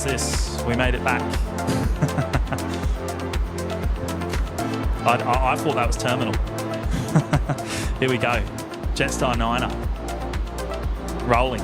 How's this? We made it back. I thought that was terminal. Here we go. Jetstar 9er. Rolling.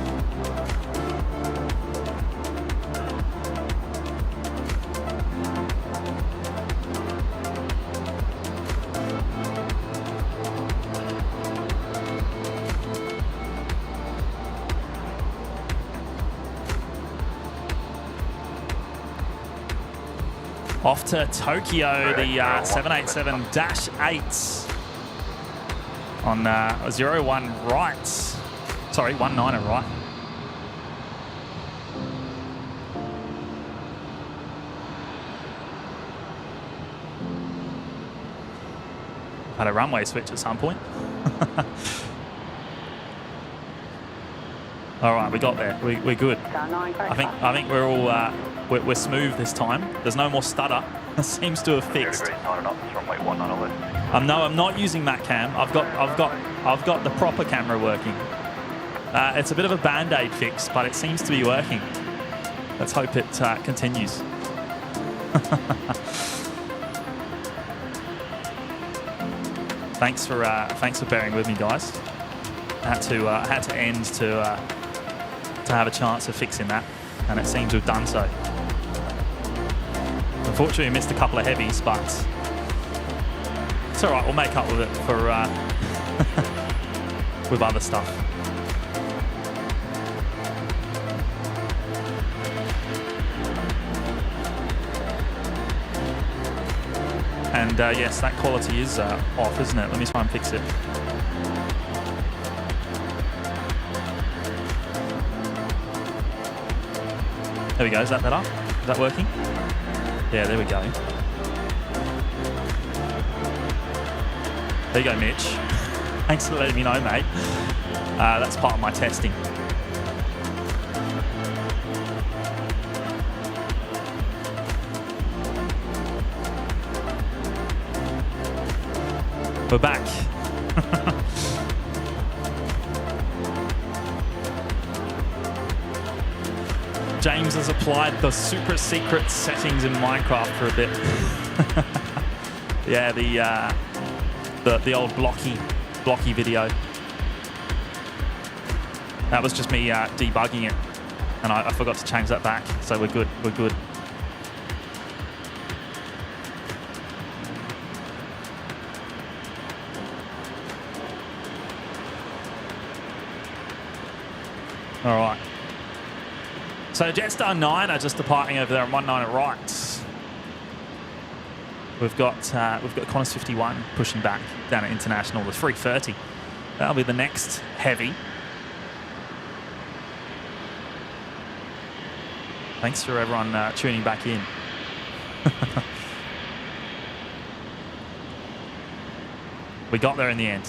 Off to Tokyo, the 787-8 on 01 right. Sorry, 19er right. Had a runway switch at some point. All right, we got there. We're good. I think we're all we're smooth this time. There's no more stutter. It seems to have fixed. No, I'm not using that cam. I've got the proper camera working. It's a bit of a band-aid fix, but it seems to be working. Let's hope it continues. Thanks for bearing with me, guys. I had to end to have a chance of fixing that, and it seems we've done so. Unfortunately, we missed a couple of heavies, but it's all right. We'll make up with it for with other stuff. And yes, that quality is off, isn't it? Let me try and fix it. There we go. Is that better? Is that working? Yeah, there we go. There you go, Mitch. Thanks for letting me know, mate. That's part of my testing. We're back. James has applied the super secret settings in Minecraft for a bit. Yeah, the old blocky video. That was just me debugging it, and I forgot to change that back. So we're good. We're good. All right. So Jetstar 9 are just departing over there on 19 at right. We've got Qantas 51 pushing back down at International with 330. That'll be the next heavy. Thanks for everyone tuning back in. We got there in the end.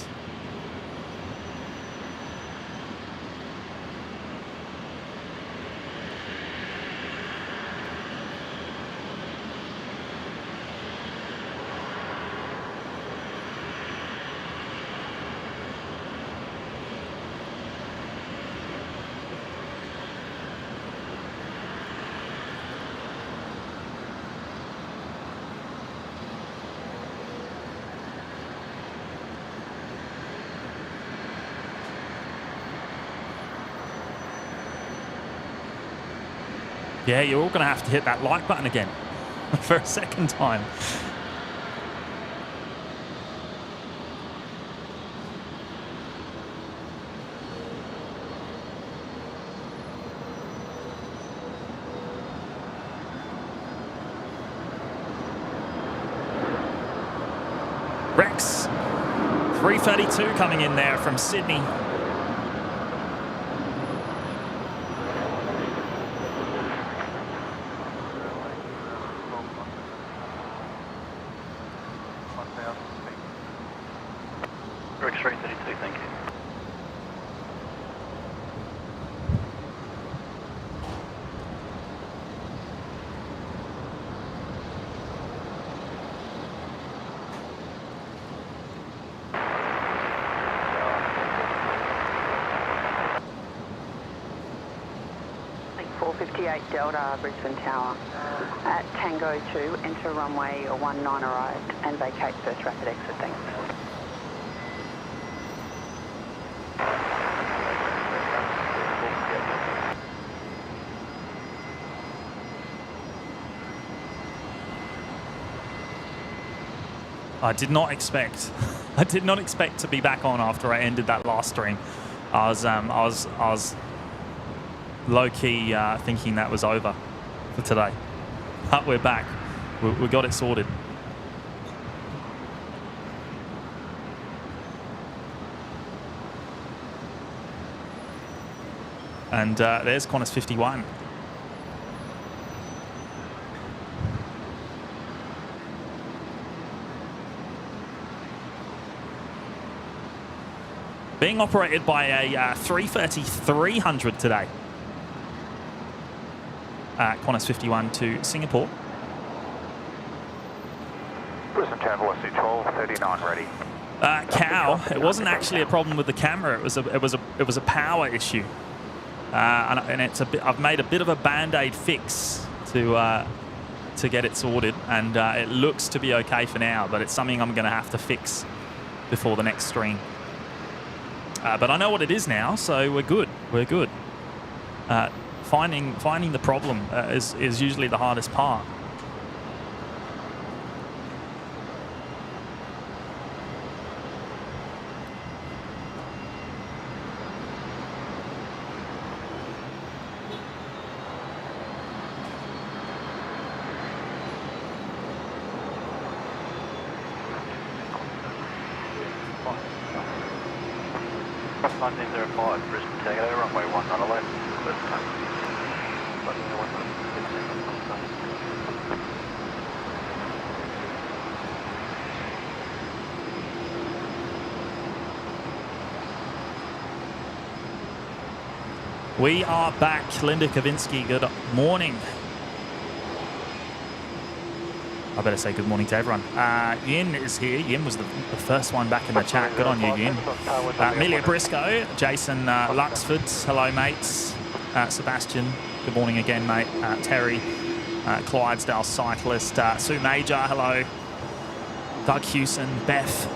Yeah, you're all going to have to hit that like button again for a second time. Rex, 332 coming in there from Sydney. Rex 332, thank you. 58 Delta, Brisbane Tower. At Tango 2, enter runway 19 arrived and vacate first rapid exit, thanks. I did not expect to be back on after I ended that last stream. I was low-key thinking that was over for today. But we're back. We got it sorted. And there's Qantas 51. Being operated by a 330-300 today. Qantas 51 to Singapore. Brisbane Tower, velocity 1239 ready. Cow. It wasn't actually a problem with the camera. It was a power issue, and it's a bit. I've made a bit of a band-aid fix to get it sorted, and it looks to be okay for now. But it's something I'm going to have to fix before the next stream. But I know what it is now, so we're good. We're good. Finding the problem is usually the hardest part. Brisbane Tango, runway 19 left. We are back. Linda Kavinsky, good morning. I better say good morning to everyone. Yin is here. Yin was the first one back in the chat. Good on you, Yin. Amelia Briscoe, Jason Luxford, hello, mates. Sebastian, good morning again, mate. Terry, Clydesdale cyclist. Sue Major, hello. Doug Hewson, Beth,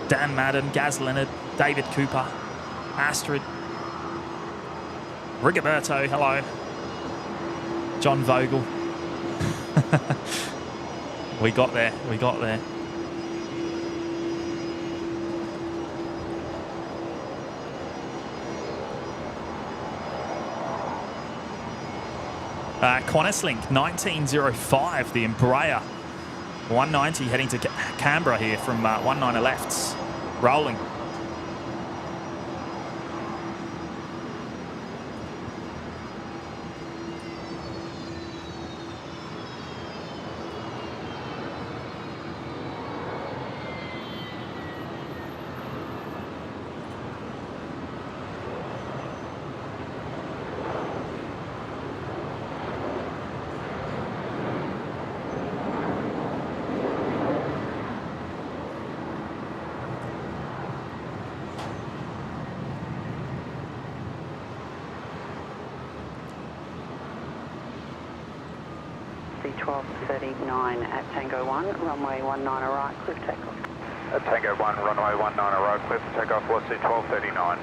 Dan Madden, Gaz Leonard, David Cooper, Astrid, Rigoberto, hello. John Vogel. We got there. We got there. QantasLink 1905, the Embraer 190 heading to Canberra here from 19 lefts, rolling. C1239 at Tango 1, runway 19 right, clear for takeoff. At Tango 1, runway 19 right, clear for takeoff, velocity 1239.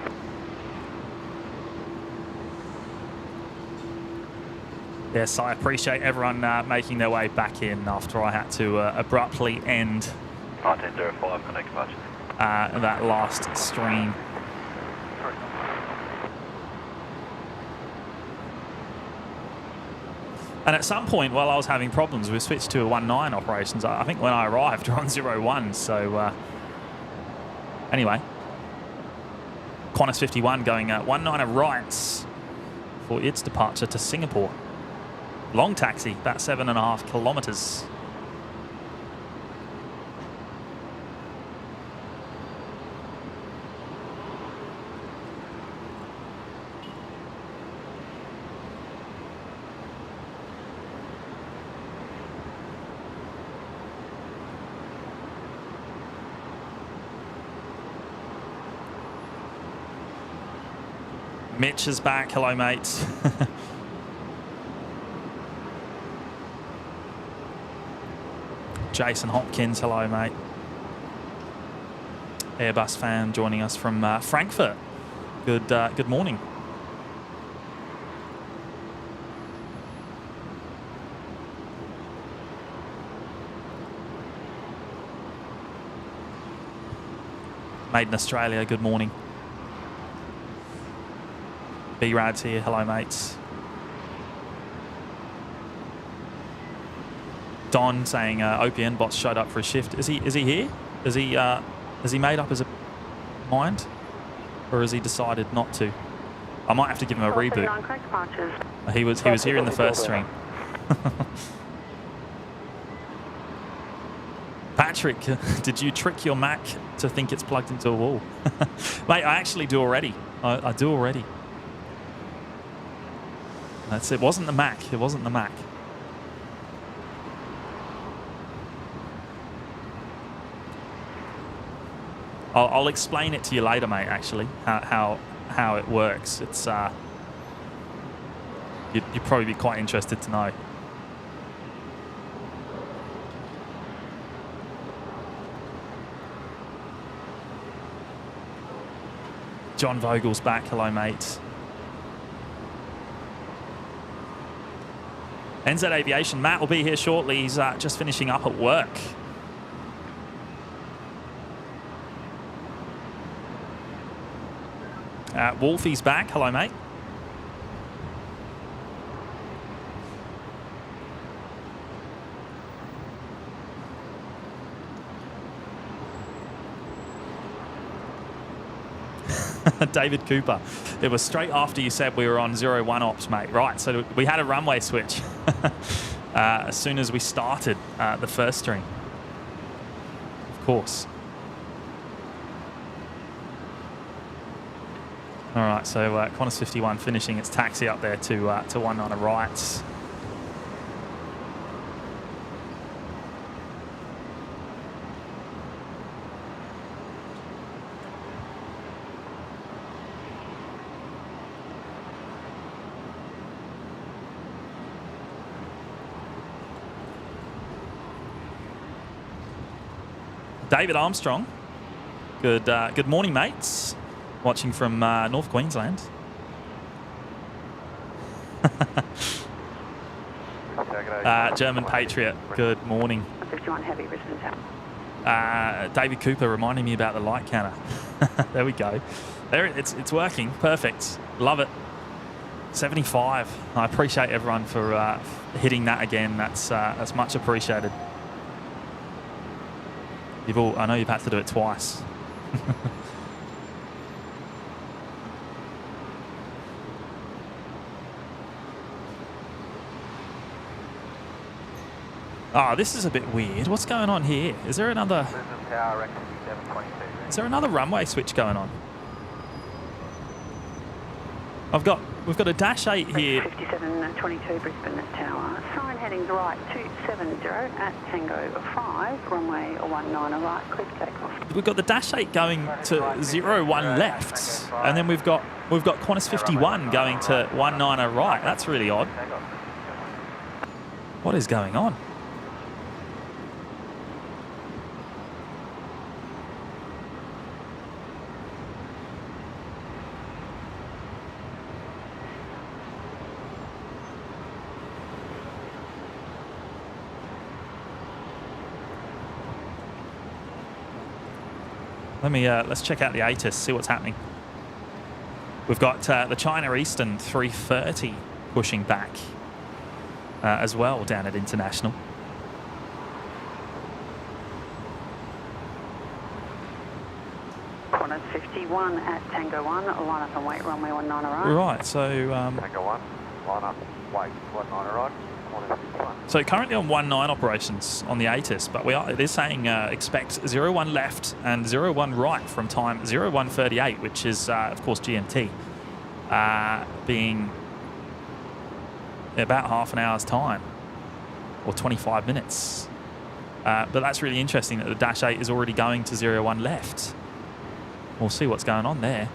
Yes, I appreciate everyone making their way back in after I had to abruptly end 1905, connect departure. that last stream. And at some point, while I was having problems, we switched to a 19 operations. I think when I arrived, we're on 01. So anyway, Qantas 51 going 19 right for its departure to Singapore. Long taxi, about 7.5 kilometres. Mitch is back. Hello, mates. Jason Hopkins, hello, mate. Airbus fan joining us from Frankfurt. Good morning. Made in Australia, good morning. B-Rad's here, hello, mates. Don saying OPN bots showed up for a shift. Is he here? Has he made up his mind, or has he decided not to? I might have to give him a reboot. He was here in the first stream. Patrick, did you trick your Mac to think it's plugged into a wall? Mate, I actually do already. I do already. It wasn't the Mac. It wasn't the Mac. I'll explain it to you later, mate, actually, how it works. It's you'd probably be quite interested to know. John Vogel's back. Hello, mate. NZ Aviation. Matt will be here shortly. He's just finishing up at work. Wolfie's back. Hello, mate. David Cooper. It was straight after you said we were on 01 ops, mate. Right, so we had a runway switch as soon as we started the first stream. Of course. All right, so Qantas 51 finishing its taxi up there to 19 right. David Armstrong. Good morning, mates. Watching from North Queensland. German Patriot. Good morning. 51 heavy, Brisbane Tower. David Cooper reminding me about the light counter. There we go. There, it's working. Perfect. Love it. 75. I appreciate everyone for hitting that again. That's much appreciated. I know you've had to do it twice. Oh, this is a bit weird. What's going on here? Is there another runway switch going on? We've got a dash 8 here. 5722 Brisbane Tower. Sign headings right 270 at Tango 5, runway 19 right, clear for takeoff. We've got the dash 8 going to 01 left, and then we've got Qantas 51 going to 19 right. That's really odd. What is going on? Let's check out the ATC, see what's happening. We've got the China Eastern 330 pushing back as well down at International. Qantas 51 at Tango 1, line up and wait, runway 19 right. Right, so... Tango 1, line up, wait, 19 right. So currently on 19 operations on the ATIS, but it is saying expect 01 left and 01 right from time 01:38, which is of course GMT, being about half an hour's time or 25 minutes. But that's really interesting that the Dash 8 is already going to 01 left. We'll see what's going on there.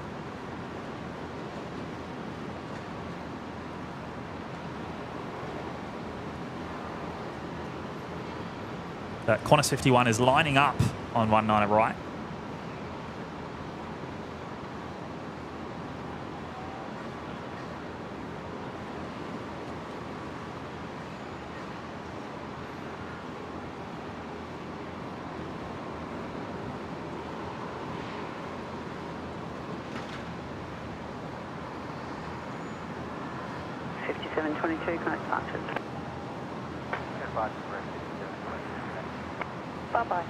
Qantas 51 is lining up on 19 right. Connect departures. Bye-bye.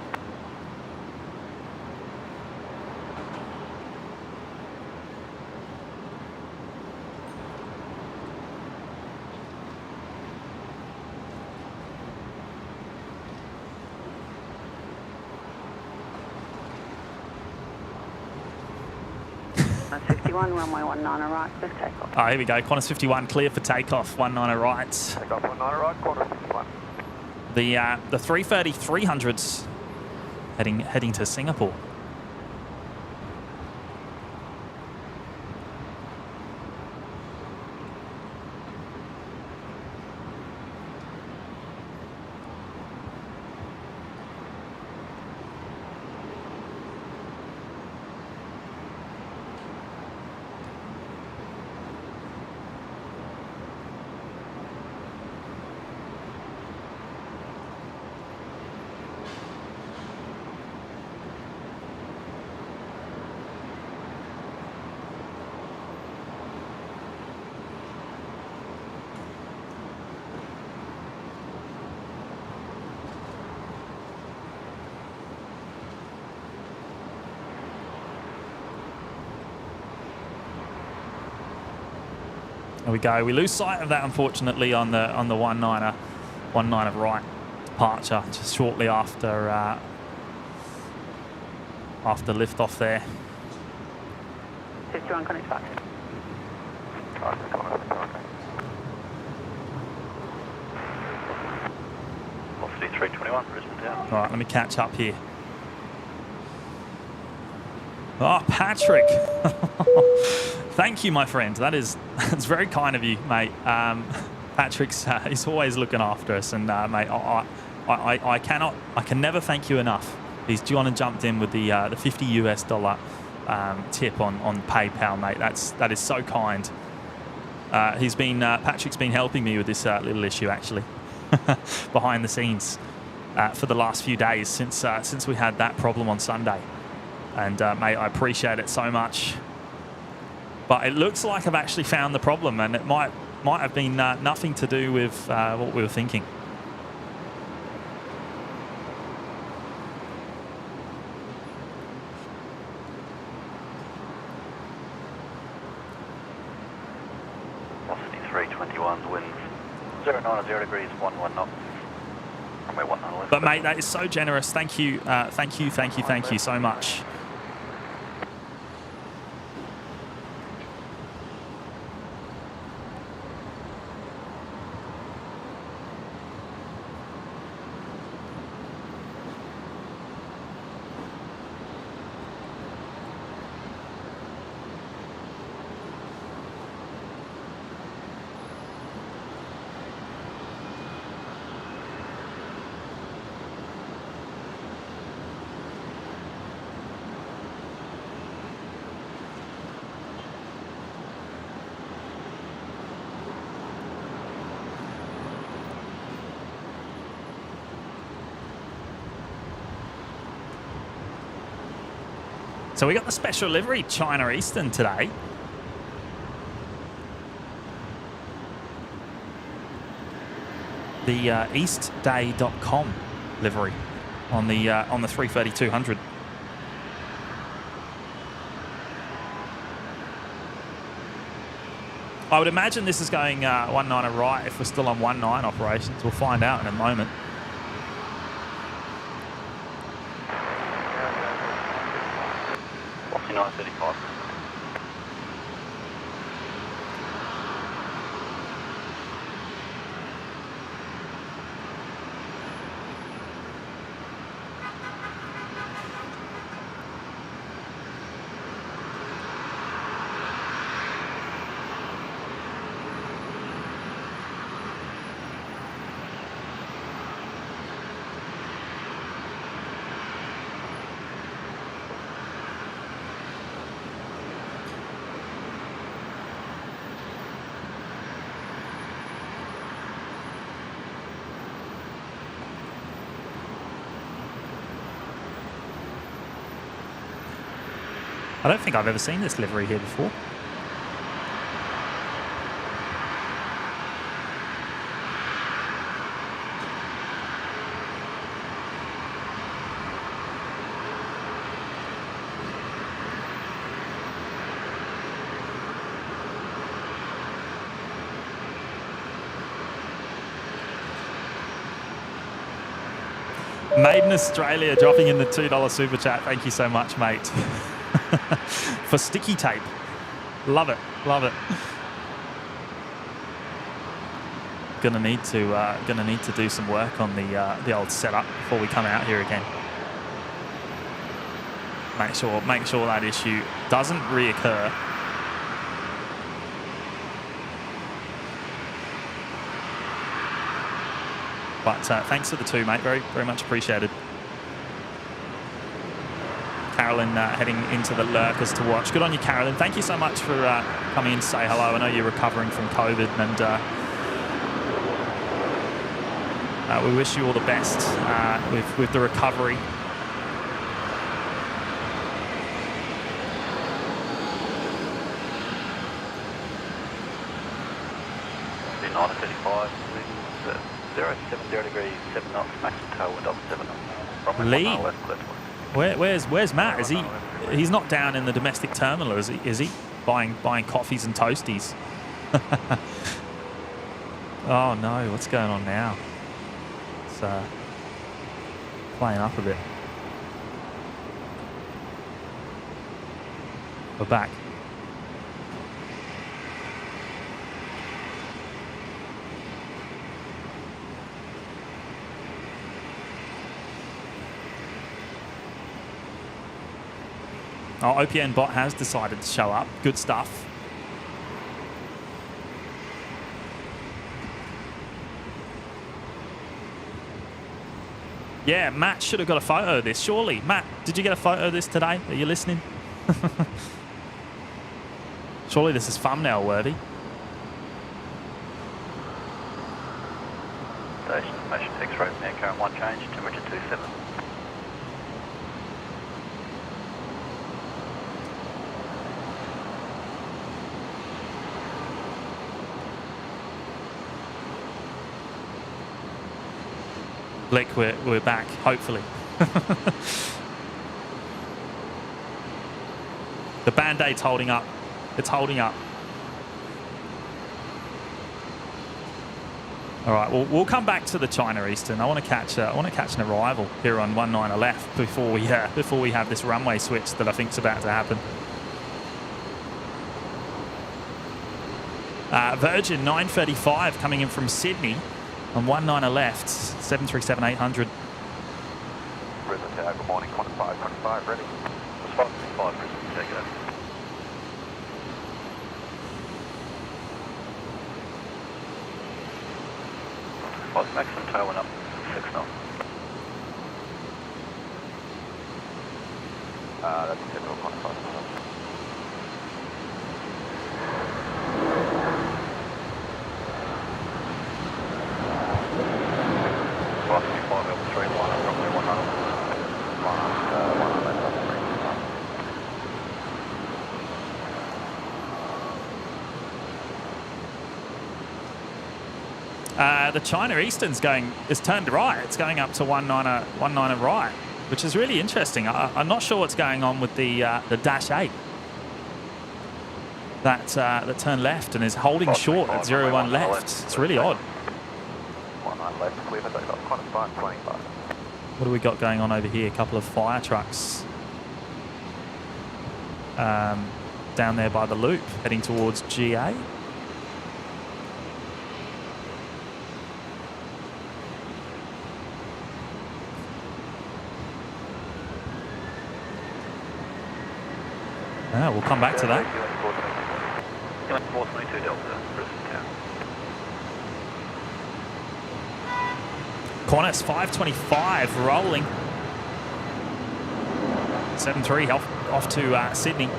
Qantas 51, runway 19 right, clear for takeoff. Oh, here we go. Qantas 51 clear for takeoff, 19 right. Takeoff 19 right, Qantas 51. The 330-300s heading to Singapore. There we go. We lose sight of that, unfortunately, on the 19er right departure, just shortly after liftoff there. 51 connect departure. Velocity 321, Brisbane Tower. All right, let me catch up here. Oh, Patrick. Thank you, my friend. That's very kind of you, mate. Patrick's he's always looking after us, and mate, I can never thank you enough. He's gone and jumped in with the $50 US tip on PayPal, mate. That is so kind. Patrick's been helping me with this little issue actually, behind the scenes, for the last few days since we had that problem on Sunday. And mate, I appreciate it so much. But it looks like I've actually found the problem, and it might have been nothing to do with what we were thinking. Velocity 321, winds 090 degrees, 11 knots. Runway 19 left. But mate, that is so generous. Thank you so much. So we got the special livery China Eastern today. The eastday.com livery on the 330-200. I would imagine this is going 19 right if we're still on 19 operations. We'll find out in a moment. Velocity 935. I don't think I've ever seen this livery here before. Made in Australia, dropping in the $2 super chat. Thank you so much, mate. For sticky tape. Love it, love it. Gonna need to do some work on the old setup before we come out here again. Make sure that issue doesn't reoccur. But thanks for the two, mate. Very, very much appreciated. Carolyn heading into the lurkers to watch. Good on you, Carolyn. Thank you so much for coming in to say hello. I know you're recovering from COVID, and we wish you all the best with the recovery. Been 9:35. 070 degrees, 7 knots, maximum tailwind up 7 knots. Lee, where's Matt? Is he? He's not down in the domestic terminal, is he? Is he buying coffees and toasties? Oh no, what's going on now? It's playing up a bit. We're back. Our OPN bot has decided to show up. Good stuff. Yeah, Matt should have got a photo of this, surely. Matt, did you get a photo of this today? Are you listening? Surely this is thumbnail worthy. Station information X-ray from air current 1 change, temperature 27. Blick, we're back, hopefully. The Band-Aid's holding up. It's holding up. All right, we'll come back to the China Eastern. I want to catch an arrival here on 19 left before we have this runway switch that I think is about to happen. Virgin 935 coming in from Sydney on 19 left, 737-800. Brisbane Tower, good morning, 25, ready. Response 5, Brisbane, take it over. Maximum tailwind up 6 knots. That's typical 25. The China Eastern's it's turned right. It's going up to 19 right, which is really interesting. I'm not sure what's going on with the Dash 8 that turned left and is holding short at 01 left. It's really odd. 19 left, clear for takeoff, 25. What do we got going on over here? A couple of fire trucks down there by the loop, heading towards GA. We'll come back to that. Qantas 525 rolling. 73 off to Sydney.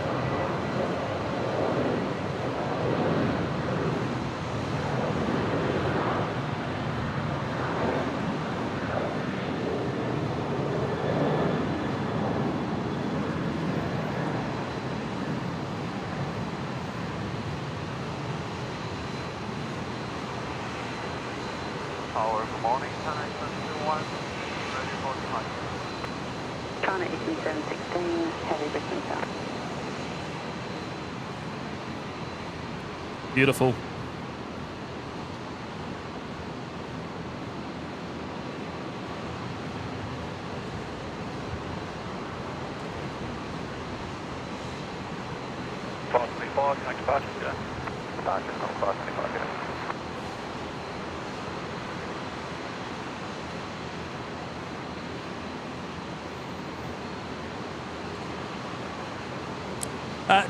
Tower, good morning. China Eastern 21, ready for departure. China Eastern 716, heavy Brisbane Tower. Beautiful. Connect departure, yeah. Departure from 525, yeah.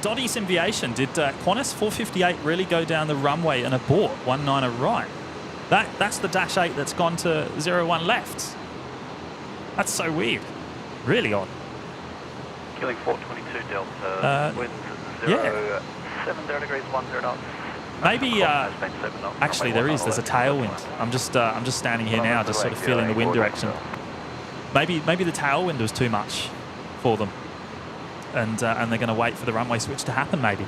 Dottie's Aviation, did Qantas 458 really go down the runway and abort 19 right? That's the Dash 8 that's gone to 01 left. That's so weird. Really odd. Killing 422 Delta, wind 070 degrees 10 knots. Maybe, Has been 7 knots. actually there is, there's a tailwind. I'm just standing here now, just sort of feeling the wind direction. Maybe the tailwind was too much for them. And they're going to wait for the runway switch to happen, maybe.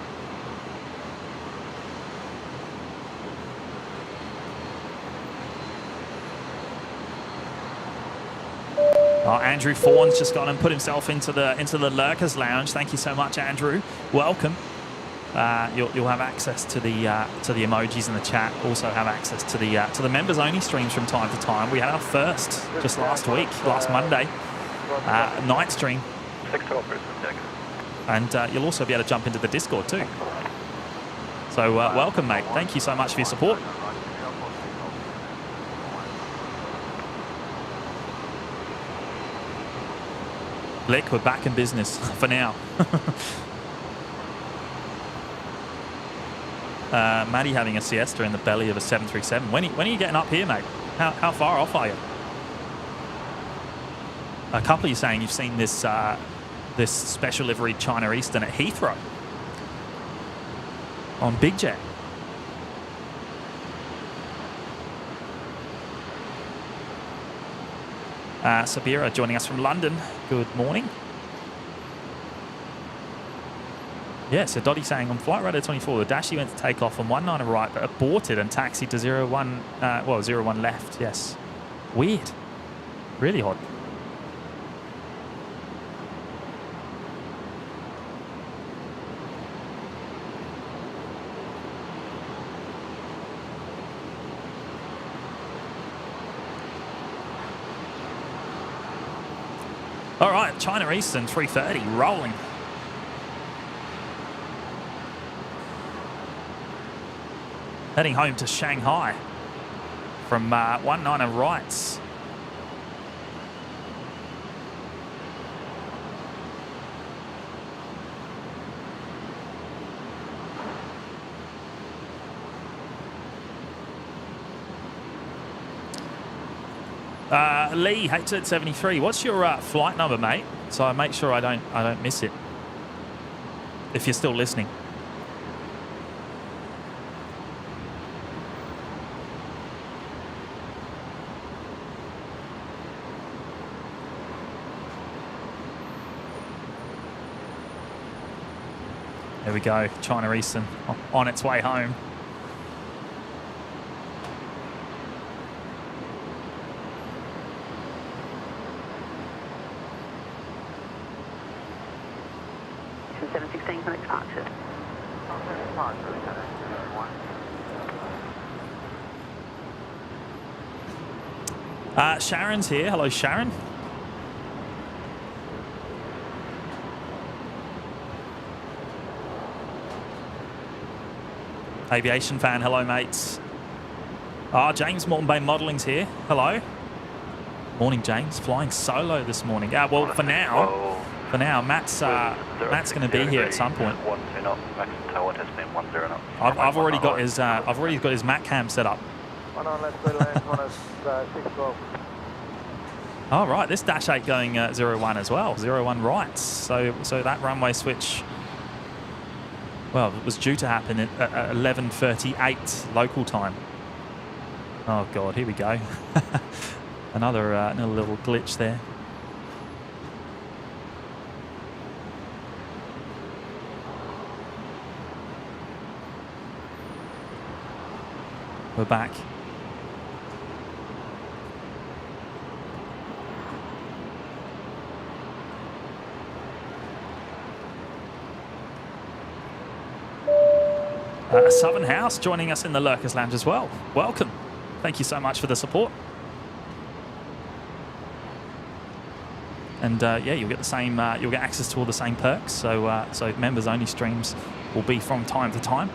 Oh, Andrew Fawn's just gone and put himself into the Lurkers Lounge. Thank you so much, Andrew. Welcome. You'll have access to the emojis in the chat. Also have access to the members only streams from time to time. We had our first just last week, last Monday, night stream. 612 Brisbane, take. And you'll also be able to jump into the Discord too. So welcome, mate. Thank you so much for your support. Blick, we're back in business for now. Matty having a siesta in the belly of a 737. When are you getting up here, mate? How far off are you? A couple of you saying you've seen this this special livery China Eastern at Heathrow on Big Jet. Sabira joining us from London. Good morning. Yeah, so Dottie saying on flight radar 24, the Dashi went to take off on 19 right, but aborted and taxied to 01, 01 left. Yes. Weird. Really odd. All right, China Eastern 330 rolling. Heading home to Shanghai from 19 rights. Lee, HZ73, what's your flight number, mate? So I make sure I don't miss it. If you're still listening. There we go, China Eastern on its way home. Eastern 716 for departure. Sharon's here. Hello, Sharon. Aviation fan, hello, mates. James Moreton Bay Modelling's here. Hello. Morning, James. Flying solo this morning. Well, for now, Matt's going to be here at some point. 12 knots, maximum tail has been 10 knots. I've already got his Mac cam set up. 1 on left, clear land, Qantas 612. All right, this Dash 8 going 01 as well, 01 rights. So that runway switch, well, it was due to happen at 11:38 local time. Oh God, here we go. another little glitch there. We're back. Southern House joining us in the Lurkers Lounge as well. Welcome. Thank you so much for the support. And yeah, you'll get the same. You'll get access to all the same perks. So members only streams will be from time to time.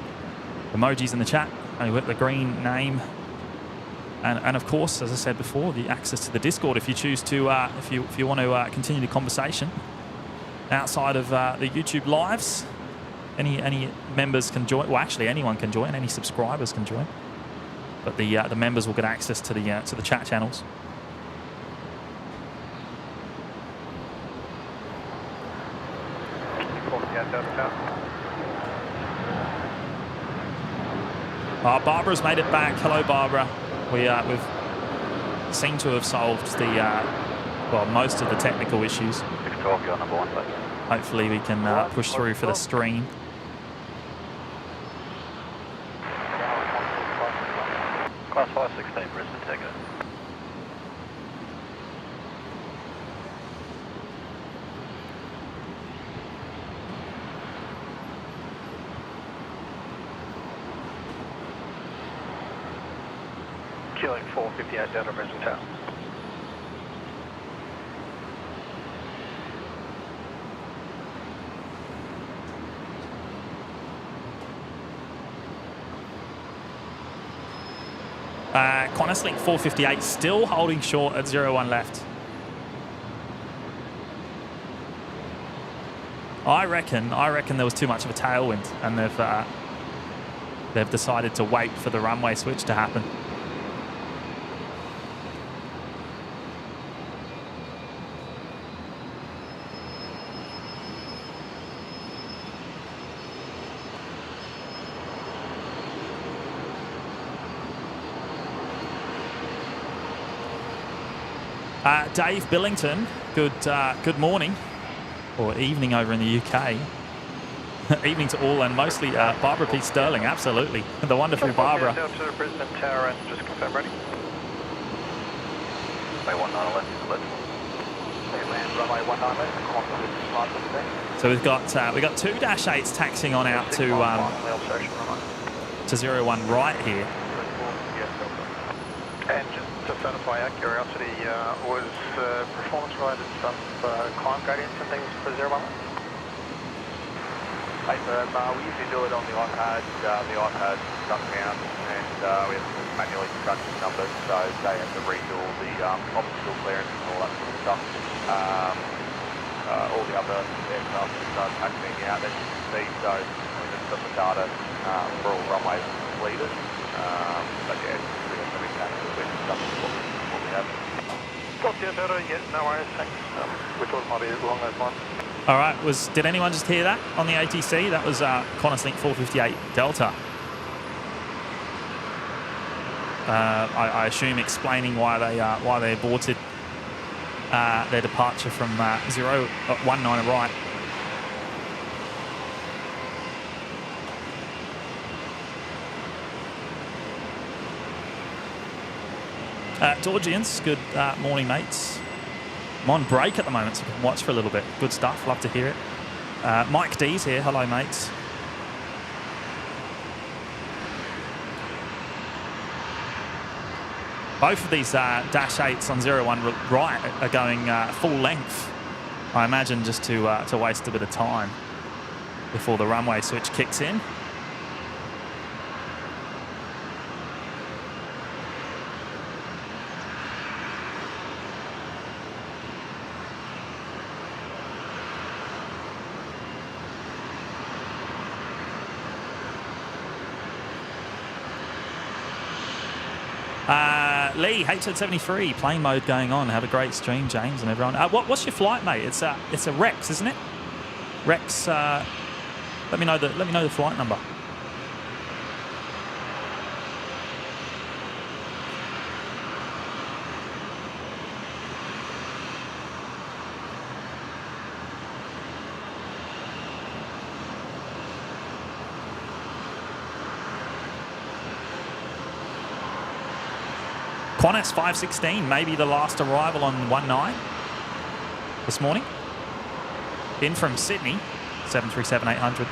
Emojis in the chat. And you'll get the green name. And of course, as I said before, the access to the Discord if you choose to, if you want to continue the conversation outside of the YouTube lives. Any members can join. Well, actually, anyone can join. Any subscribers can join. But the members will get access to the chat channels. Barbara's made it back. Hello, Barbara. We've seemed to have solved the well, most of the technical issues. 612, you're number 1, please. Hopefully we can push through for the stream. Class 516, Brisbane, takeoff. Killing 458 down to Brisbane Tower. Qantas Link 458 still holding short at 01 left. I reckon there was too much of a tailwind, and they've decided to wait for the runway switch to happen. Dave Billington, good morning, or evening over in the UK. Evening to all, and mostly Barbara P. Sterling, absolutely. The wonderful Barbara. Down to Brisbane Tower and just confirm ready. Runway 19 left, left. Runway 19 left. So we've got two Dash 8s taxiing on out to 01 right here. And just to satisfy our curiosity, was performance-related stuff, climb gradients and things for 01? We usually do it on the iPad. The iPad doesn't count, and we have to manually crunch the numbers, so they have to redo all the obstacle clearance and all that sort of stuff. All the other aircraft start taxiing out as you can see, so we've got the data for all runways completed. But yeah, it's pretty much what we have. Got the data, yeah, no worries, thanks. We thought it might be along those lines. All right, did anyone just hear that on the ATC? That was Qantas Link 458 Delta. I assume explaining why they aborted their departure from 019 right. Georgians, good morning, mates. I'm on break at the moment, so I can watch for a little bit. Good stuff, love to hear it. Mike D's here, hello mates. Both of these Dash 8s on 01 right are going full length, I imagine, just to waste a bit of time before the runway switch kicks in. Lee, H73, plane mode going on. Have a great stream, James and everyone. What's your flight, mate? It's a Rex, isn't it? Rex. Let me know the flight number. Qantas 516, maybe the last arrival on 19 this morning. In from Sydney, 737-800.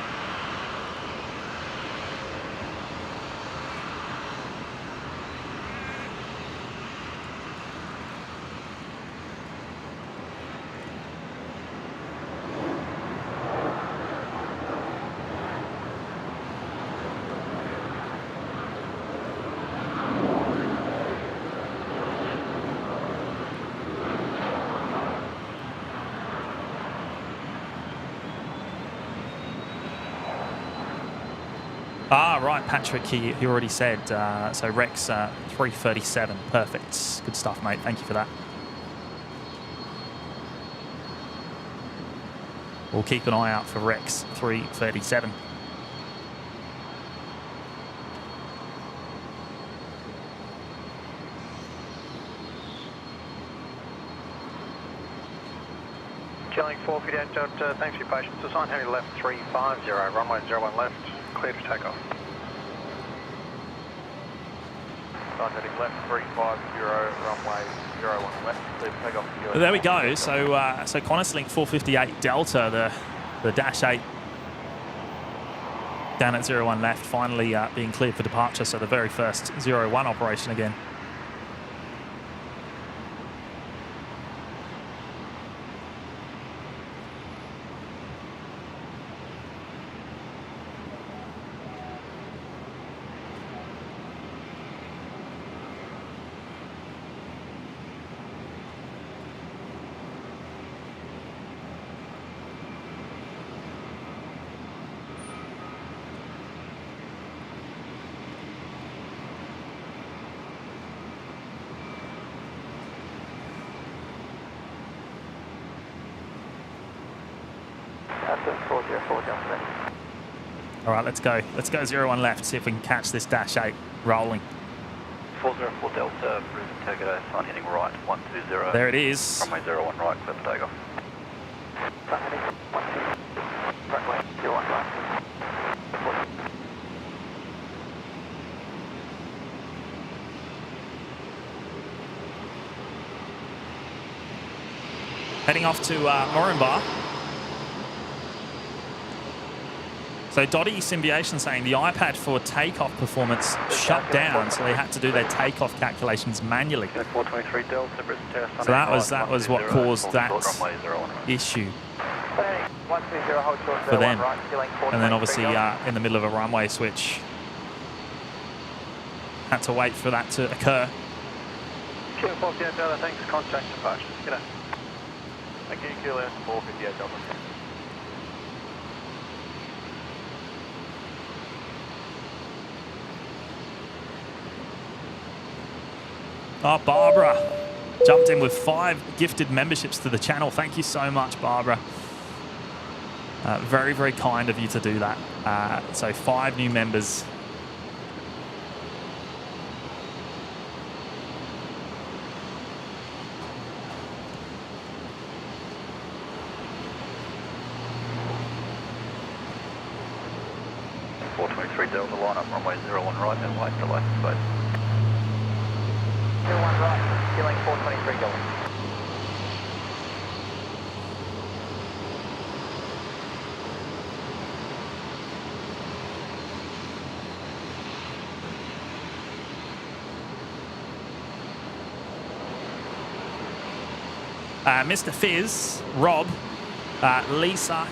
Ah, right, Patrick, he already said. So Rex 337. Perfect. Good stuff, mate. Thank you for that. We'll keep an eye out for Rex 337. Killing 458 Delta, thanks for your patience. Assign heading left 350, runway 01 left, clear to take off. Assign heading left 350, runway 01 left, clear to take off. Well, there we go. So Qantas Link 458 Delta, the Dash 8 down at 01 left, finally being cleared for departure. So the very first 01 operation again. All right, let's go. Let's go 01 left, see if we can catch this Dash 8 rolling. 404 Delta, Brisbane Takeoff, sign heading right, 120. There it is. Runway 01 right, clear for takeoff. Runway 01 right. Heading off to Moranbah. So Dottie Symbiation saying the iPad for takeoff performance shut down, so they had to do their takeoff calculations manually. 423 Delta, Brisbane Takeoff. So that was what caused that issue for them. And then obviously in the middle of a runway switch, had to wait for that to occur. Kilo 458 Delta, thanks. Contact departure. G'day. Thank you, Kilo 458 Delta. Oh, Barbara jumped in with 5 gifted memberships to the channel. Thank you so much, Barbara. Very, very kind of you to do that. So 5 new members. Delta line up, runway 01 right and wait for license space. 01 right, killing 423 Delta. Mr. Fizz, Rob, Lisa,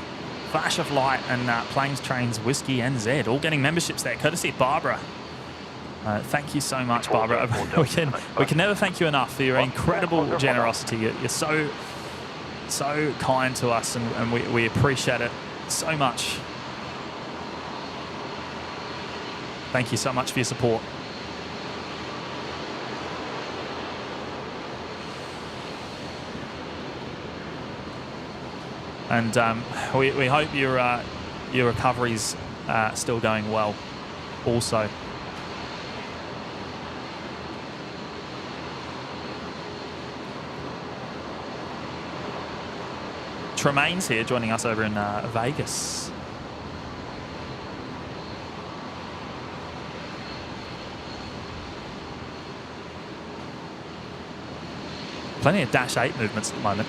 Flash of Light, and Planes, Trains, Whiskey, NZ, all getting memberships there, courtesy of Barbara. Thank you so much, Barbara. we can never thank you enough for your incredible generosity. You're so kind to us, and we appreciate it so much. Thank you so much for your support. And we hope your recovery's still going well also. Tremaine's here joining us over in Vegas. Plenty of Dash 8 movements at the moment.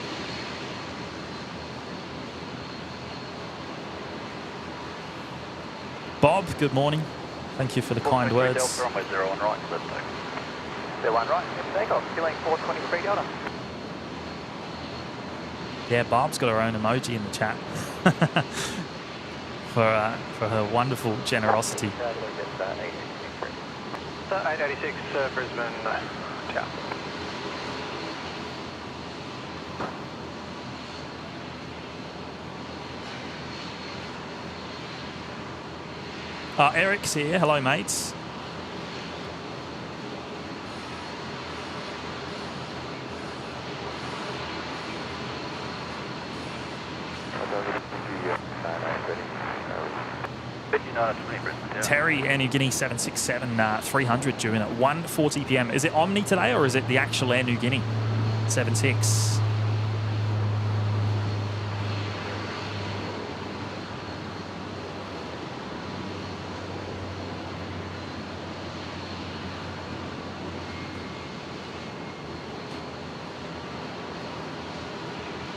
Bob, good morning. Thank you for the kind words. Runway 01 right, clear to takeoff. 01 right, clear to takeoff, killing 423 Delta. Yeah, Barb's got her own emoji in the chat for her wonderful generosity. 886 Brisbane Tower. Eric's here. Hello, mates. Terry, Air New Guinea 767 300 due in at 1:40 p.m. Is it Omni today or is it the actual Air New Guinea 76?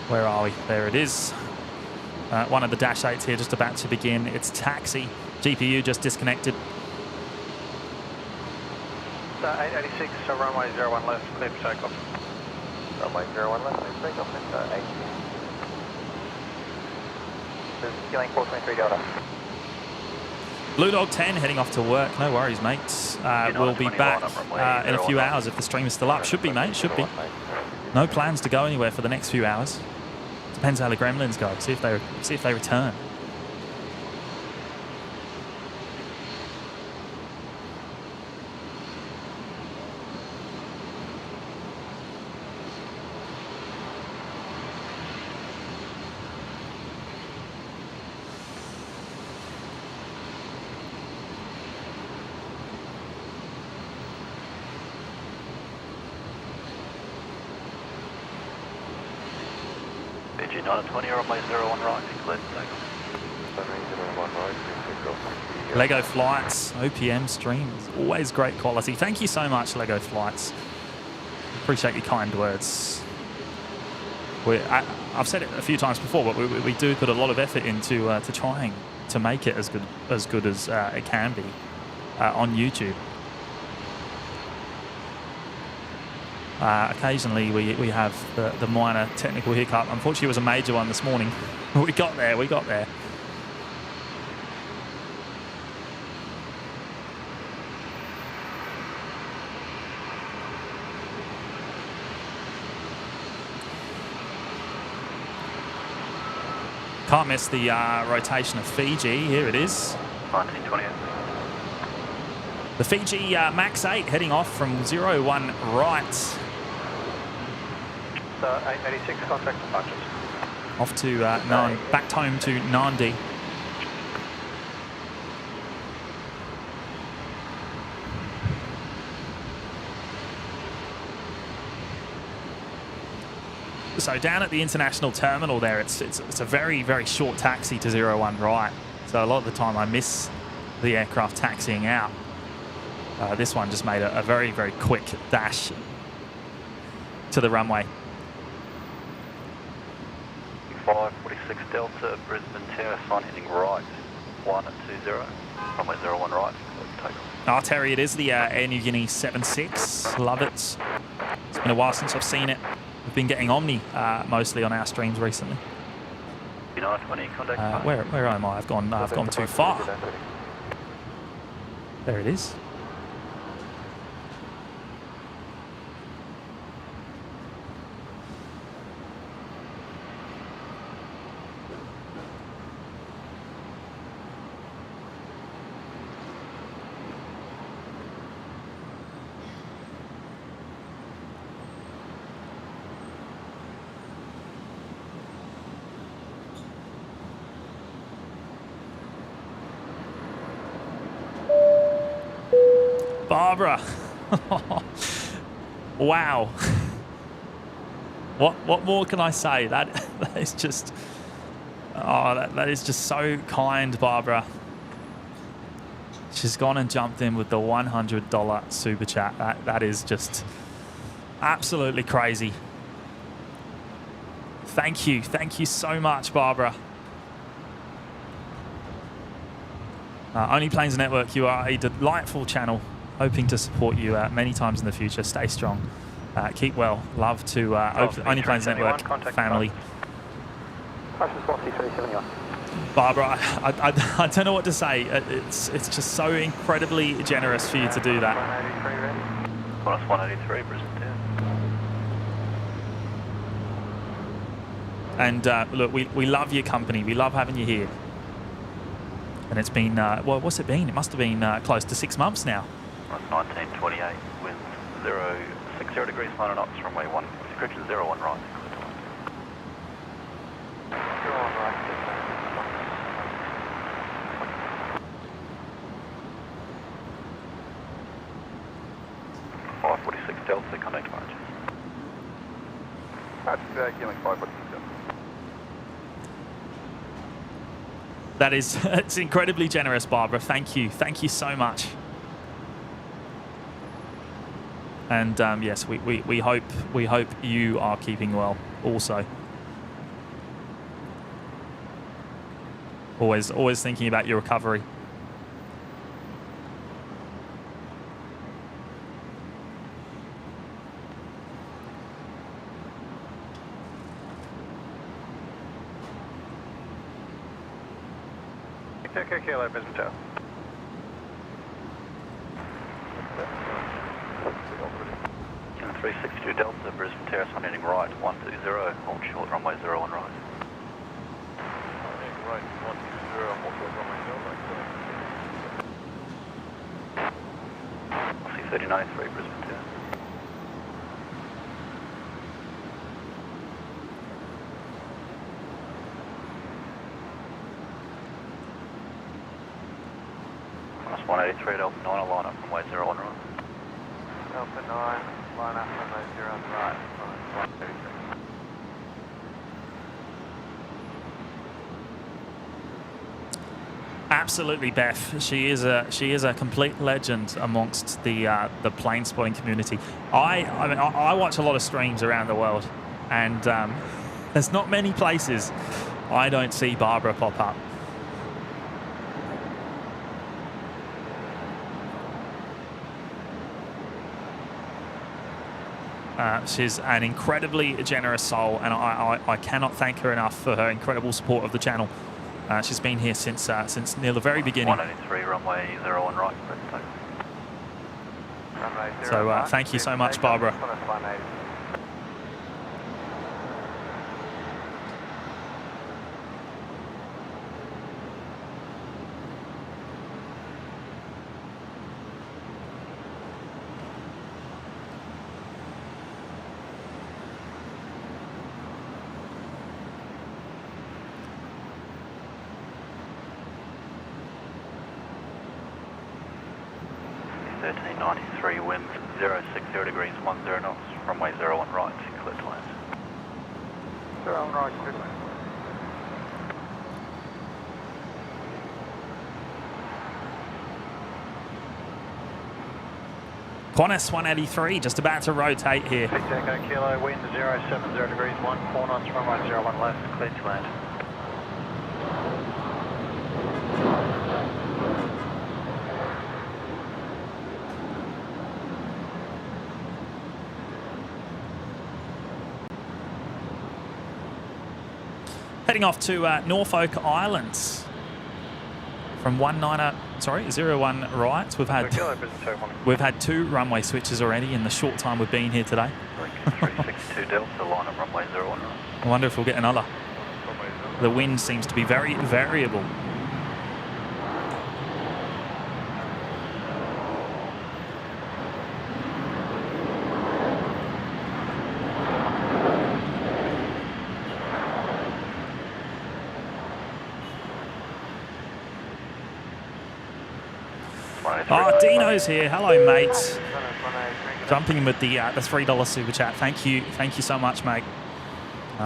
Where are we? There it is. One of the Dash 8s here just about to begin. It's taxi. GPU just disconnected. 886, runway 01 left, clear for takeoff. Runway 01 left, clear for takeoff. It's 8. Feeling 423 Delta. Blue Dog 10 heading off to work. No worries, mates. We'll be back in a few hours if the stream is still up. Should be, mate. Should be. No plans to go anywhere for the next few hours. Depends how the Gremlins go. See if they return. BG 920 or runway 01 right, clear for takeoff. Lego Flights, OPM streams, always great quality. Thank you so much, Lego Flights. Appreciate your kind words. I've said it a few times before, but we do put a lot of effort into to trying to make it as good as it can be on YouTube. Occasionally we have the minor technical hiccup. Unfortunately, it was a major one this morning. We got there. Can't miss the rotation of Fiji. Here it is. 1928. The Fiji Max 8 heading off from 01 right. 886, contact departures. Off to back home to Nandi. So down at the international terminal there, it's a very, very short taxi to 01 right. So a lot of the time I miss the aircraft taxiing out. This one just made a very, very quick dash to the runway. 546 Delta, Brisbane Tower, sign heading right, 120, runway 01 right, takeoff. Oh, Terry, it is the Air New Guinea 76. Love it. It's been a while since I've seen it. We've been getting Omni mostly on our streams recently. 920, contact. Where am I? I've gone too far. There it is. Barbara. Wow. What more can I say? That is just that is just so kind, Barbara. She's gone and jumped in with the $100 super chat. That is just absolutely crazy. Thank you so much, Barbara. Only Planes Network, you are a delightful channel. Hoping to support you many times in the future. Stay strong. Keep well. Love to Only Planes Network family. Barbara, I don't know what to say. It's just so incredibly generous for you to do that. Minus 183, Brisbane Tower. And look, we love your company. We love having you here. And it's been, well, what's it been? It must have been close to 6 months now. That's 1928 with 060 degrees, 9 knots, runway 1, correction 01 right. 01 right, clear to land. 546 Delta, contact departure. That's Geelong 546 Delta. That is, it's incredibly generous, Barbara. Thank you. Thank you so much. And yes, we hope you are keeping well also. Always thinking about your recovery. Okay, Kilo, Brisbane Tower. Kilo 362 Delta, Brisbane Terrace, on heading right, 120, hold short, runway 01 right. Right, 120, hold short, runway 01 right. C3993, Brisbane Terrace. Minus 183 Delta 9, line up runway 01 right. Delta 9, line up runway 01 right. 183. Absolutely, Beth. She is a complete legend amongst the plane spotting community. I watch a lot of streams around the world, and there's not many places I don't see Barbara pop up. She's an incredibly generous soul, and I cannot thank her enough for her incredible support of the channel. She's been here since near the very beginning. 183, runway 01 right. So thank you so much, Barbara. Wind 060 degrees, 10 knots, runway 01 right, clear to land. 01 right, clear to land. Qantas 183, just about to rotate here. Echo Kilo, wind 070 degrees, 14 knots, runway 01 left, clear to land. Heading off to Norfolk Islands from 01 right. We've had 2 runway switches already in the short time we've been here today. 362 Delta, line up runway 01 right. I wonder if we'll get another. The wind seems to be very variable. Oh, Dino's here. Hello, mate. Jumping in with the $3 super chat. Thank you so much, mate.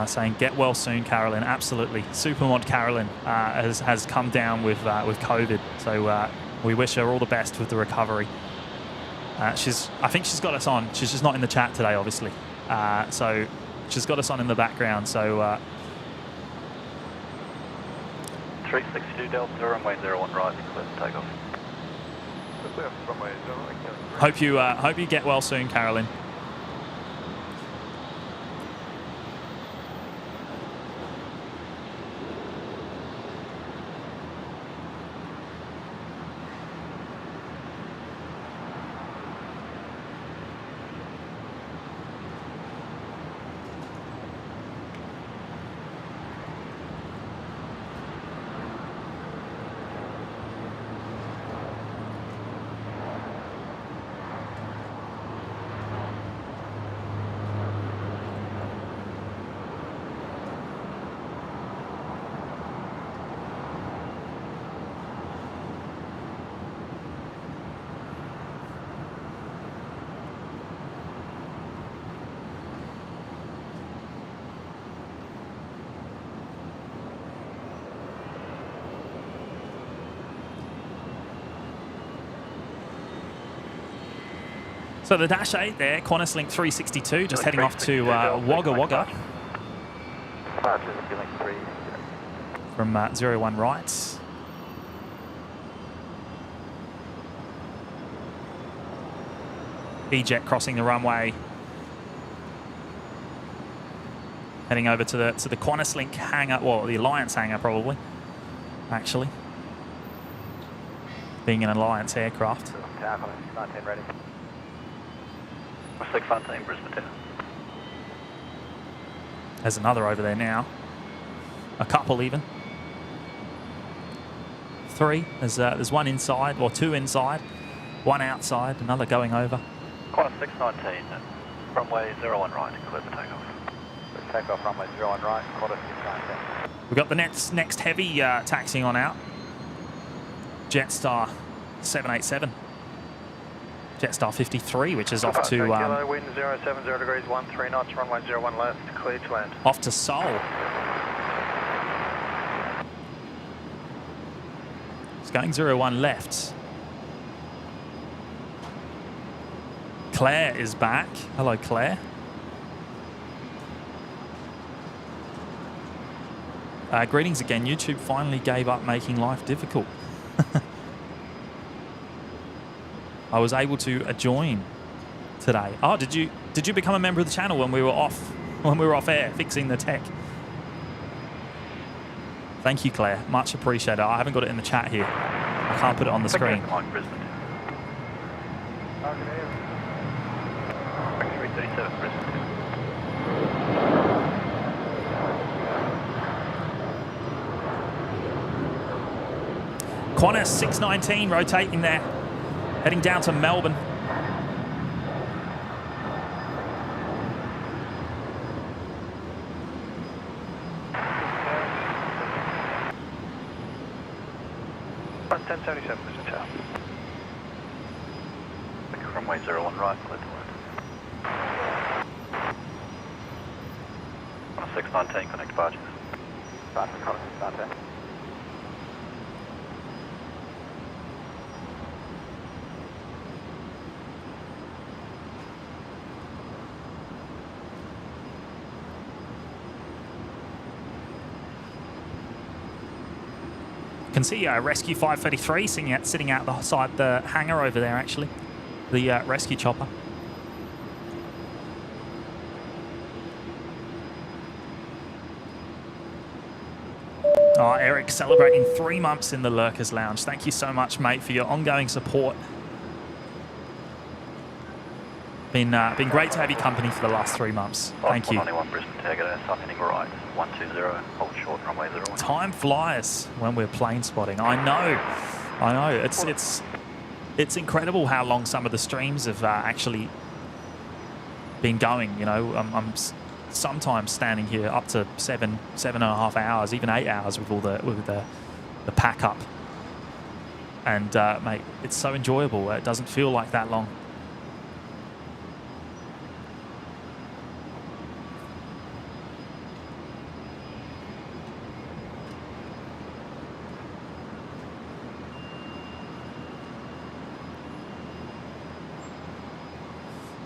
Saying get well soon, Carolyn. Absolutely. Supermod Carolyn has come down with COVID, so we wish her all the best with the recovery. I think she's got us on. She's just not in the chat today, obviously. So she's got us on in the background. So 362 Delta, runway 01 right, clear to takeoff. hope you get well soon, Carolyn. So the Dash 8 there, Qantas Link 362, just heading off to Wagga Wagga from 01 right. E-Jet crossing the runway, heading over to the Qantas Link hangar, well, the Alliance hangar probably, actually, being an Alliance aircraft. Tower, 19 ready. 619, Brisbane Tower. There's another over there now. A couple even. 3. There's one inside, or 2 inside. 1 outside, another going over. Qantas 619, runway 01 right, clear for takeoff. Takeoff runway 01 right, Qantas 619. We've got the next heavy taxiing on out. Jetstar 787. Jetstar 53, which is off to Kilo, wind 070 degrees, 13 knots, runway 01 left, clear to land. off to Seoul. It's going 01 left. Claire is back. Hello, Claire. Greetings again. YouTube finally gave up making life difficult. I was able to join today. Oh, did you become a member of the channel when we were off air fixing the tech? Thank you, Claire. Much appreciated. I haven't got it in the chat here. I can't put it on the screen. On Brisbane. 337, Brisbane. Qantas 619 rotating there, heading down to Melbourne. Qantas 1077, Brisbane Tower. Runway 01 right, clear to land. Qantas 619, connect departures. Start for Qantas 619. Can see Rescue 533 sitting out the side the hangar over there, actually. The rescue chopper. Oh, Eric celebrating 3 months in the Lurkers Lounge. Thank you so much, mate, for your ongoing support. Been great to have your company for the last 3 months. Thank you. 191 Brisbane Tower, stop heading right, 120, hold short, runway 01. Time flies when we're plane spotting. I know. It's incredible how long some of the streams have actually been going. You know, I'm sometimes standing here up to 7.5 hours, even 8 hours with all the pack up. And mate, it's so enjoyable. It doesn't feel like that long.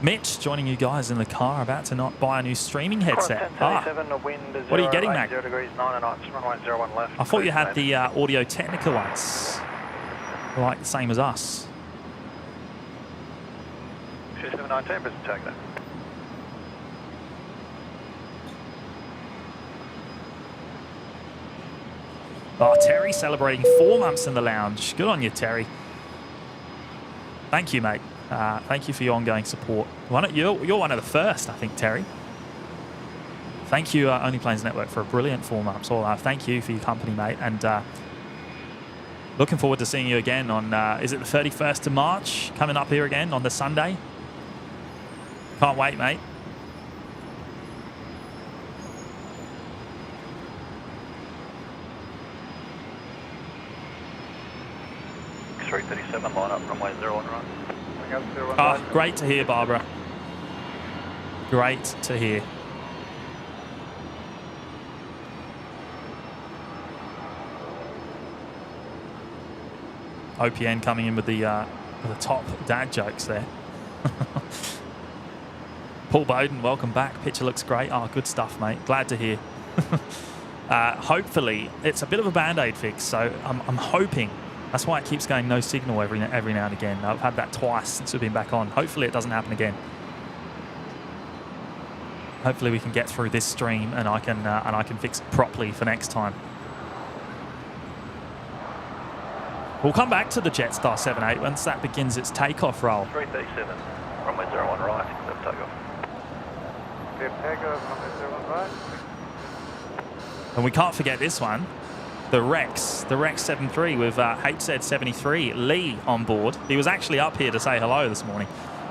Mitch joining you guys in the car, about to not buy a new streaming headset. What are you getting, mate? Degrees, 9 knots, runway 01 left. I thought you had the Audio Technica ones, like the same as us. 719, Brisbane Tower, then. Oh, Terry celebrating 4 months in the lounge. Good on you, Terry. Thank you, mate. Thank you for your ongoing support. You're one of the first, I think, Terry. Thank you, Only Planes Network, for a brilliant 4 months. Thank you for your company, mate. And looking forward to seeing you again on, is it the 31st of March? Coming up here again on the Sunday. Can't wait, mate. X337, line up, runway 01 right. Oh, great to hear, Barbara. Great to hear. OPN coming in with the top dad jokes there. Paul Bowden, welcome back. Picture looks great. Oh, good stuff, mate. Glad to hear. Hopefully, it's a bit of a band-aid fix, so I'm hoping. That's why it keeps going no signal every now and again. I've had that twice since we've been back on. Hopefully, it doesn't happen again. Hopefully, we can get through this stream and I can fix it properly for next time. We'll come back to the Jetstar 78 once that begins its takeoff roll. 337, runway 01 right, clear for takeoff. Clear for takeoff, runway 01 right. And we can't forget this one, the Rex 73 with HZ 73, Lee on board. He was actually up here to say hello this morning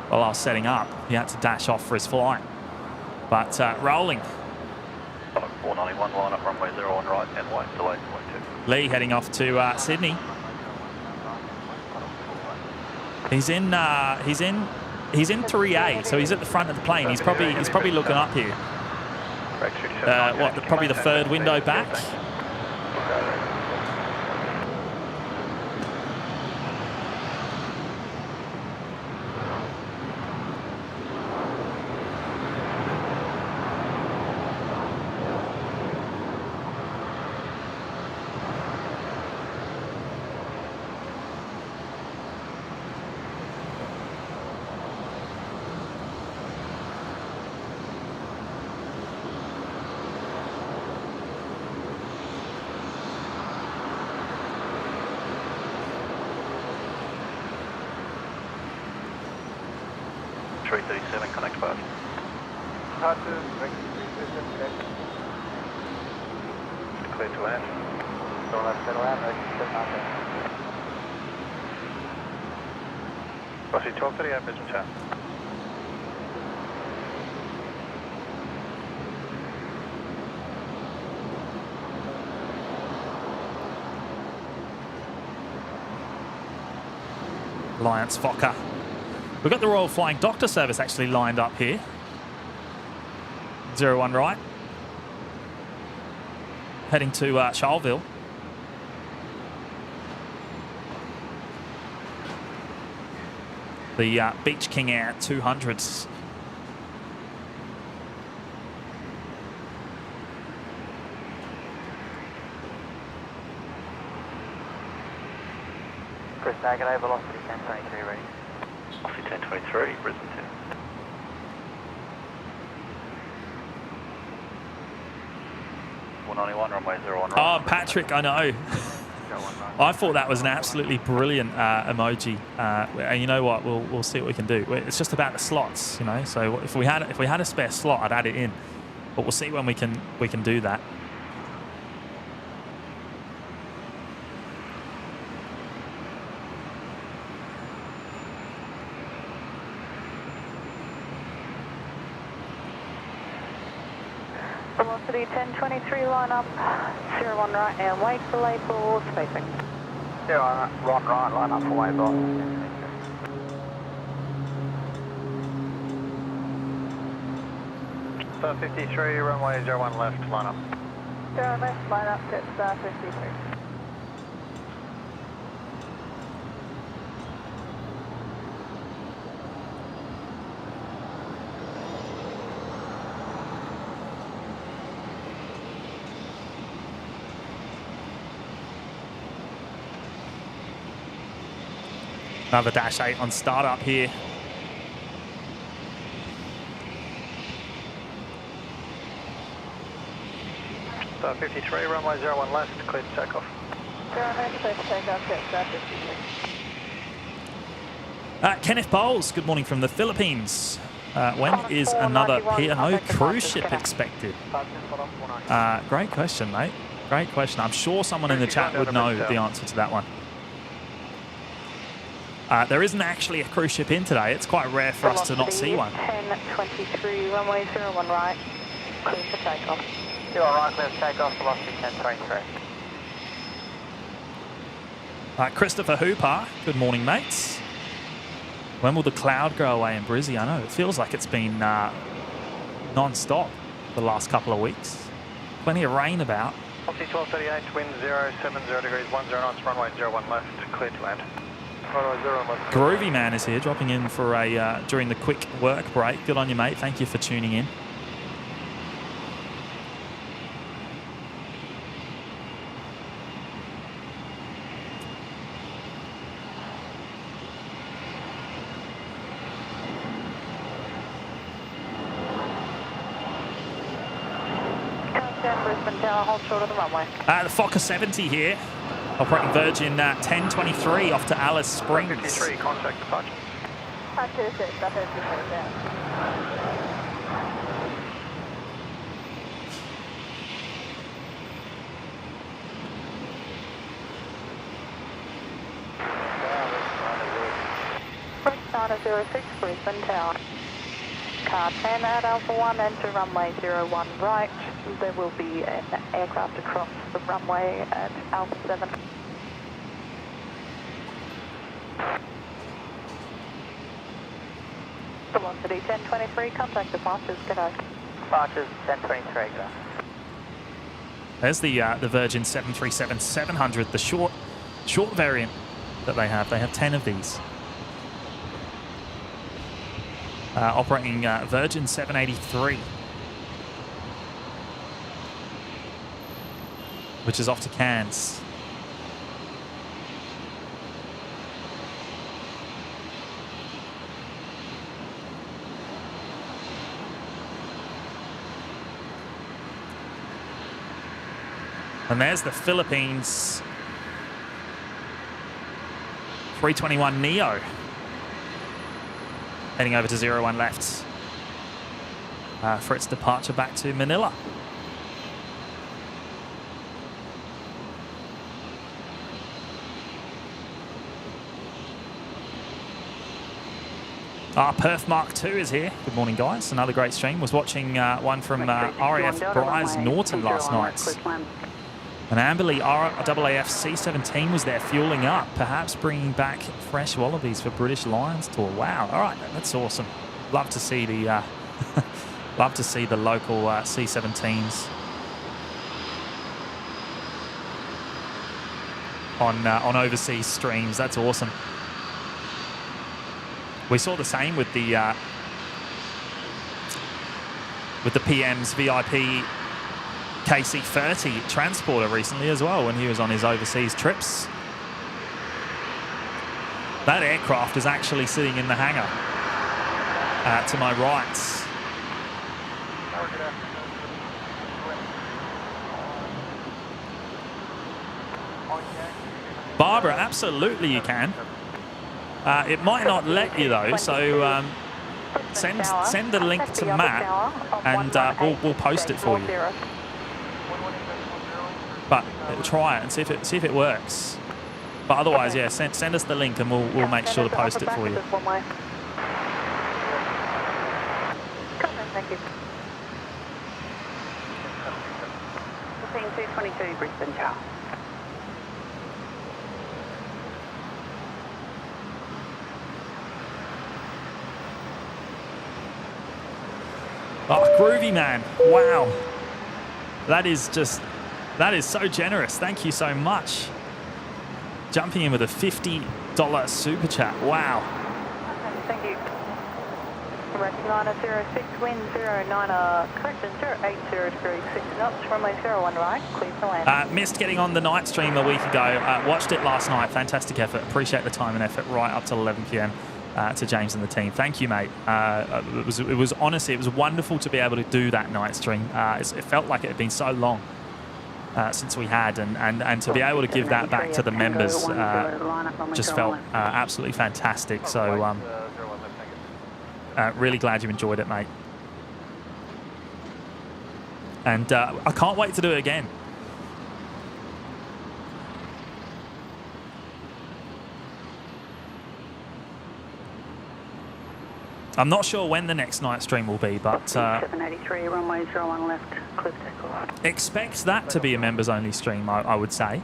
while I was setting up. He had to dash off for his flight. But rolling. 491, line up runway 01 right and wait, delay, wait 2. Lee heading off to Sydney. He's in 3A, so he's at the front of the plane. He's probably looking up here. Probably the third window back. Connect back. Clear to land. Don't have to land, Rossi 1238 Brisbane Tower. Alliance Fokker. We've got the Royal Flying Doctor Service actually lined up here. 01 right. Heading to Charleville. The Beach King Air 200s. Chris Nagano, velocity 1023 ready. Velocity 1023, Brisbane 2. Runway 01 right. Oh, Patrick, I know. I thought that was an absolutely brilliant emoji, and you know what? We'll see what we can do. It's just about the slots, you know. So if we had a spare slot, I'd add it in, but we'll see when we can do that. Velocity 1023, line up, 01 right and wait for label spacing. 01 right, line up for wait boss. 53, runway 01 left, line up. 01 left, line up, Jetstar 53. Another Dash 8 on startup here. Star 53, runway 01 left, clear to takeoff. 01 left, clear to takeoff, Jetstar 53. Kenneth Bowles, good morning from the Philippines. When is another P&O cruise ship expected? Great question, mate. Great question. I'm sure someone in the chat would know the answer to that one. There isn't actually a cruise ship in today. It's quite rare for us to not see one. 1023, runway 01 right, clear for takeoff. 01 right, clear for takeoff, velocity 1023. Christopher Hooper, good morning, mates. When will the cloud go away in Brizzy? I know, it feels like it's been non-stop the last couple of weeks. Plenty of rain about. Velocity 1238, wind 070 degrees, 10 knots, runway 01 left, clear to land. Runway 0 left. Groovy Man is here, dropping in for a during the quick work break. Good on you, mate. Thank you for tuning in. Brisbane Tower, hold short of the runway. The Fokker 70 here, operating Virgin 1023 off to Alice Springs. 53, contact departure. 526, I heard you put it down. Brisbane 06, Brisbane Tower. Car 10 at Alpha 1, enter runway 01 right. There will be an aircraft across the runway at Alpha 7. Velocity 1023, contact departures, good day. Departures 1023, good day. There's the Virgin 737-700, the short variant that they have. They have 10 of these. Operating Virgin 783, which is off to Cairns. And there's the Philippines 321 Neo. Heading over to 01 left for its departure back to Manila. Perth Mark II is here. Good morning, guys. Another great stream. Was watching one from RAF Bryce Norton last night. And Amberley RAAF C-17 was there fueling up, perhaps bringing back fresh wallabies for British Lions tour. Wow! All right, that's awesome. Love to see the love to see the local C-17s on overseas streams. That's awesome. We saw the same with the PM's VIP KC-30 transporter recently as well when he was on his overseas trips. That aircraft is actually sitting in the hangar to my right. Barbara, absolutely you can. It might not let you though, so send the link to Matt and we'll post it for you. But try it and see if it works. But otherwise, yeah, send us the link and we'll make sure to post it for you. Thank you. 222 Brisbane Tower. Oh, Groovy Man. Wow. That is so generous. Thank you so much. Jumping in with a $50 super chat. Wow. Thank you. Niner 06, wind 09, correction 080 degrees 6 knots, runway 01 right, clear to land. Missed getting on the night stream a week ago. Watched it last night. Fantastic effort. Appreciate the time and effort right up till 11 p.m. To James and the team. Thank you, mate. It was honestly, it was wonderful to be able to do that night stream. It felt like it had been so long since we had, and to be able to give that back to the members just felt absolutely fantastic. So really glad you enjoyed it, mate. And I can't wait to do it again. I'm not sure when the next night stream will be, but 783, runway 01 left, clear takeoff. Expect that to be a members-only stream, I would say.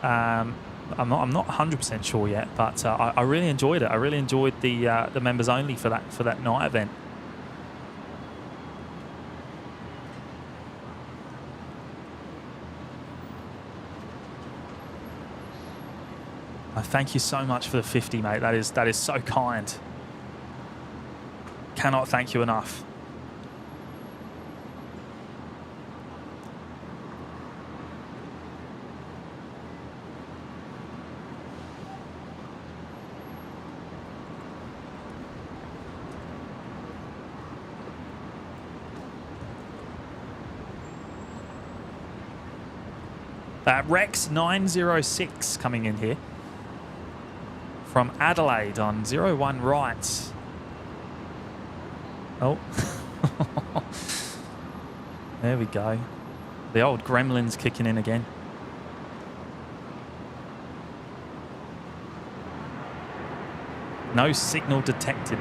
I'm not 100% sure yet, but I really enjoyed it. I really enjoyed the members-only for that night event. Thank you so much for the 50, mate. That is so kind. Cannot thank you enough. Rex 906 coming in here from Adelaide on 01 right. Oh, there we go. The old gremlins kicking in again. No signal detected.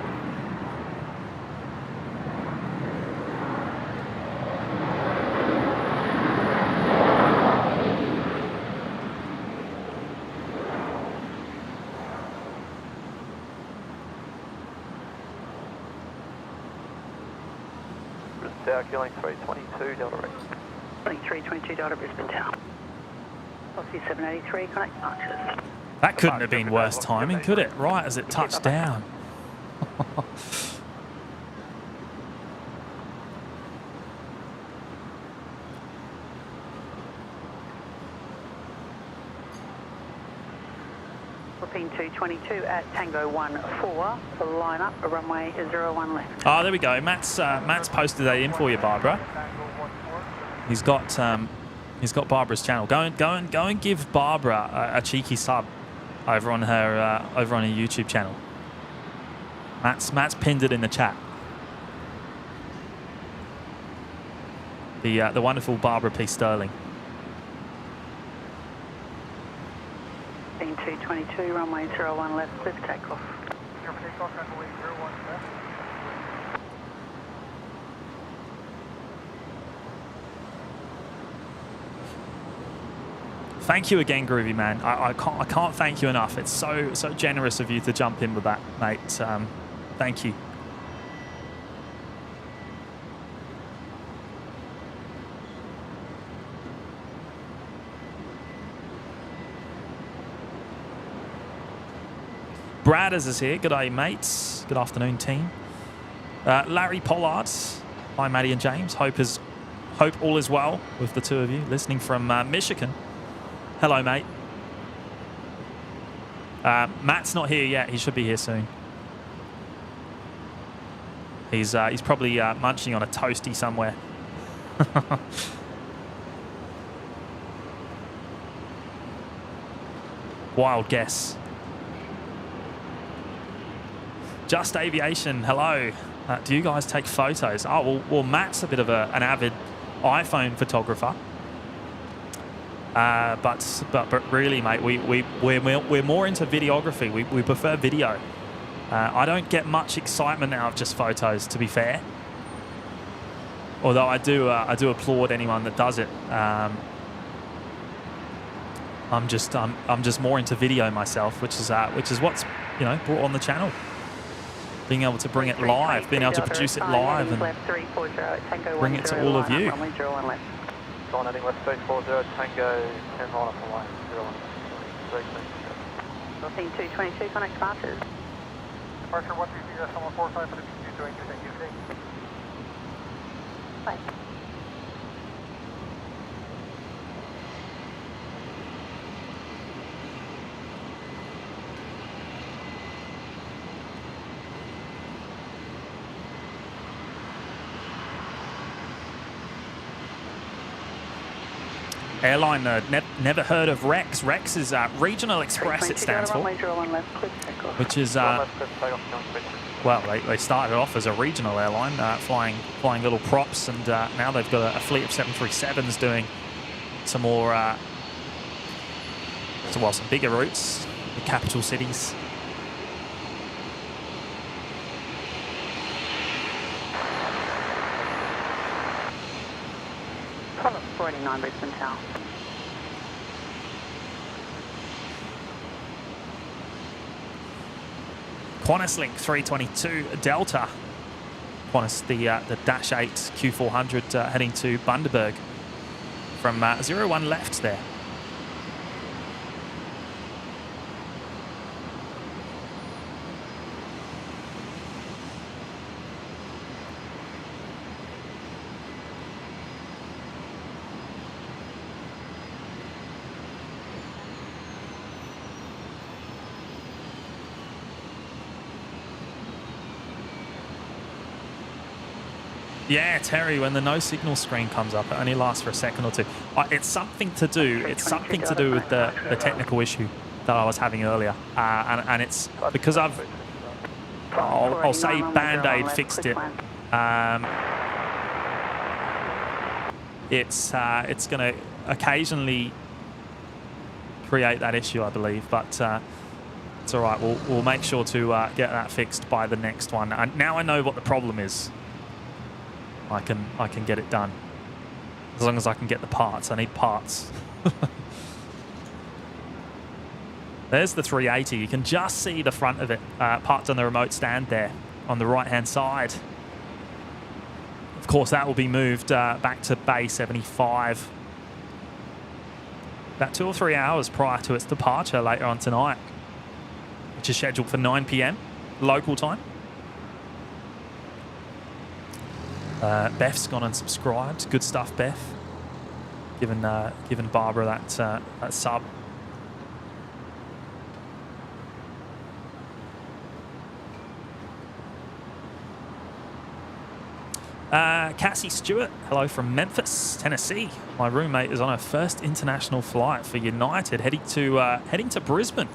Tower killing 322 Delta Rex. 2322 Delta Brisbane Tower. Velocity 783, connect arches. That couldn't have been worse timing, could it? Right as it touched down. Philippine 222 at Tango 14 for line up, runway 01 left. Oh, there we go. Matt's posted that in for you, Barbara. He's got Barbara's channel. Go and give Barbara a cheeky sub over on her YouTube channel. Matt's pinned it in the chat. The wonderful Barbara P. Sterling. 222, runway 01 left, clear for takeoff. Clear for takeoff, runway 01 left. Thank you again, Groovy Man. I can't thank you enough. It's so generous of you to jump in with that, mate. Thank you. Bradders is here. Good day, mates. Good afternoon, team. Larry Pollard. Hi, Matty and James. Hope all is well with the two of you. Listening from Michigan. Hello, mate. Matt's not here yet. He should be here soon. He's probably munching on a toasty somewhere. Wild guess. Just Aviation, hello. Do you guys take photos? Oh, well Matt's a bit of an avid iPhone photographer. But really, mate, we're more into videography. We prefer video. I don't get much excitement out of just photos, to be fair. Although I do applaud anyone that does it. I'm just more into video myself, which is what's brought on the channel. Being able to bring it live, being able to produce it live, and bring it to all of you. Going heading left 340, Tango 10 line up the line, 01 222, connect departures. Departure 133, someone 45 for the BQ doing using UK. Bye. Airline, never heard of Rex. Rex is Regional Express, it stands for. Which is, well, they started off as a regional airline, flying little props, and now they've got a fleet of 737s doing some more, some bigger routes, the capital cities. Call it 49 Brisbane Tower. Qantas Link 322 Delta. Qantas, the Dash 8 Q400 heading to Bundaberg from 01 left there. Yeah, Terry, when the no signal screen comes up, it only lasts for a second or two. It's something to do. It's something to do with the technical issue that I was having earlier, and it's because I'll say Band-Aid fixed it. It's going to occasionally create that issue, I believe, but it's all right. We'll make sure to get that fixed by the next one. And now I know what the problem is. I can get it done as long as I can get the parts. I need parts. There's the 380. You can just see the front of it parked on the remote stand there on the right-hand side. Of course, that will be moved back to Bay 75 about 2 or 3 hours prior to its departure later on tonight, which is scheduled for 9 p.m. local time. Beth's gone and subscribed. Good stuff, Beth. Giving Barbara that sub. Cassie Stewart, hello from Memphis, Tennessee. My roommate is on her first international flight for United, heading to Brisbane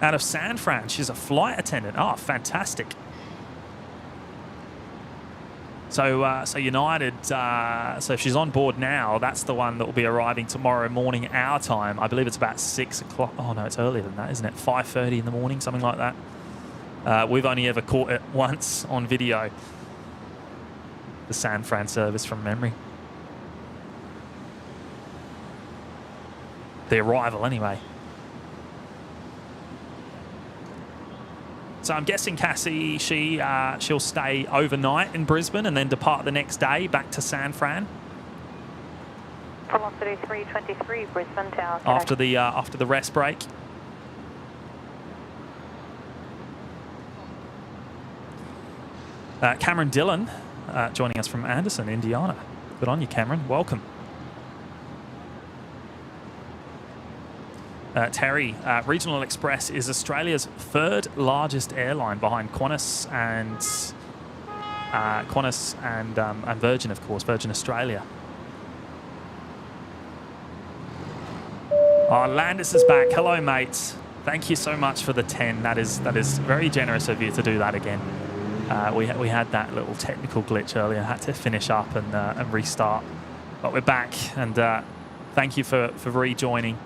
out of San Fran. She's a flight attendant. Oh, fantastic. So United, so if she's on board now, that's the one that will be arriving tomorrow morning our time. I believe it's about 6 o'clock. Oh, no, it's earlier than that, isn't it? 5:30 in the morning, something like that. We've only ever caught it once on video, the San Fran service from memory. The arrival, anyway. So I'm guessing Cassie, she'll stay overnight in Brisbane and then depart the next day back to San Fran. Velocity 323, Brisbane Tower. After the rest break. Cameron Dillon joining us from Anderson, Indiana. Good on you, Cameron. Welcome. Terry, Regional Express is Australia's third largest airline behind Qantas and Virgin, of course, Virgin Australia. Oh, Landis is back. Hello, mate. Thank you so much for the 10. That is very generous of you to do that again. We had that little technical glitch earlier. Had to finish up and restart, but we're back. And thank you for rejoining.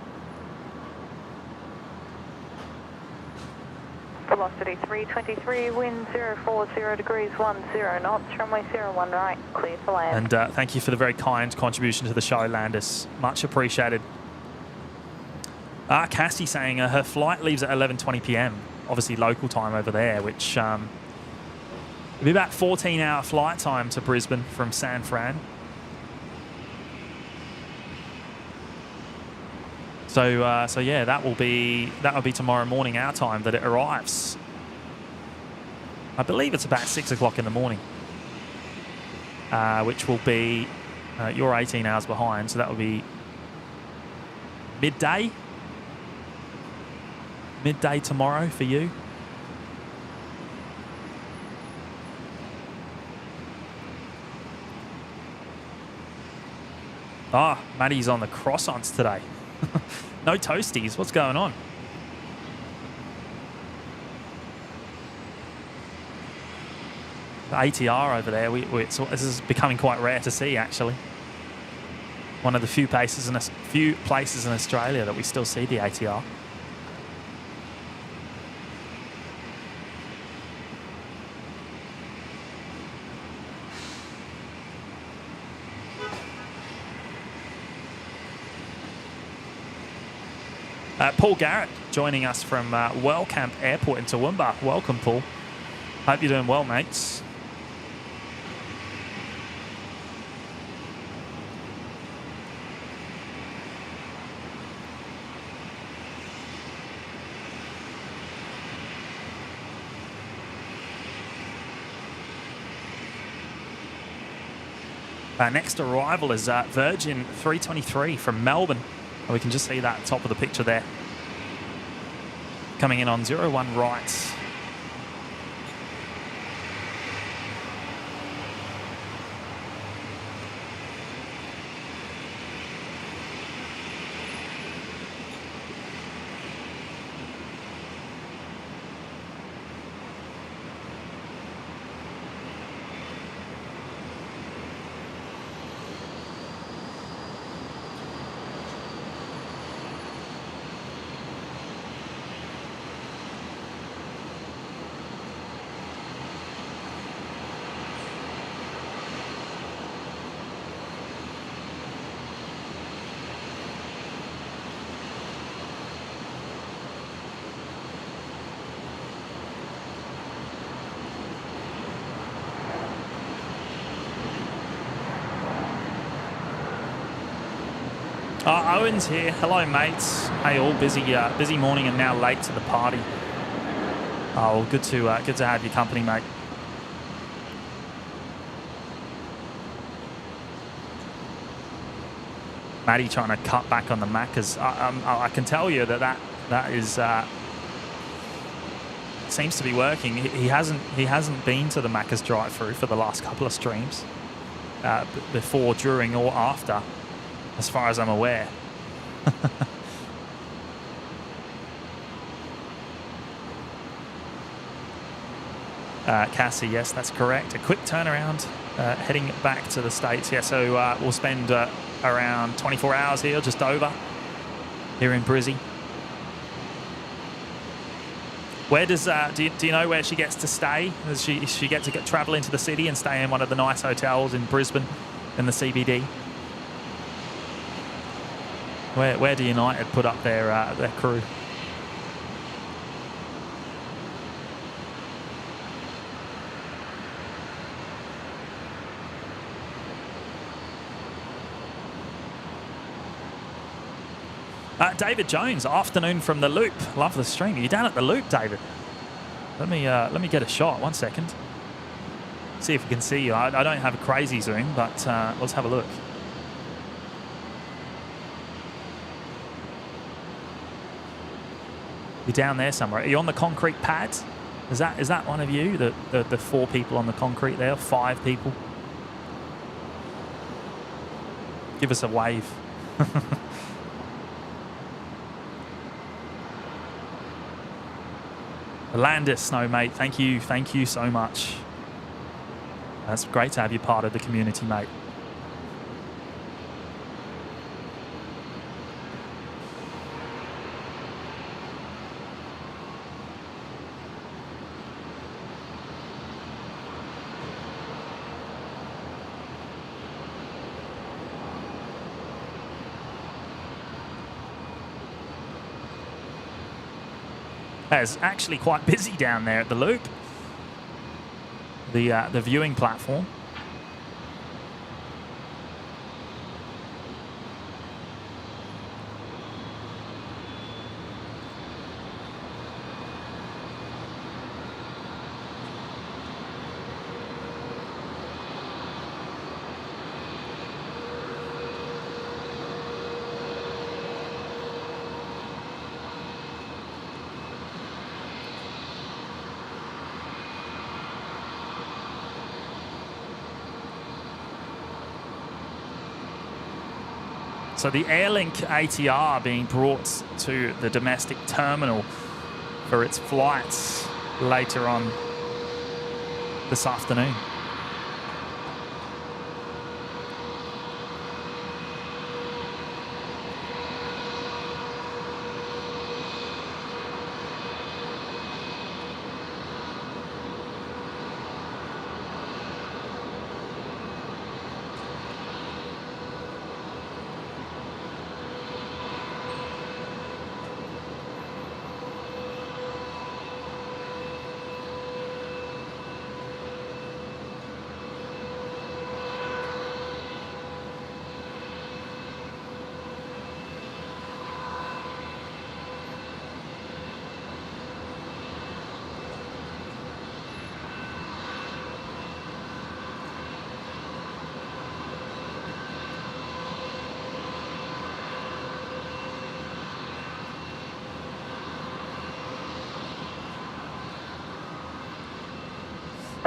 Velocity 323, wind 040 degrees 10 knots, runway 01 right, clear for land. And thank you for the very kind contribution to the show, Landis. Much appreciated. Cassie saying her flight leaves at 11:20 p.m. Obviously local time over there, which will be about 14-hour flight time to Brisbane from San Fran. So yeah, that will be tomorrow morning our time that it arrives. I believe it's about 6 o'clock in the morning, which will be you're 18 hours behind, so that will be midday tomorrow for you. Ah, Matty's on the croissants today. No toasties. What's going on? The ATR over there. This is becoming quite rare to see, actually. One of the few places in Australia that we still see the ATR. Paul Garrett joining us from Wellcamp Airport in Toowoomba. Welcome, Paul. Hope you're doing well, mates. Our next arrival is Virgin 323 from Melbourne. And we can just see that top of the picture there. Coming in on 01 right. Owen's here. Hello, mates. Hey, all busy morning and now late to the party. Oh, well, good to have your company, mate. Matty trying to cut back on the Maccas. I can tell you that is seems to be working. He hasn't been to the Maccas drive-through for the last couple of streams, before, during, or after, as far as I'm aware. Cassie, yes, that's correct. A quick turnaround, heading back to the States. Yeah, so we'll spend around 24 hours here, just over, here in Brizzy. Where does do you know where she gets to stay? Does she get to travel into the city and stay in one of the nice hotels in Brisbane, in the CBD? Where do United put up their crew? David Jones, afternoon from the Loop. Love the stream. Are you down at the Loop, David? Let me get a shot. 1 second. See if we can see you. I don't have a crazy zoom, but let's have a look. You're down there somewhere. Are you on the concrete pads? Is that one of you? The 4 people on the concrete there? 5 people? Give us a wave. Landis, Snow mate, thank you so much. That's great to have you part of the community, mate. It's actually quite busy down there at the Loop, the viewing platform. So the Airlink ATR being brought to the domestic terminal for its flights later on this afternoon.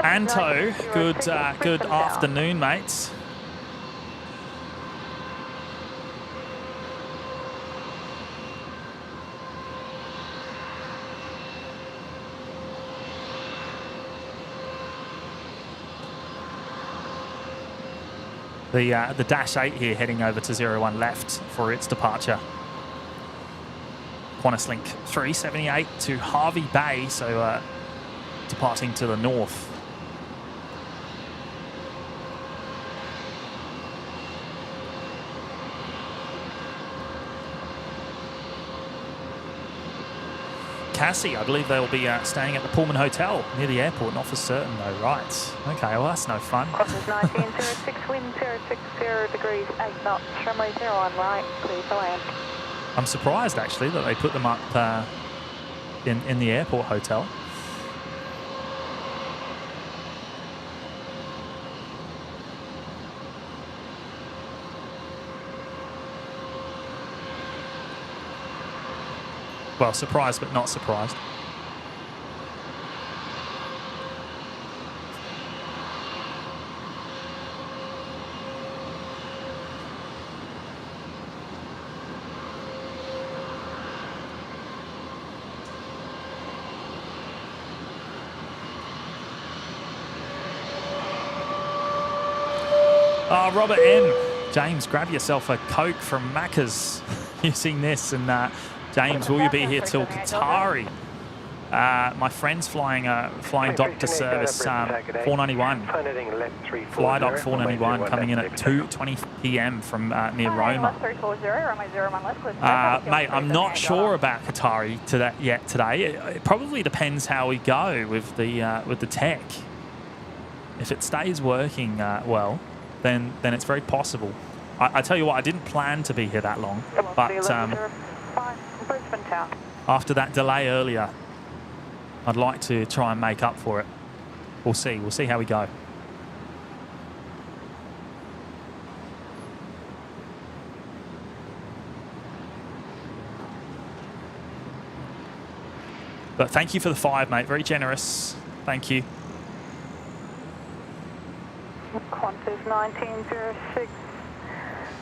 Anto, good afternoon, mates. The Dash 8 here heading over to 01 left for its departure. Qantas Link 378 to Harvey Bay, so departing to the north. Tallahassee. I believe they'll be staying at the Pullman Hotel near the airport, not for certain though. Right. Okay, well that's no fun. Crossers 1906, wind 060 degrees 8 knots, runway 01 right, clear to land. I'm surprised actually that they put them up in the airport hotel. Well, surprised but not surprised. Oh, Robert M. James, grab yourself a Coke from Macca's using this. And James, will you be here till Qatari? My friend's flying doctor service 491. Fly doc 491 coming in at 2:20 p.m. from near Roma. Mate, I'm not sure about Qatari yet today. It probably depends how we go with the tech. If it stays working well, then it's very possible. I tell you what, I didn't plan to be here that long, but after that delay earlier, I'd like to try and make up for it. We'll see. We'll see how we go. But thank you for the 5, mate. Very generous. Thank you. Qantas 1906,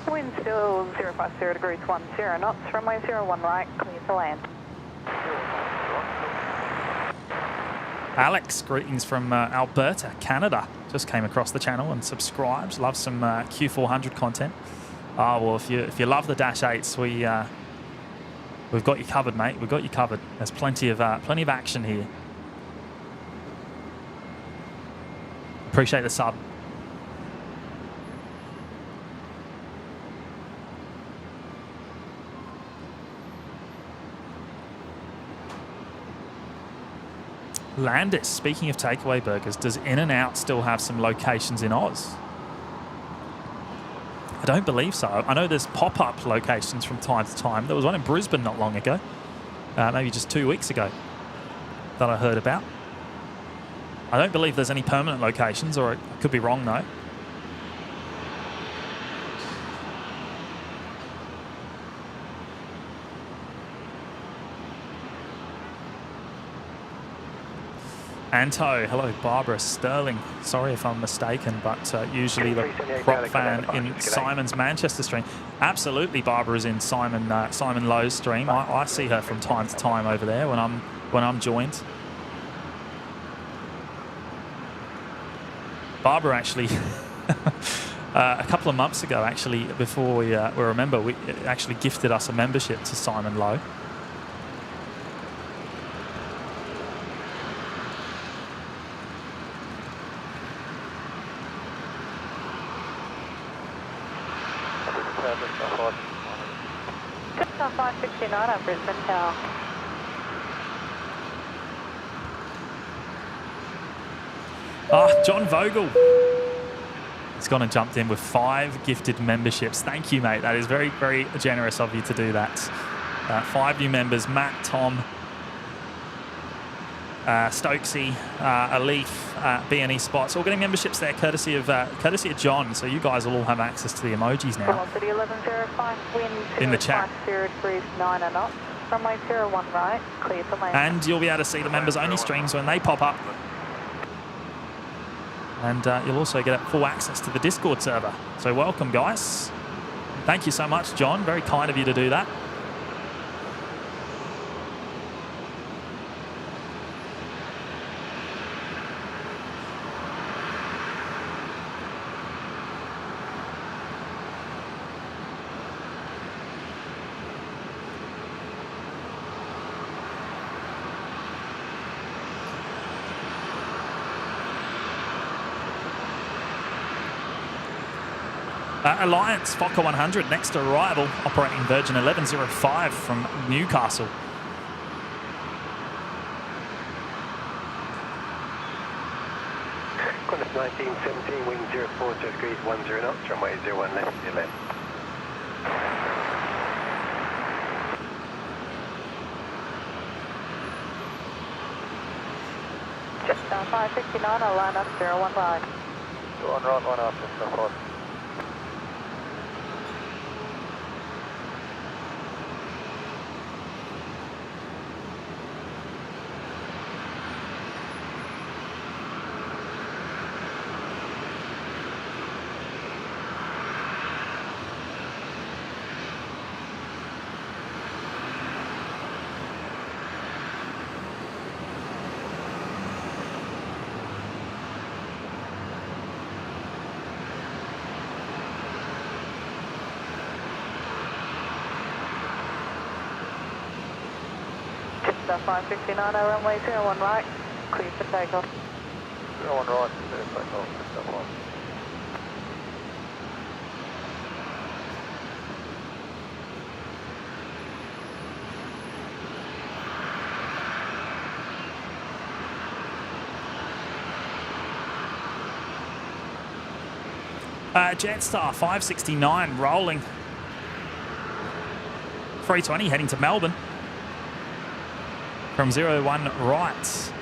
wind still 050 degrees 10 knots, runway 01 right, clear to land. Alex, greetings from Alberta, Canada. Just came across the channel and subscribed. Love some Q400 content. Oh, well, if you love the Dash 8s, we've got you covered, mate. We've got you covered. There's plenty of action here. Appreciate the sub. Landis, speaking of takeaway burgers, does In-N-Out still have some locations in Oz? I don't believe so. I know there's pop-up locations from time to time. There was one in Brisbane not long ago, maybe just 2 weeks ago, that I heard about. I don't believe there's any permanent locations, or I could be wrong though. Anto, hello, Barbara Sterling. Sorry if I'm mistaken, but usually the prop fan in Simon's Manchester stream. Absolutely, Barbara's in Simon Lowe's stream. I see her from time to time over there when I'm joined. Barbara actually, a couple of months ago, actually, before we remember, we actually gifted us a membership to Simon Lowe. Just 569 on Brisbane Tower. John Vogel. He's gone and jumped in with 5 gifted memberships. Thank you, mate. That is very, very generous of you to do that. 5 new members: Matt, Tom, Stokesy, Alif, BNE Spots, all getting memberships there, courtesy of John. So you guys will all have access to the emojis now. Velocity 1105, wind in the chat. 0 degrees 9 knots, runway 01 right, clear to land. And you'll be able to see the members only streams when they pop up. And you'll also get full access to the Discord server. So welcome, guys. Thank you so much, John. Very kind of you to do that. Alliance Fokker 100, next arrival, operating Virgin 1105 from Newcastle. Qantas 1917, wing 040 degrees 10 knots, runway 01 left to your left. Jetstar 569, I'll line up 01 right. 01 right, line up, Jetstar 5. Jetstar 569, runway 01 right, clear for takeoff. 01 right, clear for takeoff, Jetstar 5. Jetstar 569 rolling. 320 heading to Melbourne from 01 right.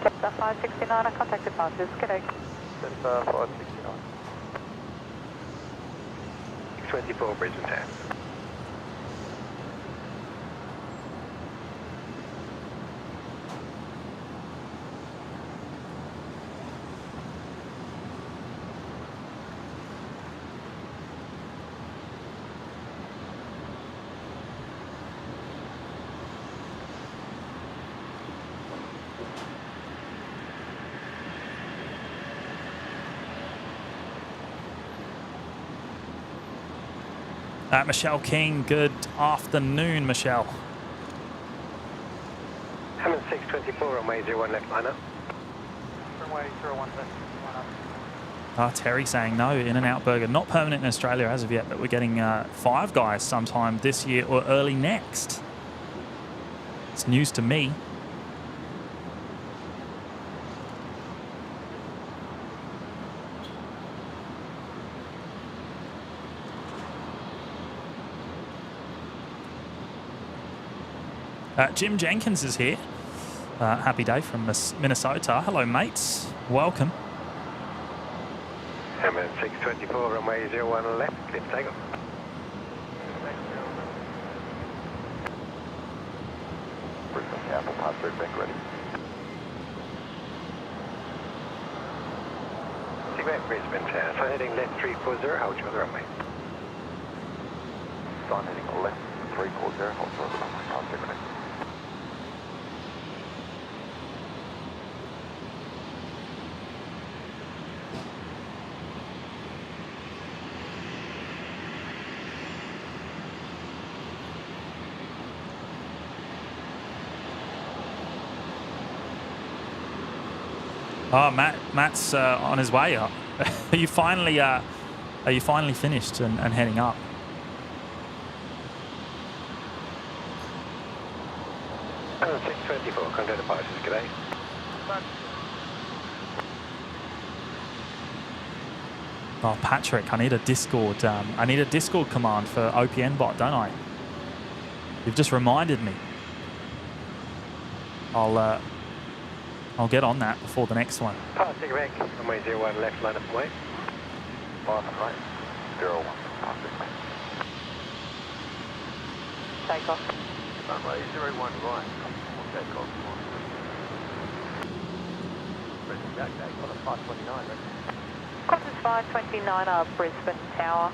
Jetstar 569, I contact departures, good day. Jetstar 569. 624 Brisbane Town. Michelle King, good afternoon, Michelle. Hammond 624, runway 01 left line up. Runway 01 left, line up. Terry saying no, In-N-Out Burger, not permanent in Australia as of yet, but we're getting Five Guys sometime this year or early next. It's news to me. Jim Jenkins is here. Happy day from Minnesota. Hello, mates. Welcome. Hammond 624, runway 01 left, clear for takeoff. Brisbane Capital, pass through, bank ready. Sigma Brisbane Town, sign heading left 340, hold your other runway. Sign heading left 340, hold your other runway, pass through, ready. Oh, Matt's on his way up. Are you finally finished and heading up? Hammond 624, contact departures, good day. Oh, Patrick, I need a Discord. I need a Discord command for OPN bot, don't I? You've just reminded me. I'll get on that before the next one. Passing rank, runway 01 left, line up and wait. 5 and right, 01, pass through, ready. Takeoff. Runway 01 right, takeoff. Brisbane back, takeoff at 529, ready. Qantas 529 Brisbane Tower.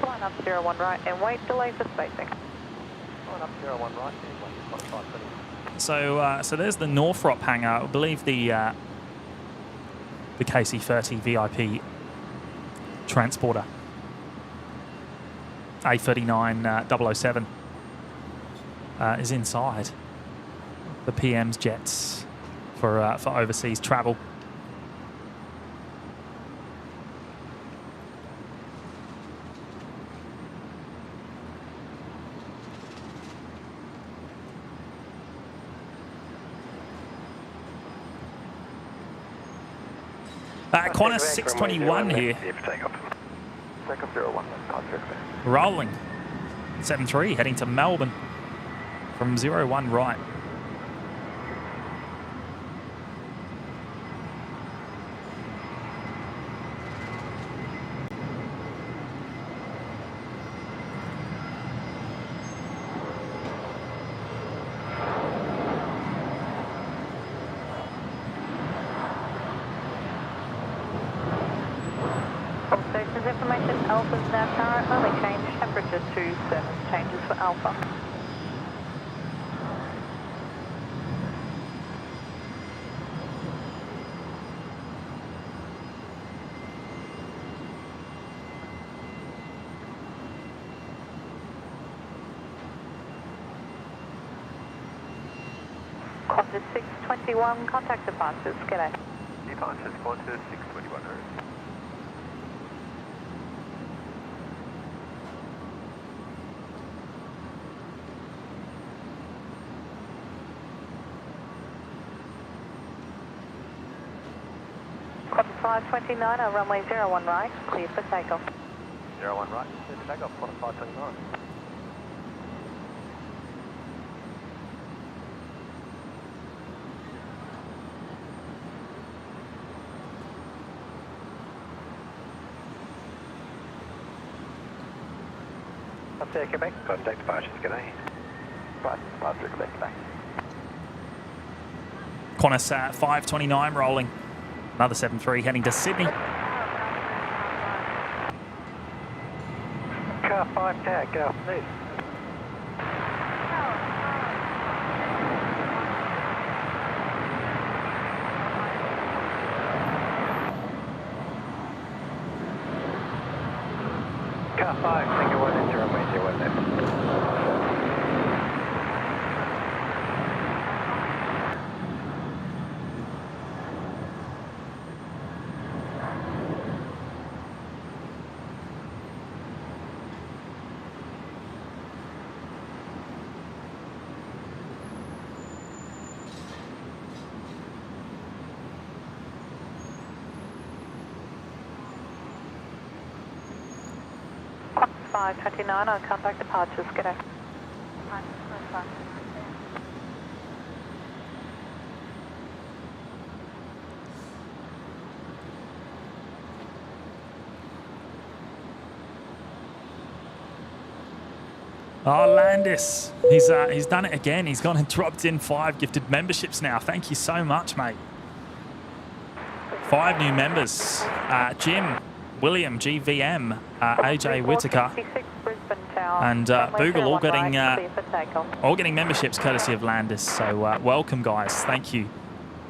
Line up 01 right and wait, delay for spacing. Line up 01 right, and wait, 520. So there's the Northrop hangar. I believe the KC-30 VIP transporter. A39 007 is inside the PM's jets for overseas travel. Qantas 621 here. Takeoff 01, contact. Rolling. 73 heading to Melbourne from 01 right. Information, Alpha's now current, only change temperature to 7 changes for Alpha. Qantas 621, contact departures, g'day. Departures, Qantas 621. Qantas 529, runway 01 right, clear for takeoff. 01 right, clear for takeoff, Qantas 529. Up there, Quebec. Contact departures, g'day. Right, departure, Quebec, back. Qantas 529 rolling. Another 73 heading to Sydney. Car 5 tag, good afternoon. Car 5, single 1 into runway 01 left. Qantas 529 on contact departures, g'day. Oh, Landis. He's done it again. He's gone and dropped in 5 gifted memberships now. Thank you so much, mate. 5 new members. Jim, William, GVM, AJ Whitaker, and Boogle all getting memberships courtesy of Landis. So welcome, guys. Thank you.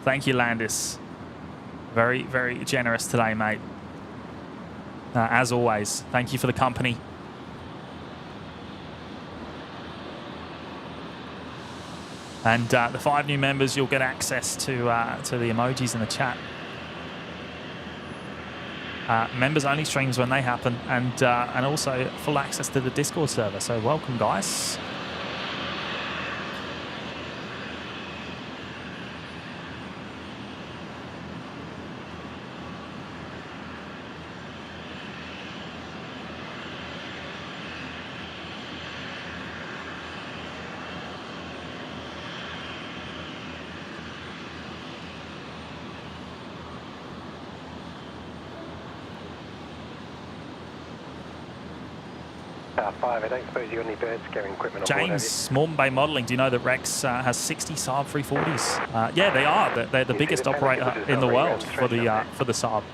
Thank you, Landis. Very, very generous today, mate. As always, thank you for the company. And the 5 new members, you'll get access to the emojis in the chat. Members only streams when they happen, and also full access to the Discord server. So welcome, guys. Car 5, I don't suppose you got any birds carrying equipment on board, James, Moreton Bay Modelling, do you know that Rex has 60 Saab 340s? Yeah, they are. They're the biggest operator in the world for the Saab.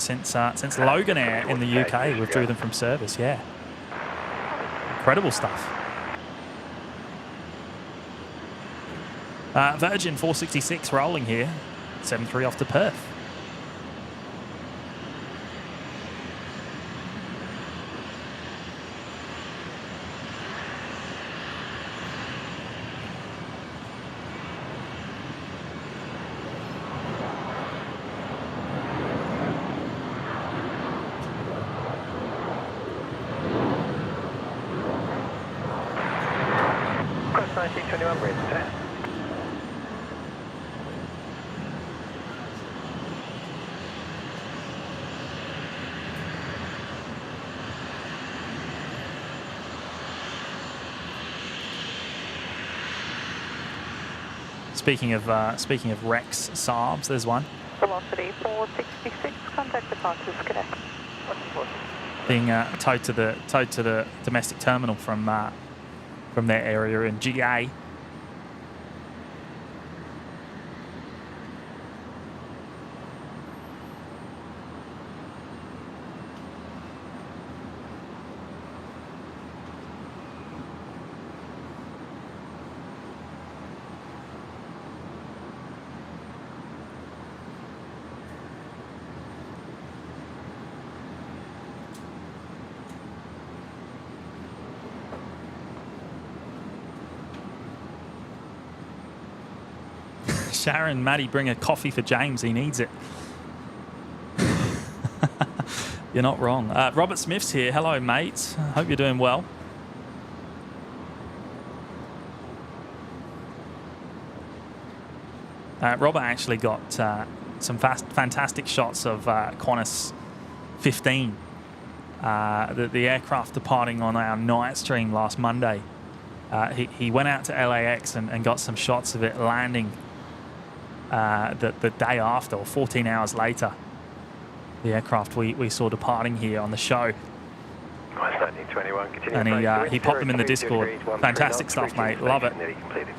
since Logan Air in the UK withdrew them from service. Yeah, incredible stuff. Virgin 466 rolling here, 7-3 off to Perth. Cross 1921 Brisbane Tower. Speaking of Rex Saabs, there's one Velocity 466, contact departures, connect. being towed to the domestic terminal from their area in GA. Sharon, Matty, bring a coffee for James. He needs it. You're not wrong. Robert Smith's here. Hello, mate. Hope you're doing well. Robert actually got some fantastic shots of Qantas 15, the aircraft departing on our night stream last Monday. He went out to LAX and got some shots of it landing the day after, or 14 hours later. The aircraft we saw departing here on the show. Cross 1921, And he popped them in the Discord. Fantastic stuff, mate. Love it. Nearly completed.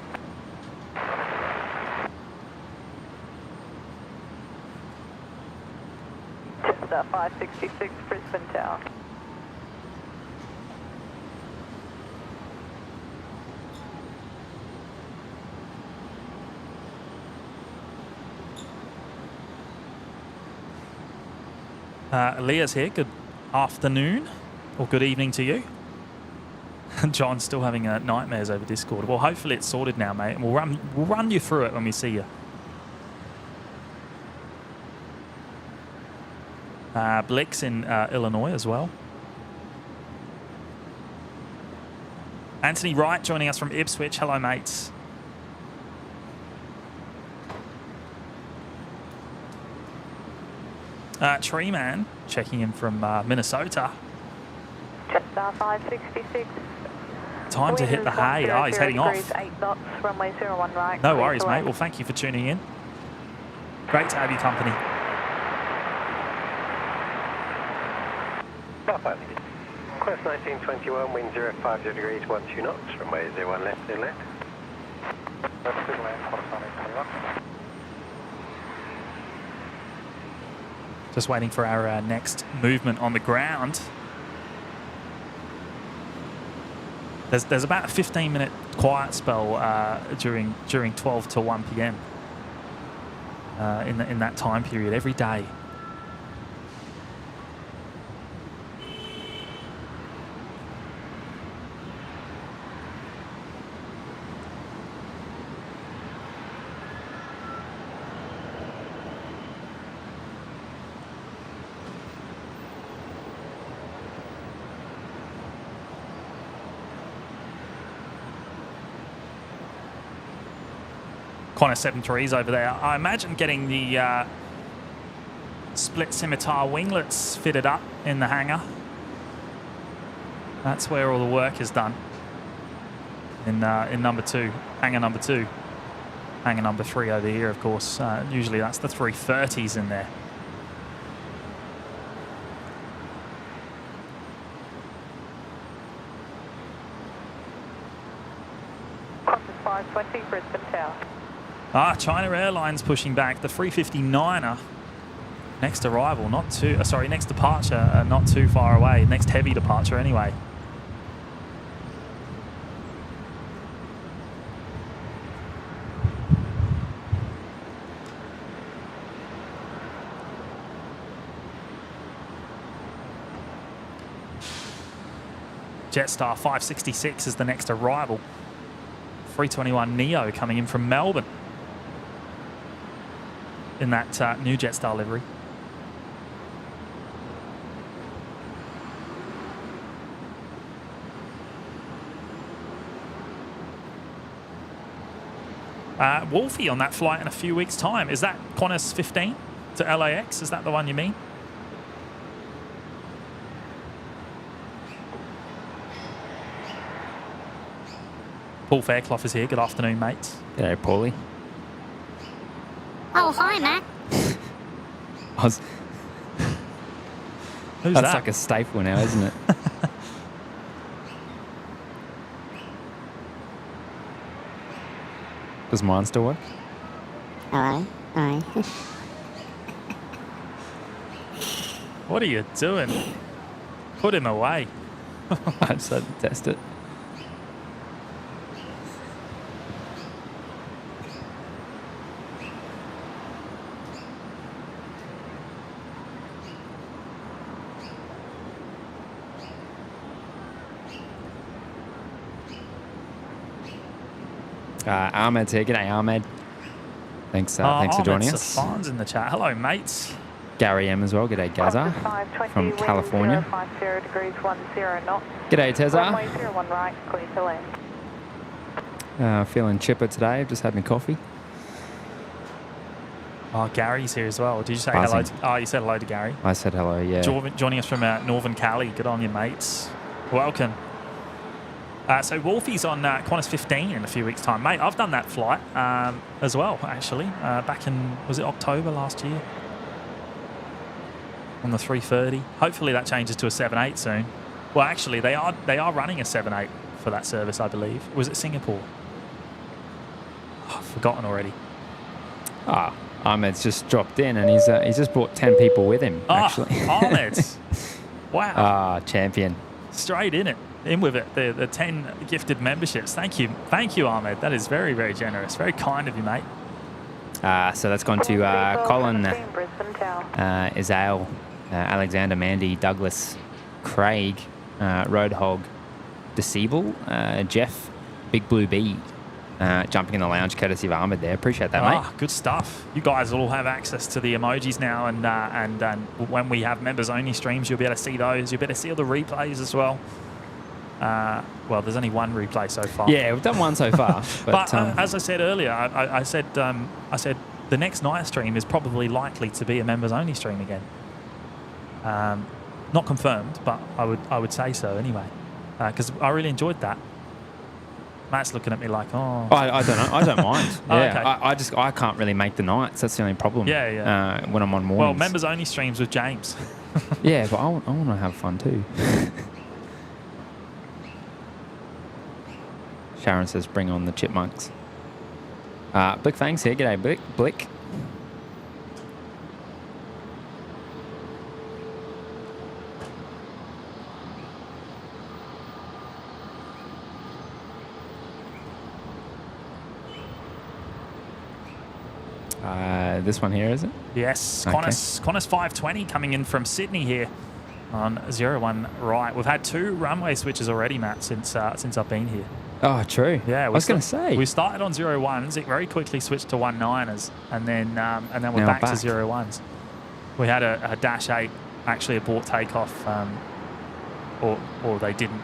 Just 566 Brisbane Tower. Leah's here. Good afternoon or good evening to you. John's still having nightmares over Discord. Well, hopefully it's sorted now, mate, and we'll run you through it when we see you. Blix in Illinois as well. Anthony Wright joining us from Ipswich. Hello, mates. Tree Man checking in from Minnesota. Just 566. Time to hit the hay. Oh, he's heading off. 8 knots, runway 01 right. No worries, mate. Well, thank you for tuning in. Great to have you company. Cross 1921, wind 050 degrees, 12 knots, runway 01 left, clear left. That's good land, Cross 1921. Just waiting for our next movement on the ground. There's about a 15-minute quiet spell during 12 to 1 p.m. In that time period every day. Qantas 73s over there. I imagine getting the split scimitar winglets fitted up in the hangar. That's where all the work is done. In number 2, hangar number 2. Hangar number 3 over here, of course. Usually that's the 330s in there. Qantas 520 Brisbane Tower. China Airlines pushing back. The 359er Next arrival, not too... sorry, next departure, not too far away. Next heavy departure anyway. Jetstar 566 is the next arrival. 321 Neo coming in from Melbourne in that new Jetstar livery. Wolfie on that flight in a few weeks' time. Is that Qantas 15 to LAX? Is that the one you mean? Paul Fairclough is here. Good afternoon, mates. G'day, Paulie. Oh, hi, Matt. Who's That's that? like a staple now, isn't it? Does mine still work? Hello. Hi. What are you doing? Put him away. I just had to test it. Ahmed's here. G'day, Ahmed. Thanks for joining us. Safan's in the chat. Hello, mates. Gary M as well. G'day, Gaza from California. 50 degrees 10 knots. G'day, Tezza. Runway 01 right, clear to land. Feeling chipper today. I've just had my coffee. Oh, Gary's here as well. Did you say Buzzing. hello? Oh, you said hello to Gary. I said hello, yeah. Joining us from Northern Cali. Good on you, mates. Welcome. So Wolfie's on Qantas 15 in a few weeks' time. Mate, I've done that flight as well, actually. Back in, was it October last year? On the 330. Hopefully that changes to a 78 soon. Well, actually, they are running a 78 for that service, I believe. Was it Singapore? Oh, I've forgotten already. Ahmed's just dropped in and he's just brought 10 people with him, actually. Ahmed. Wow. Champion. Straight in it. In with it. The 10 gifted memberships. Thank you, Ahmed. That is very, very generous. Very kind of you, mate. So that's gone to Colin, Izale, Alexander, Mandy, Douglas, Craig, Roadhog, Deceivable, Jeff, Big Blue Bee, jumping in the lounge courtesy of Ahmed there. Appreciate that, mate. Good stuff. You guys will have access to the emojis now, and when we have members only streams, you'll be able to see those. You'll be able to see all the replays as well. Well, there's only one replay so far. Yeah, we've done one so far. But as I said earlier, I said the next night stream is probably likely to be a members only stream again. Not confirmed, but I would say so anyway, because I really enjoyed that. Matt's looking at me like, oh. I don't know. I don't mind. Yeah, okay. I can't really make the nights. That's the only problem. Yeah. When I'm on mornings. Well, members only streams with James. Yeah, but I want to have fun too. Sharon says, bring on the chipmunks. Blick Fangs here. G'day, Blick. This one here, is it? Yes, Okay. Qantas 520 coming in from Sydney here on 01 right. We've had 2 runway switches already, Matt, since I've been here. Oh, true. Yeah, I was going to say. We started on 01s. It very quickly switched to 19ers, and then we're back to 01s. We had a Dash 8 actually abort takeoff, or they didn't.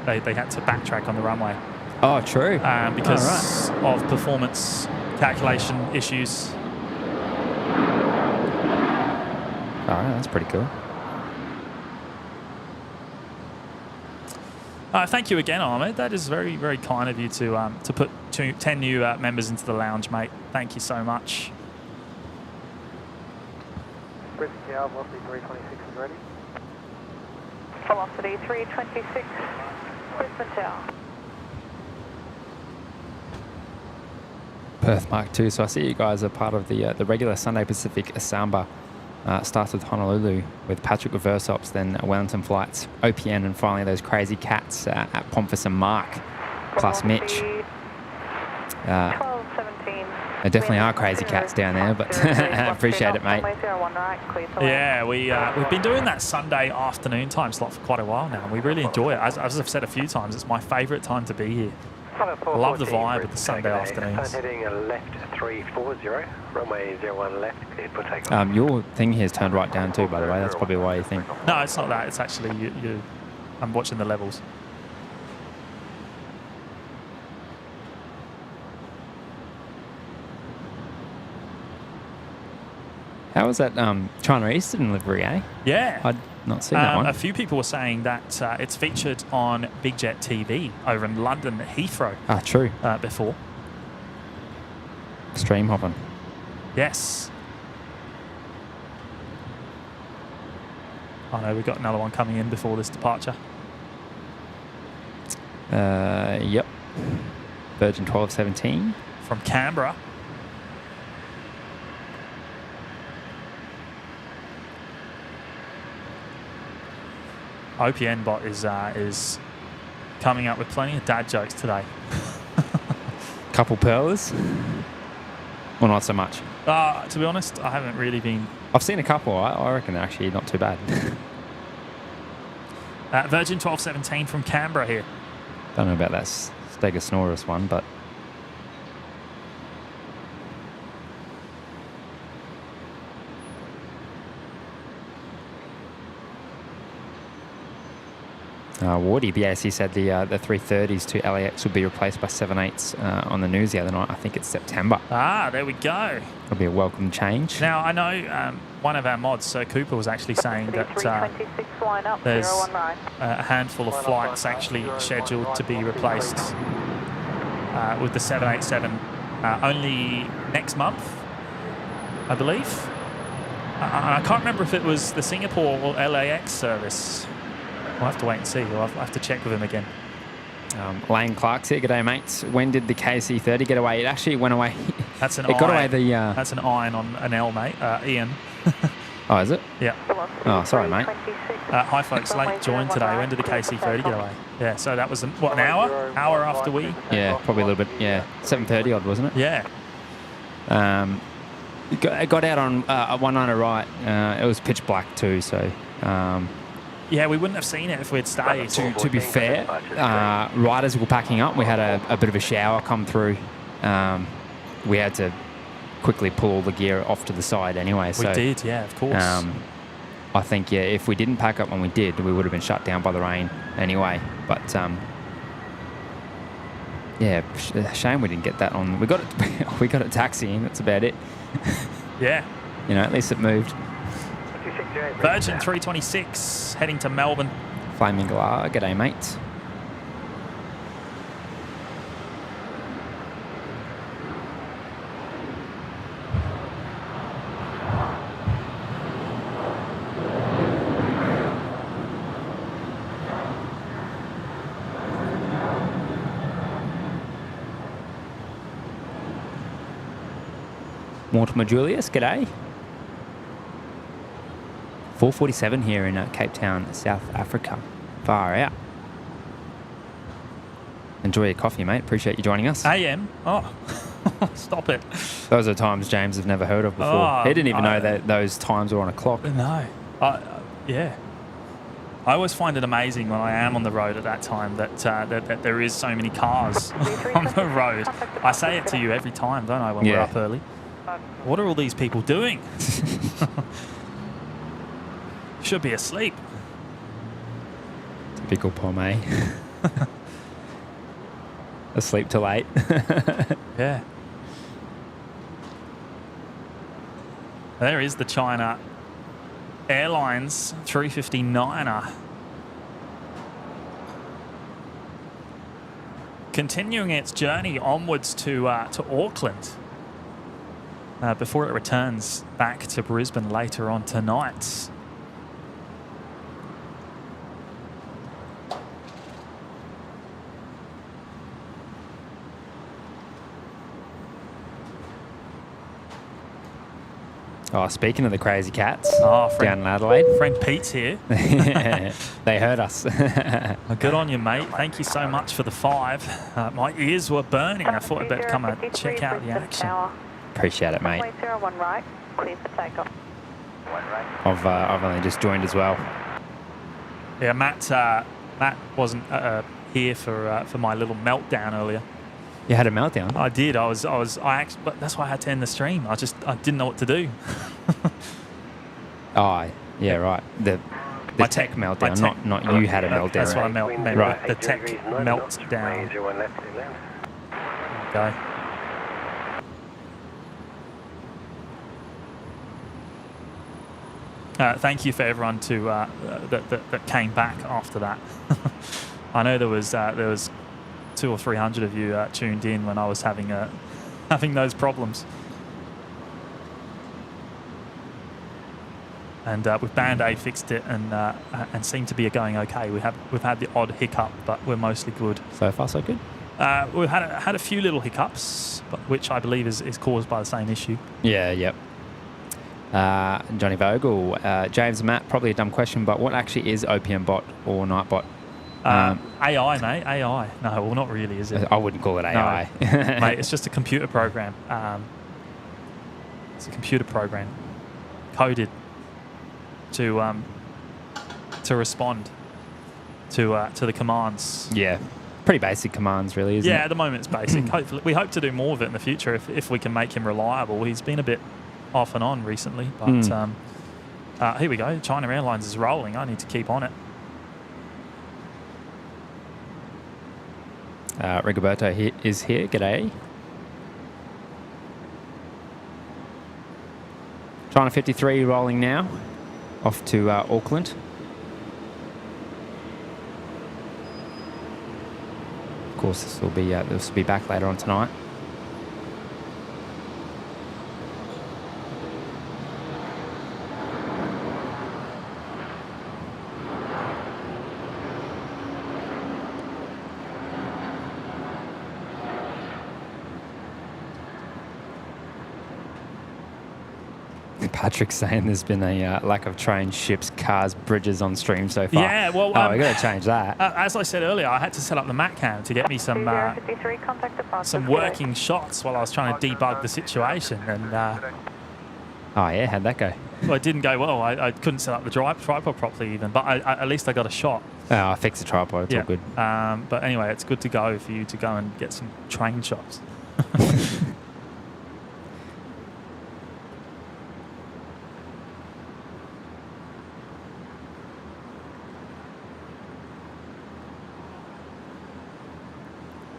They had to backtrack on the runway. Oh, true. Because of performance calculation issues. All right, that's pretty cool. Thank you again, Ahmed. That is very, very kind of you to put 10 new members into the lounge, mate. Thank you so much. Brisbane Tower, velocity 326 is ready. Velocity 326, Brisbane Tower. Perth Mark II. So I see you guys are part of the regular Sunday Pacific Samba Starts with Honolulu with Patrick with Versops, then Wellington flights, OPN, and finally those crazy cats at Pomfis and Mark, plus Mitch. There definitely are crazy cats down there, but I appreciate it, mate. Yeah, we've been doing that Sunday afternoon time slot for quite a while now, and we really enjoy it. As I've said a few times, it's my favourite time to be here. I love the vibe of the Sunday afternoons. Heading left 340, runway 01 left, cleared for takeoff. Your thing here's turned right down too, by the way. That's probably why you think. No, it's not that. It's actually I'm watching the levels. How was that China Eastern livery, eh? Yeah. I'd not seen that one. A few people were saying that it's featured on Big Jet TV over in London, Heathrow. Ah, true. Before. Stream hopping. Yes. I know we've got another one coming in before this departure. Yep. Virgin 1217. From Canberra. OPN bot is coming up with plenty of dad jokes today. Couple pearlers? Or not so much? To be honest, I haven't really been... I've seen a couple. I reckon they're actually not too bad. Virgin 1217 from Canberra here. Don't know about that Stegosaurus one, but... Wardy, the AC said the 330s to LAX would be replaced by 78s on the news the other night. I think it's September. There we go. It'll be a welcome change. Now, I know one of our mods, Sir Cooper, was actually saying that there's a handful of flights actually scheduled to be replaced with the 787 only next month, I believe. I can't remember if it was the Singapore or LAX service. We'll have to wait and see. We'll have to check with him again. Lane Clark's here. G'day, mates. When did the KC-30 get away? It actually went away. That's an it got away the... That's an iron on an L, mate. Ian. Oh, is it? Yeah. Oh, sorry, mate. Hi, folks. Late join today. When did the KC-30 get away? Yeah, so that was, what, an hour? Hour after we? Yeah, probably a little bit. Yeah, 7:30 odd, wasn't it? Yeah. It got out on 190 right. It was pitch black too, so... Yeah, we wouldn't have seen it if we'd stayed. To be fair, riders were packing up. We had a bit of a shower come through. We had to quickly pull all the gear off to the side anyway. We did, yeah, of course. I think, yeah, if we didn't pack up when we did, we would have been shut down by the rain anyway. But, yeah, shame we didn't get that on. We got it taxiing, that's about it. Yeah. You know, at least it moved. Virgin 326 heading to Melbourne. Flaming Galar, g'day, mate. Mortimer Julius, g'day. 4:47 here in Cape Town, South Africa. Far out. Enjoy your coffee, mate. Appreciate you joining us. AM? Oh, stop it. Those are times James have never heard of before. Oh, he didn't even know that those times were on a clock. No. Yeah. I always find it amazing when I am on the road at that time that there is so many cars on the road. I say it to you every time, don't I, when we're up early? What are all these people doing? Should be asleep. Typical Pomay. Asleep till 8. Yeah. There is the China Airlines 359er. Continuing its journey onwards to Auckland before it returns back to Brisbane later on tonight. Oh, speaking of the crazy cats friend, down in Adelaide. Friend Pete's here. They heard us. Well, good on you, mate. Thank you so much for the 5. My ears were burning. I thought I'd better come and check out the action. Appreciate it, mate. Runway 01 right, clear for takeoff. I've only just joined as well. Yeah, Matt wasn't here for my little meltdown earlier. You had a meltdown? I did. But that's why I had to end the stream. I didn't know what to do. Oh, yeah, right. The tech meltdown, not you had a meltdown. That's what I meant. Right. The tech meltdown. Okay. Thank you for everyone that came back after that. I know there was 200 or 300 of you tuned in when I was having those problems. And with Band-Aid fixed it and seemed to be going okay. We've had the odd hiccup, but we're mostly good. So far, so good. We've had a few little hiccups, which I believe is caused by the same issue. Yeah, yep. Johnny Vogel, James and Matt, probably a dumb question, but what actually is OPM bot or Nightbot? AI, mate. AI. No, well, not really, is it? I wouldn't call it AI. No. Mate, it's just a computer program. It's a computer program coded to respond to the commands. Yeah. Pretty basic commands, really, isn't it? Yeah, at the moment it's basic. Hopefully, we hope to do more of it in the future if we can make him reliable. He's been a bit off and on recently, but here we go. China Airlines is rolling. I need to keep on it. Rigoberto is here. G'day. China 53 rolling now, off to Auckland. Of course, this will be back later on tonight. Patrick's saying there's been a lack of trains, ships, cars, bridges on stream so far. Yeah, well... we got to change that. As I said earlier, I had to set up the Mac cam to get me some working shots while I was trying to debug the situation. And oh, yeah? How'd that go? Well, it didn't go well. I couldn't set up the tripod properly even, but at least I got a shot. Oh, I fixed the tripod. It's all good. But anyway, it's good to go for you to go and get some train shots.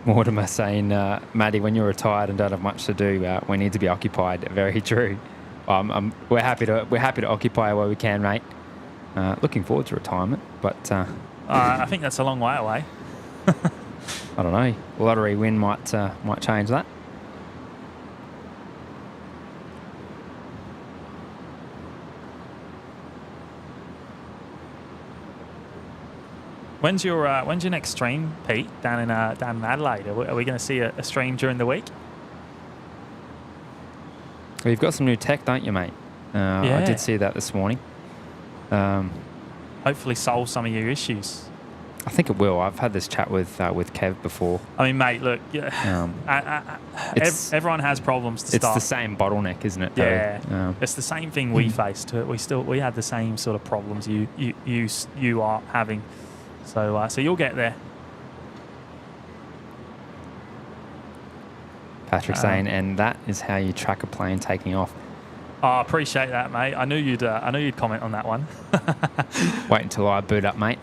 Mortimer saying, Matty, when you're retired and don't have much to do, we need to be occupied. Very true. We're happy to occupy where we can, mate. Looking forward to retirement, but I think that's a long way away. I don't know. Lottery win might change that. When's your next stream, Pete? Down in Adelaide? Are we going to see a stream during the week? Well, you've got some new tech, don't you, mate? Yeah. I did see that this morning. Hopefully solve some of your issues. I think it will. I've had this chat with Kev before. I mean, mate, look, everyone has problems to start. It's the same bottleneck, isn't it? Yeah, it's the same thing we faced. We had the same sort of problems you are having. So you'll get there. Patrick saying, and that is how you track a plane taking off. Oh, I appreciate that, mate. I knew you'd comment on that one. Wait until I boot up, mate.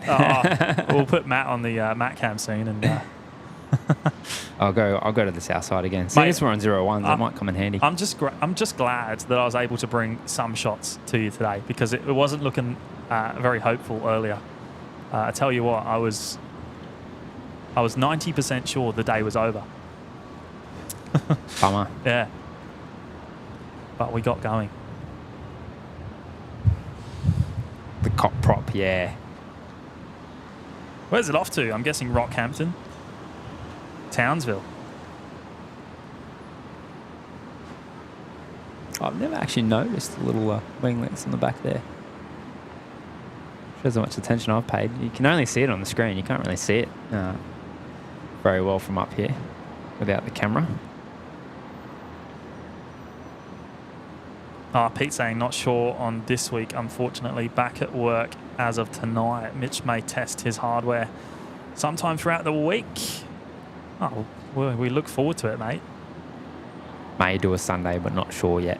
We'll put Matt on the Matt cam soon, and I'll go to the south side again. Since we're on 01s, that might come in handy. I'm just glad that I was able to bring some shots to you today, because it wasn't looking very hopeful earlier. I tell you what, I was 90% sure the day was over. Bummer. Yeah. But we got going. The cop prop, yeah. Where's it off to? I'm guessing Rockhampton. Townsville. I've never actually noticed the little winglets on the back there. Shows how much attention I've paid. You can only see it on the screen. You can't really see it very well from up here without the camera. Pete saying, not sure on this week, unfortunately. Back at work as of tonight. Mitch may test his hardware sometime throughout the week. Oh, well, we look forward to it, mate. May do a Sunday, but not sure yet.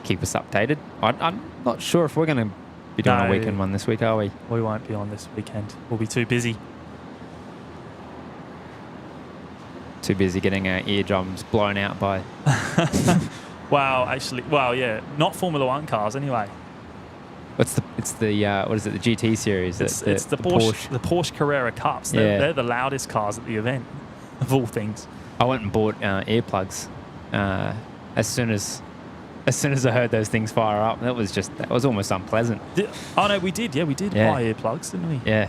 Keep us updated. I'm not sure if we're going to be doing a weekend one this week, are we? We won't be on this weekend. We'll be too busy. Too busy getting our eardrums blown out by... Yeah, not Formula One cars anyway. It's the what is it? The GT series. It's the Porsche Carrera Cups. They're the loudest cars at the event, of all things. I went and bought earplugs as soon as I heard those things fire up. That was almost unpleasant. We did. Yeah, we did buy earplugs, didn't we? Yeah.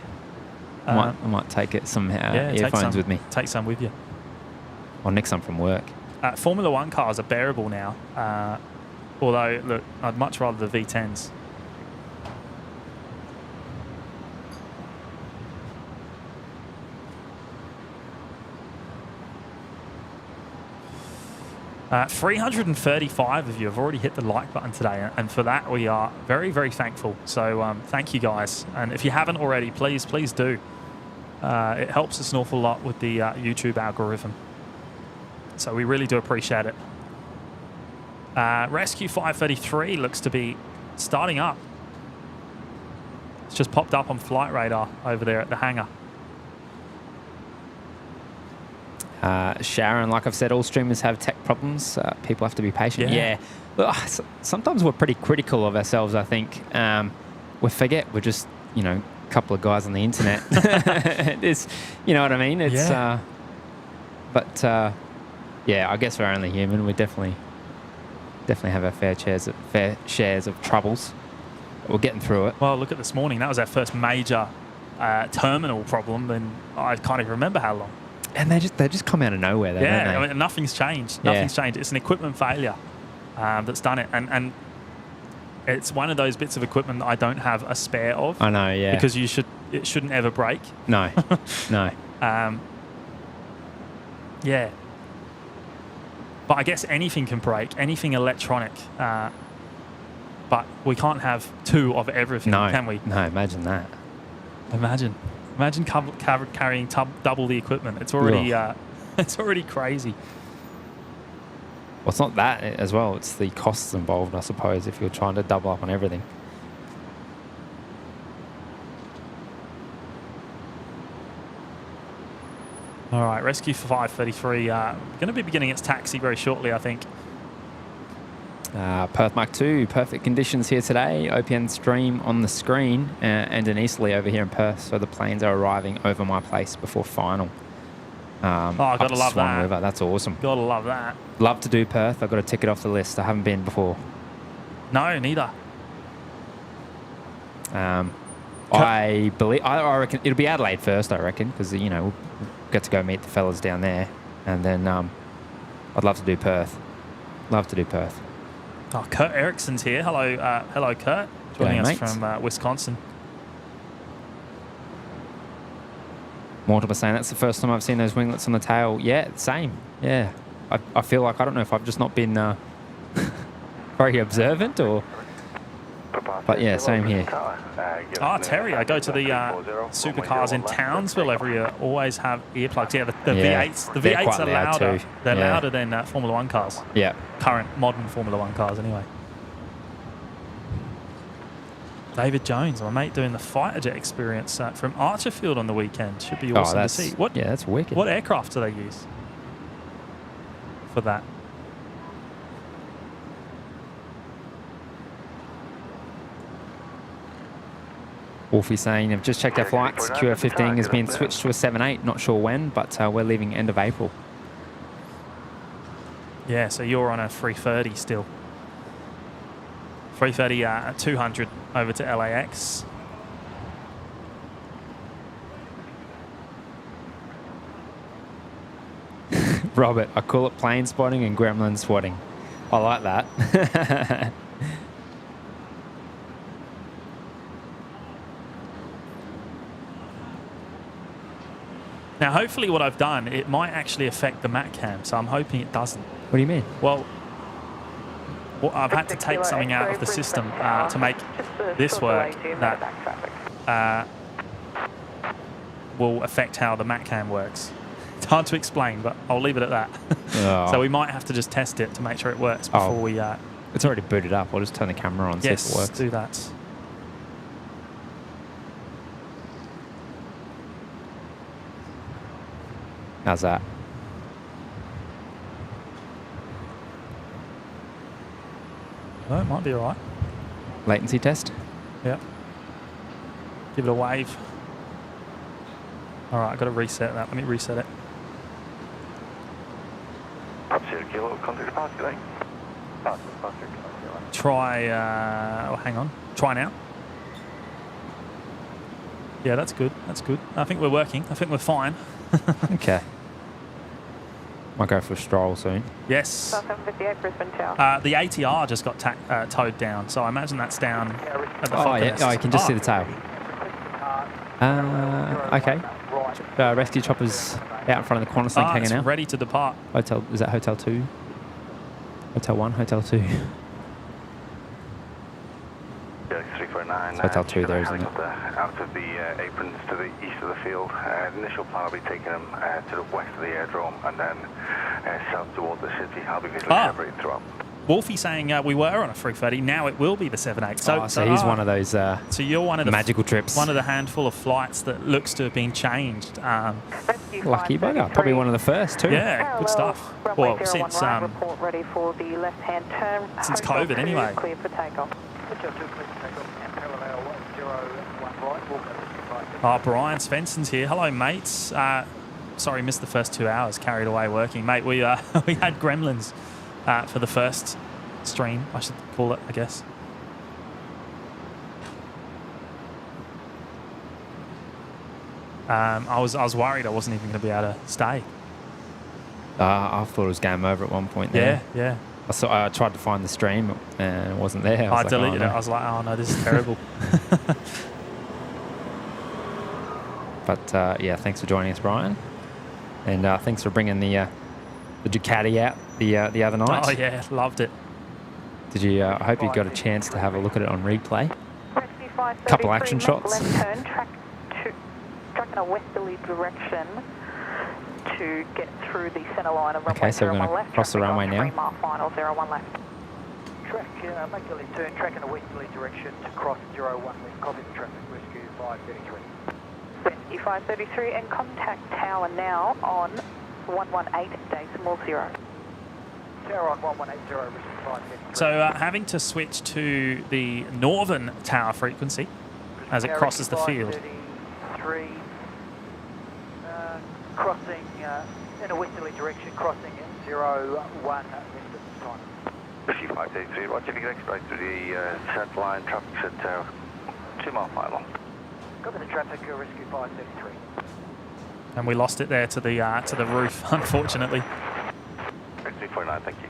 I might take some earphones with me. Take some with you. Or nick some from work. Formula One cars are bearable now. Although, look, I'd much rather the V10s. Uh, 335 of you have already hit the like button today, and for that we are very, very thankful. So thank you guys, and if you haven't already, please do. It helps us an awful lot with the YouTube algorithm. So we really do appreciate it. Rescue 533 looks to be starting up. It's just popped up on flight radar over there at the hangar. Sharon, like I've said, all streamers have tech problems. People have to be patient. Yeah. Well, sometimes we're pretty critical of ourselves, I think. We forget we're just, a couple of guys on the internet. It's, you know what I mean? It's, I guess we're only human. We definitely have our fair shares of troubles. But we're getting through it. Well, look at this morning. That was our first major terminal problem, and I can't even remember how long. And they just come out of nowhere, don't they? I mean, nothing's changed. Nothing's changed. It's an equipment failure that's done it, and it's one of those bits of equipment that I don't have a spare of. I know, yeah. Because it shouldn't ever break. No, no. Yeah. But I guess anything can break, anything electronic. But we can't have two of everything, can we? No, imagine that. Imagine carrying double the equipment. It's already it's already crazy. Well, it's not that as well. It's the costs involved, I suppose, if you're trying to double up on everything. All right, Rescue 533 going to be beginning its taxi very shortly, I think. Perth Mark 2, perfect conditions here today. OPN stream on the screen and in Easterly over here in Perth. So the planes are arriving over my place before final. I've got to love that. River. That's awesome. Got to love that. Love to do Perth. I've got to tick it off the list. I haven't been before. No, neither. I reckon it'll be Adelaide first, I reckon, because, we'll get to go meet the fellas down there. And then I'd love to do Perth. Love to do Perth. Oh, Kurt Erickson's here. Hello, Kurt. Joining us from Wisconsin. Mortimer saying that's the first time I've seen those winglets on the tail. Yeah, same. Yeah. I feel like, I don't know if I've just not been very observant or... But yeah, same here. Terry, I go to the supercars in Townsville every year. Always have earplugs. Yeah, the V8s. The V8s are louder. They're louder than Formula One cars. Yeah. Current modern Formula One cars, anyway. David Jones, my mate, doing the fighter jet experience from Archerfield on the weekend. Should be awesome to see. That's wicked. What aircraft do they use for that? Wolfie saying, I've just checked our flights. QR15 has been switched to a 7-8. Not sure when, but we're leaving end of April. Yeah, so you're on a 330 still. 330 200 over to LAX. Robert, I call it plane spotting and gremlin spotting. I like that. Now, hopefully what I've done, it might actually affect the mat cam, so I'm hoping it doesn't. What do you mean? Well, I've had to take something out of the system to make this work that will affect how the mat cam works. It's hard to explain, but I'll leave it at that. Oh. So we might have to just test it to make sure it works before we... It's already booted up. I'll just turn the camera on, see if it works. Yes, do that. How's that? Oh, it might be all right. Latency test? Yeah. Give it a wave. All right, I've got to reset that. Let me reset it. Kilo, contact departure today. Try, hang on. Try now. Yeah, that's good. That's good. I think we're working. I think we're fine. Okay. Might go for a stroll soon. Yes. 758 Brisbane Tower. The ATR just got towed down, so I imagine that's down at the Oh, yeah. forecast. Oh, you can just see the tail. Okay. Rescue chopper's out in front of the Qantas thing hanging it's out. ready to depart. Hotel, is that Hotel 2? Hotel 1, Hotel 2. Yeah, 349. Hotel 2 there, isn't it? Out of the aprons to the east of the field. The initial plan will be taking them to the west of the airdrome and then south towards the city. I'll be visually separated throughout. Wolfie saying we were on a 330. Now it will be the 78. So he's one of those so you're one of the magical trips. One of the handful of flights that looks to have been changed. Lucky bugger. Probably one of the first too. Yeah, good stuff. Well, since report ready for the left-hand turn. Since COVID, anyway. Clear for takeoff. Brian Svensson's here. Hello, mates. Sorry, missed the first 2 hours. Carried away working, mate. We we had Gremlins for the first stream, I should call it, I guess. I was worried I wasn't even going to be able to stay. I thought it was game over at one point there. Yeah. I tried to find the stream and it wasn't there. I deleted it. I was like, oh no, this is terrible. But yeah, thanks for joining us, Brian, and thanks for bringing the Ducati out the other night. Oh yeah, loved it. Did you? I hope you got a chance to have a look at it on replay. Couple action shots. Left turn, track in a westerly direction to get through the centre line of runway. Okay, so we're going to cross the runway now. 3 mile final, 01 left. Track, make a left turn, track in a westerly direction to cross 01 west. Copy the traffic, rescue 533. Rescue 533 and contact tower now on 118 decimal 0. Tower on 1180, rescue 533. So having to switch to the northern tower frequency as it crosses the field. 533, crossing in a westerly direction, crossing at 01 west of the time. Rescue 583, roger, if you can expect through the centre line, traffic's at 2 mile final. Copy the traffic, rescue 533. And we lost it there to the roof, unfortunately. 349, thank you.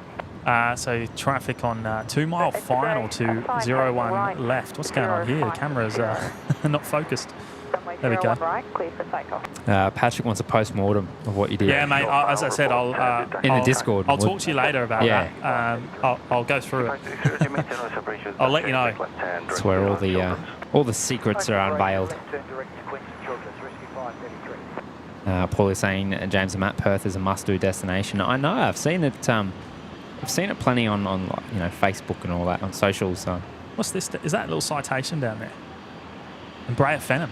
So traffic on 2 mile final to 01 left. What's going on here? The camera's not focused. There we go. Right, clear for takeoff. Patrick wants a post-mortem of what you did. Yeah, mate. As I said, in the Discord. I'll talk to you later about that. I'll go through it. I'll let you know. That's where all the secrets are unveiled. Paul is saying James and Matt, Perth is a must-do destination. I know. I've seen it. I've seen it plenty on Facebook and all that on socials. So. What's this? Is that a little citation down there? And Bray Fenham.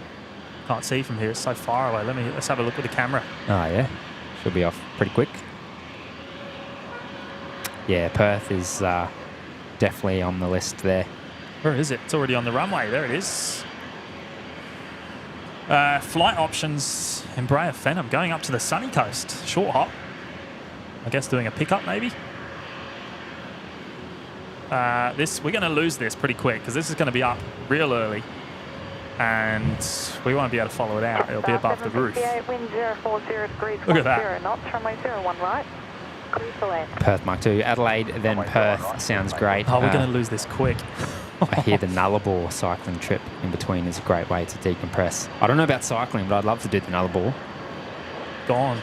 Can't see from here. It's so far away. Let's have a look with the camera. Oh yeah, should be off pretty quick. Yeah, Perth is definitely on the list there. Where is it? It's already on the runway. There it is. Flight options in Bray Fenham going up to the sunny coast. Short hop. I guess doing a pickup maybe. We're going to lose this pretty quick because this is going to be up real early. And we won't be able to follow it out. It'll be above the roof. Wind 040 degrees, Look at that. 10 knots, runway 01 right. Clear to land. Perth Mark 2. Adelaide, then Perth. Sounds great. Oh, we're going to lose this quick. I hear the Nullarbor cycling trip in between is a great way to decompress. I don't know about cycling, but I'd love to do the Nullarbor. Gone.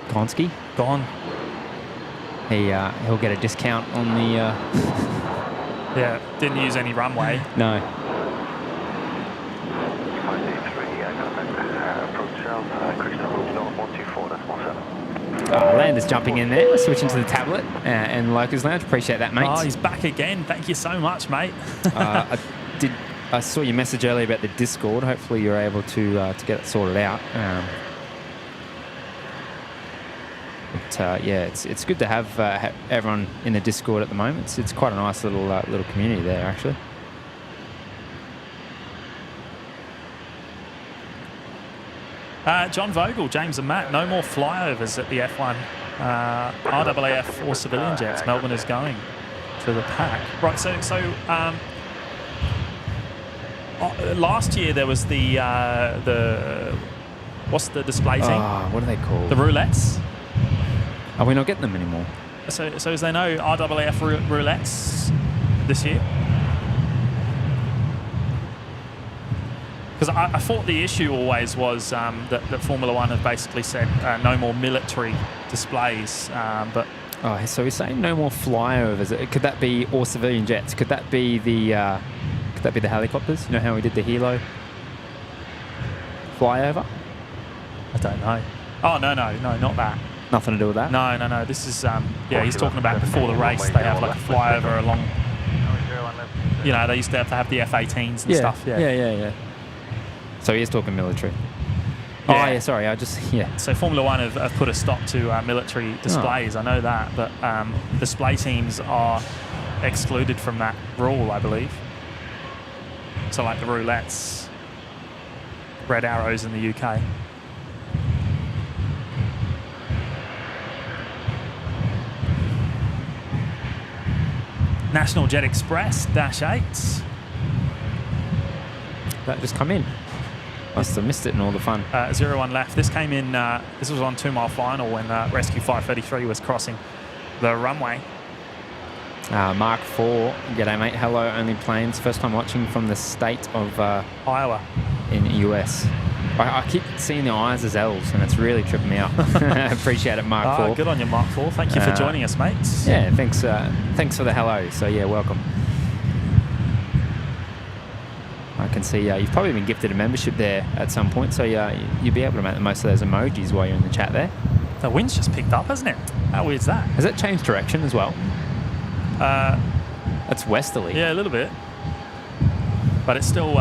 Gonski? Gone. He'll get a discount on the... Yeah, didn't use any runway. No. 583, contact approach south, Crystal Road North 124.7. Landers jumping in there, switching to the tablet and Locals Lounge. Appreciate that, mate. Oh, he's back again. Thank you so much, mate. I saw your message earlier about the Discord. Hopefully you're able to get it sorted out. But yeah, it's good to have everyone in the Discord at the moment. It's quite a nice little community there, actually. John Vogel, James and Matt, no more flyovers at the F1 RAAF or civilian jets. Melbourne is going to the pack. Right, so last year there was the what's the display thing? What are they called? The roulettes. Are we not getting them anymore? So is there no RAAF roulettes this year? Because I thought the issue always was that Formula One have basically said no more military displays, but... Oh, so we're saying no more flyovers. Could that be or civilian jets? Could that be the helicopters? You know how we did the Hilo flyover? I don't know. Oh, no, not that. Nothing to do with that? No. This is, yeah, he's talking about before the race, they have like a flyover along... You know, they used to have the F-18s and stuff. Yeah. So he is talking military. Yeah. Oh, yeah, sorry, So Formula One have put a stop to military displays, I know that, but display teams are excluded from that rule, I believe. So like the roulettes, red arrows in the UK. National Jet Express, -8. That just come in. Must have missed it in all the fun. 01 left. This came in, this was on 2 Mile Final when Rescue 533 was crossing the runway. Mark 4, g'day mate, hello, only planes. First time watching from the state of Iowa in the US. I keep seeing the eyes as L's and it's really tripping me out. Appreciate it, Mark 4. Good on you, Mark 4. Thank you for joining us, mates. Yeah, thanks for the hello. So yeah, welcome. I can see you've probably been gifted a membership there at some point, so you'll be able to make the most of those emojis while you're in the chat there. The wind's just picked up, hasn't it? How weird's that? Has that changed direction as well? That's westerly. Yeah, a little bit. But it's still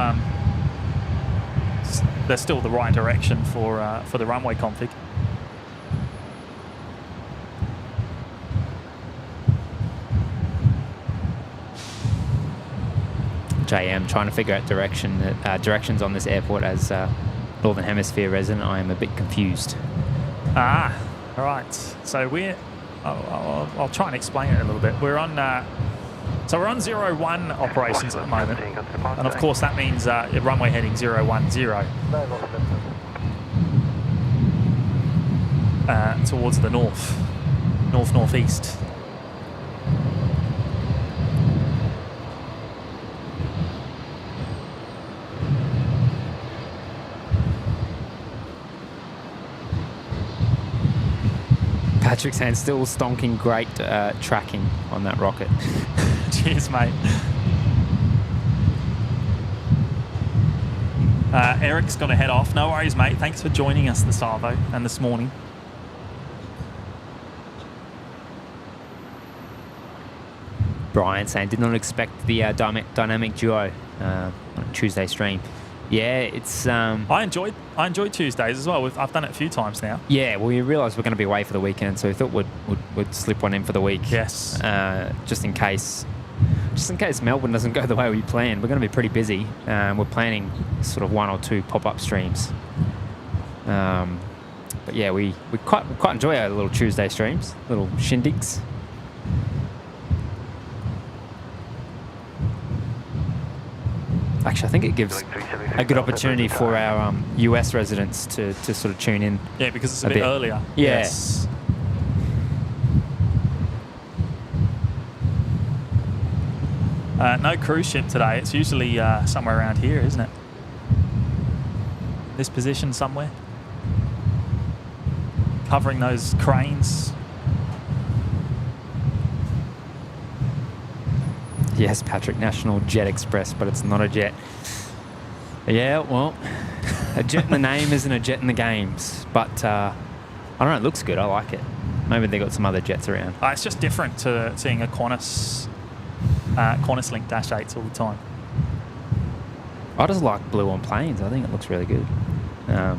there's still the right direction for the runway config. JM trying to figure out directions on this airport as Northern Hemisphere resident. I am a bit confused. All right. So I'll try and explain it a little bit. We're on 01 operations at the moment, and of course that means runway heading 010 towards the northeast. Patrick's hand still stonking great tracking on that rocket. Cheers, mate. Eric's got to head off. No worries, mate. Thanks for joining us this arvo and this morning. Brian saying did not expect the dynamic duo on Tuesday stream. Yeah, it's. I enjoyed Tuesdays as well. I've done it a few times now. Yeah, well, we realised we're going to be away for the weekend, so we thought we'd slip one in for the week. Yes. Just in case Melbourne doesn't go the way we planned. We're going to be pretty busy. We're planning sort of 1 or 2 pop-up streams. But yeah, we quite enjoy our little Tuesday streams, little shindigs. Actually, I think it gives a good opportunity for our US residents to sort of tune in. Yeah, because it's a bit earlier. Yeah. Yes. No cruise ship today. It's usually somewhere around here, isn't it? This position somewhere. Covering those cranes. Yes, Patrick, National Jet Express, but it's not a jet. Yeah, well, a jet in the name isn't a jet in the games. But I don't know, it looks good. I like it. Maybe they got some other jets around. It's just different to seeing a Qantas Link Dash 8s all the time. I just like blue on planes. I think it looks really good. Yeah,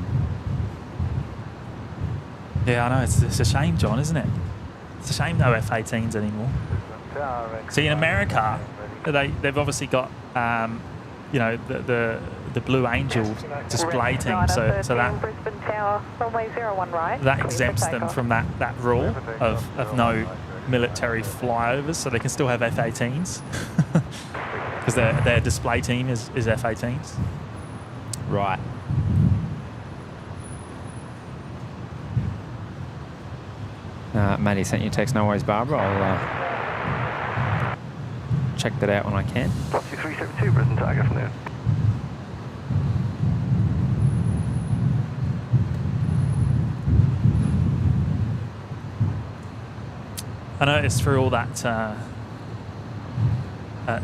I know. It's a shame, John, isn't it? It's a shame no F-18s anymore. See, in America, they've obviously got the Blue Angel display team, so that Brisbane Tower, runway 01 right. That exempts them from that rule of no military flyovers, so they can still have F-18s because their display team is F-18s. Right. Matty sent you a text. No worries, Barbara. I'll check that out when I can. Plus 372, Brisbane Tower, good afternoon. I noticed through all that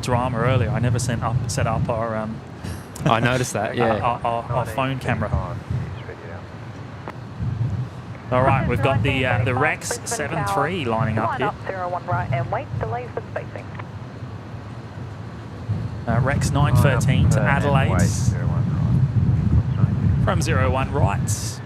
drama earlier, I never set up our I noticed that, yeah. our phone camera. All right, we've got the Rex 73 lining up here. 01 right and wait, delays for spacing. Rex 913 to Adelaide from 01 right.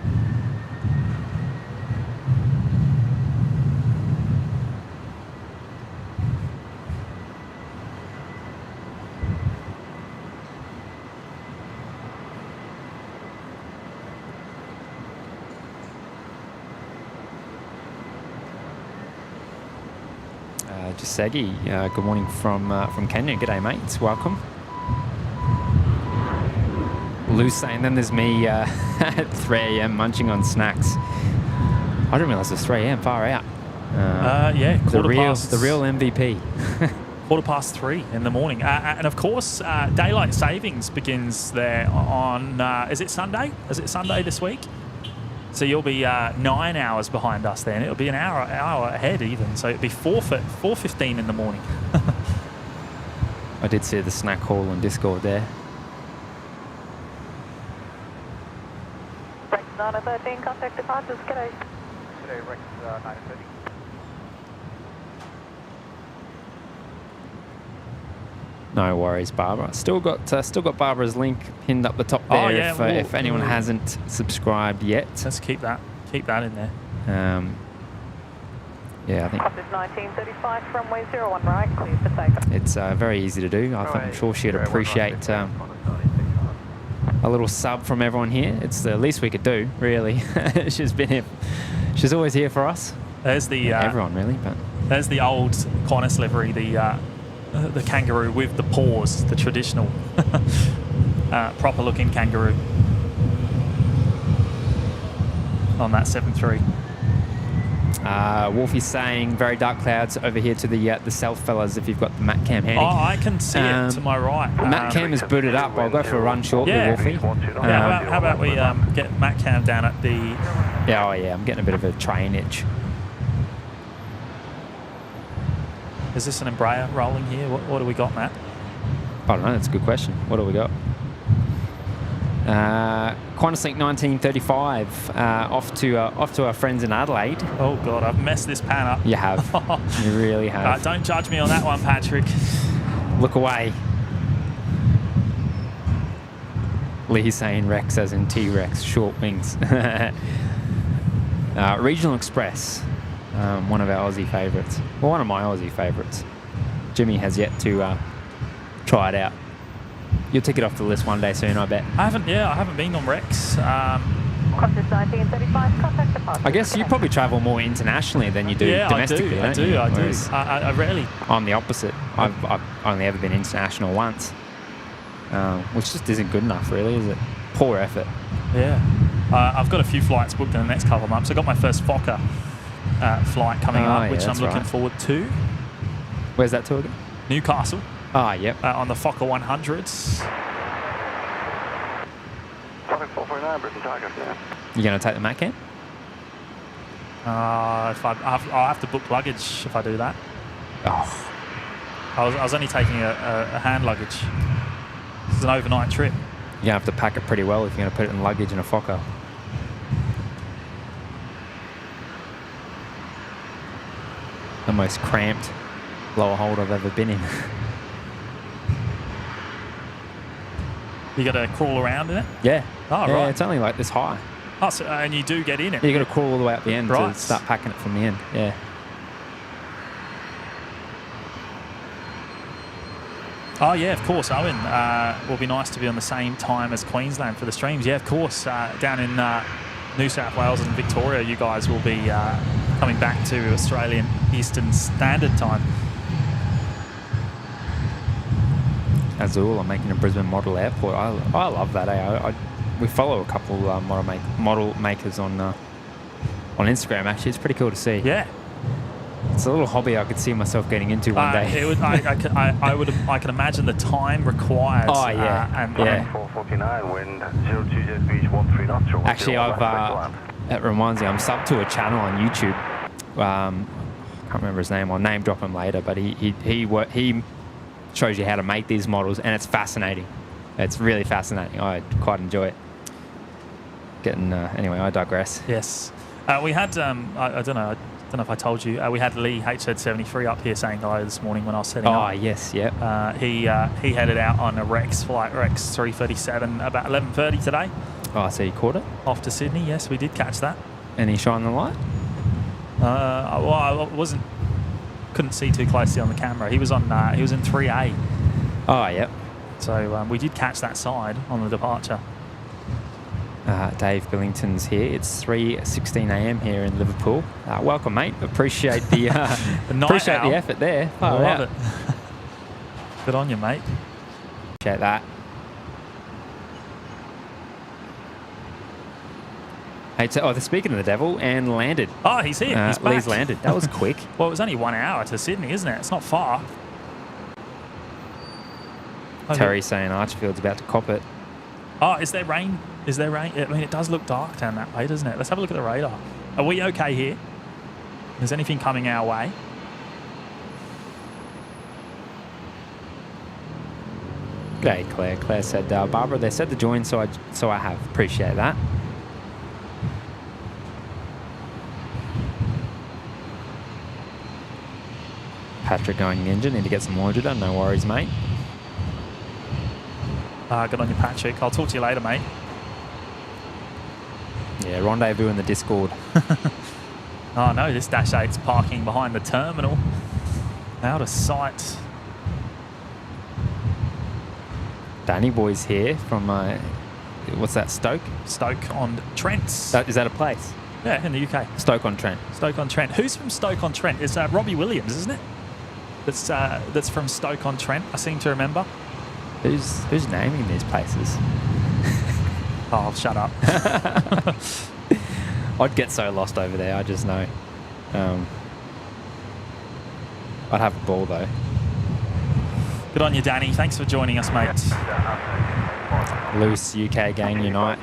Saggy, good morning from Kenya. G'day, mates. Welcome. Lou's saying, then there's me at 3 a.m. munching on snacks. I didn't realise it was 3 a.m. Far out. Yeah, the real MVP. 3:15 in the morning. And of course, daylight savings begins there on, is it Sunday? Is it Sunday this week? So you'll be 9 hours behind us then. It'll be an hour ahead even. So it'll be 4:15 in the morning. I did see the snack hall on Discord there. Rex 913, contact departures, g'day. Today, Rex 930. No worries, Barbara. Still got Barbara's link pinned up the top there. Oh, yeah, if anyone hasn't subscribed yet. Let's keep that in there. Yeah, I think Office 1935, runway 01 right, clear for takeoff. it's very easy to do. I'm sure she'd appreciate a little sub from everyone here. It's the least we could do, really. She's been here. She's always here for us. There's the everyone really, but there's the old Qantas livery, the kangaroo with the paws, the traditional proper looking kangaroo on that 73. Wolfie's saying very dark clouds over here to the south, fellas, if you've got the Mac Cam handy. Oh, I can see it to my right. Mac Cam is booted up. I'll go for a run shortly, Wolfie. How about we get Mac Cam down at the... Yeah, I'm getting a bit of a train itch. Is this an Embraer rolling here? What do we got, Matt? I don't know. That's a good question. What do we got? Qantas Link 1935 off to our friends in Adelaide. Oh God, I've messed this pan up. You have. You really have. Don't judge me on that one, Patrick. Look away. Lee's saying Rex as in T-Rex, short wings. Regional Express, one of our Aussie favourites. Well, one of my Aussie favourites. Jimmy has yet to try it out. You'll tick it off the list one day soon, I bet. I haven't been on Rex. Qantas 1935, contact departure. I guess you probably travel more internationally than you do domestically. I do. I rarely. I'm the opposite. I've only ever been international once, which just isn't good enough, really, is it? Poor effort. Yeah. I've got a few flights booked in the next couple of months. I got my first Fokker flight coming up, which I'm looking forward to. Where's that to again? Newcastle. Ah, yep. On the Fokker 100s. Traffic 449, Brisbane takeoff now. You going to take the Mac in? I'll have to book luggage if I do that. Oh, I was only taking a hand luggage. This is an overnight trip. you're going to have to pack it pretty well if you're going to put it in luggage in a Fokker. The most cramped lower hold I've ever been in. You got to crawl around in it? Yeah. Oh, yeah, right. it's only like this high. Oh, so, and you do get in it? You got to crawl all the way up the end Right. to start packing it from the end. Yeah. Oh, yeah, of course, Owen. Will be nice to be on the same time as Queensland for the streams. Yeah, of course. Down in New South Wales and Victoria, you guys will be coming back to Australian Eastern Standard Time. Azul, I'm making a Brisbane model airport. I love that. We follow a couple model makers on Instagram. Actually, it's pretty cool to see. Yeah. It's a little hobby I could see myself getting into one day. I can imagine the time required. Oh yeah, yeah. 449, wind 02 jet beach 13 knots. Actually, that reminds me, I'm sub to a channel on YouTube. I can't remember his name. I'll name drop him later, but he shows you how to make these models, and it's fascinating. It's really fascinating. I quite enjoy it. Anyway, I digress. Yes, we had I don't know if I told you, we had Lee HZ73 up here saying hello this morning when I was setting up. Oh yes, yep. He headed out on a flight Rex 337 about 11:30 today. Oh, so you caught it? Off to Sydney. Yes, we did catch that. And he shone the light? Well, I couldn't see too closely on the camera. He was in 3A. Oh, yep. So we did catch that side on the departure. Dave Billington's here. It's 3:16 a.m. here in Liverpool. Welcome, mate. Appreciate the appreciate the effort there. I love it. Good on you, mate. Appreciate that. Hey, they're speaking of the devil, and landed. Oh, he's here. He's back. Lee's landed. That was quick. Well, it was only 1 hour to Sydney, isn't it? It's not far. Terry's saying Archfield's about to cop it. Oh, is there rain? Is there rain? I mean, it does look dark down that way, doesn't it? Let's have a look at the radar. Are we okay here? Is anything coming our way? G'day, Claire. Claire said, Barbara, they said to join, so I have. Appreciate that. Patrick going engine. Need to get some laundry done. No worries, mate. Good on you, Patrick. I'll talk to you later, mate. Yeah, rendezvous in the Discord. Oh no, this Dash 8's parking behind the terminal. Out of sight. Danny Boy's here from, what's that, Stoke? Stoke-on-Trent. Is that a place? Yeah, in the UK. Stoke-on-Trent. Stoke-on-Trent. Who's from Stoke-on-Trent? It's Robbie Williams, isn't it? That's from Stoke-on-Trent, I seem to remember. Who's naming these places? Oh, shut up. I'd get so lost over there, I just know. I'd have a ball, though. Good on you, Danny. Thanks for joining us, mate. Loose UK gang unite.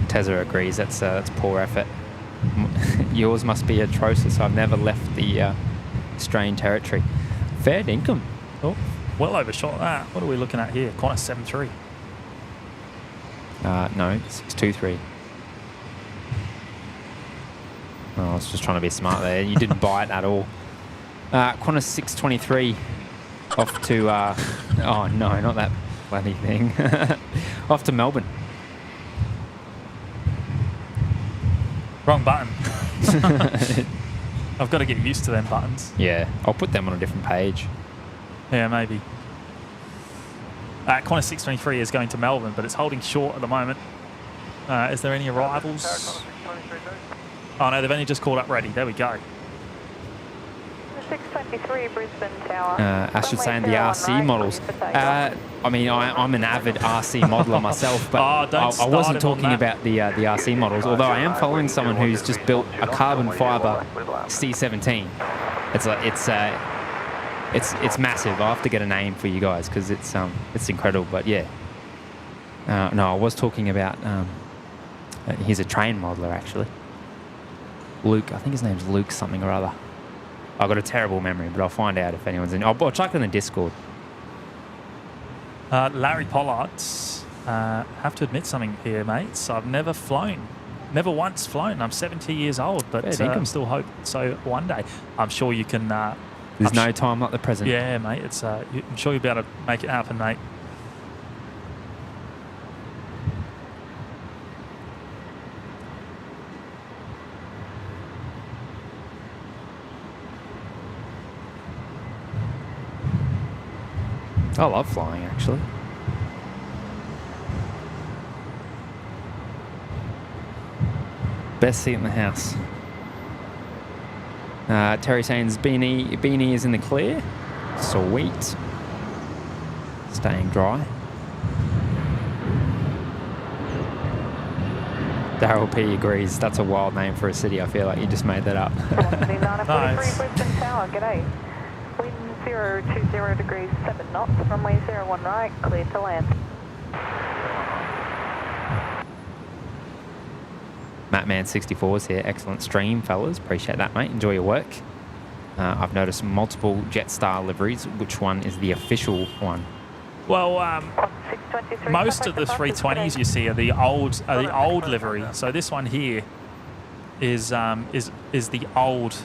Tezza agrees, that's poor effort. Yours must be atrocious. I've never left the Australian territory. Fair dinkum. Oh, well overshot that. What are we looking at here? Qantas 73. No, 623. Oh, I was just trying to be smart there. You didn't buy it at all. Qantas 623 off to... oh, no, not that bloody thing. Off to Melbourne. Wrong button. I've got to get used to them buttons. Yeah, I'll put them on a different page. Yeah, maybe. Qantas 623 is going to Melbourne, but it's holding short at the moment. Is there any arrivals? Oh no, they've only just called up ready. There we go. 623 Brisbane Tower. Astrid saying the RC models. I mean, I'm an avid RC modeler myself, but I wasn't talking about the RC models, although I am following someone who's just built a carbon fibre C17. It's massive. I'll have to get a name for you guys because it's incredible. But yeah, no, I was talking about. He's a train modeler actually. Luke, I think his name's Luke something or other. I've got a terrible memory, but I'll find out if anyone's in. I'll chuck it in the Discord. Larry Pollard, have to admit something here, mates. I've never flown. Never once flown. I'm 70 years old, but I'm still hope so one day. I'm sure you can. There's no time like the present. Yeah, mate. It's. I'm sure you'll be able to make it happen, mate. I love flying, actually. Best seat in the house. Terry saying BNE is in the clear. Sweet. Staying dry. Daryl P agrees. That's a wild name for a city. I feel like you just made that up. Nice. Brisbane Tower, g'day. Wind 020 degrees 7 knots, runway 01 right, clear to land. Mattman64 is here. Excellent stream, fellas. Appreciate that, mate. Enjoy your work. I've noticed multiple Jetstar liveries. Which one is the official one? Well, most of the 320s you see are the old livery. So this one here is the old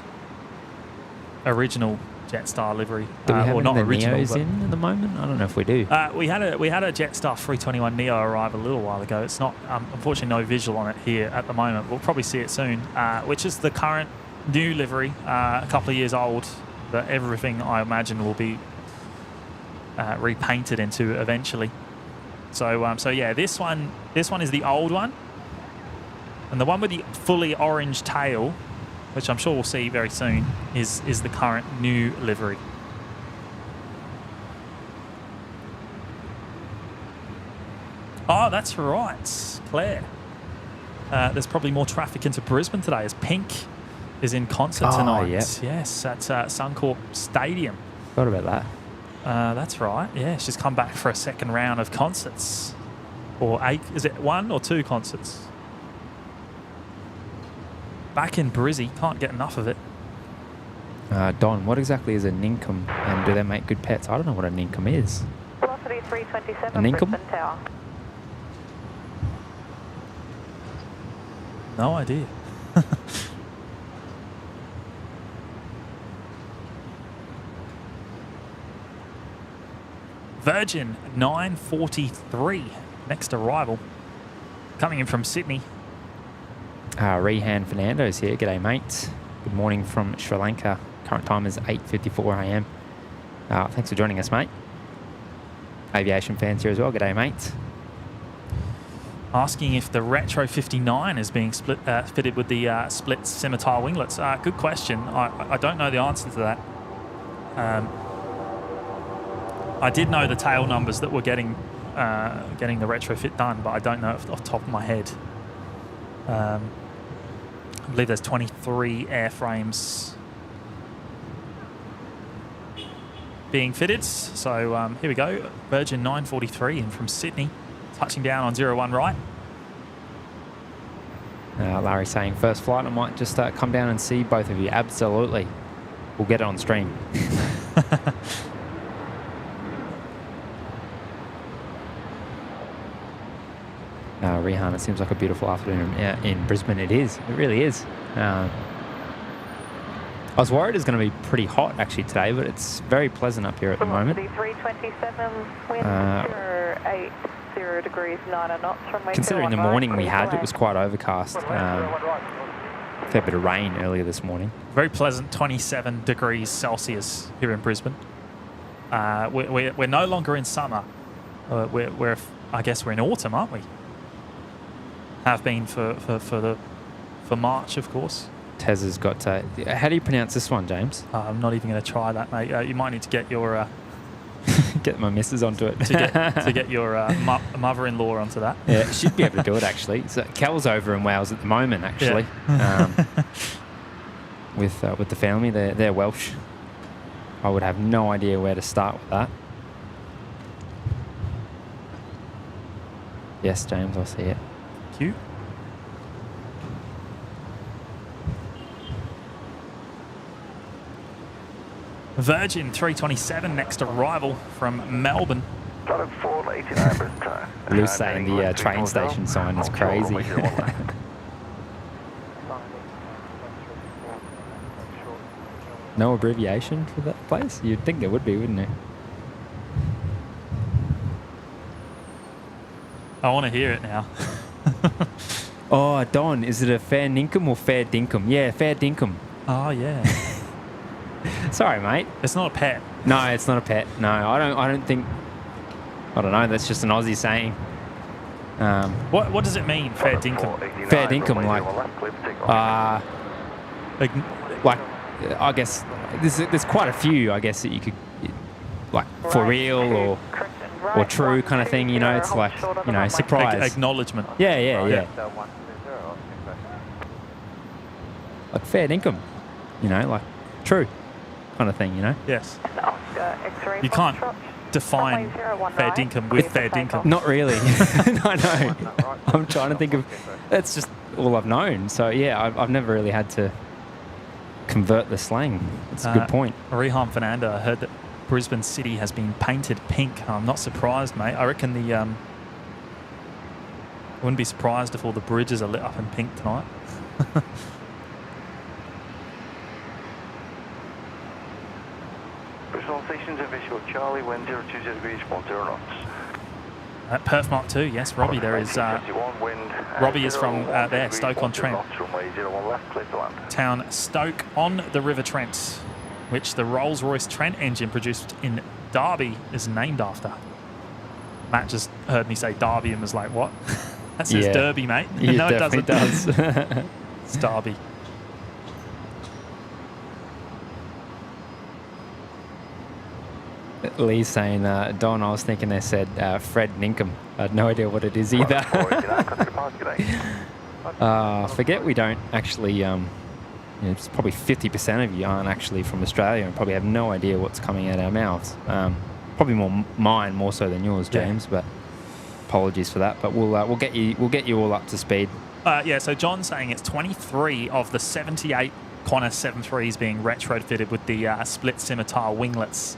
original Jetstar livery. Do we have or not the original, Neos in at the moment? I don't know if we do. We had a Jetstar 321 Neo arrive a little while ago. It's not unfortunately no visual on it here at the moment. We'll probably see it soon, which is the current new livery, a couple of years old. That everything I imagine will be repainted into eventually. So yeah, this one is the old one, and the one with the fully orange tail, which I'm sure we'll see very soon, is the current new livery. Oh, that's right, Claire. There's probably more traffic into Brisbane today as Pink is in concert tonight. Yeah. Yes, at Suncorp Stadium. Forgot about that. That's right. Yeah, she's come back for a second round of concerts. Or 8, is it 1 or 2 concerts? Back in Brizzy, can't get enough of it. Don, what exactly is a ninkum, and do they make good pets? I don't know what a ninkum is. Velocity 327, A ninkum? Brisbane Tower. No idea. Virgin 943, next arrival. Coming in from Sydney. Rehan Fernando's here. G'day, mate. Good morning from Sri Lanka. Current time is 8:54 a.m. Thanks for joining us, mate. Aviation fans here as well. G'day, mate. Asking if the Retro 59 is being fitted with the split scimitar winglets. Good question. I don't know the answer to that. I did know the tail numbers that were getting the retrofit done, but I don't know off the top of my head. I believe there's 23 airframes being fitted. So here we go. Virgin 943 in from Sydney, touching down on 01 right. Larry saying first flight. I might just come down and see both of you. Absolutely. We'll get it on stream. Rehan, it seems like a beautiful afternoon in Brisbane. It is. It really is. I was worried it's going to be pretty hot actually today, but it's very pleasant up here at the moment. 327, wind 080 degrees 9 knots. Considering the morning we had, it was quite overcast. Fair bit of rain earlier this morning. Very pleasant 27 degrees Celsius here in Brisbane. We're no longer in summer. I guess we're in autumn, aren't we? Have been for March, of course. Tez has got. How do you pronounce this one, James? I'm not even going to try that, mate. You might need to get your get my missus onto it. to get your mother-in-law onto that. Yeah, she'd be able to do it actually. So Kel's over in Wales at the moment, actually. Yeah. with the family. They're Welsh. I would have no idea where to start with that. Yes, James, I see it. Thank you. Virgin 327 next arrival from Melbourne. Started 489 Brisbane time. Lou's saying the train station sign is crazy. No abbreviation for that place? You'd think there would be, wouldn't there? I want to hear it now. Oh, Don, is it a fair dinkum or fair dinkum? Yeah, fair dinkum. Oh, yeah. Sorry, mate. It's not a pet. No, it's not a pet. No, I don't think... I don't know, that's just an Aussie saying. What does it mean, fair dinkum? Fair dinkum, like, I guess there's quite a few, I guess, that you could, like, for real or true kind of thing, you know. It's like, you know, surprise. Acknowledgement. Yeah. Like fair dinkum, you know, like true kind of thing, you know. Yes. You can't define fair dinkum with fair dinkum. Not really. No. I'm trying to think of... That's just all I've known. So, yeah, I've never really had to convert the slang. It's a good point. Rehan Fernando, I heard that Brisbane City has been painted pink. I'm not surprised, mate. I reckon I wouldn't be surprised if all the bridges are lit up in pink tonight. Stations of visual Charlie, wind 020 degrees, 10 knots. At Perth Mark 2, yes, Robbie, there is... Robbie is from there, Stoke-on-Trent. Town Stoke-on-the-River-Trent, which the Rolls-Royce Trent engine produced in Derby is named after. Matt just heard me say Derby and was like, what? That says Derby, mate. Yeah, no, it does. It's Derby. Lee's saying, Don, I was thinking they said Fred Ninkum. I had no idea what it is either. Forget we don't actually, it's probably 50% of you aren't actually from Australia and probably have no idea what's coming out our mouths. Probably mine more so than yours, James, but apologies for that. But we'll get you all up to speed. So John's saying it's 23 of the 78 Qantas 73s being retrofitted with the split scimitar winglets.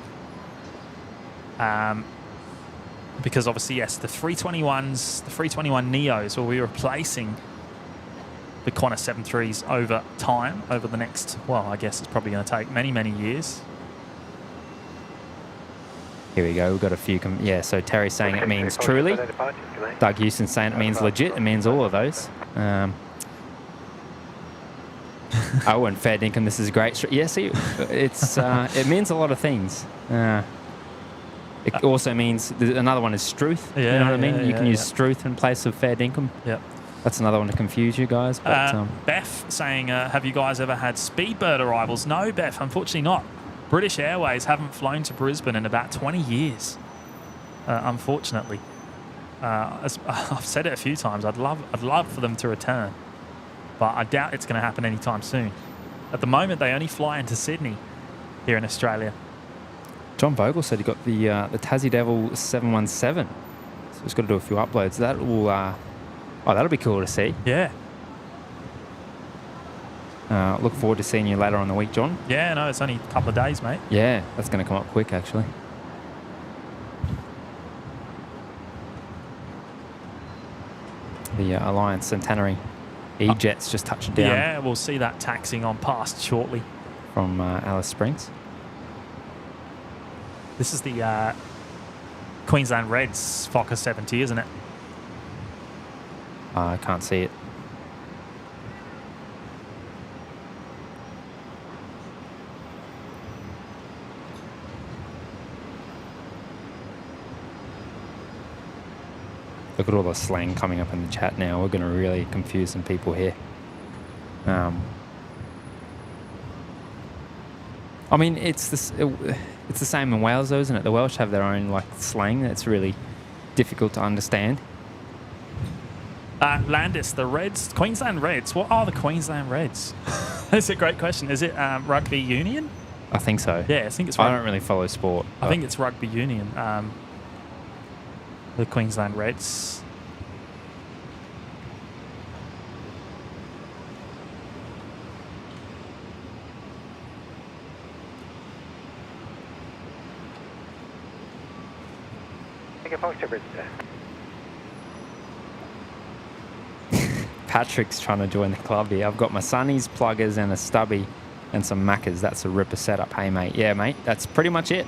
Because obviously, yes, the 321s, the 321 Neos will be replacing the Qantas 73s over time, over the next, well, I guess it's probably going to take many, many years. Here we go. We've got a few. So Terry's saying it means truly. Doug Houston's saying it means legit. It means all of those. And fair dinkum, this is great. Yeah, see, it's it means a lot of things. It also means another one is struth. Yeah, you know what I mean? You can use struth in place of fair dinkum. Yep. That's another one to confuse you guys. But, Beth saying, have you guys ever had Speedbird arrivals? No, Beth, unfortunately not. British Airways haven't flown to Brisbane in about 20 years, unfortunately. As I've said it a few times, I'd love for them to return, but I doubt it's going to happen anytime soon. At the moment, they only fly into Sydney here in Australia. John Vogel said he got the Tassie Devil 717, so he's got to do a few uploads. That'll be cool to see. Yeah. Look forward to seeing you later on in the week, John. Yeah, no, it's only a couple of days, mate. Yeah, that's going to come up quick, actually. The Alliance Centenary E-Jets just touching down. Yeah, we'll see that taxiing on past shortly. From Alice Springs. This is the Queensland Reds Fokker 70, isn't it? I can't see it. Look at all the slang coming up in the chat now. We're going to really confuse some people here. I mean, it's the same in Wales, though, isn't it? The Welsh have their own slang that's really difficult to understand. Landis, the Reds, Queensland Reds. What are the Queensland Reds? That's a great question. Is it rugby union? I think so. Yeah, I think it's. I don't really follow sport. I think it's rugby union. The Queensland Reds. Take a function bridge there. Patrick's trying to join the club here. I've got my sunnies, pluggers, and a stubby, and some Maccas. That's a ripper setup. Hey, mate. Yeah, mate. That's pretty much it.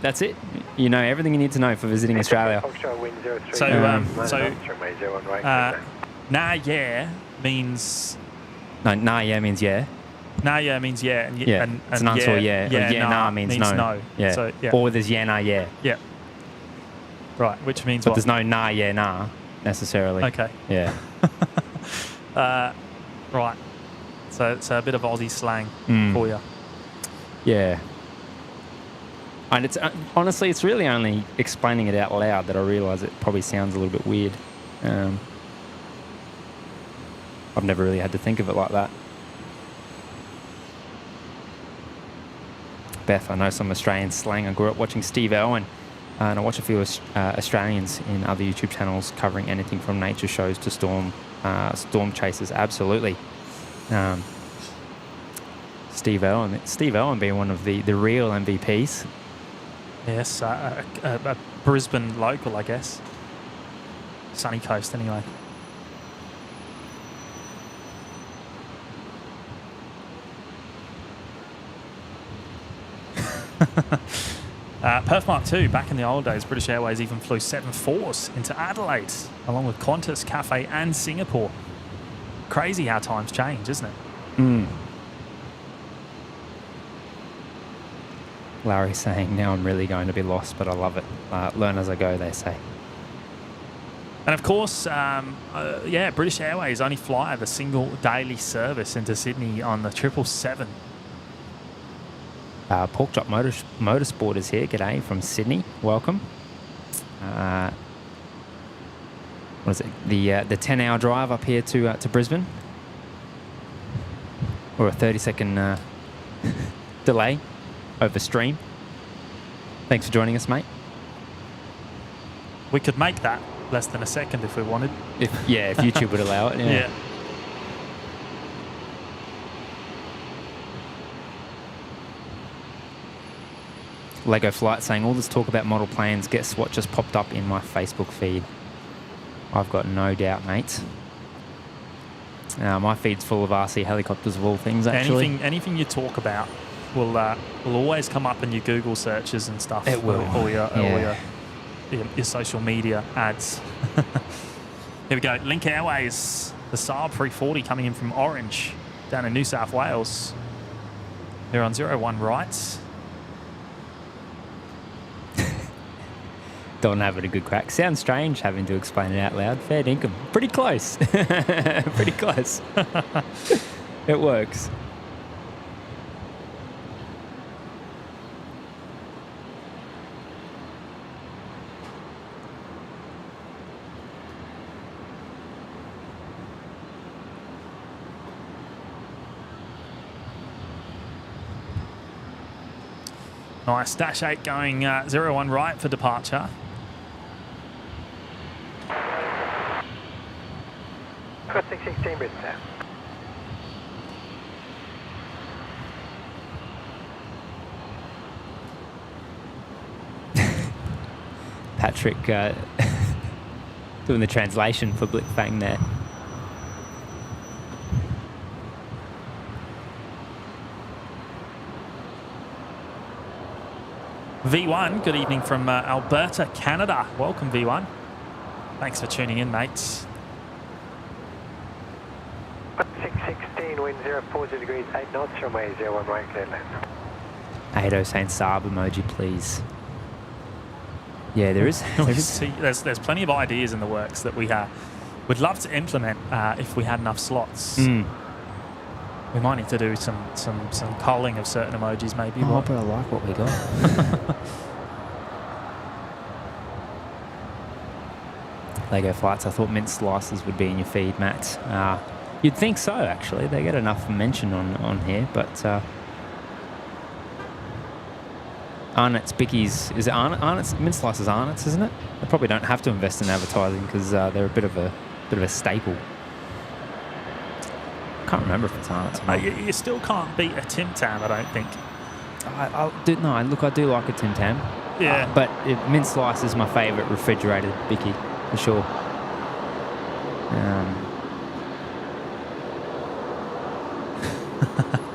That's it. You know everything you need to know for visiting Australia. Nah, yeah means. No, nah, yeah means yeah. Nah, yeah means yeah. And Yeah, and it's an answer or yeah. Yeah, Yeah, nah means no. Yeah. So, yeah. Or there's yeah, nah, yeah. Yeah. Right, which means But what? there's no nah, yeah, nah necessarily. Okay. Yeah. Right. So it's a bit of Aussie slang for you. Yeah. And it's honestly, it's really only explaining it out loud that I realise it probably sounds a little bit weird. I've never really had to think of it like that. Beth, I know some Australian slang. I grew up watching Steve Irwin, and I watch a few Australians in other YouTube channels covering anything from nature shows to storm chasers. Absolutely. Steve Irwin being one of the real MVPs. Yes, a Brisbane local, I guess. Sunny coast, anyway. Perth Mark 2, back in the old days, British Airways even flew 747s into Adelaide, along with Qantas, Cathay and Singapore. Crazy how times change, isn't it? Larry saying, now I'm really going to be lost, but I love it. Learn as I go, they say. And of course, British Airways only fly the single daily service into Sydney on the 777. Pork Chop Motorsport is here. G'day from Sydney. Welcome. What is it? The 10-hour drive up here to Brisbane, or a 30-second delay over stream. Thanks for joining us, mate. We could make that less than a second if we wanted. If YouTube would allow it. Yeah. Lego Flight saying, all this talk about model planes, guess what just popped up in my Facebook feed? I've got no doubt, mate. My feed's full of RC helicopters of all things, actually. Anything you talk about will always come up in your Google searches and stuff. It will. All your social media ads. Here we go. Link Airways, the Saab 340 coming in from Orange down in New South Wales. They're on 01 right. Don having a good crack. Sounds strange having to explain it out loud. Fair dinkum. Pretty close. Pretty close. It works. Nice. Dash 8 going 01 right for departure. Got 616 Brisbane there. Patrick doing the translation for Blick Fang there. V1, good evening from Alberta, Canada. Welcome, V1. Thanks for tuning in, mates. 616, wind 040 degrees, 8 knots, runway 01 right, clear land. Ado saying Saab emoji, please. Yeah, there is. There's plenty of ideas in the works that we'd love to implement if we had enough slots. We might need to do some culling of certain emojis, maybe. Oh, but I like what we got. Lego flights. I thought mint slices would be in your feed, Matt. You'd think so, actually. They get enough mention on here, but Arnott's Bickies, is it Arnott's? Mint slices Arnott's, isn't it? They probably don't have to invest in advertising because they're a bit of a staple. Can't remember if it's Arnott's or not. You still can't beat a Tim Tam, I don't think. I do like a Tim Tam. Yeah. But mint slice is my favourite refrigerated Bicky, for sure.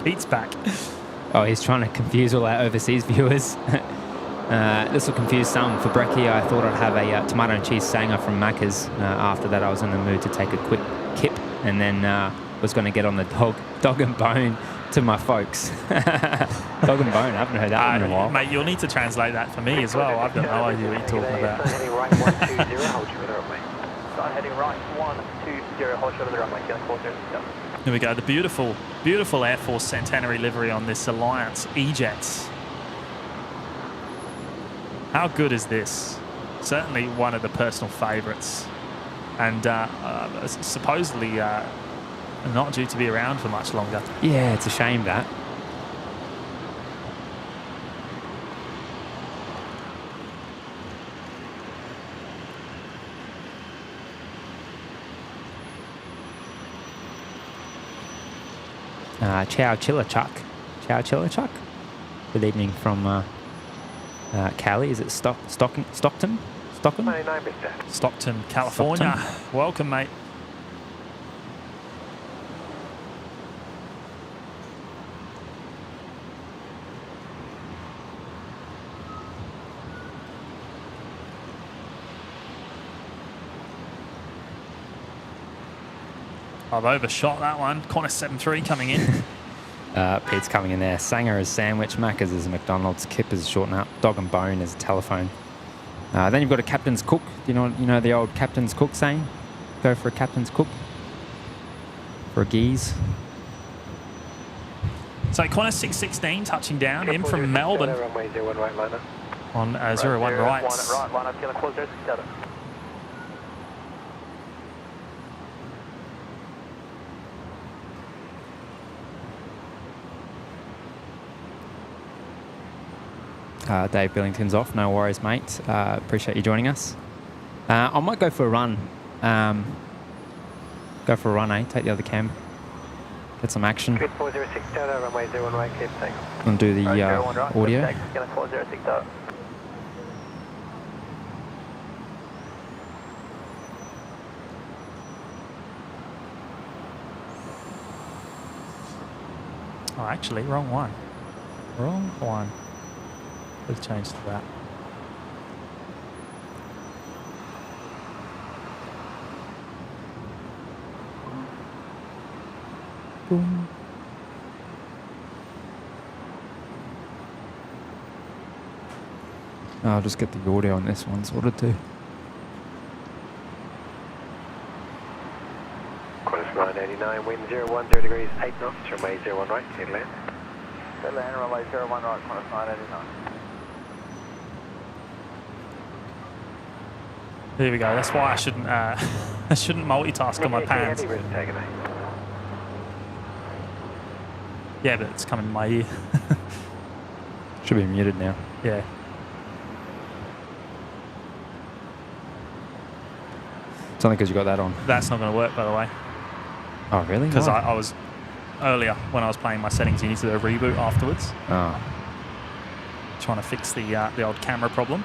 Pete's back. Oh, he's trying to confuse all our overseas viewers. This will confuse some. For brekkie, I thought I'd have a tomato and cheese sanger from Macca's. After that, I was in the mood to take a quick kip, and then was going to get on the dog and bone to my folks. Dog and bone, I haven't heard that one in a while. Mate, you'll need to translate that for me as well. I've got no idea what you're talking about. Heading right 120, hold short of the runway. Start heading right 120, hold short of the runway, killing 40. Here we go, the beautiful, beautiful Air Force Centenary livery on this Alliance E-Jets. How good is this? Certainly one of the personal favourites. And supposedly not due to be around for much longer. Yeah, it's a shame that. Chow Chilla Chuck. Good evening from Cali. Is it Stockton? 99%. Stockton, California. Stockton. Welcome, mate. I've overshot that one. Corner 7-3 coming in. Pete's coming in there. Sanger is sandwich. Macca's is McDonald's. Kip is shorten up. Dog and bone is a telephone. Then you've got a captain's cook. You know the old captain's cook saying? Go for a captain's cook. For a geese. So corner 616 touching down in from Melbourne. Runway 01 right liner. On 01 right. Right, line up, killing 40, together. Dave Billington's off. No worries, mate. Appreciate you joining us. I might go for a run. Go for a run, eh? Take the other cam. Get some action. Grid 406 Delta, runway 01 right, clear for takeoff. And do the audio. Killing 406 Delta. Oh, actually, wrong one. Wrong one. We've changed to that. Boom. I'll just get the audio on this one sorted too. Quarter 989, wind 010 degrees, 8 knots, runway 01 right, clear to land. Clear to land, runway 01 right, corner 989. There we go. That's why I shouldn't I shouldn't multitask on my pants. Heavy risk taken, eh? Yeah, but it's coming in my ear. Should be muted now. Yeah. It's only because you got that on. That's not going to work, by the way. Oh, really? Because Why? I was earlier when I was playing my settings. You need to do a reboot afterwards. Oh. Trying to fix the old camera problem.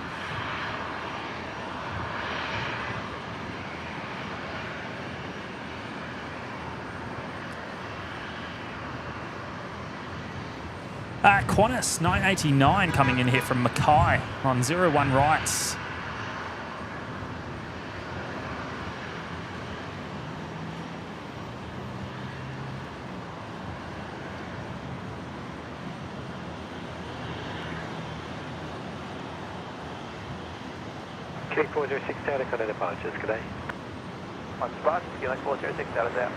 Qantas 989 coming in here from Mackay on 01 rights. Clear 406 Delta, got any departures, good day. On spot, killing 406 Delta's out.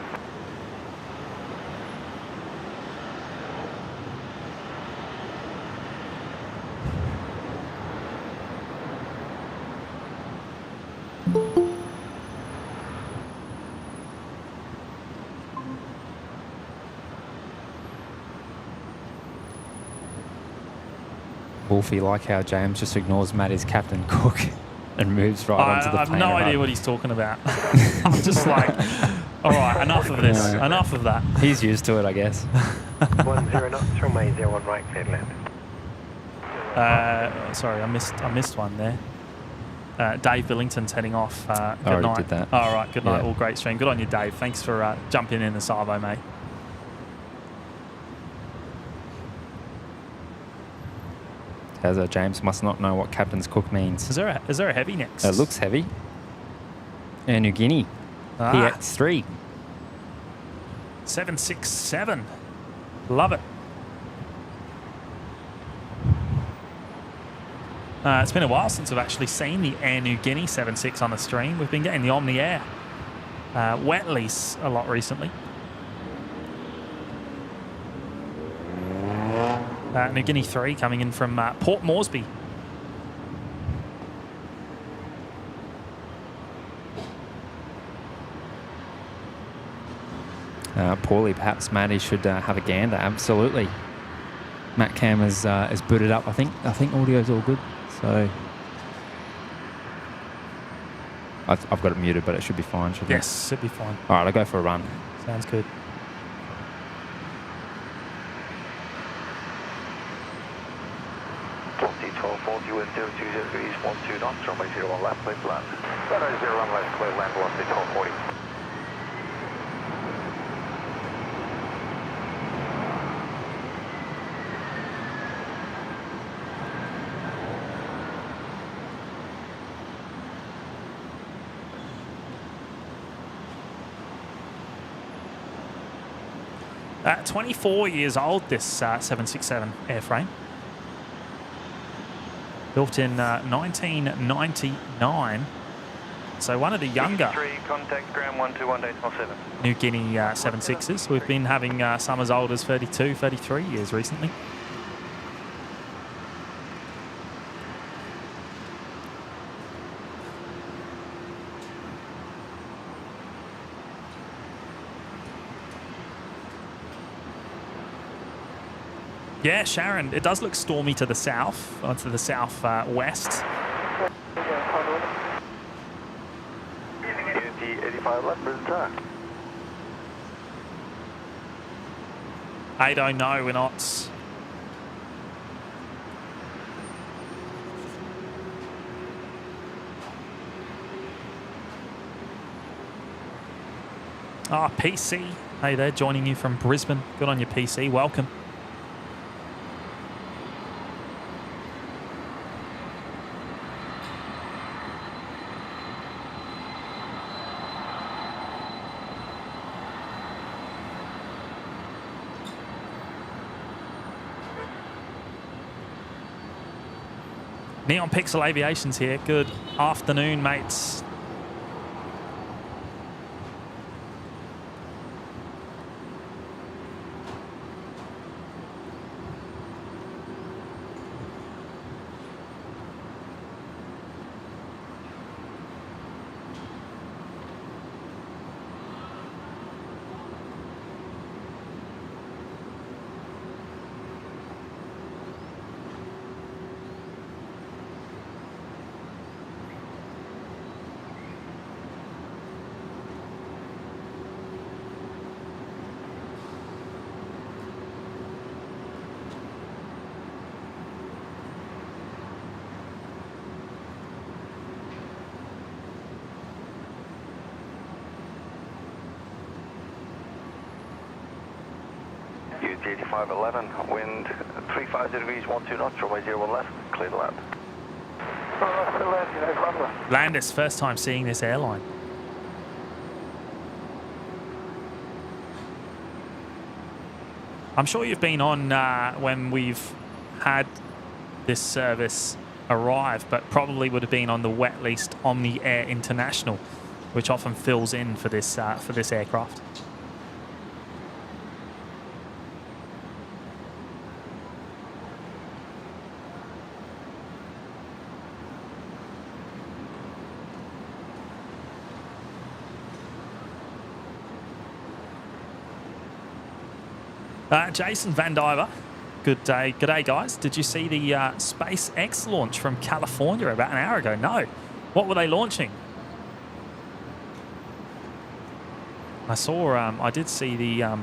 Wolfie, like how James just ignores Matty's Captain Cook and moves right onto the I have plane. no idea what he's talking about. I'm just like, all right, enough of this. Enough of that. He's used to it, I guess. 10 knots, runway 01 right, clear to land. Sorry, I missed one there. Dave Billington's heading off. Good already night. did that. All right, good night. Yeah. All great stream. Good on you, Dave. Thanks for jumping in the Savo, mate. As James must not know what Captain's Cook means. Is there a heavy next? It looks heavy. Air New Guinea. PX3. 767. Love it. It's been a while since we've actually seen the Air New Guinea 76 on the stream. We've been getting the Omni Air wet lease a lot recently. New Guinea 3 coming in from Port Moresby. Poorly, perhaps Matty should have a gander. Absolutely. Matt Cam is booted up. I think audio's all good. So I've got it muted, but it should be fine, shouldn't it? Yes, should be fine. All right, I'll go for a run. Sounds good. With 020 degrees, 12 knots, runway 01 left, clear to land. Runway 01 left, clear to land, velocity 1240. At 24 years old, this 767 airframe. Built in 1999. So one of the younger contact ground 121.7. New Guinea 76s. We've been having some as old as 32, 33 years recently. Yeah, Sharon, it does look stormy to the south, to the south-west. Unity 85 left, Brisbane Tower. 80, no, we're not. PC. Hey there, joining you from Brisbane. Good on your PC. Welcome. Neon Pixel Aviation's here. Good afternoon, mates. Unity 8511, wind 350 degrees, 12 knots, runway 01 left, clear to land. Landis, first time seeing this airline. I'm sure you've been on when we've had this service arrive, but probably would have been on the wet leased Omni Air International, which often fills in for this aircraft. Jason Van Diver Good day. Good day, guys. Did you see the SpaceX launch from California about an hour ago? No. What were they launching? I did see the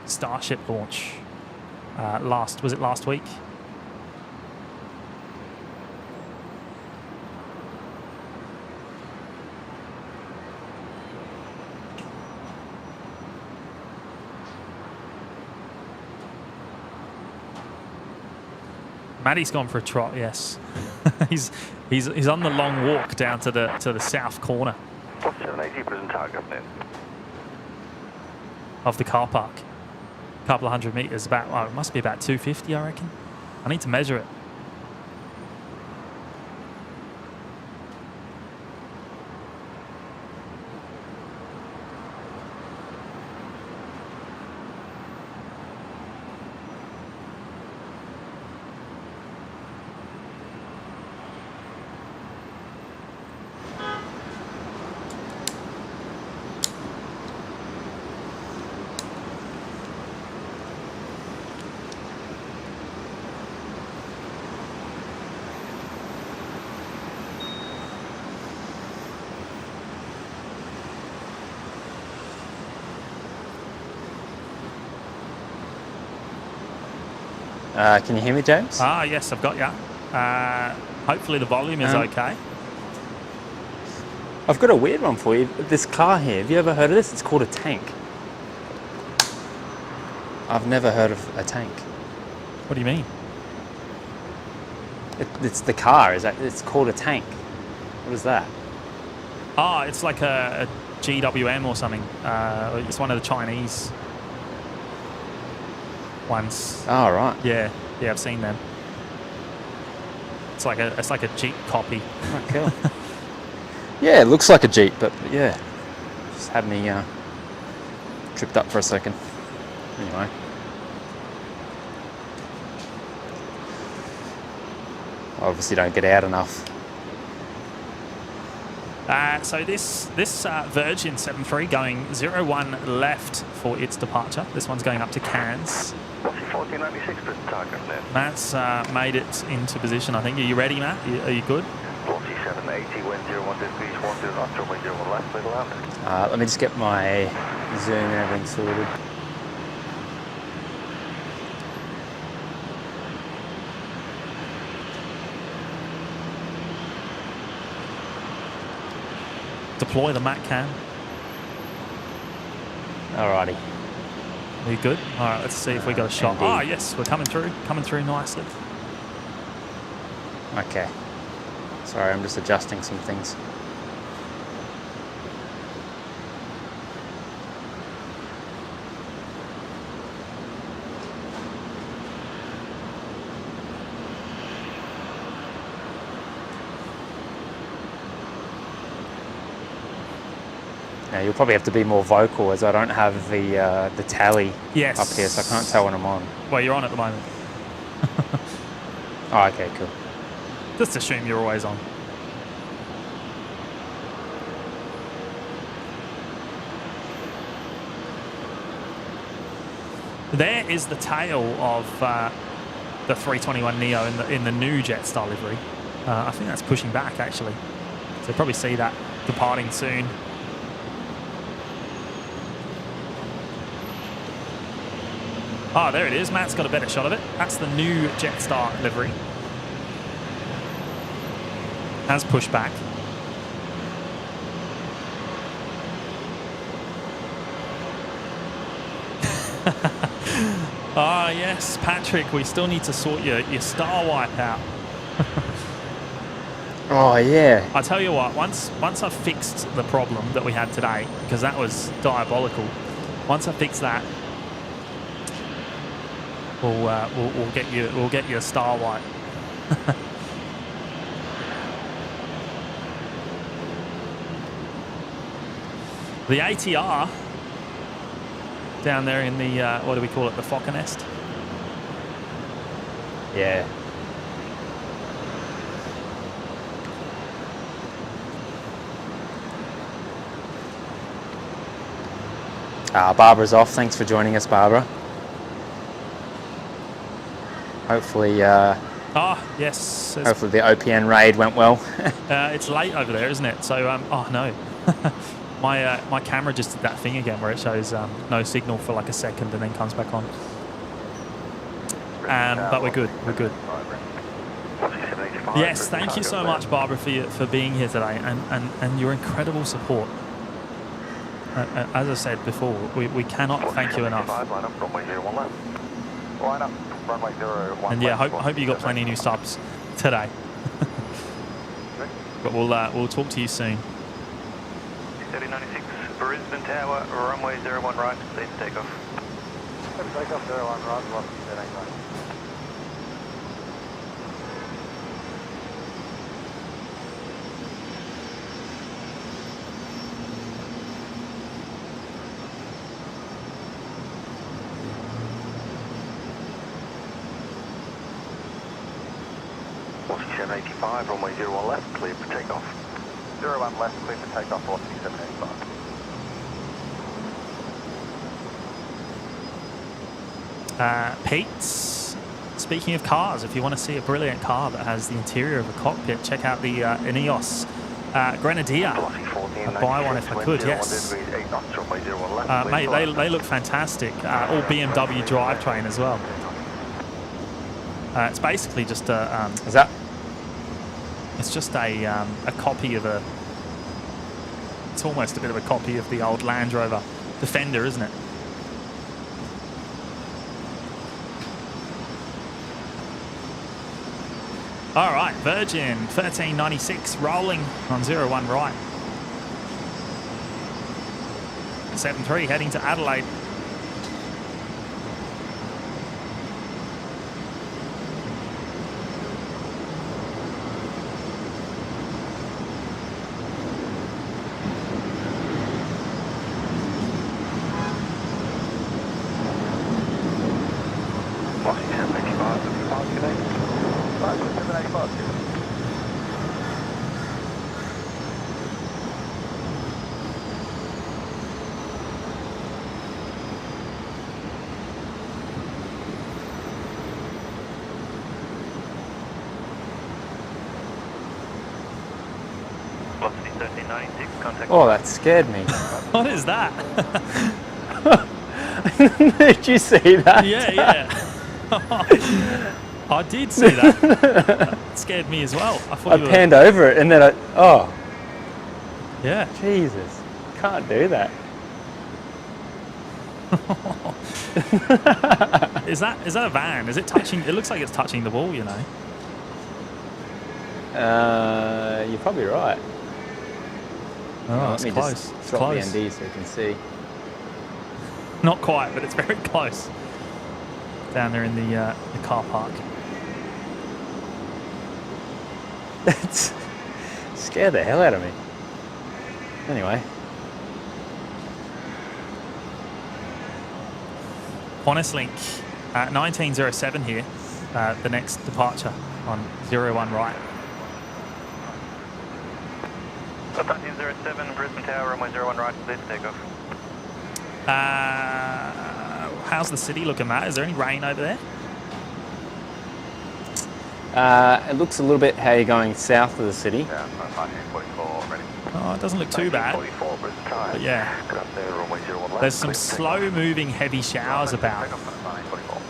Starship launch was it last week? Matty's gone for a trot. Yes, he's on the long walk down to the south corner. What's 780 present target then? Of the car park. A couple of 100 metres, it must be about 250, I reckon. I need to measure it. Can you hear me, James? Yes, I've got you. Hopefully the volume is okay. I've got a weird one for you. This car here, have you ever heard of this? It's called a tank. I've never heard of a tank. What do you mean? It's the car. It's called a tank. What is that? Oh, it's like a GWM or something. It's one of the Chinese ones. Oh, right. Yeah, I've seen them. It's like a Jeep copy. Oh, cool. Yeah, it looks like a Jeep, but yeah, just had me tripped up for a second. Anyway. Obviously don't get out enough. So this Virgin 7.3 going 01 left for its departure. This one's going up to Cairns. What's your 1496 present target then? Matt's made it into position, I think. Are you ready, Matt? Are you good? 4780, wind 01 degrees, 10 knots, runway 01 left, middle land. Let me just get my zoom and everything sorted. Deploy the Mac cam. Alrighty. Are you good? All right, let's see if we got a shot. Ah, yes, we're coming through nicely. Okay. Sorry, I'm just adjusting some things. Now, you'll probably have to be more vocal as I don't have the tally up here, so I can't tell when I'm on. Well, you're on at the moment. Oh, okay, cool. Just assume you're always on. There is the tail of the 321neo in the new Jetstar livery. I think that's pushing back actually. So you'll probably see that departing soon. Oh, there it is. Matt's got a better shot of it. That's the new Jetstar livery. Has pushed back. Ah, yes, Patrick, we still need to sort your star wipe out. Oh, yeah. I tell you what, once I've fixed the problem that we had today, because that was diabolical, once I fix that, we'll get you a star wipe. The ATR down there in the what do we call it? The Fokker nest. Yeah. Barbara's off. Thanks for joining us, Barbara. Hopefully, Oh, yes. hopefully the OPN raid went well. It's late over there, isn't it? So, oh no. My camera just did that thing again where it shows no signal for like a second and then comes back on. But we're good. We're good. Yes, thank you so much, Barbara, for being here today and your incredible support. As I said before, we cannot thank you enough. And yeah, hope you got plenty of new subs today. But we'll talk to you soon. 3096 Brisbane Tower, runway 01 right, please take off. Takeoff 01 right, velocity 13 right. Runway 01 left, clear for takeoff. 01 left, clear for takeoff, velocity 785. Pete, speaking of cars, if you want to see a brilliant car that has the interior of a cockpit, check out the Ineos Grenadier. I'd buy one if I could, yes. Mate, they look fantastic. All BMW drivetrain as well. It's basically just a... Is that? It's just a copy of a... It's almost a bit of a copy of the old Land Rover Defender, isn't it? All right, Virgin 1396 rolling on 01 right. 73 heading to Adelaide. Oh, that scared me. What is that? Did you see that? Yeah. I did see that. That scared me as well. I thought I panned over it and then oh. Yeah. Jesus. Can't do that. Is that a van? Is it touching? It looks like it's touching the wall, you know. You're probably right. Oh, Let me close. just It's drop close. the ND so you can see. Not quite, but it's very close. Down there in the car park. That scared the hell out of me. Anyway. QantasLink 1907 here. The next departure on 01 right. 1307 Brisbane Tower, runway 01 right, please take off. How's the city looking, Matt? Is there any rain over there? It looks a little bit how you're going south of the city. Yeah, 1944 ready. Oh, it doesn't look too bad. 44 Brisbane time. But yeah, Good up there, runway 01 left. there's some clear for takeoff. slow-moving heavy showers about. Take off 1944.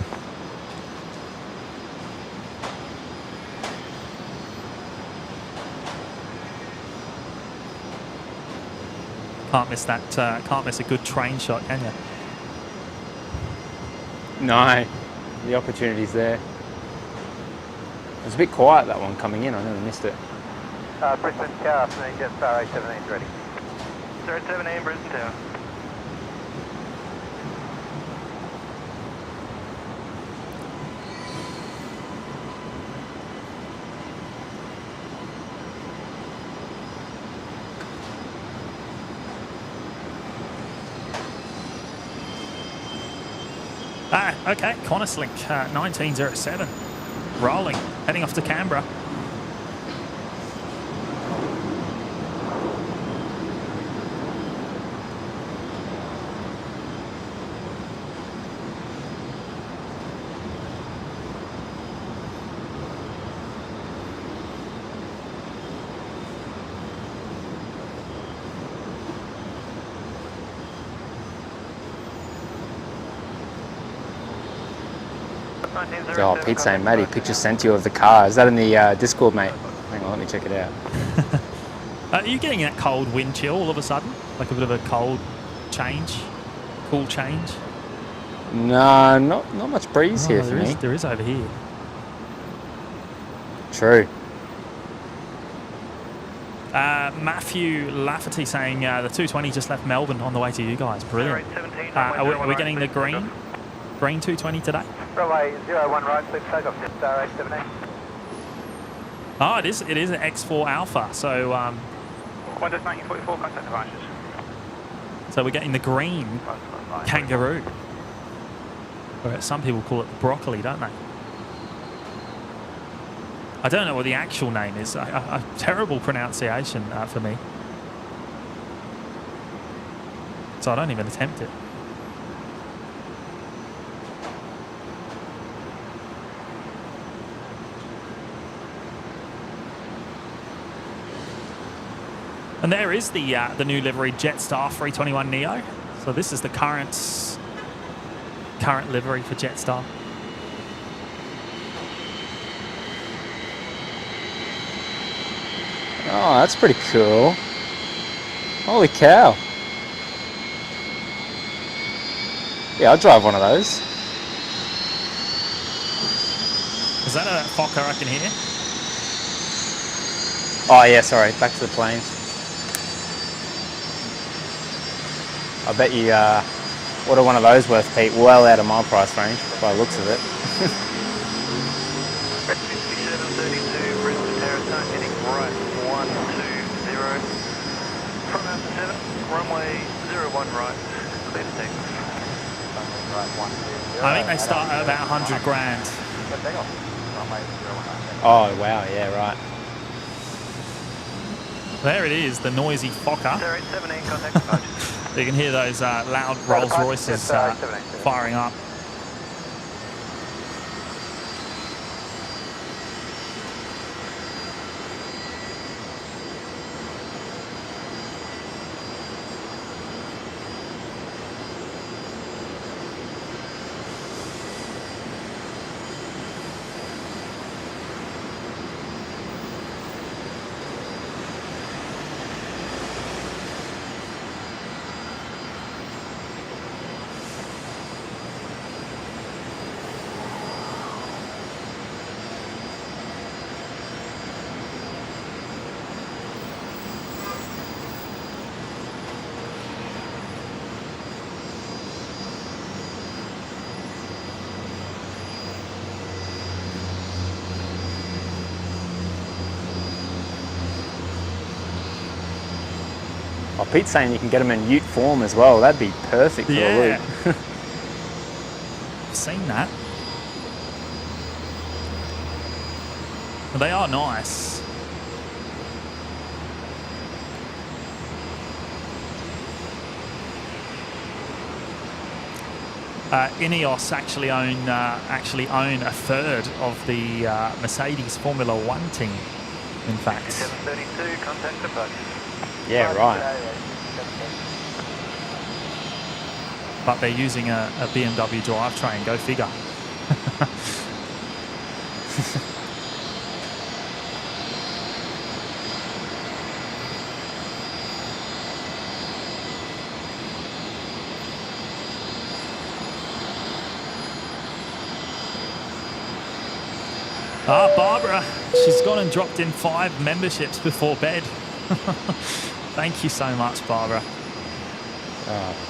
Can't miss that. Can't miss a good train shot, can you? No, the opportunity's there. It was a bit quiet, that one coming in. I never missed it. Brisbane Tower, afternoon, jet star A17 is ready. Sir, 17 Brisbane Tower. Okay, QantasLink 1907 rolling, heading off to Canberra. Oh, Pete's saying, Matty, picture sent to you of the car. Is that in the Discord, mate? Hang on, let me check it out. Are you getting that cold wind chill all of a sudden? Like a bit of a cold change? Cool change? No, not much breeze here for me. There is over here. True. Matthew Lafferty saying the 220 just left Melbourne on the way to you guys. Brilliant. Are we getting the green 220 today? Runway 01 right, please take off star 878. Oh, it is an X4 Alpha. So Qantas 1944, contact devices. so we're getting the green kangaroo. Or some people call it broccoli, don't they? I don't know what the actual name is. A terrible pronunciation for me. So I don't even attempt it. And there is the new livery Jetstar 321 Neo. So this is the current livery for Jetstar. Oh, that's pretty cool. Holy cow. Yeah, I'll drive one of those. Is that a Fokker I can hear? Oh, yeah, sorry. Back to the planes. I bet you, what are one of those worth, Pete? Well out of my price range, by the looks of it. Red 5732, Brisbane Terrace, heading right 120. From Alpha 7, runway 01 right, clear to take. I think they start at about 100 grand. Oh, wow, yeah, right. There it is, the noisy Fokker. Star 817, contact departure. You can hear those loud Rolls Royces firing up. Oh, Pete's saying you can get them in ute form as well. That'd be perfect for Yeah. the loop. I've seen that. But they are nice. Ineos actually own a third of the Mercedes Formula One team. In fact. 732, contact departure. Yeah, right. But they're using a BMW drivetrain. Go figure. Barbara, she's gone and dropped in 5 memberships before bed. Thank you so much, Barbara.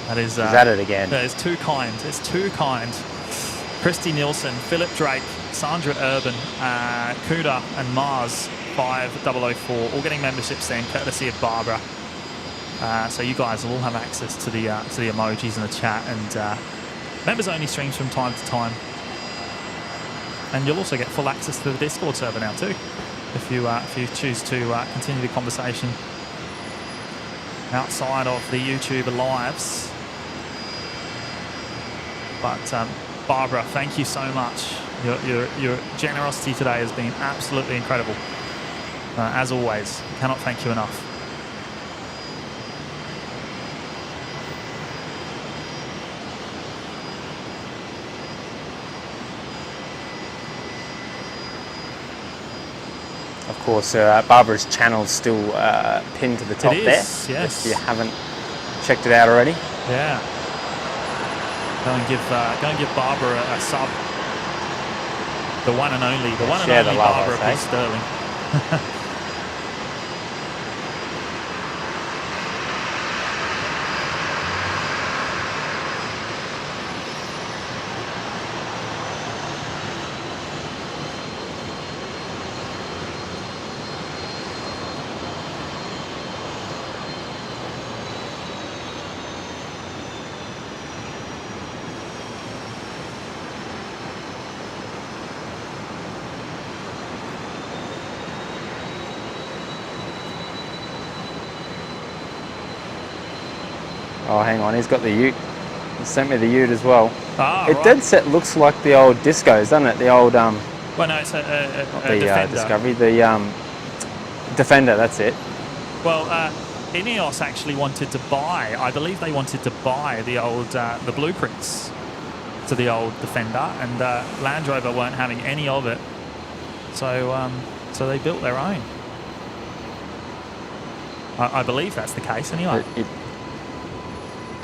That is. She's at it again. That is too kind. It's too kind. Christy Nielsen, Philip Drake, Sandra Urban, Kuda and Mars 5004, all getting memberships then, courtesy of Barbara. So you guys will all have access to the emojis in the chat, and members only streams from time to time. And you'll also get full access to the Discord server now too, if you choose to continue the conversation outside of the YouTube lives. But Barbara, thank you so much. Your generosity today has been absolutely incredible. As always, cannot thank you enough. Of course, Barbara's channel's still pinned to the top It there. is, yes. If you haven't checked it out already. Yeah. Go and give Barbara a sub. The one and only Share the love, Barbara I P. say. Sterling. Oh, hang on, he's got the ute. He sent me the ute as well. Ah, It right. dead set looks like the old discos, doesn't it? The old Well, no, it's a the Defender. Discovery, the Defender. That's it. Well, Ineos actually wanted to buy. I believe they wanted to buy the old the blueprints to the old Defender, and Land Rover weren't having any of it. So they built their own. I believe that's the case, anyway.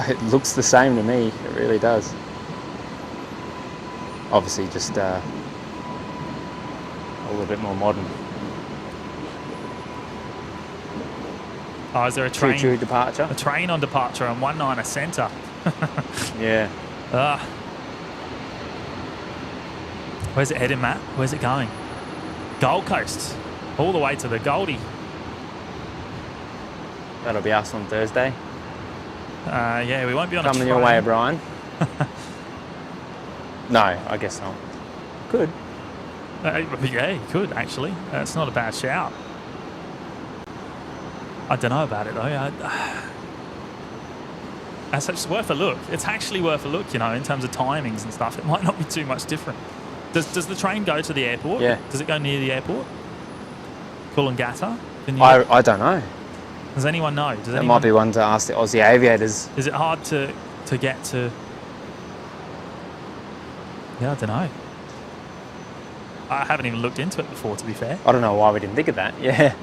It looks the same to me. It really does. Obviously, just a little bit more modern. Oh, is there a train? Choo-choo departure. A train on departure on 19er centre. Yeah. Where's it heading, Matt? Where's it going? Gold Coast. All the way to the Goldie. That'll be us on Thursday. Yeah, we won't be on Coming a train. your way, Brian. No, I guess not. Good. Yeah, you could, actually. It's not a bad shout. I don't know about it, though. It's worth a look. It's actually worth a look, you know, in terms of timings and stuff. It might not be too much different. Does the train go to the airport? Yeah. Does it go near the airport? Coolangatta? I don't know. Does anyone know? That might be one to ask the Aussie aviators. Is it hard to get to? Yeah, I don't know. I haven't even looked into it before, to be fair. I don't know why we didn't think of that. Yeah.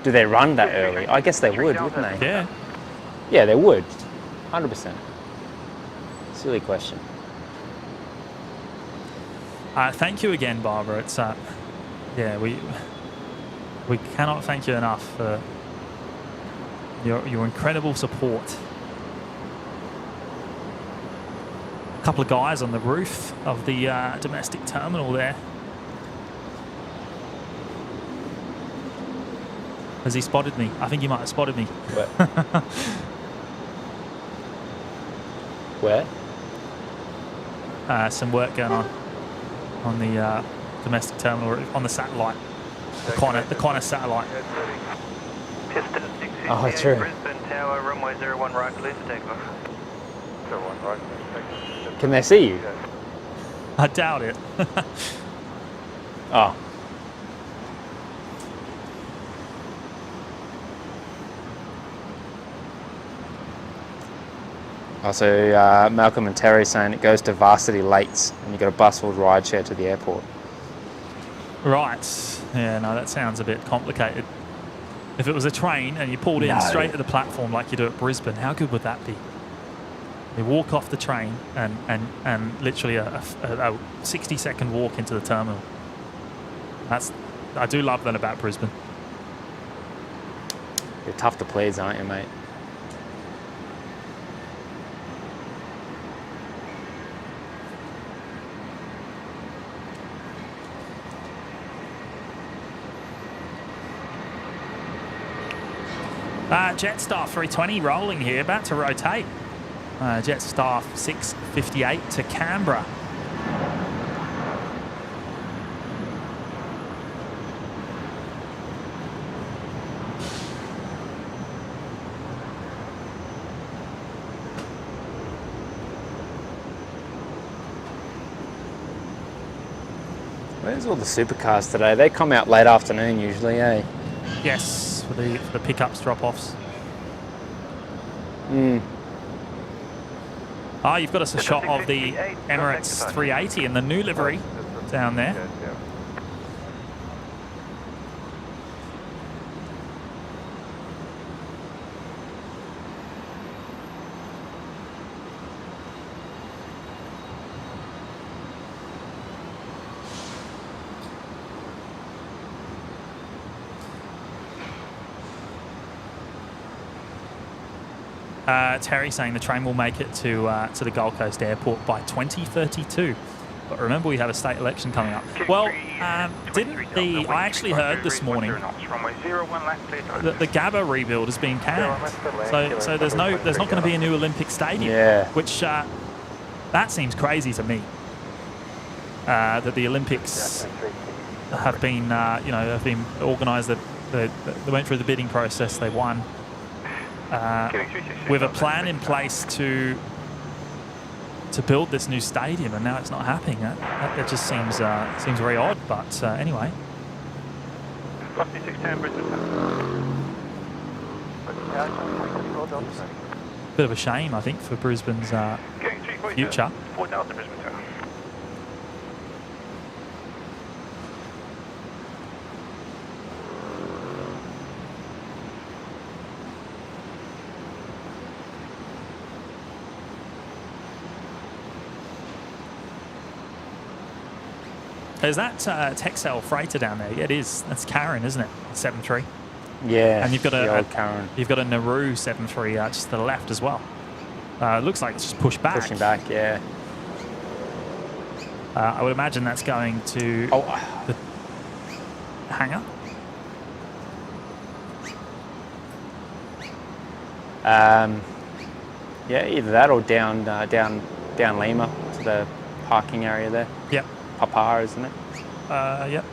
Do they run that early? I guess they would, wouldn't they? Yeah. Yeah, they would. 100%. Silly question. Thank you again, Barbara. It's yeah, we cannot thank you enough for your incredible support. A couple of guys on the roof of the domestic terminal there. Has he spotted me? I think he might have spotted me. Where? Some work going on the domestic terminal, on the satellite, the Qantas satellite. Piston 6 Oh, true. Brisbane Tower, runway 01 right, clear for takeoff. 01 right, takeoff. Can they see you? I doubt it. Oh. Also, Malcolm and Terry saying it goes to Varsity Lates and you got a bus or ride share to the airport. Right. Yeah, no, that sounds a bit complicated. If it was a train and you pulled in straight to the platform like you do at Brisbane, how good would that be? You walk off the train and literally a 60-second walk into the terminal. I do love that about Brisbane. You're tough to please, aren't you, mate? Jetstar 320 rolling here, about to rotate. Jetstar 658 to Canberra. Where's all the supercars today? They come out late afternoon usually, eh? Yes, for the pickups, drop-offs. Oh, you've got us a shot of the Emirates 380 in the new livery down there. Terry saying the train will make it to the Gold Coast Airport by 2032. But remember, we have a state election coming up. Well, I actually heard this morning that the Gabba rebuild is being canned. So there's not going to be a new Olympic stadium. Yeah. Which that seems crazy to me. That the Olympics have been have been organised. They went through the bidding process. They won. With a plan in place to build this new stadium, and now it's not happening. It just seems very odd. But anyway. Bit of a shame, I think, for Brisbane's future. Is that Texel freighter down there? Yeah, it is. That's Karen, isn't it? 7-3. Yeah. And you've got Karen. You've got a Nauru 7-3 just to the left as well. Looks like it's just pushed back. Pushing back, yeah. I would imagine that's going to the hangar. Yeah, either that or down Lima to the parking area there. Yep. Papa, isn't it? Yep.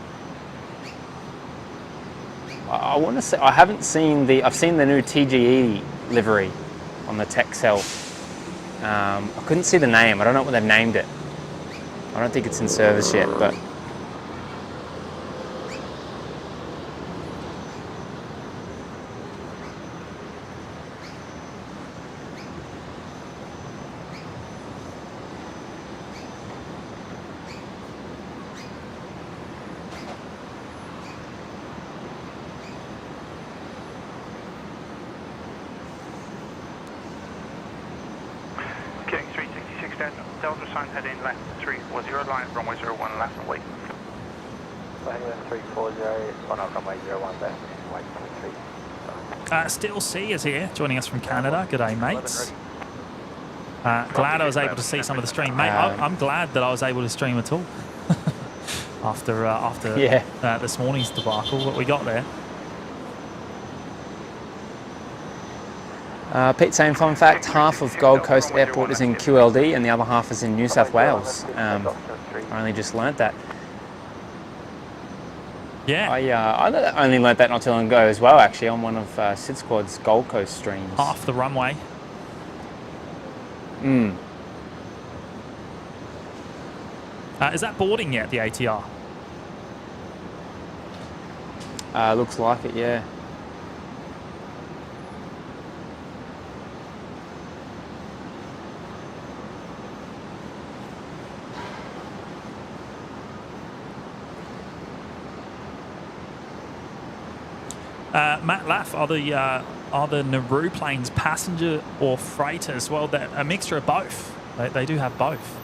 I want to say I've seen the new TGE livery on the Texel. I couldn't see the name. I don't know what they've named it. I don't think it's in service yet, but. Delta sign heading left 340, line runway 01 left and wait. Heading left 340, on up runway 01 left, wait 23. Still C is here, joining us from Canada. G'day, mates. Glad I was able to see some of the stream. Mate, I'm glad that I was able to stream at all. after this morning's debacle, what we got there. Pete saying, fun fact, half of Gold Coast Airport is in QLD and the other half is in New South Wales. I only just learnt that. Yeah. I only learnt that not too long ago as well, actually, on one of Sid Squad's Gold Coast streams. Half the runway. Is that boarding yet, the ATR? Looks like it, yeah. Matt Laff, are the Nauru planes passenger or freighters? Well, they're a mixture of both. They do have both.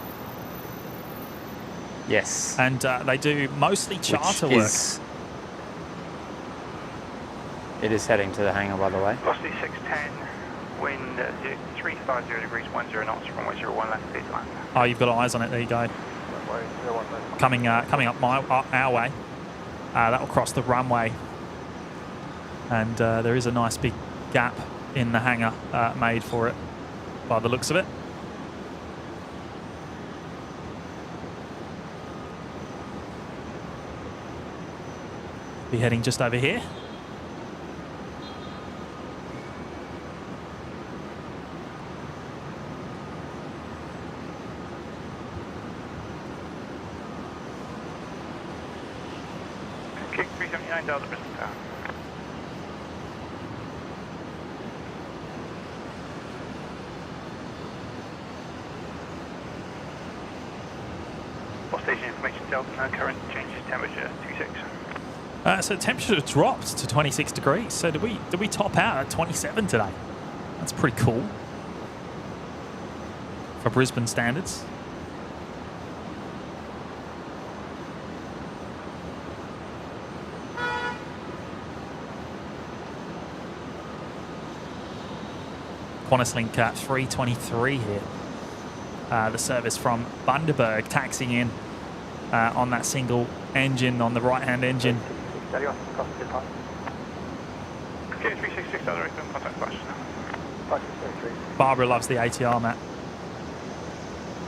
Yes. And they do mostly charter work. It is heading to the hangar, by the way. Velocity 610, wind 350 degrees, 10 knots, runway 01 left, please land. Oh, you've got eyes on it. There you go. Coming up our way. That will cross the runway. And there is a nice big gap in the hangar made for it by the looks of it. Be heading just over here. King 379 Delta Brisbane Tower. Off station information, Delta, current changes temperature 26. So temperature dropped to 26 degrees. So did we top out at 27 today? That's pretty cool for Brisbane standards. QantasLink 323 here. The service from Bundaberg taxiing in on that single engine, on the right-hand engine. Okay, 366, direct contact flash. Barbara loves the ATR, Matt.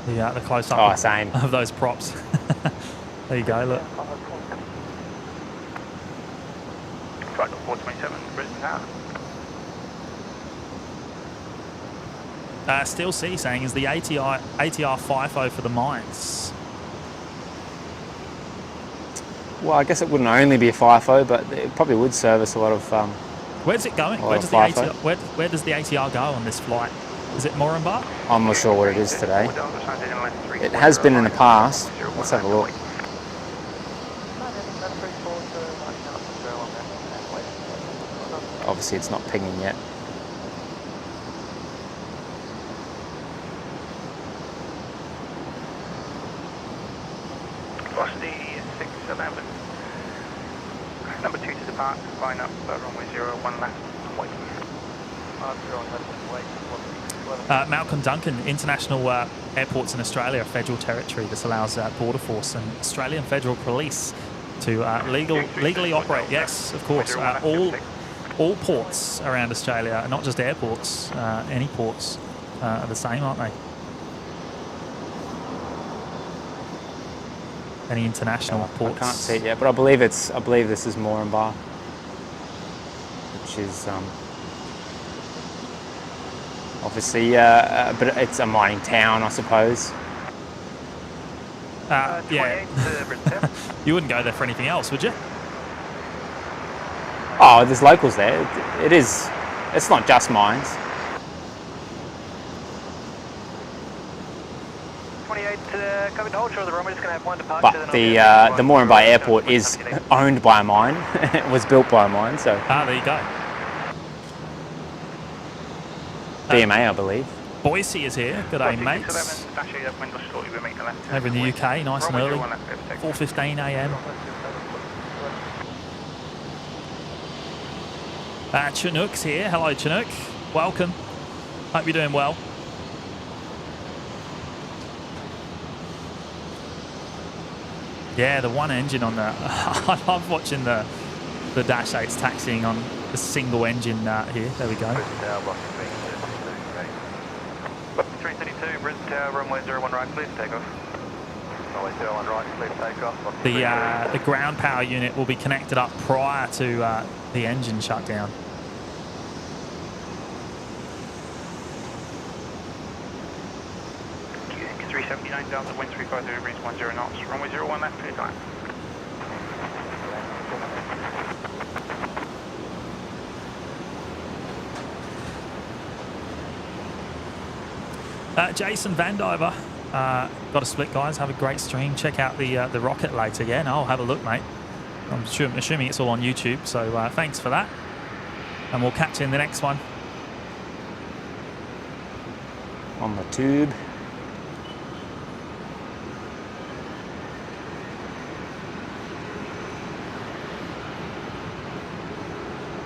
The close-up same. of those props. There you go, look. Flight 427, Brisbane Tower. Still C saying is the ATR FIFO for the mines. Well, I guess it wouldn't only be a FIFO, but it probably would service a lot of. Where's it going? Where does the ATR, where does the ATR go on this flight? Is it Moranbah? I'm not sure what it is today. It has been in the past. Let's have a look. Obviously, it's not pinging yet. Velocity 611. Number 2 to depart, line up, runway 01 left, and wait. 01 left, and wait. Malcolm Duncan, international airports in Australia are federal territory. This allows Border Force and Australian Federal Police to legally operate. Yes, of course. All ports around Australia, not just airports. Any ports are the same, aren't they? Any international ports? I can't see it yet, but I believe this is Moranbah, which is obviously, but it's a mining town, I suppose. Yeah. You wouldn't go there for anything else, would you? Oh, there's locals there. It's not just mines. 28 covered hold, sure the runway is going to have one departure. But the Moranbah Airport is owned by a mine. It was built by a mine, so. There you go. BMA, I believe. Boise is here. Good day, mates. Over in the UK, nice and early. 4:15 a.m. Chinook's here. Hello, Chinook. Welcome. Hope you're doing well. Yeah, the one engine on the... I love watching the Dash 8s taxiing on the single engine here. There we go. 332, Brisbane Tower, runway 01 right, please take off. Runway 01 right, please take off. The ground power unit will be connected up prior to the engine shutdown. QNH 379 down to wind 350 degrees 10 knots. Runway 01 left, clear time. Jason Vandiver, got a split, guys. Have a great stream. Check out the rocket later. Yeah, no, I'll have a look, mate. I'm assuming it's all on YouTube, so thanks for that. And we'll catch you in the next one. On the tube.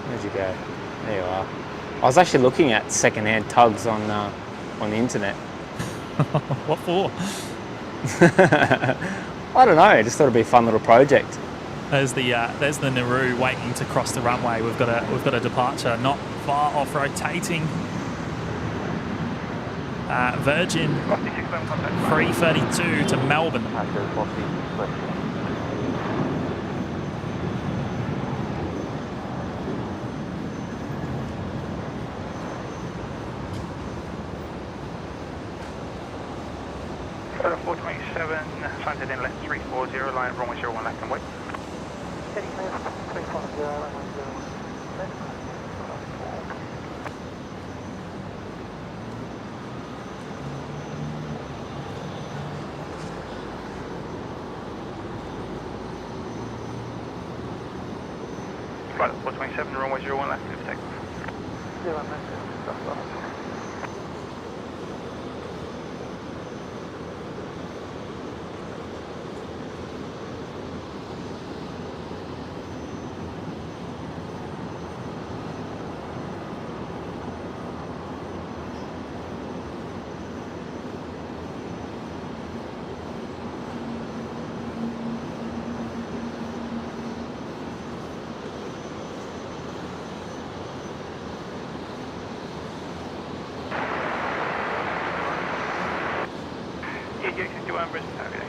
Where'd you go? There you are. I was actually looking at second-hand tugs on the internet. What for? I don't know. I just thought it'd be a fun little project. There's the Nauru waiting to cross the runway. We've got a departure not far off rotating. Virgin 332 to Melbourne. Photo 427, slanted inlet 340, line runway 01 left and wait. Heading left, 350, runway 01 left. Right, 427, runway 01 left, clear for takeoff. 01 left, stop off. Yeah, 61 Brisbane, okay.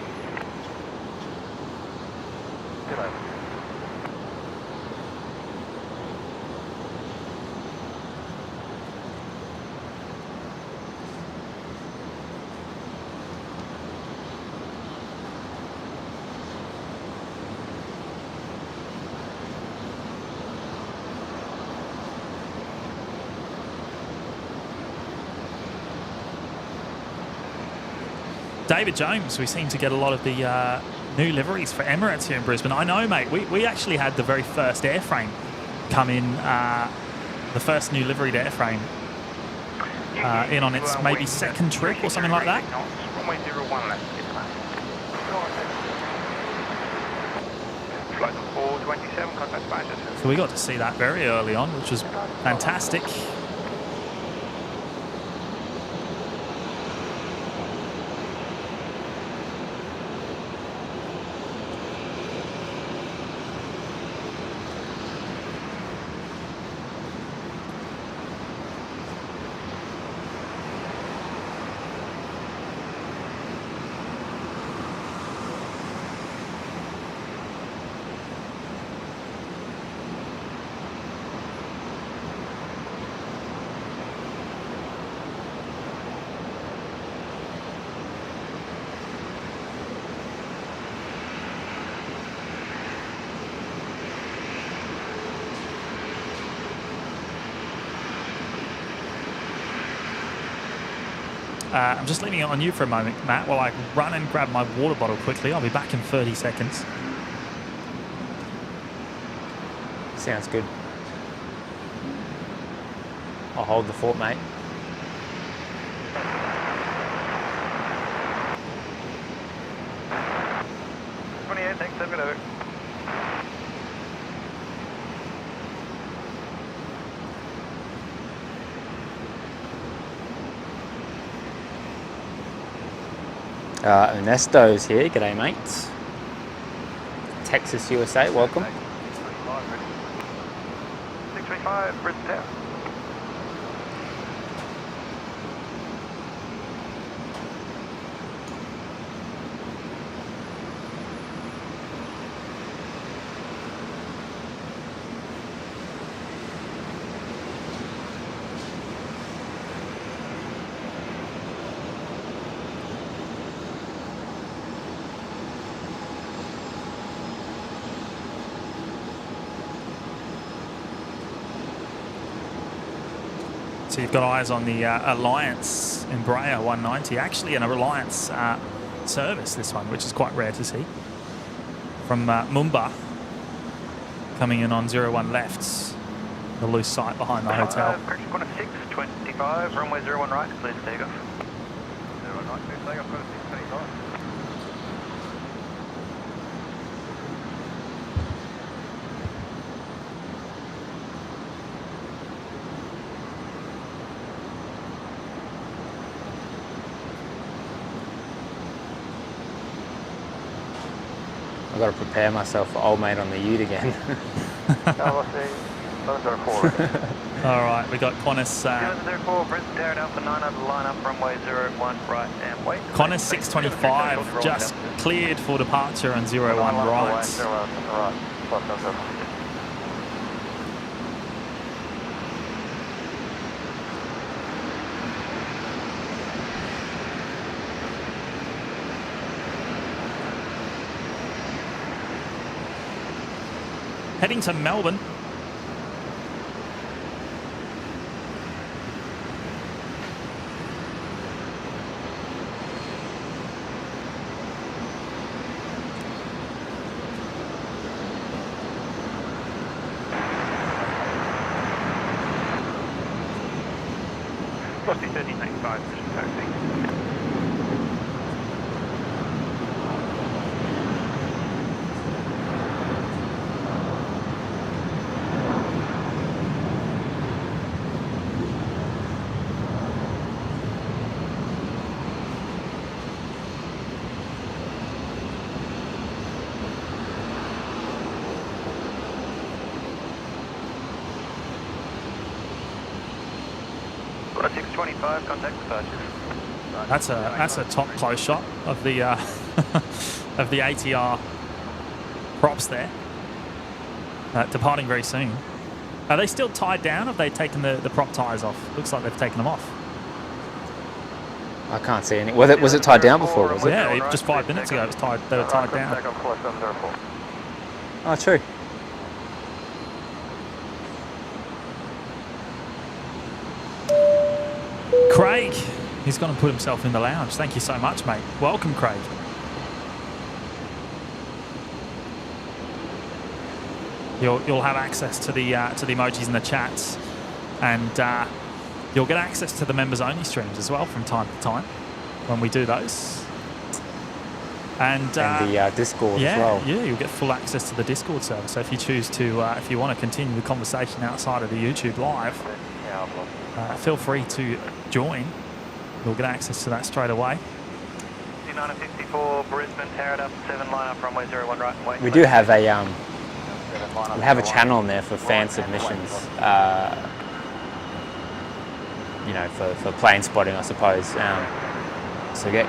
Good over. David James, we seem to get a lot of the new liveries for Emirates here in Brisbane. I know, mate. We actually had the very first airframe come in, the first new liveried airframe in on its maybe second trip or something like that. Runway 01 left, flight 427, contact Spanish. So we got to see that very early on, which was fantastic. I'm just leaving it on you for a moment, Matt, while I run and grab my water bottle quickly. I'll be back in 30 seconds. Sounds good. I'll hold the fort, mate. Thanks, have a good over. Ernesto's here. G'day, mates. Texas, USA. Welcome. 635, Brisbane Tower. So you've got eyes on the Alliance Embraer 190, actually an Alliance service, this one, which is quite rare to see. From Mumbai, coming in on 01 left, the loose sight behind the hotel. Correction, corner 625, runway 01 right, clear to takeoff. 01 right, clear to takeoff, corner 625. I've got to prepare myself for old mate on the ute again. All right, we got Qantas. 004, Brisbane Tower, Alpha 9 over line up, runway 01 right and wait. Qantas 625 just cleared for departure on 01 right. Heading to Melbourne. 625, position taxi. Got a 625, contact departure. That's a top close shot of the of the ATR props there. Departing very soon. Are they still tied down? Have they taken the prop tyres off? Looks like they've taken them off. I can't see any. Was it tied down before? Was it? Yeah, just 5 minutes ago it was tied. They were tied down. Oh, true. Craig, he's going to put himself in the lounge. Thank you so much, mate. Welcome, Craig. You'll have access to the emojis and the chats, and you'll get access to the members only streams as well from time to time when we do those. And the Discord as well. Yeah, you'll get full access to the Discord server. So if you choose to, if you want to continue the conversation outside of the YouTube live, feel free to join. You'll get access to that straight away. 954 Brisbane, Tower up 7 line up runway 01 right. Wait, We do have a we have a channel in there for fan submissions. You know, for plane spotting, I suppose. So get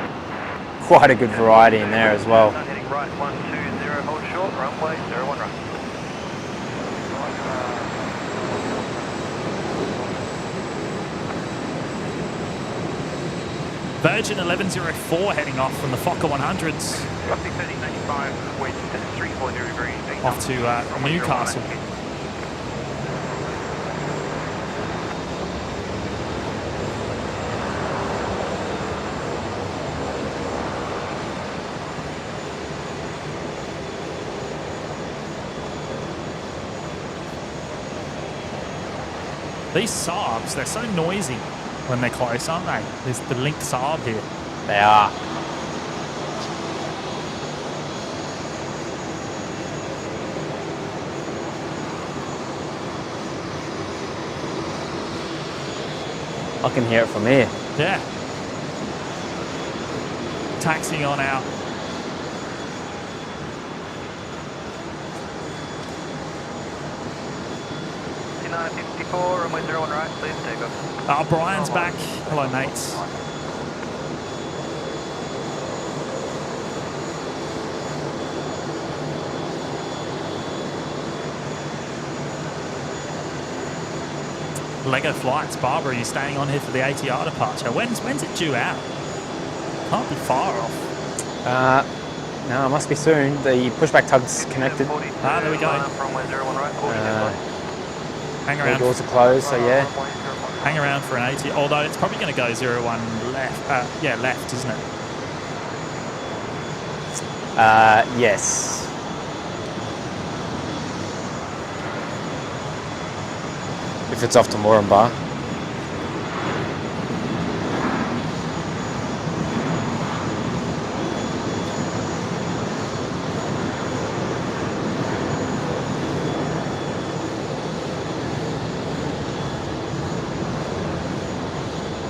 quite a good variety in there as well. Heading right 120, hold short, runway 01 right. Virgin 1104 heading off from the Fokker 100s. Roughly 3095, wind 340 degrees. Off to Newcastle. These Saabs, they're so noisy when they're close, aren't they? There's the linked Saab here. They are. I can hear it from here. Yeah. Taxiing on out. runway 01 right, please take off. Brian's back. Hello, mates. Lego Flights, Barbara, are you staying on here for the ATR departure? When's it due out? Can't be far off. No, it must be soon. The pushback tug's connected. There we go. Hang around. All doors are closed, so yeah. Hang around for an ATR, although it's probably going to go 01 left. Yeah, left, isn't it? Yes. If it's off to Moranbah.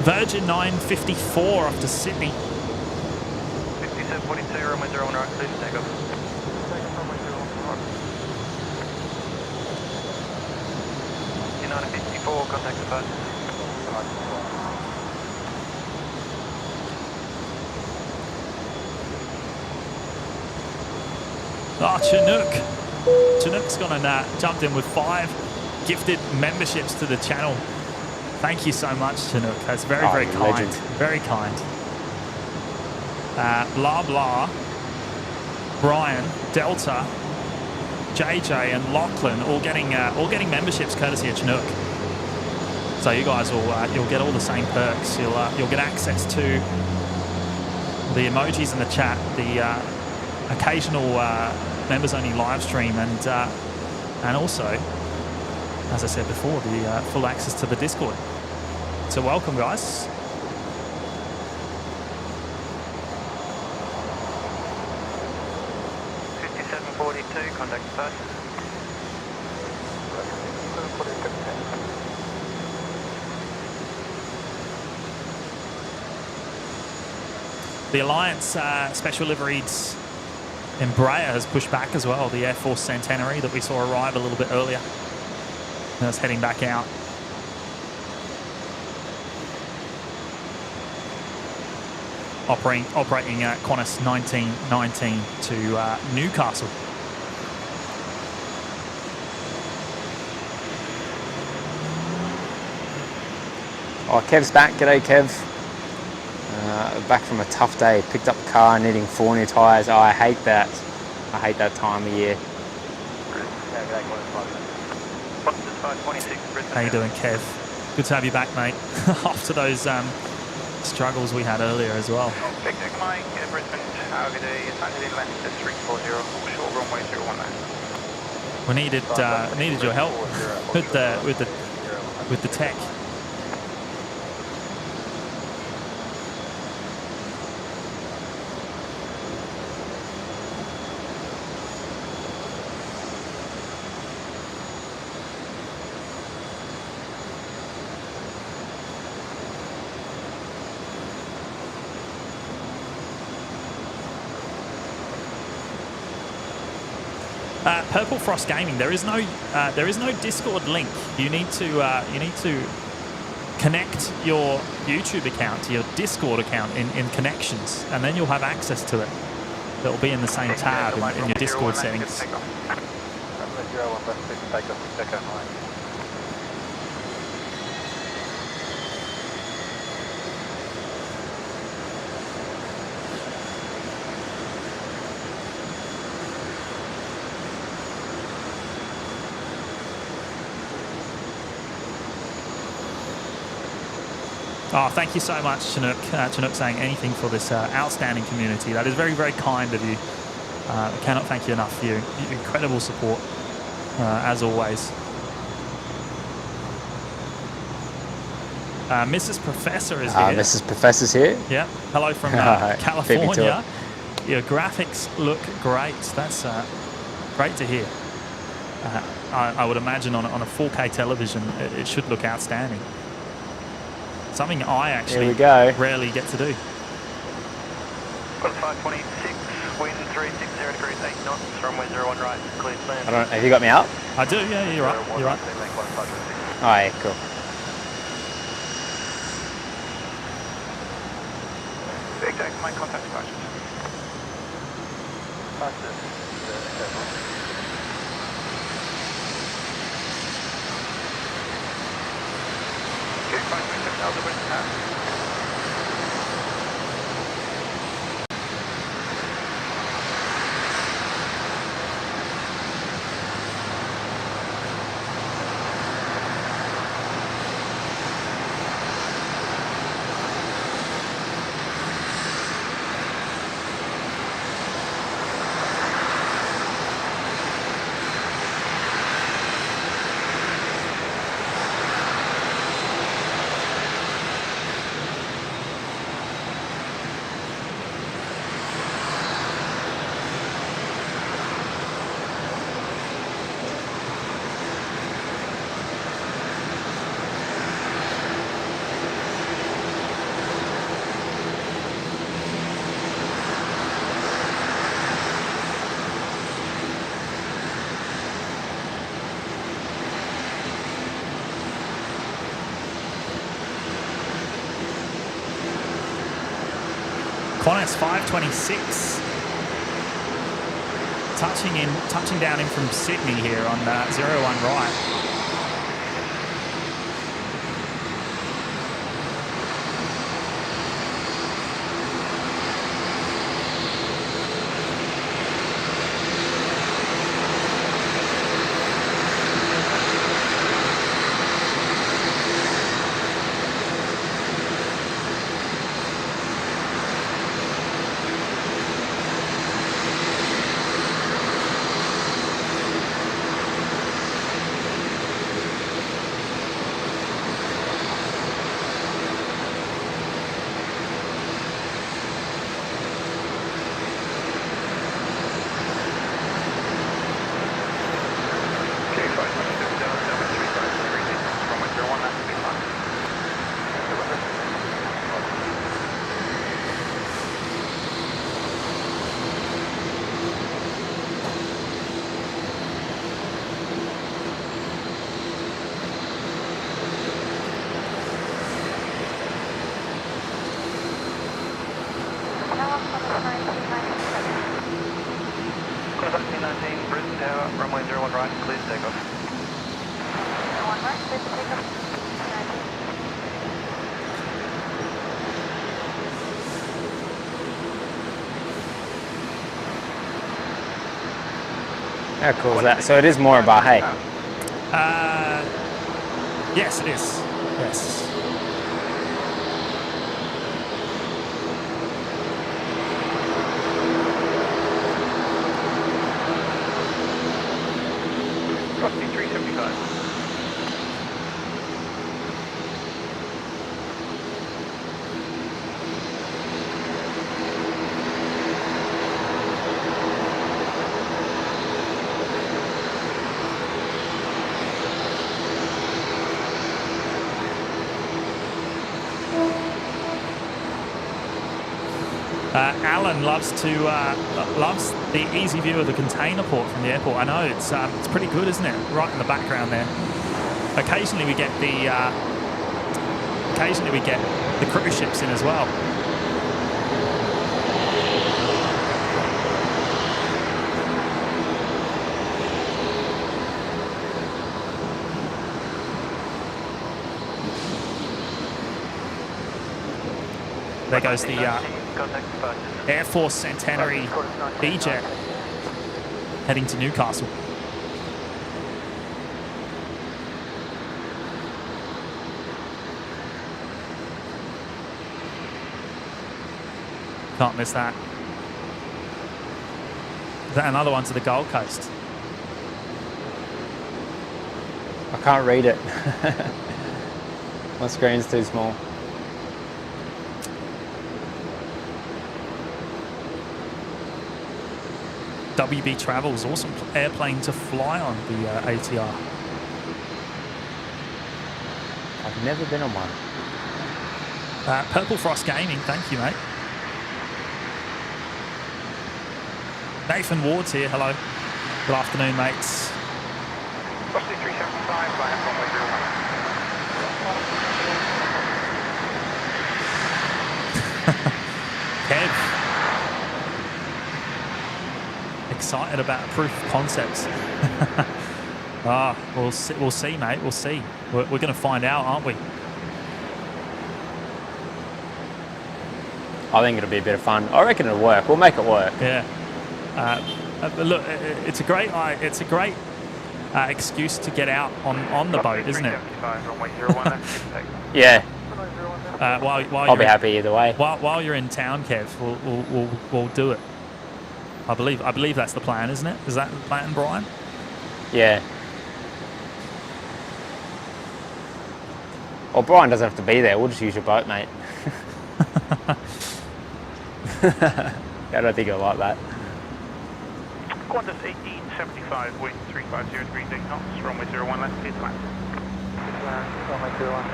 Virgin 954 off to Sydney. 5742, runway 01 right, please take off. Runway 01 right. 954, contact the bus. Chinook's gone and jumped in with 5 gifted memberships to the channel. Thank you so much, Chinook. That's very, very kind. Legend. Very kind. Blah blah. Brian, Delta, JJ, and Lachlan all getting memberships courtesy of Chinook. So you guys will you'll get all the same perks. You'll get access to the emojis in the chat, the occasional members only live stream, and also, as I said before, the full access to the Discord. So welcome, guys. 42, contact start. The Alliance Special Liveried Embraer has pushed back as well. The Air Force Centenary that we saw arrive a little bit earlier. Now it's heading back out. Operating Qantas 1919 to Newcastle. Oh, Kev's back. G'day, Kev. Back from a tough day. Picked up the car, needing 4 new tyres. Oh, I hate that. I hate that time of year. How you doing, Kev? Good to have you back, mate. After those struggles we had earlier as well. Victor, Mike, Brisbane, good day. Sunday inland at 340, short runway 01 there. We needed your help with the tech. Purple Frost Gaming. There is no Discord link. You need to connect your YouTube account to your Discord account in connections, and then you'll have access to it. That will be in the same tab in your Discord settings. Oh, thank you so much, Chinook. Chinook saying anything for this outstanding community. That is very, very kind of you. I cannot thank you enough for your incredible support, as always. Mrs. Professor is here. Mrs. Professor's here. Yeah. Hello from California. Your graphics look great. That's great to hear. I would imagine on a 4K television, it should look outstanding. Something I actually rarely get to do. 526, wind 360 degrees, 8 knots, runway 01 right, clear plan. Have you got me out? I do, yeah, you're right. You're right. Oh, yeah, cool. Victor, my contact departures. Okay, 526, how's the wind pass? Qantas 526 touching down in from Sydney here on 01 right. 1919, Brisbane Tower, runway 01 right, clear to takeoff. 01 right, clear to takeoff. How cool is that? So it is more about hay. Yes, it is. Yes. Frosty 375. Alan loves the easy view of the container port from the airport. I know it's pretty good, isn't it? Right in the background there. Occasionally we get the cruise ships in as well. There goes the Air Force Centenary B-Jet heading to Newcastle. Can't miss that. Is that another one to the Gold Coast? I can't read it. My screen's too small. WB Travel's awesome airplane to fly on, the ATR. I've never been on one. Purple Frost Gaming, thank you, mate. Nathan Ward's here, hello. Good afternoon, mates. Frosty 375, fly at runway 01. Kev. Excited about proof of concepts. We'll see, mate. We'll see. We're going to find out, aren't we? I think it'll be a bit of fun. I reckon it'll work. We'll make it work. Yeah. Look, it's a great excuse to get out on the boat, isn't it? Yeah. While I'll be happy either way. While you're in town, Kev, we'll do it. I believe that's the plan, isn't it? Is that the plan, Brian? Yeah. Well, Brian doesn't have to be there. We'll just use your boat, mate. I don't think he'll like that. Qantas 1875, wind 350 degrees 8 knots, runway 01 left, clear to land. Runway 01.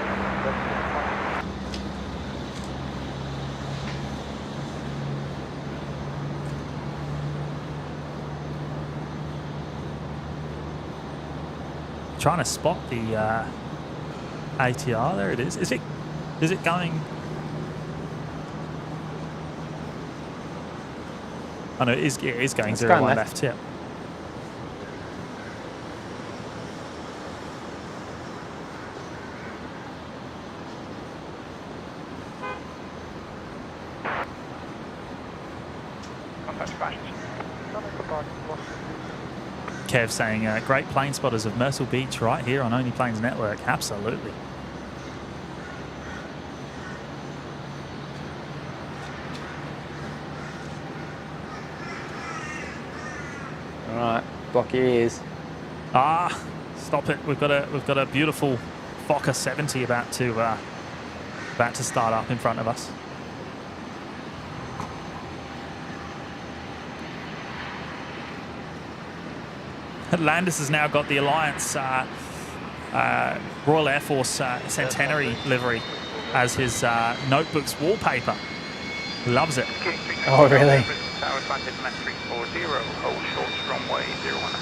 Trying to spot the ATR. There it is. Is it going? Oh no, it is going 01 left. Yeah. Kev saying, great plane spotters of Myrtle Beach right here on Only Planes Network. Absolutely. All right, block your ears. Stop it! We've got a beautiful Fokker 70 about to start up in front of us. Landis has now got the Alliance Royal Air Force Centenary livery as his notebook's wallpaper. Loves it. Oh, really? Tower Atlantic 340, hold short, runway 01.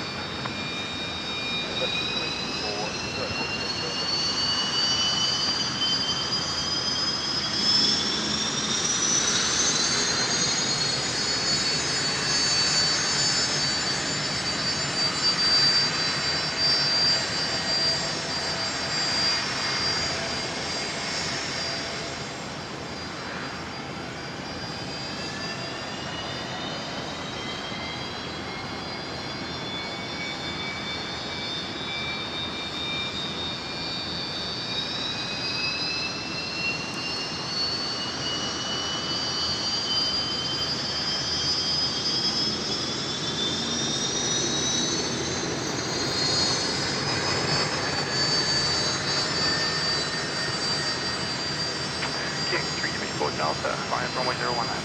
runway 01 left.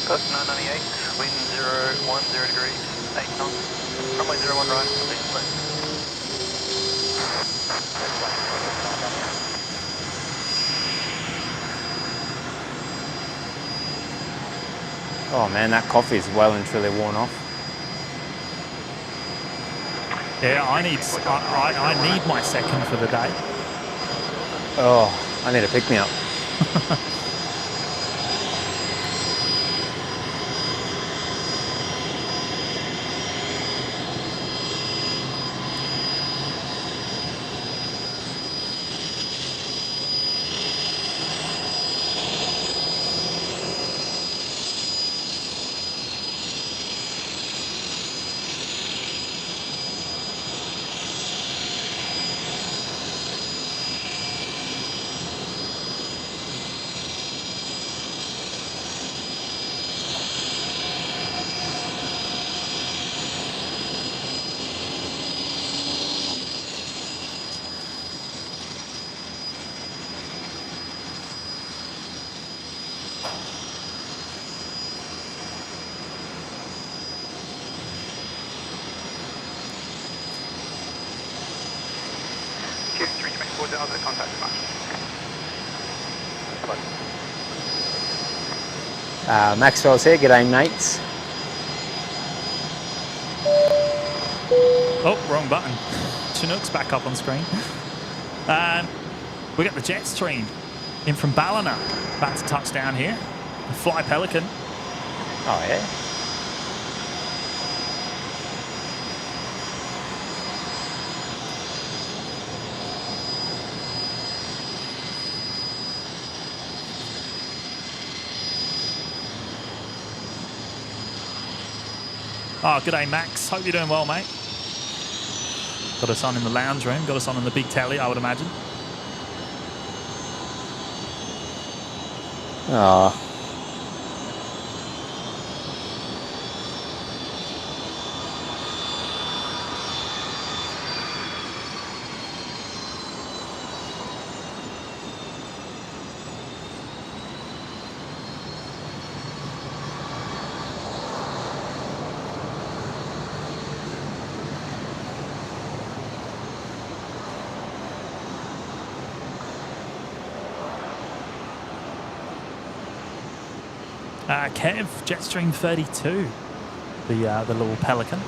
Got 998, wind 010 degrees, 8 knots. Runway 01 right, lead left. Oh man, that coffee is well and truly worn off. Yeah, I need my second for the day. Oh, I need a pick me up. Maxwell's here, g'day mates. Oh, wrong button. Chinook's back up on screen. We got the jet stream in from Ballina, about to touch down here. The Fly Pelican. Oh yeah? Oh, g'day Max. Hope you're doing well, mate. Got us on in the lounge room. Got us on in the big telly, I would imagine. Oh. Kev, Jetstream 32, the little Pelican.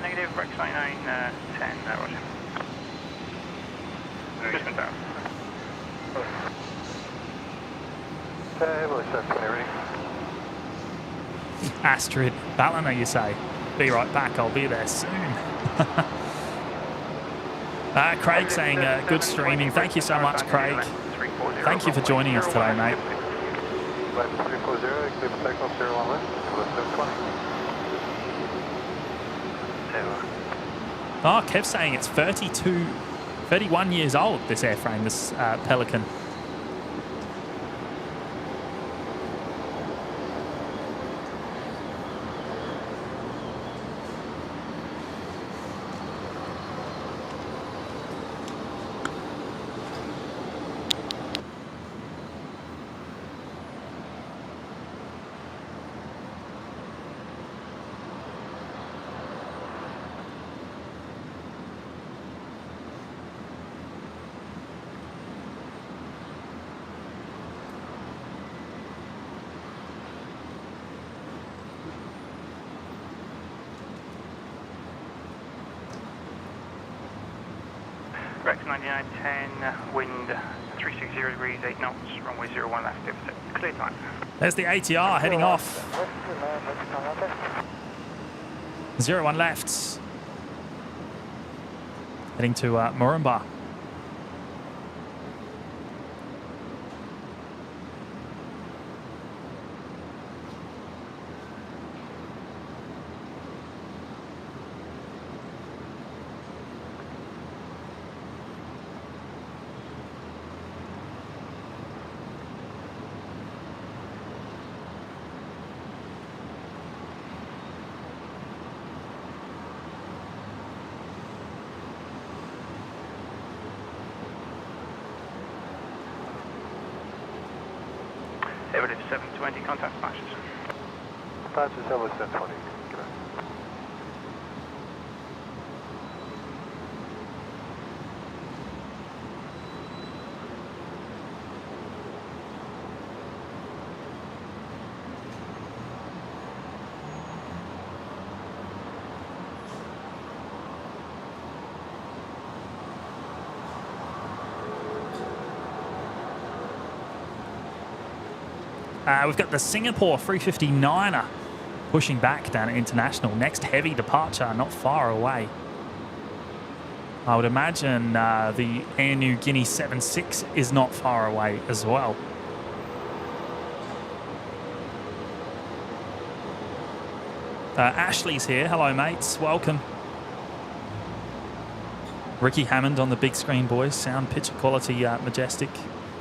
Negative, Rex 99, 10, Roger. Brisbane Tower. Astrid, Ballina, you say? Be right back, I'll be there soon. Craig saying good streaming. Thank you so much, Craig. Thank you for joining us today, mate. 340, clear for takeoff, 01 left, for the 720. Oh, Kev's saying it's 31 years old, this airframe, this Pelican. Rex 9910, wind 360 degrees, 8 knots, runway 01 left, deficit. Clear time. There's the ATR heading off. 01 left. heading to Moranbah. Everett 720, contact smashes. That's 720. We've got the Singapore 359er pushing back down at International. Next heavy departure, not far away. I would imagine the Air New Guinea 76 is not far away as well. Ashley's here. Hello, mates. Welcome. Ricky Hammond on the big screen, boys. Sound picture quality majestic.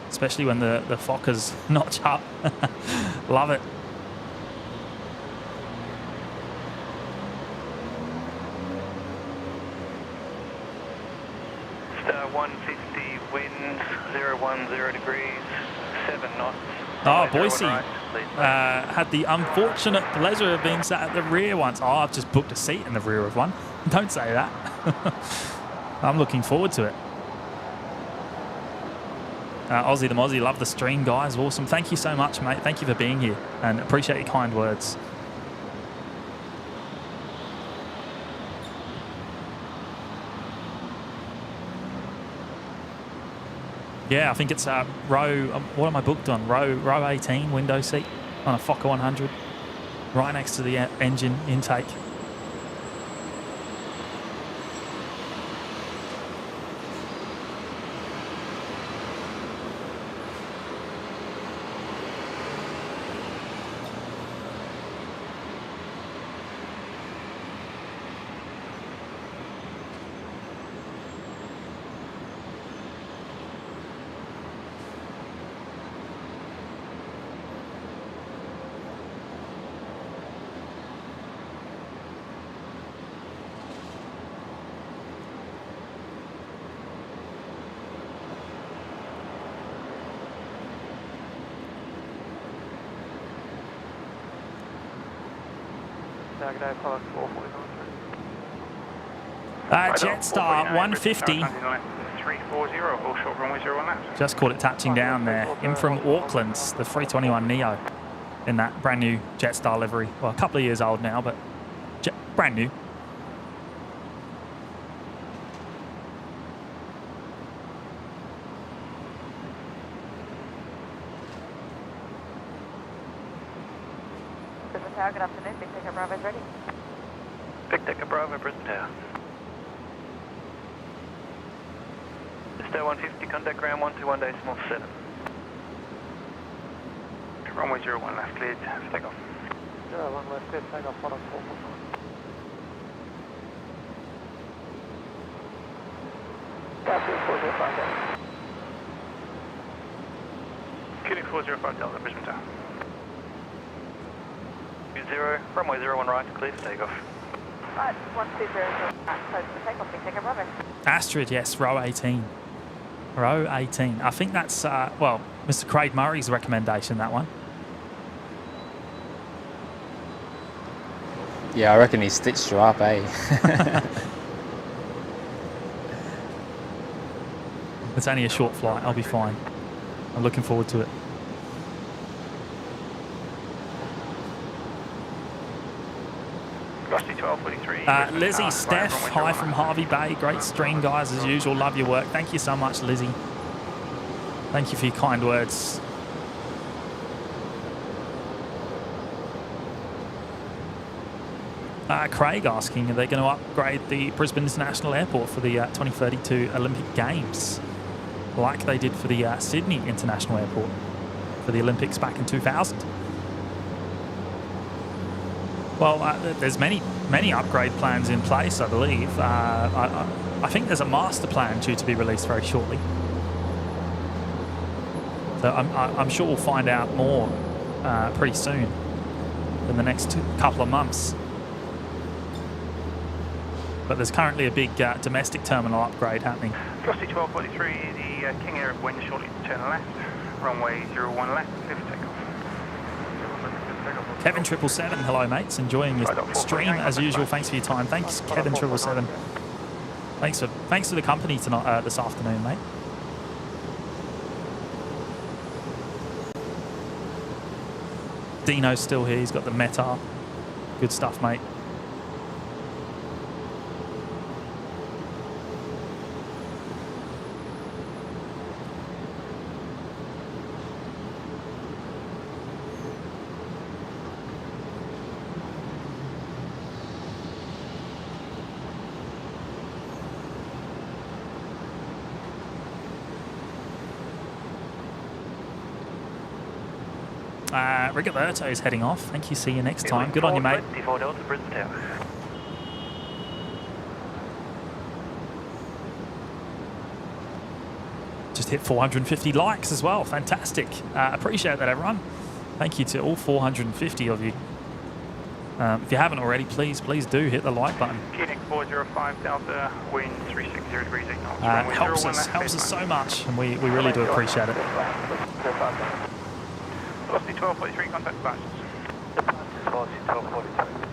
Especially when the Fokkers notch up. Love it. Star 150, wind 010 degrees, 7 knots. Oh, Boise had the unfortunate pleasure of being sat at the rear once. Oh, I've just booked a seat in the rear of one. Don't say that. I'm looking forward to it. Aussie the Mozzie, love the stream, guys. Awesome. Thank you so much, mate. Thank you for being here and appreciate your kind words. Yeah, I think it's row, what am I booked on? Row 18, window seat on a Fokker 100, right next to the engine intake. Jetstar 150. 340, all short runway 01 left. Just caught it touching down there. In from Auckland, the 321 Neo in that brand new Jetstar livery. Well, a couple of years old now, but brand new. Brisbane Tower, good afternoon. Big Decker Bravo's ready. Big Decker Bravo, Brisbane Tower. Star 150, contact ground 121.7. Runway 01 left, cleared for takeoff. 01 left, cleared takeoff, 104. Cubic 405 Delta, Brisbane Tower. 0, runway 01 right, cleared for takeoff. Right, 120, close for takeoff, Big Decker Bravo. Astrid, yes, row 18. Row 18. I think that's, well, Mr. Craig Murray's recommendation, that one. Yeah, I reckon he stitched you up, eh? It's only a short flight. I'll be fine. I'm looking forward to it. Rusty 1243. Lizzie, Steph, hi from Harvey Bay. Great stream, guys, as usual. Love your work. Thank you so much, Lizzie. Thank you for your kind words. Craig asking, are they going to upgrade the Brisbane International Airport for the 2032 Olympic Games, like they did for the Sydney International Airport for the Olympics back in 2000? Well, there's many upgrade plans in place, I believe. I think there's a master plan due to be released very shortly. So I'm sure we'll find out more pretty soon in the next couple of months. But there's currently a big domestic terminal upgrade happening. Frosty 1243, the King Air wind shortly to turn left. Runway 01 left, clear for takeoff. Kevin 777, hello mates, enjoying your stream as usual. Thanks for your time. Thanks Kevin 777. Thanks for the company tonight, this afternoon, mate. Dino's still here. He's got the Meta. Good stuff, mate. Rigoberto is heading off. Thank you. See you next time. Good on you, mate. Just hit 450 likes as well. Fantastic. Appreciate that, everyone. Thank you to all 450 of you. If you haven't already, please do hit the like button. Phoenix 405 Delta, wind 360 degrees 8 knots. Helps us so much, and we really do appreciate it. Velocity 1243, contact flashes. Velocity 1243.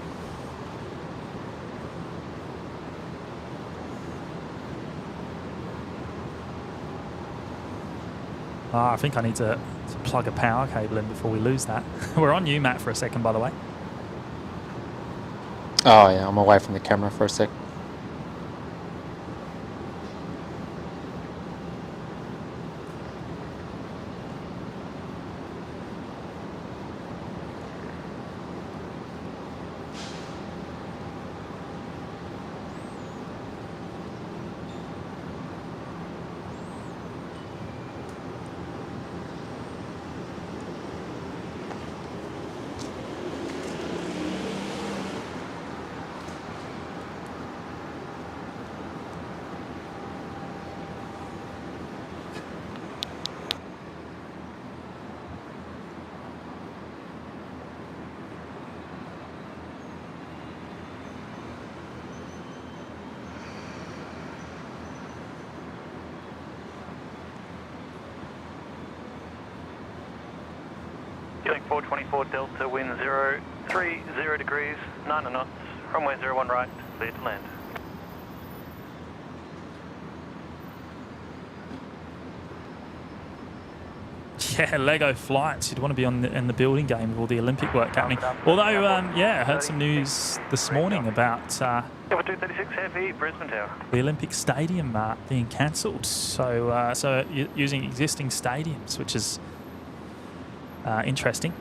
I think I need to plug a power cable in before we lose that. We're on you, Matt, for a second, by the way. Oh yeah, I'm away from the camera for a sec. Feeling 424 Delta, wind 030 degrees, 9 knots, runway 01 right, clear to land. Yeah, Lego flights. You'd want to be in the building game with all the Olympic work happening. Although, yeah, I heard some news this morning about 236 Heavy, Brisbane Tower. the Olympic Stadium being cancelled. So using existing stadiums, which is interesting.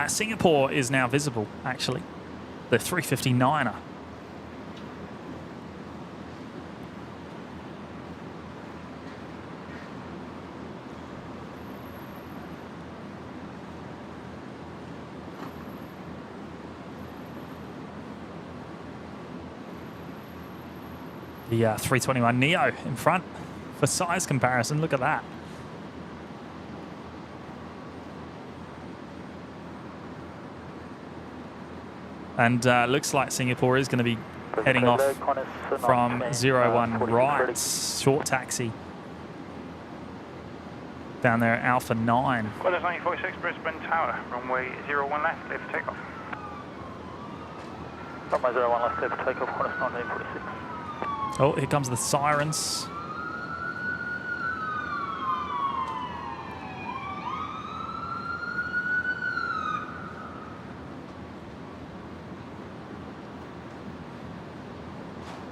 Singapore is now visible, actually. The 359er. The 321 Neo in front for size comparison. Look at that. And looks like Singapore is going to be heading off from 01 right, short taxi. Down there at Alpha 9. Qantas 946 Brisbane Tower, runway 01 left, clear for takeoff. Runway 01 left, clear for takeoff, Qantas 1946. Oh, here comes the sirens.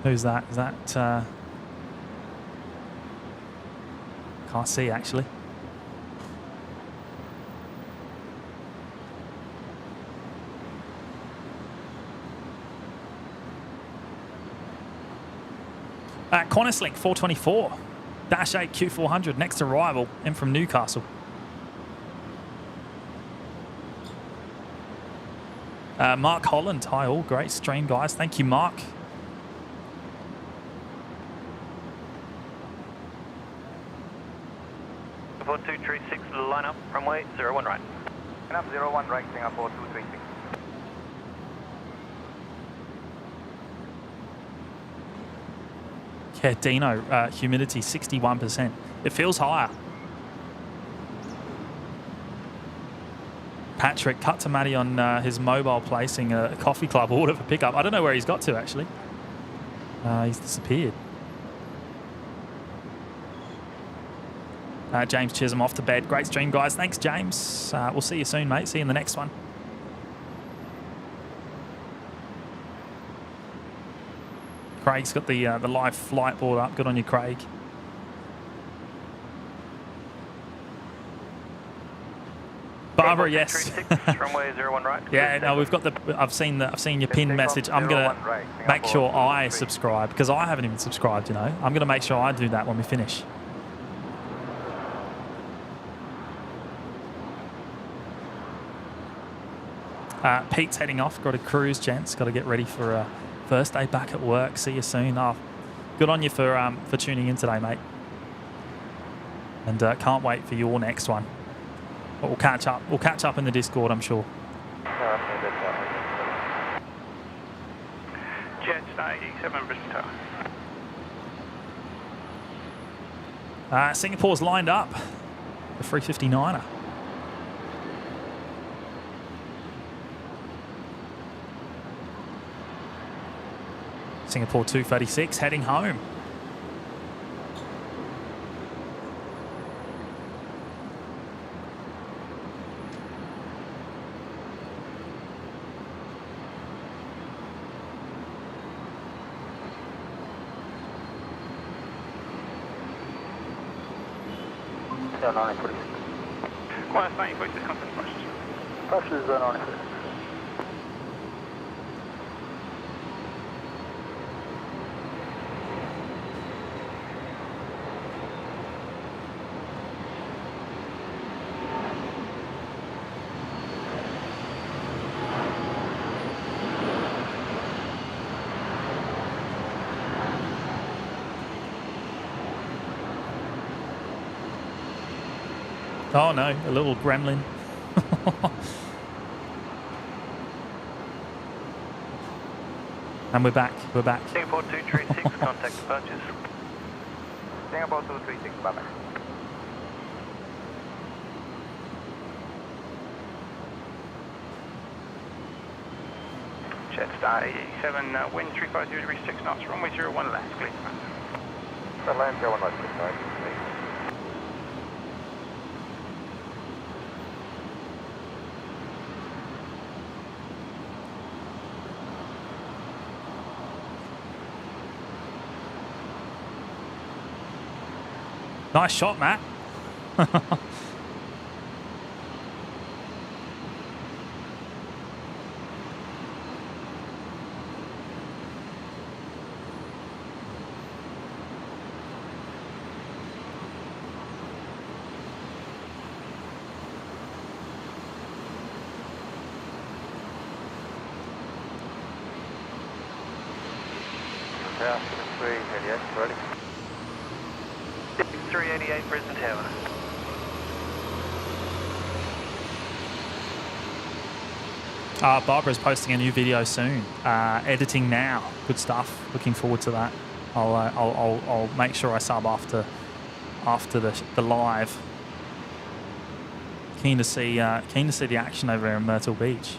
Who's that? Is that... can't see, actually. Qantas 424, Dash 8 Q400, next arrival, in from Newcastle. Mark Holland, hi all, great stream guys, thank you Mark. Singapore 236, line up, runway 01 right. Line up 01 right, Singapore 236. Yeah, Dino, humidity 61%. It feels higher. Patrick, cut to Matty on his mobile placing a coffee club order for pickup. I don't know where he's got to, actually. He's disappeared. James Chisholm off to bed. Great stream, guys. Thanks, James. We'll see you soon, mate. See you in the next one. Craig's got the live flight board up. Good on you, Craig. Barbara, yes. Runway 01 right. Yeah, no, we've got the. I've seen your pinned message. I'm gonna make sure I subscribe because I haven't even subscribed. You know, I'm gonna make sure I do that when we finish. Pete's heading off. Got a cruise, gents. Got to get ready for first day back at work. See you soon. Oh, good on you for tuning in today, mate. And can't wait for your next one. But we'll catch up. We'll catch up in the Discord, I'm sure. Jetstar 87 Brisbane Tower. Singapore's lined up. The 359er. Singapore 236 heading home. Zone 946. Qantas 946, contact Brussels. Brussels zone 946. Oh no, a little gremlin. And we're back. We're back. Singapore 236, contact departures. Singapore 236, bye-bye. Jetstar 87, wind 350 degrees 6 knots, runway 01 left, clear. Land 01 right, please. Nice shot, Matt. Yeah, 388, ready. 388 Brisbane Tower. Barbara's posting a new video soon. Editing now. Good stuff. Looking forward to that. I'll make sure I sub after the live. Keen to see the action over there in Myrtle Beach.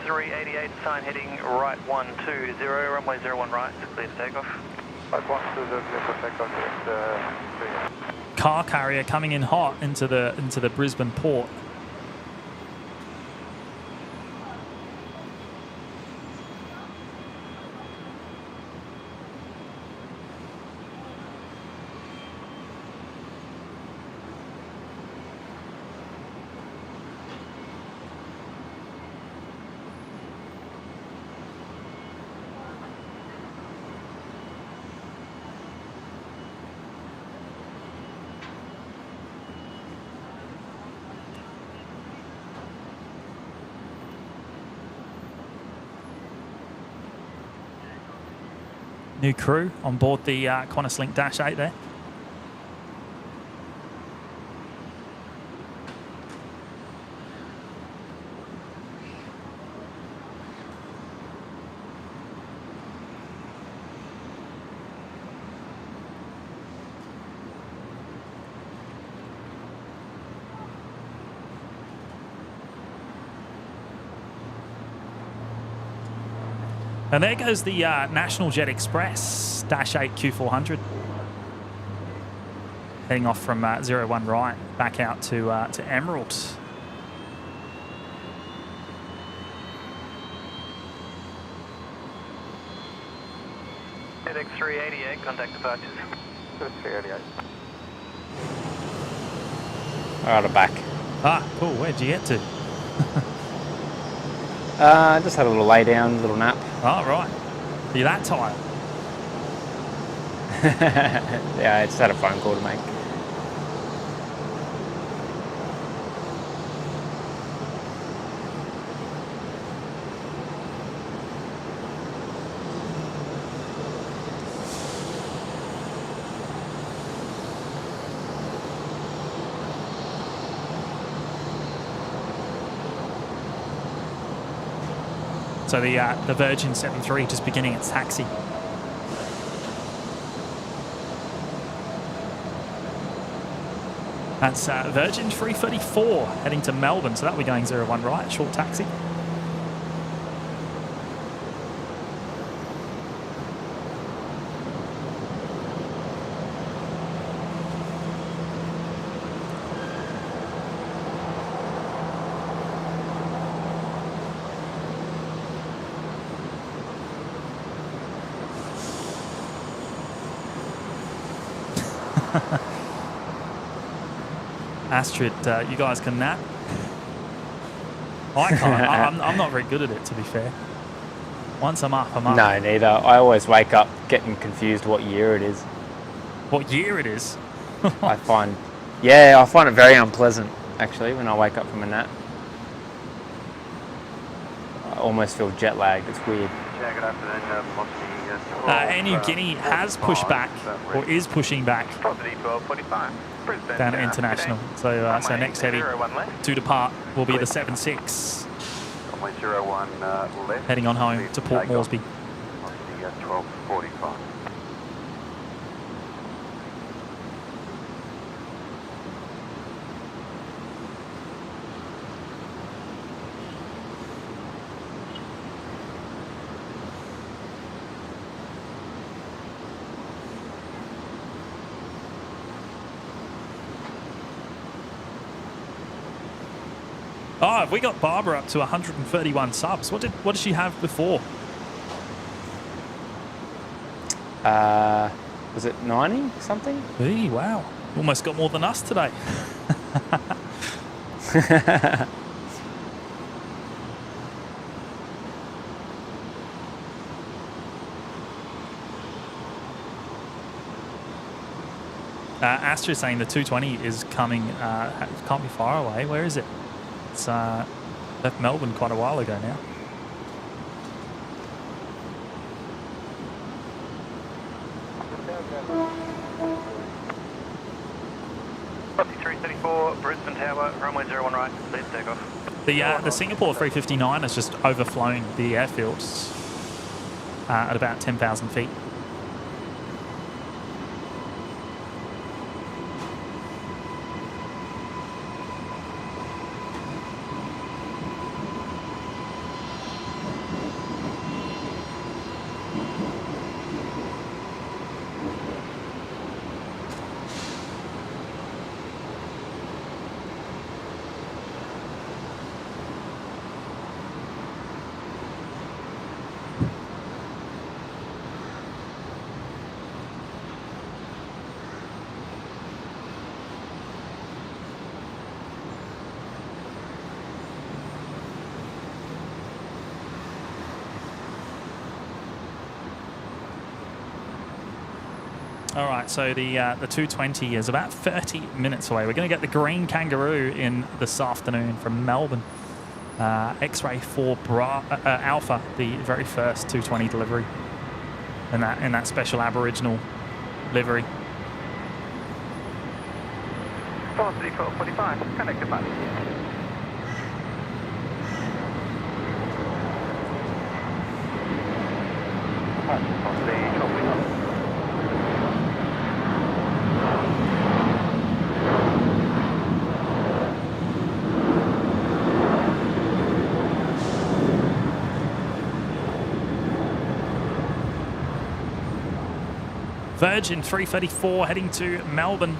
X388, sign heading right 120, runway 01 right, clear to takeoff. Right, 120, clear for takeoff, direct 3. Car carrier coming in hot into the Brisbane port. New crew on board the Qantas Link Dash 8 there. And there goes the National Jet Express Dash 8 Q400. Heading off from 01 right back out to Emerald. X388, contact departures. 388. Out of back. Ah, cool. Where'd you get to? Just had a little lay down, a little nap. Oh, right. Are you that tired? Yeah, I just had a phone call to make. So the Virgin 73 just beginning its taxi. That's Virgin 334 heading to Melbourne, so that'll be going 01 right, short taxi. Astrid, you guys can nap. I can't. I'm not very good at it, to be fair. Once I'm up, I'm up. No, neither. I always wake up getting confused what year it is. What year it is? I find it very unpleasant, actually, when I wake up from a nap. I almost feel jet lagged. It's weird. Yeah, good afternoon. Air New Guinea has pushed back, or is pushing back, Property 1245. Brisbane down at International. So, so next heading to depart will be the 76. Runway 01 left. Heading on home to Port Moresby. 1245. Oh, we got Barbara up to 131 subs. What did she have before? Was it 90 something? Hey, wow. Almost got more than us today. Astra is saying the 220 is coming, can't be far away. Where is it? It's left Melbourne quite a while ago now. Brisbane Tower, runway 01 right, clear to takeoff. The Singapore 359 has just overflown the airfield at about 10,000 feet. All right, so the 220 is about 30 minutes away. We're going to get the green Kangaroo in this afternoon from Melbourne. X-Ray 4 Alpha, the very first 220 delivery in that special Aboriginal livery. 43445, connected back. Virgin 334 heading to Melbourne.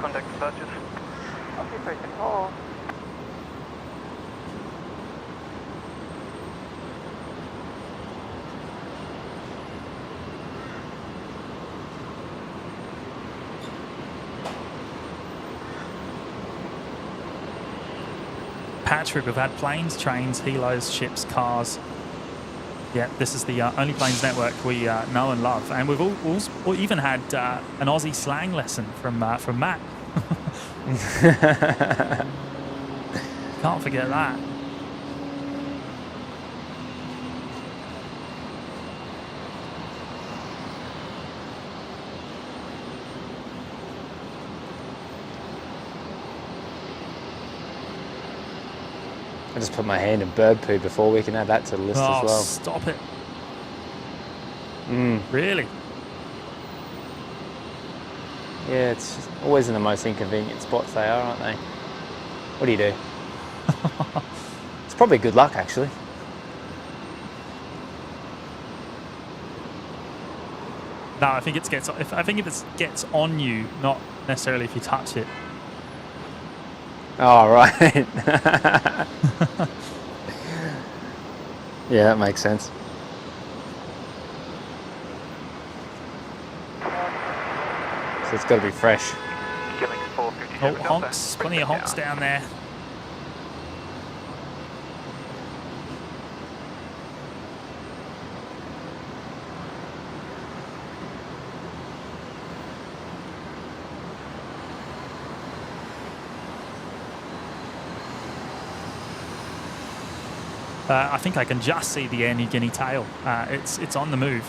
Contact departures. Okay, 334. Patrick, we've had planes, trains, helos, ships, cars. Yeah, this is the only planes network we know and love. And we've all even had an Aussie slang lesson from Matt. Can't forget that. I just put my hand in bird poo before. We can add that to the list as well. Stop it. Mm. Really? Yeah, it's just always in the most inconvenient spots they are, aren't they? What do you do? It's probably good luck, actually. No, I think if it gets on you, not necessarily if you touch it. Oh, right. Yeah, that makes sense. So it's got to be fresh. Oh, honks. Plenty of honks down there. I think I can just see the Air New Guinea tail. It's on the move.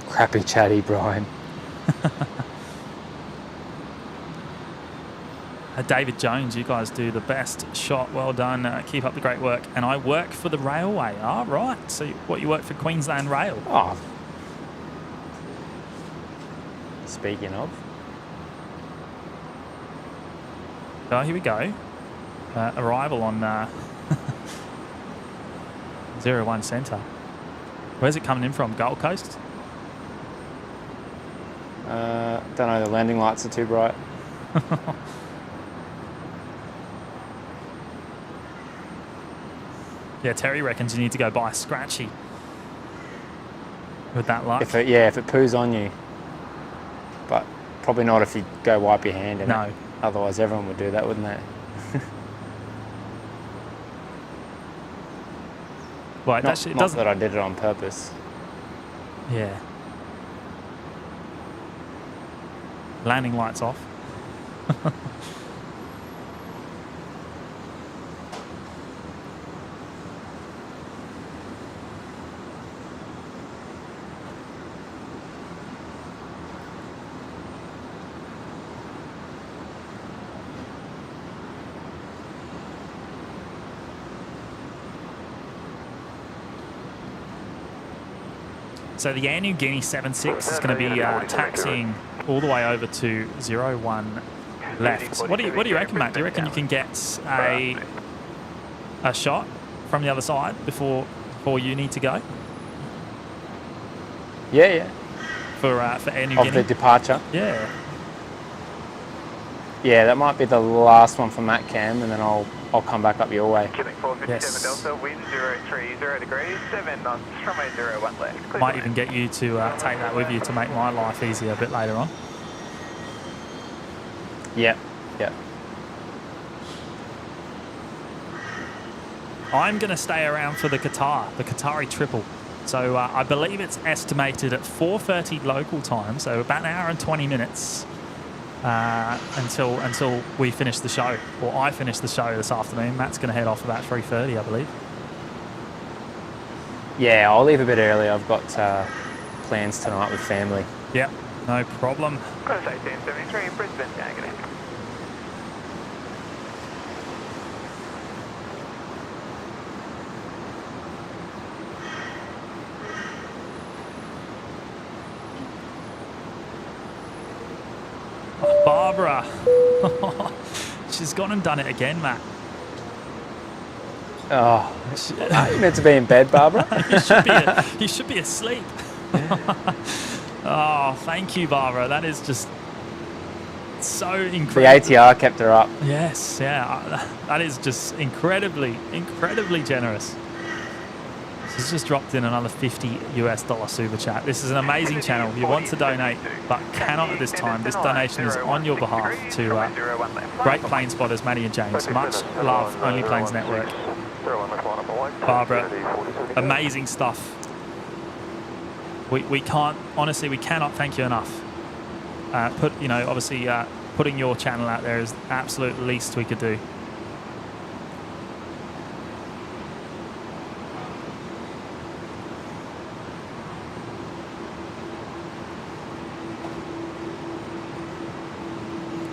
Crappy chatty, Brian. David Jones, you guys do the best shot. Well done. Keep up the great work. And I work for the railway. Ah, right. So you work for Queensland Rail? Oh. Speaking of. Oh, here we go. Arrival on 01 Centre. Where's it coming in from? Gold Coast? Don't know, the landing lights are too bright. Yeah, Terry reckons you need to go buy Scratchy with that light. If it poos on you. But probably not if you go wipe your hand in No. it. Otherwise everyone would do that, wouldn't they? Right, Not it doesn't. that I did it on purpose. Yeah. Landing lights off. So the Air New Guinea 76 is going to be taxiing all the way over to 01 left. What do you reckon, Matt? Do you reckon you can get a shot from the other side before you need to go? Yeah. For Air New Of Guinea? the departure. Yeah. Yeah, that might be the last one for Matt Cam, and then I'll come back up your way. Quebec 457 Yes. Delta, wind 030 degrees, 7 knots, runway 01 left. Clear Might for even get you to take that with you to make my life easier a bit later on. Yeah. I'm going to stay around for the Qatari triple. So I believe it's estimated at 4:30 local time, so about an hour and 20 minutes until we finish the show, or I finish the show this afternoon. Matt's going to head off about 3:30, I believe. Yeah, I'll leave a bit early. I've got plans tonight with family. Yep, no problem. Close 1873, Brisbane negative. Oh, Barbara. She's gone and done it again, Matt. Oh, are you meant to be in bed, Barbara? You should be asleep. Oh, thank you, Barbara. That is just so incredible. The ATR kept her up. Yes, yeah. That is just incredibly generous. She's just dropped in another $50 super chat. This is an amazing channel. You want to donate, but cannot at this time. This donation is on your behalf to great plane spotters, Matty and James. Much love, Only Planes Network. Barbara, amazing stuff. We can't, honestly, we cannot thank you enough. Obviously, putting your channel out there is the absolute least we could do.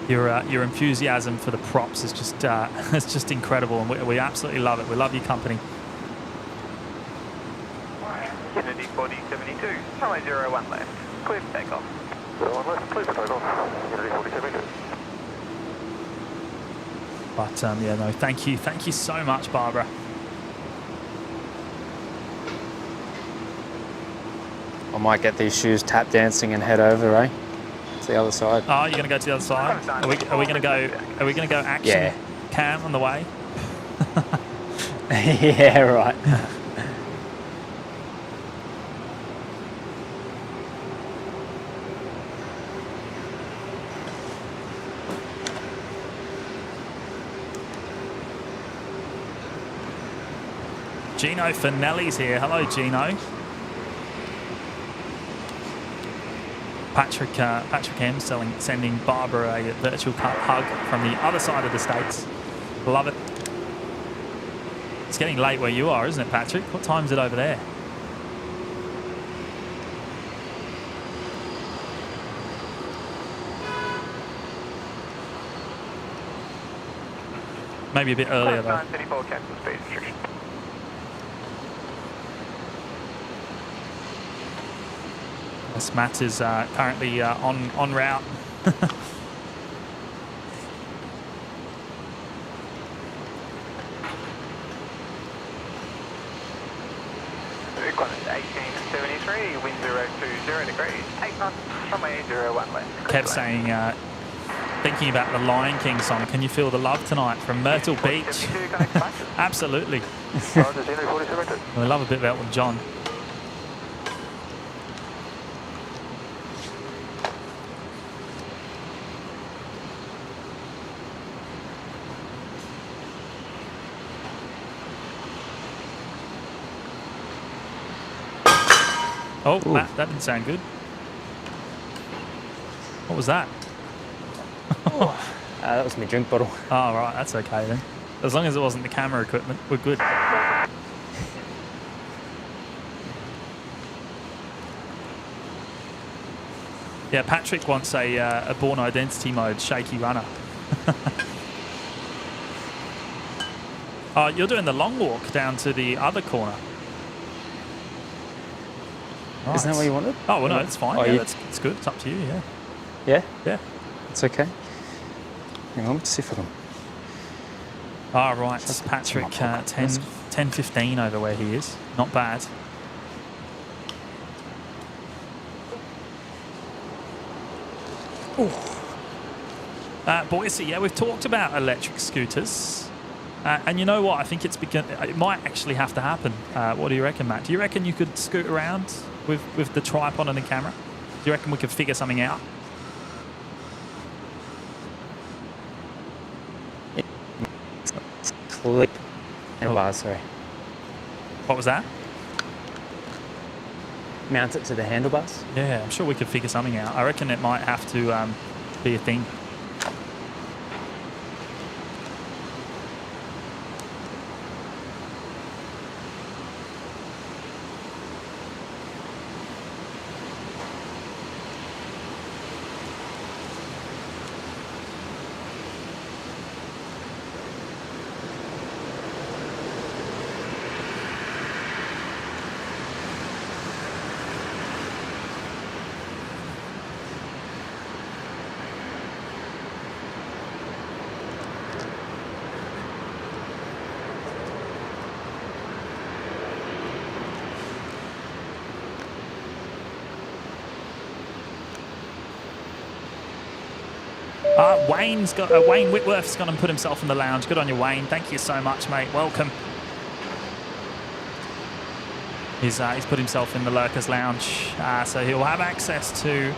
Your enthusiasm for the props is just it's just incredible, and we absolutely love it. We love your company. Kennedy 4072, runway 01 left, clear for takeoff. 01 left, clear for takeoff, Kennedy 4072. But yeah, no, thank you so much, Barbara. I might get these shoes tap dancing and head over, eh? To the other side. Oh, you're gonna go to the other side? Are we gonna go action cam on the way? Yeah, right. Gino Finelli's here. Hello, Gino. Patrick M sending Barbara a virtual hug from the other side of the States. Love it. It's getting late where you are, isn't it, Patrick? What time is it over there? Maybe a bit earlier though. 934 cancel speed restriction. Yes, Matt is currently en route. Qantas 1873, wind 020 degrees, 8 knots, runway 01 left. Kept saying, thinking about the Lion King song, "Can you feel the love tonight?" from Myrtle Beach. Absolutely. We love a bit of Elton John. Oh, ooh. Matt, that didn't sound good. What was that? That was my drink bottle. Oh, right, that's okay then. As long as it wasn't the camera equipment, we're good. Yeah, Patrick wants a Born Identity mode shaky runner. Oh, you're doing the long walk down to the other corner. Right. Isn't that what you wanted? Oh, well, no, it's fine. Oh, yeah, it's good. It's up to you, yeah. Yeah? Yeah. It's okay. Hang on, let's see if I can. Ah, right. Patrick, 10:15 over where he is. Not bad. Boise, yeah, we've talked about electric scooters. And you know what? I think it might actually have to happen. What do you reckon, Matt? Do you reckon you could scoot around with the tripod and the camera? Do you reckon we could figure something out? Clip handlebars, sorry. What was that? Mount it to the handlebars? Yeah, I'm sure we could figure something out. I reckon it might have to be a thing. Wayne Whitworth's gone and put himself in the lounge. Good on you, Wayne. Thank you so much, mate. Welcome. He's put himself in the Lurkers Lounge, so he'll have access to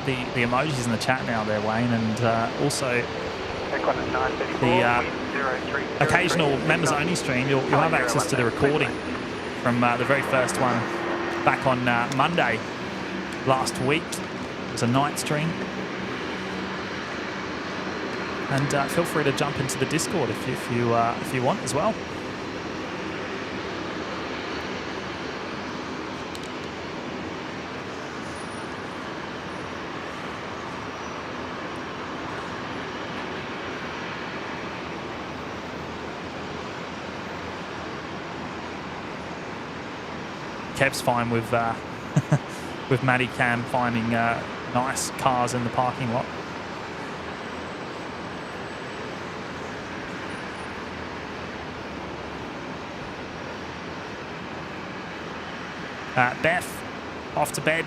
the emojis in the chat now there, Wayne, and also the occasional members-only stream. You'll have access to the recording from the very first one back on Monday last week. It was a night stream. And feel free to jump into the Discord if you want as well. Kev's fine with with Matty Cam finding nice cars in the parking lot. Beth, off to bed.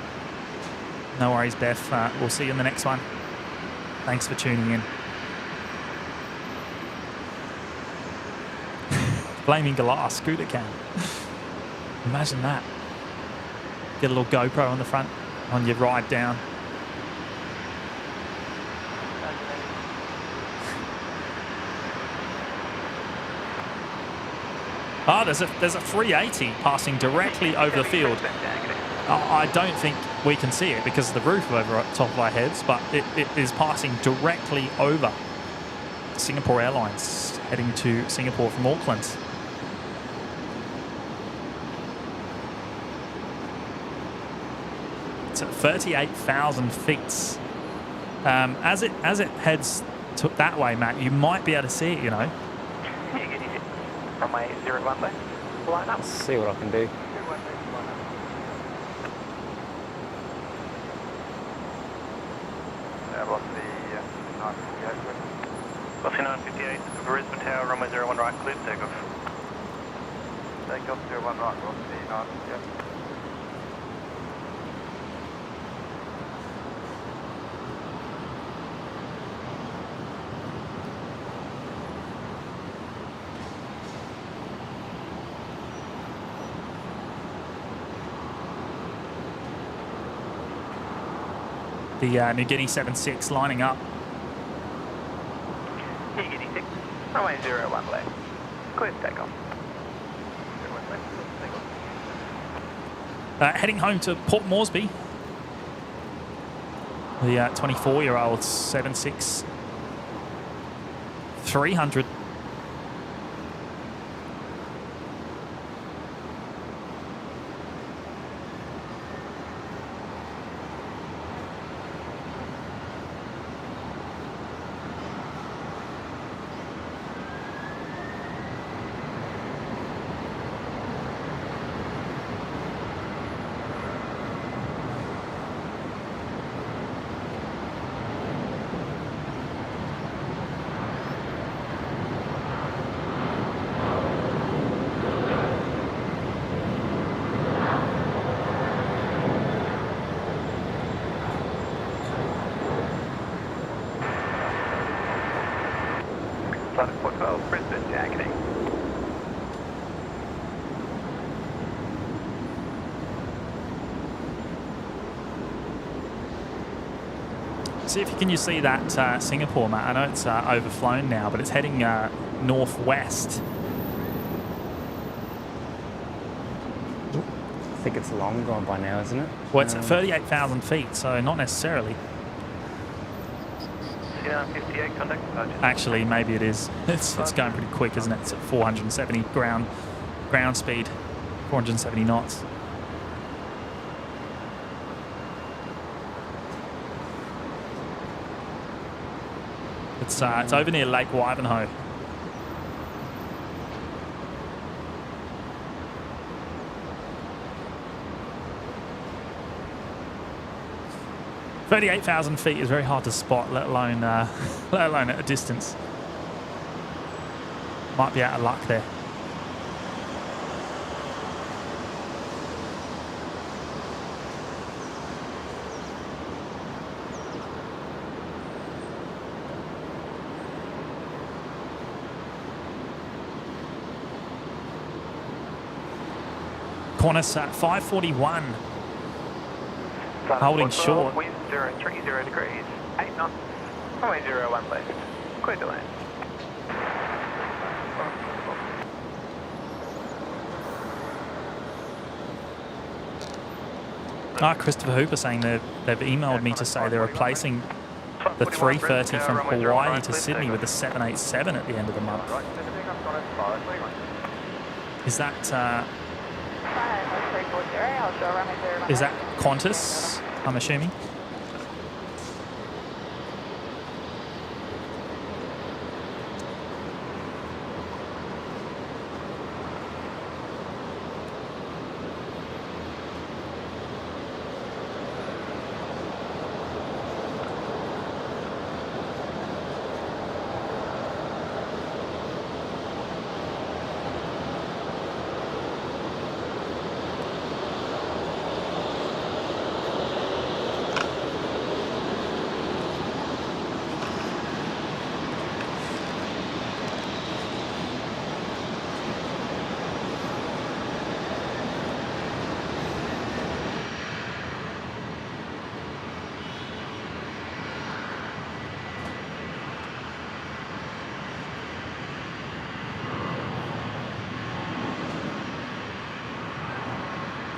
No worries, Beth. We'll see you in the next one. Thanks for tuning in. Flaming glass scooter cam. Imagine that. Get a little GoPro on the front on your ride down. Oh, there's a 380 passing directly over the field. I don't think we can see it because of the roof over top of our heads, but it is passing directly over Singapore Airlines, heading to Singapore from Auckland. It's at 38,000 feet. As it heads that way, Matt, you might be able to see it, you know. Runway 01 left, line up. Let's see what I can do. Velocity 958, Brisbane Tower, runway 01 right, clear takeoff. Takeoff 01 right, velocity 958. The New Guinea 76 lining up. New Guinea 6, runway 01 left, clear takeoff. Heading home to Port Moresby. The 24-year-old 76 300. Flight 412, Brisbane, targeting. See if you see that Singapore, Matt. I know it's overflown now, but it's heading northwest. I think it's long gone by now, isn't it? Well, it's at 38,000 feet, so not necessarily. CR58, contact. Actually, maybe it is. It's going pretty quick, isn't it? It's at 470 ground speed, 470 knots. It's over near Lake Wivenhoe. $38,000 feet is very hard to spot, let alone at a distance. Might be out of luck there. Qantas at 541. Holding short. Wind 030 degrees, 8 knots, runway 01 left, clear to land. Christopher Hooper saying they've emailed me to say they're replacing the 330 from Hawaii to Sydney with the 787 at the end of the month. Is that Qantas, I'm assuming?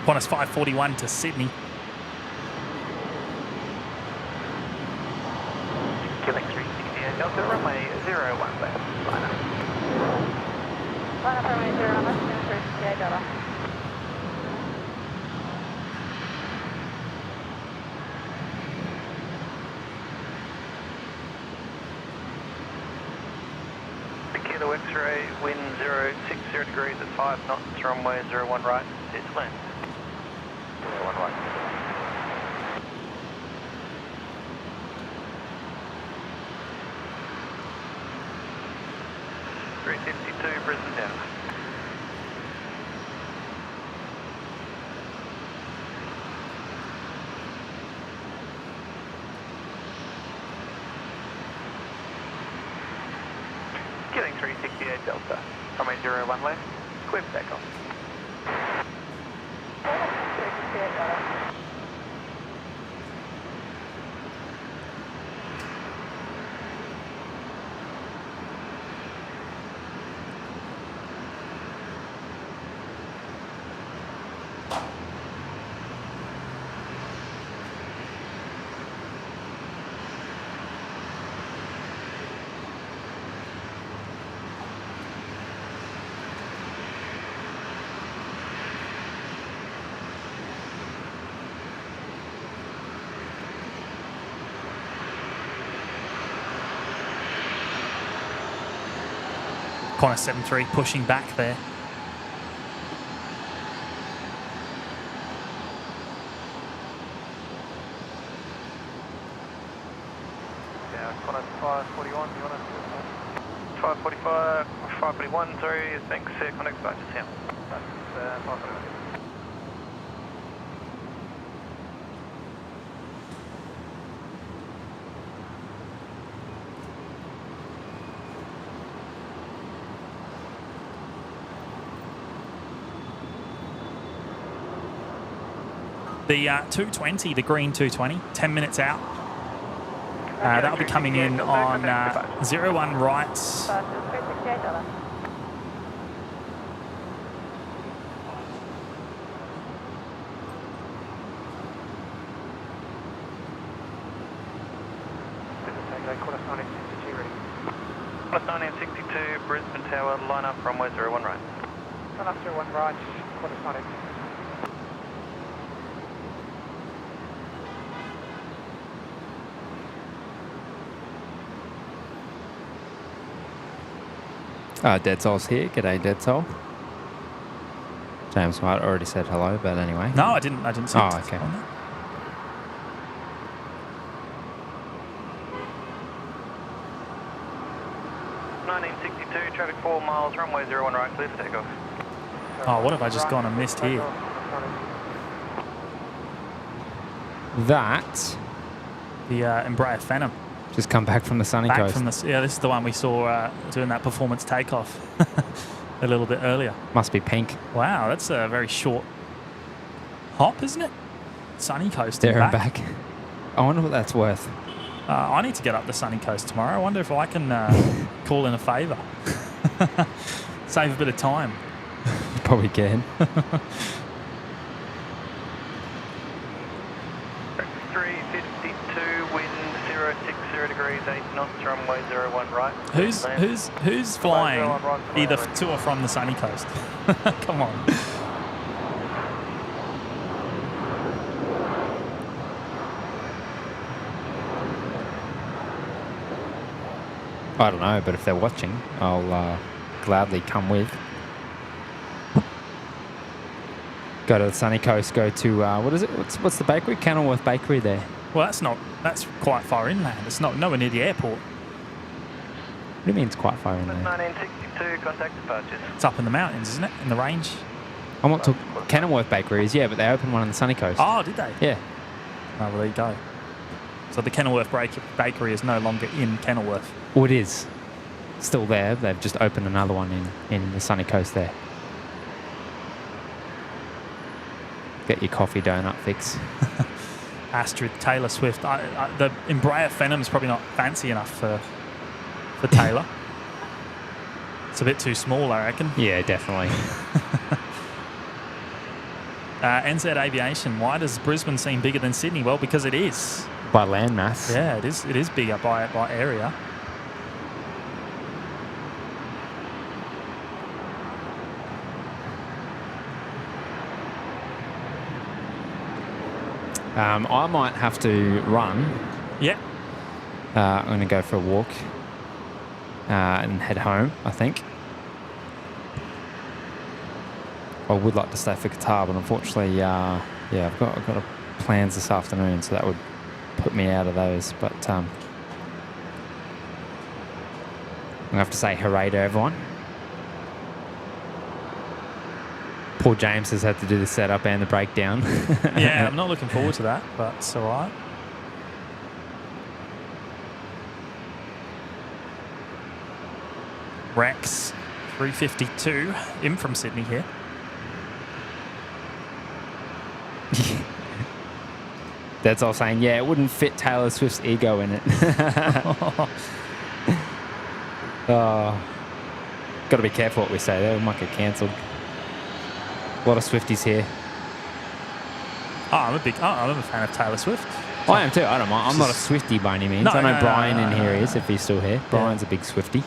Qantas 541 to Sydney. Killing 368 Delta, runway 01 left, line up. Line up runway 01 left, 368 Delta. Kilo X-ray, wind 060 degrees at 5 knots, runway 01 right, clear to land. 01 right. $352 Brisbane down. Getting 368 Delta. Runway 01 left. Clear for takeoff. 368 Delta. Qantas 73 pushing back there. Yeah, Qantas 541, do you want to? 545, 541, sorry, thanks, contact back to town. That's 541. The 220, the green 220, 10 minutes out. That'll be coming in on 01 right. $368. Plus 1962, Brisbane Tower, line up runway 01 right. Line up 01 right, quarter 19. Dead Soul's here. G'day, Dead Soul. James White already said hello, but anyway. No, I didn't see Oh, it okay. on that. Traffic 4 miles, runway 01 right, clear for takeoff. Oh, what have I just gone and missed here? That The Embraer Phantom. just come back from the sunny Back coast. from the, yeah, this is the one we saw doing that performance takeoff a little bit earlier. Must be pink. Wow, that's a very short hop, isn't it? Sunny coast There and and back. I wonder what that's worth. I need to get up the sunny coast tomorrow. I wonder if I can call in a favour. Save a bit of time. You probably can. 352, wind 060 degrees, 8 knots, runway 01 right. Who's flying either to or from the sunny coast? Come on. I don't know, but if they're watching, I'll gladly come with. Go to the sunny coast, go to, what is it? What's the bakery? Kenilworth Bakery there. Well, that's quite far inland. It's nowhere near the airport. What do you mean it's quite far in there? 1962, contact departures. It's up in the mountains, isn't it? In the range. I want to Kenilworth Bakery is, yeah, but they opened one on the sunny coast. Oh, did they? Yeah. Oh, well, there you go. So the Kenilworth Bakery is no longer in Kenilworth. Well, it is still there. They've just opened another one in the sunny coast there. Get your coffee donut fix. Astrid, Taylor Swift. The Embraer Phantom's probably not fancy enough for Taylor. It's a bit too small, I reckon. Yeah, definitely. NZ Aviation. Why does Brisbane seem bigger than Sydney? Well, because it is. By land mass. Yeah, it is. It is bigger by area. I might have to run. Yeah. I'm going to go for a walk and head home, I think. I would like to stay for Qatar, but unfortunately, I've got plans this afternoon, so that would put me out of those. But I'm going to have to say hooray to everyone. Poor James has had to do the setup and the breakdown. Yeah, I'm not looking forward to that, but it's all right. Rex 352 in from Sydney here. That's all saying, yeah, it wouldn't fit Taylor Swift's ego in it. Got to be careful what we say there. We might get cancelled. A lot of Swifties here. Oh, I'm a fan of Taylor Swift. I am too. I don't mind. I'm not a Swiftie by any means. I know Brian in here is, if he's still here. Yeah. Brian's a big Swiftie.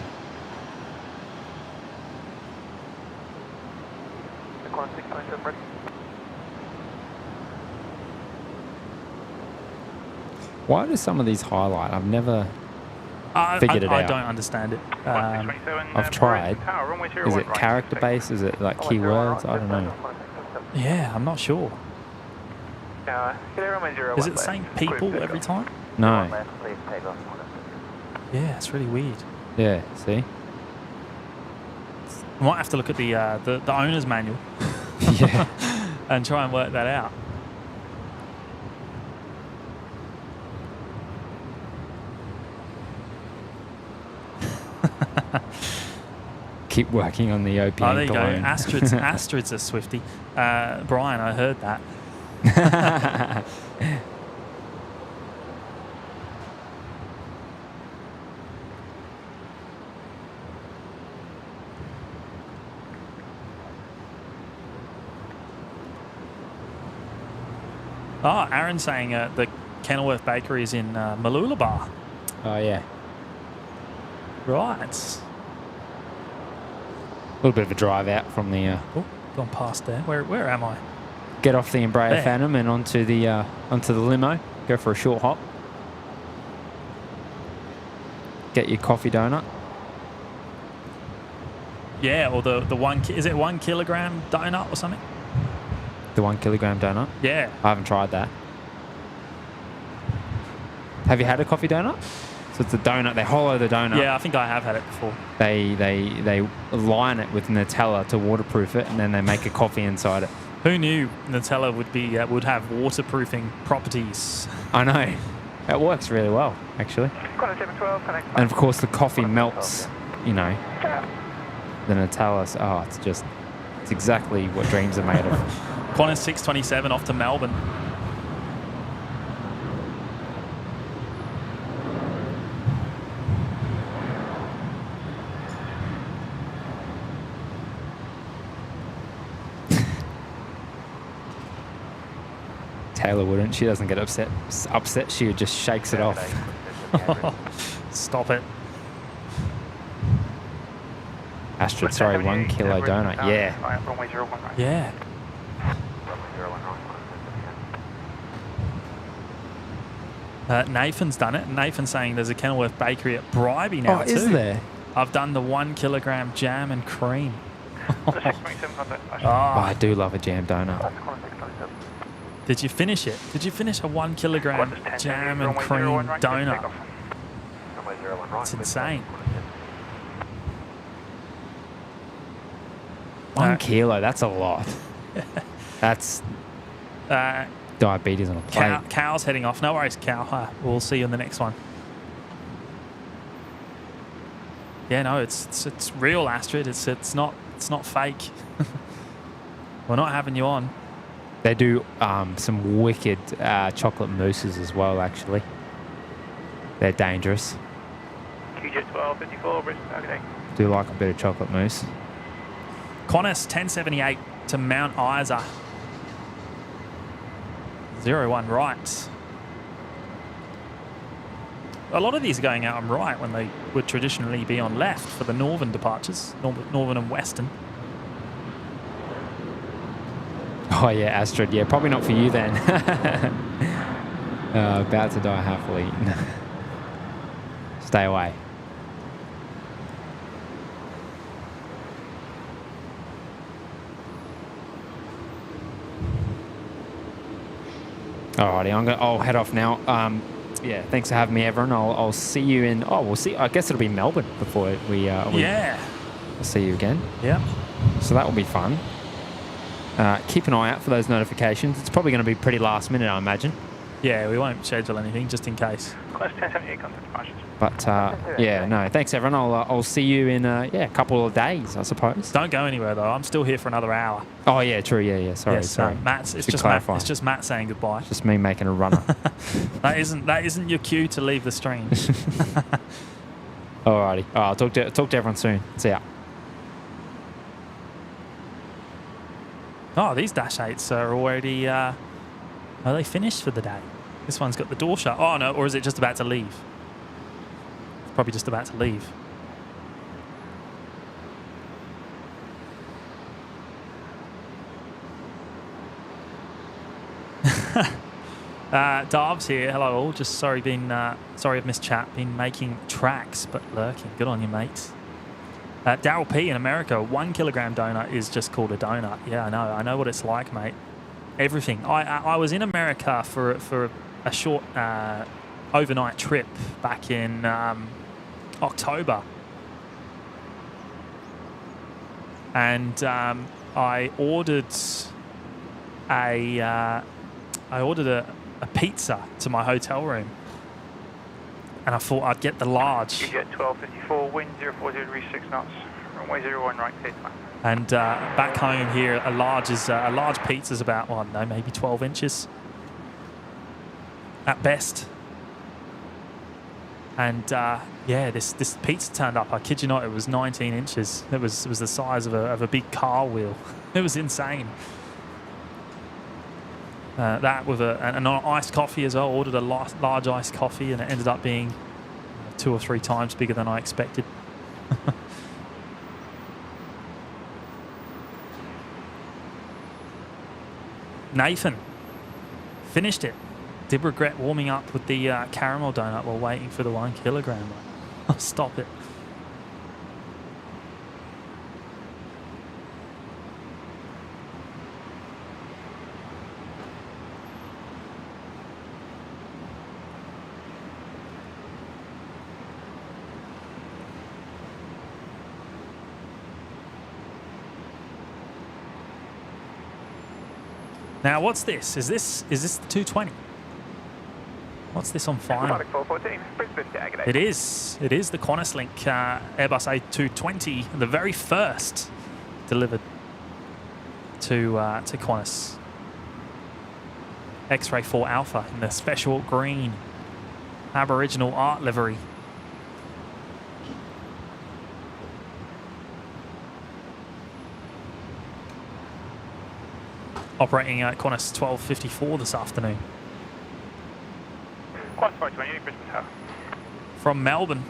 Why do some of these highlight? I've never figured it out. I don't understand it. I've tried. Is it character based? Is it like keywords? I don't know. Yeah, I'm not sure. Is it the same people every time? No. Yeah, it's really weird. Yeah, see? I might have to look at the owner's manual. Yeah. And try and work that out. Keep working on the OPM. Oh, there you balloon. go. Astrid's a Swiftie. Brian, I heard that. Oh, Aaron's saying the Kenilworth Bakery is in Mooloolaba. Oh, yeah. Right. A little bit of a drive out from the... Oh, gone past there. Where am I? Get off the Embraer There. Phantom and onto the limo. Go for a short hop. Get your coffee donut. Yeah, or the one... Is it 1 kilogram donut or something? The 1 kilogram donut. Yeah. I haven't tried that. Have you had a coffee donut? So it's a donut. They hollow the donut. Yeah, I think I have had it before. They line it with Nutella to waterproof it, and then they make a coffee inside it. Who knew Nutella would have waterproofing properties? I know. It works really well, actually. Qantas 712, connect. And of course, the coffee melts, you know, the Nutella. So, oh, it's exactly what dreams are made of. Qantas 627 off to Melbourne. Taylor wouldn't. She doesn't get upset. She just shakes it off. Stop it. Astrid, sorry, 1 kilo donut. Yeah. Runway 01 right. Yeah. Nathan's done it. Nathan's saying there's a Kenilworth Bakery at Bribey now too. Is there? I've done the 1 kilogram jam and cream. The 627 contact. Oh, I do love a jam donut. Qantas 627. Did you finish it? Did you finish a 1 kilogram Qantas 10, jam and runway cream 01 right, donut? takeoff. Runway 01 right. It's insane. 1 kilo, that's a lot. That's diabetes on a plate. Cal's heading off. No worries, Cal. We'll see you in the next one. Yeah, no, it's real, Astrid. It's not fake. We're not having you on. They do some wicked chocolate mousses as well, actually. They're dangerous. QJ 1254, Brisbane, okay. Do like a bit of chocolate mousse. Qantas 1078 to Mount Isa. 01 right. A lot of these are going out on right when they would traditionally be on left for the northern departures, northern and western. Oh yeah, Astrid. Yeah, probably not for you then. About to die happily. Stay away. Alrighty, I'll head off now. Yeah, thanks for having me, everyone. I'll see you in. Oh, we'll see. I guess it'll be Melbourne before we. Yeah. I'll see you again. Yeah. So that will be fun. Keep an eye out for those notifications. It's probably going to be pretty last minute, I imagine. Yeah, we won't schedule anything just in case. Qantas 1078 contact departures. But yeah, no, thanks everyone. I'll see you in a couple of days, I suppose. Don't go anywhere though. I'm still here for another hour. Oh yeah, true. Yeah. Sorry. Yes, Matt's. It's just Matt saying goodbye. It's just me making a runner. That isn't your cue to leave the stream. Alrighty. Oh, I'll talk to everyone soon. See ya. Oh, these Dash 8s are already. Are they finished for the day? This one's got the door shut. Oh no, or is it just about to leave? It's probably just about to leave. Darv's here. Hello all. Just sorry I've missed chat. Been making tracks but lurking. Good on you, mate. Daryl P in America, 1 kilogram donut is just called a donut. Yeah, I know what it's like, mate. Everything. I was in America for a short overnight trip back in October, and I ordered a pizza to my hotel room, and I thought I'd get the large. You get 1254, wind 040 degrees 6 knots. Runway 01 right, clear time. And back home here, a large pizza's about, well, I don't know, maybe 12 inches at best. And yeah, this pizza turned up. I kid you not, it was 19 inches. It was the size of a big car wheel. It was insane. That with an iced coffee as well. Ordered a large iced coffee, and it ended up being 2 or 3 times bigger than I expected. Nathan finished it. Did regret warming up with the caramel donut while waiting for the 1 kilogram. I'll stop it. Now, what's this? Is this the 220? What's this on final? 414, Brisbane tag at 8. It is the QantasLink Airbus A220, the very first delivered to Qantas. X-Ray 4 Alpha in the special green Aboriginal art livery. Operating at Qantas 12:54 this afternoon. Qantas 520, Brisbane Tower. From Melbourne.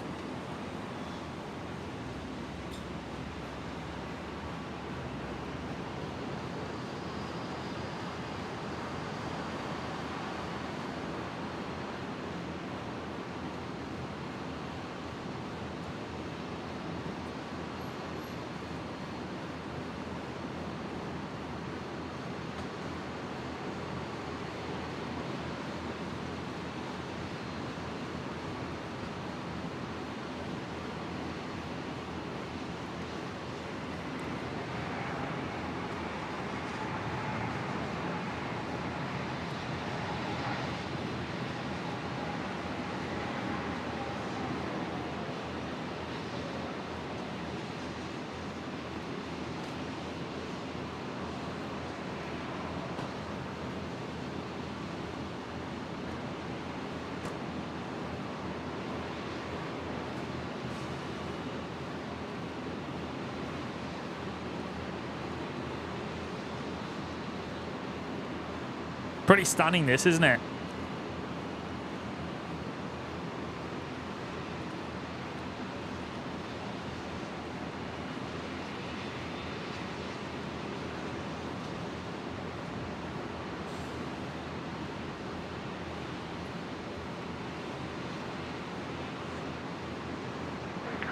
Pretty stunning, this, isn't it?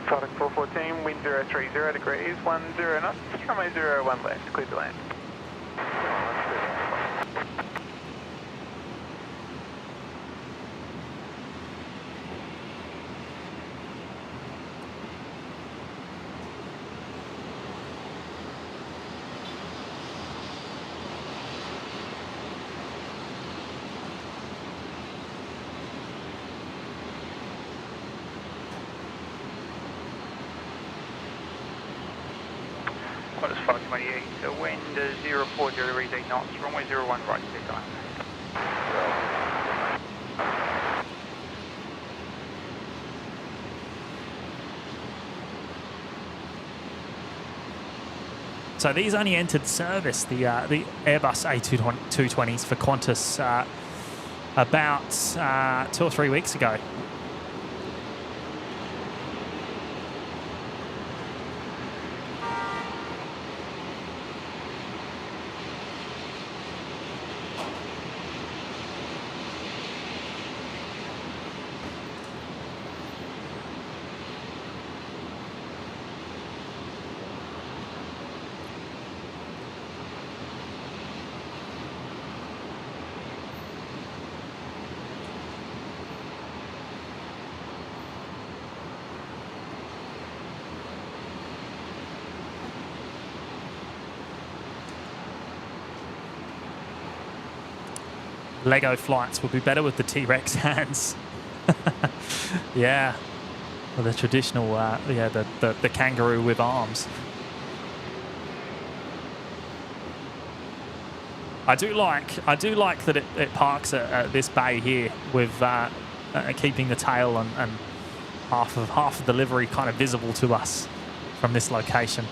Flight 414, wind 030 degrees, 10 knots, runway 01 left, clear to land. Qantas 528, so wind 040 degrees 8 knots, runway 01 right, clear to land. So these only entered service, the Airbus A220s for Qantas about 2 or 3 weeks ago. Lego flights would be better with the T-Rex hands. Yeah. Well, the traditional, yeah, the kangaroo with arms. I do like that it parks at this bay here with keeping the tail and half of the livery kind of visible to us from this location.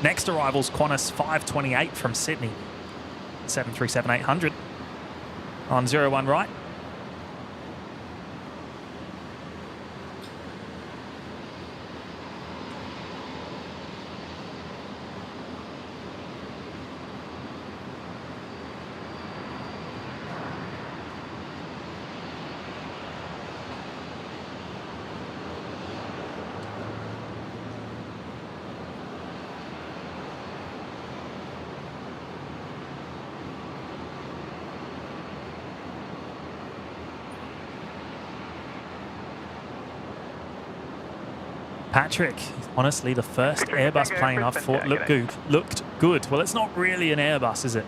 Next arrival's Qantas 528 from Sydney, 737-800 on 01 right. Patrick, honestly, the first Airbus plane I thought looked good. Well, it's not really an Airbus, is it?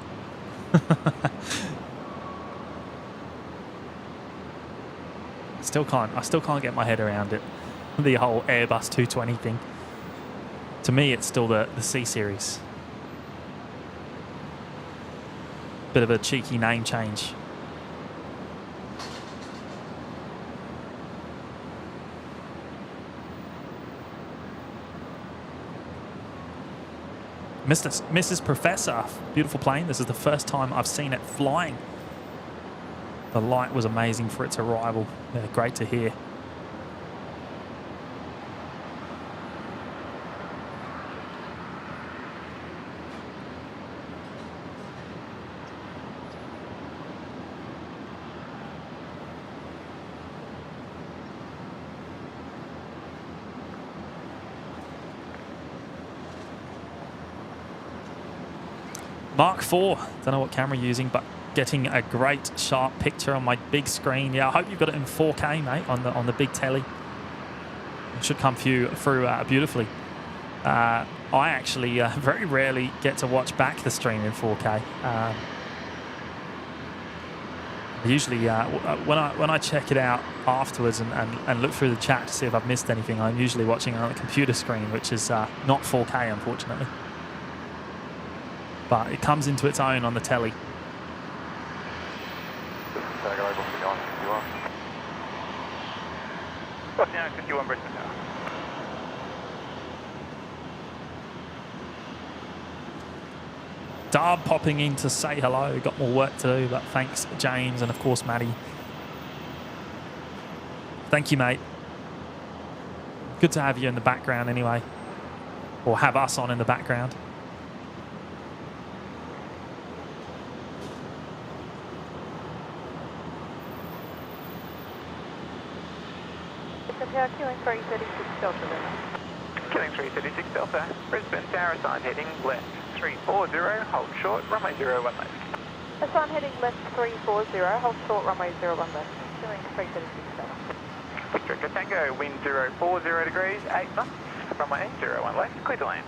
I still can't get my head around it. The whole Airbus 220 thing. To me, it's still the C series. Bit of a cheeky name change. Mrs. Professor, beautiful plane. This is the first time I've seen it flying. The light was amazing for its arrival. Yeah, great to hear. Mark IV, don't know what camera you're using, but getting a great sharp picture on my big screen. Yeah, I hope you've got it in 4K, mate, on the big telly. It should come through beautifully. I actually very rarely get to watch back the stream in 4K. Usually, when I check it out afterwards and look through the chat to see if I've missed anything, I'm usually watching it on a computer screen, which is not 4K, unfortunately. But it comes into its own on the telly. Now 51 Brisbane Tower. Darb popping in to say hello. Got more work to do, but thanks, James, and of course, Matty. Thank you, mate. Good to have you in the background anyway. Or have us on in the background. Killing 336 Delta Lima. Killing 336 Delta. Brisbane Tower assigned heading left 340, hold short, runway 01 left. Assigned heading left 340, hold short, runway 01 left. Killing 336 Delta. Victor Tango, wind 040 degrees, 8 knots, runway 01 left, clear to land.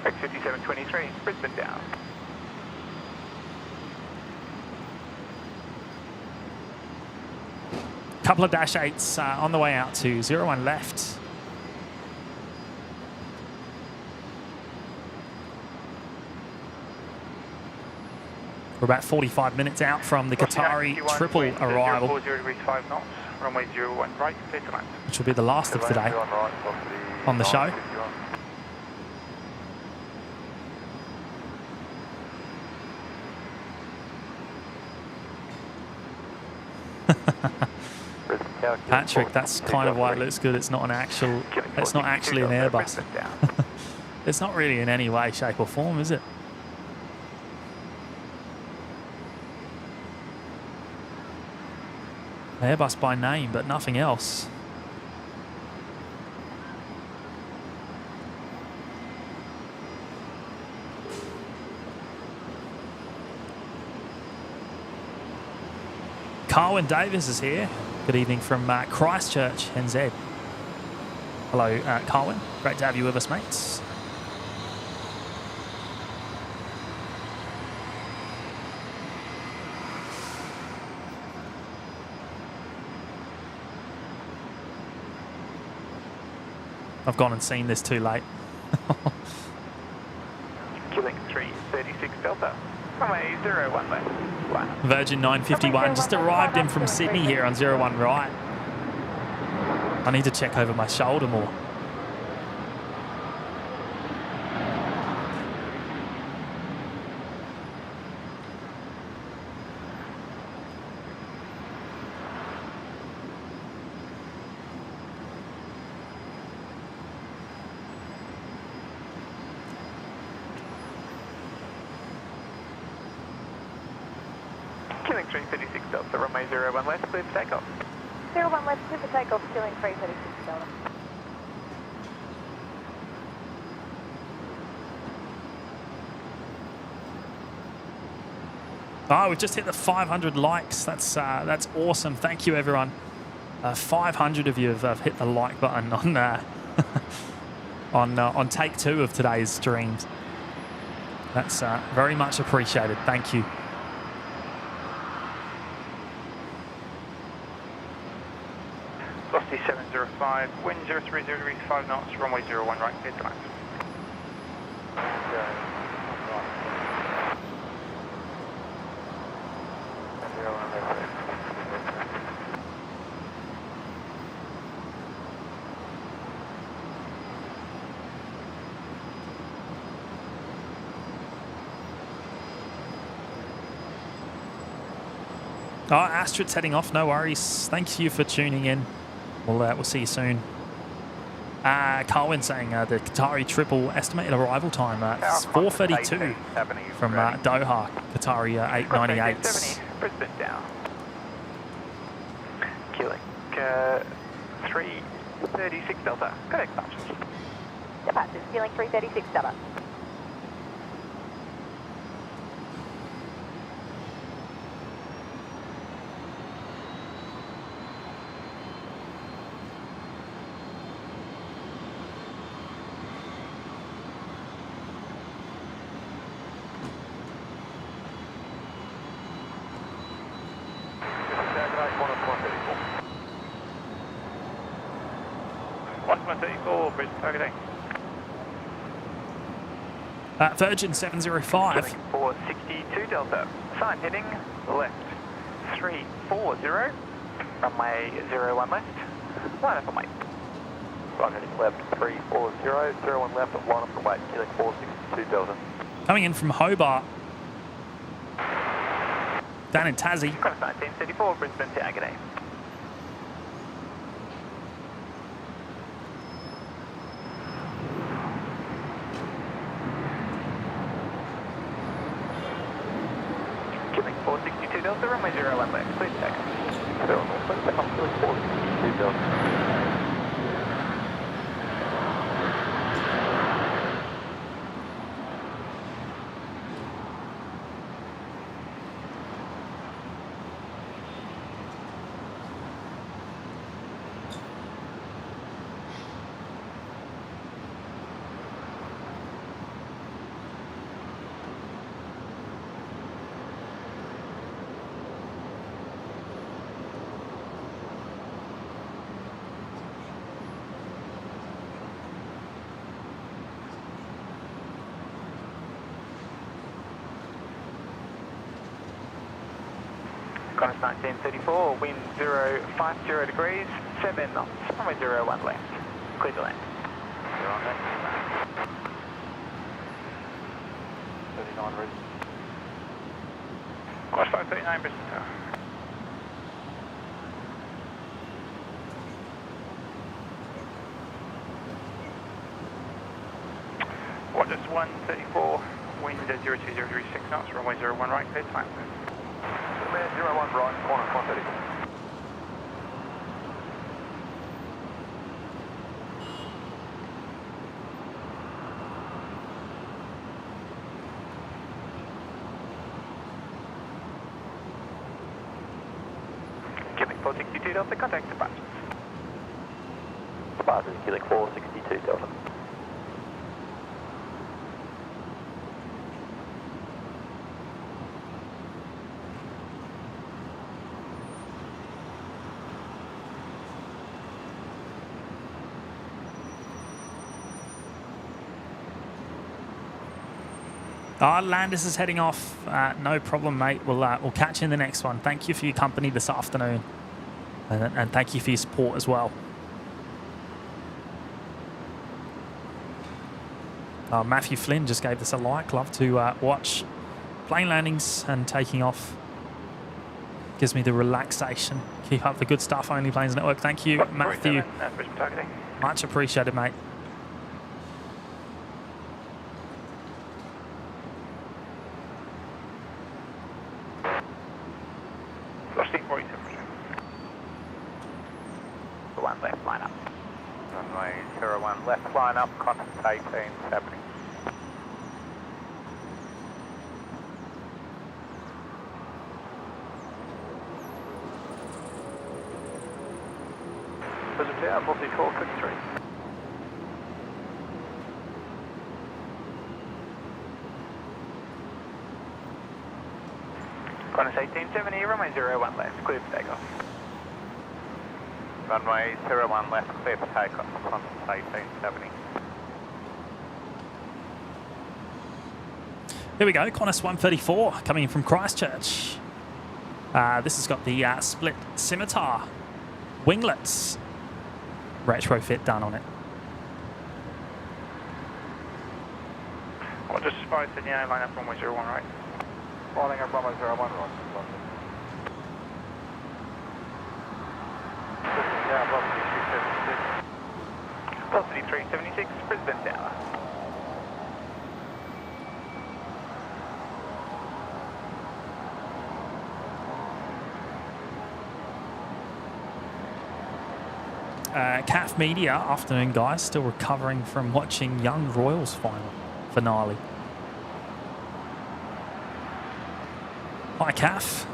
X 5723, Brisbane down. Couple of dash 8s on the way out to 01 left. We're about 45 minutes out from the Qatari triple arrival, 40 degrees 5 knots, runway 01 right, clear to land. which will be the last of today on the show. Tower. Patrick, that's kind of why it looks good. It's not an actual. It's not actually an Airbus. It's not really in any way, shape, or form, is it? Airbus by name, but nothing else. Carwyn Davis is here. Good evening from Christchurch, NZ. Hello, Carwyn. Great to have you with us, mates. I've gone and seen this too late. Killing 336 Delta. Runway 01 left. Virgin 951 just arrived in from Sydney here on 01 right. I need to check over my shoulder more. Killing 336 Delta. Runway 01 left. Clear for takeoff. 01 left, clear for takeoff, killing 336 Delta. Oh, we've just hit the 500 likes. That's awesome. Thank you, everyone. 500 of you have hit the like button on take 2 of today's streams. That's very much appreciated. Thank you. Velocity 705, wind 030 degrees, 5 knots, runway 01 right, clear to land. Oh, Astrid's heading off. No worries. Thank you for tuning in. We'll see you soon. Carwyn saying the Qatari triple estimated arrival time it's 4:32 from Doha, Qatari 898. Brisbane down. Killing 336 Delta. Correct departures. Departures, killing 336 Delta. Virgin 705. 462 Delta. Sign heading left. 340. Runway 01 left. Line up and wait. Sign heading left. 340. 01 left. Line up and wait. Killing 462 Delta. Coming in from Hobart. Down in Tassie. Cross 1934 Brisbane to Agony. Killing 462 Delta, runway 01 left, please take. 01 left, please take. I'm killing 462 Delta. Qantas 1934, wind 050 degrees, 7 knots, runway 01 left, clear to land. 01 left. 39 route. Qantas 539 Brisbane Tower. Qantas 134, wind at 02036 knots, runway 01 right, clear time. Man 01 right, Qantas 134. Quebec 462 Delta, contact departures. Departures, Quebec 462 Delta. Landis is heading off. No problem, mate. We'll catch you in the next one. Thank you for your company this afternoon. And thank you for your support as well. Matthew Flynn just gave us a like. Love to watch plane landings and taking off. Gives me the relaxation. Keep up the good stuff, Only Planes Network. Thank you, Matthew. Brisbane targeting. Much appreciated, mate. Velocity 47. The one left, line up. Runway 01 left, line up, contact 18, happening. Brisbane Tower, velocity 1253. Qantas 1870, runway 01 left, clear for takeoff. Runway 01 left, clear for takeoff, Qantas 1870. Here we go, Qantas 134 coming in from Christchurch. This has got the split scimitar winglets retrofit done on it. Well, just 539, line up runway 01 right. Lining up runway 01 right, Velocity 376, Brisbane Tower. CAF Media, afternoon guys, still recovering from watching Young Royals finale. Hi CAF.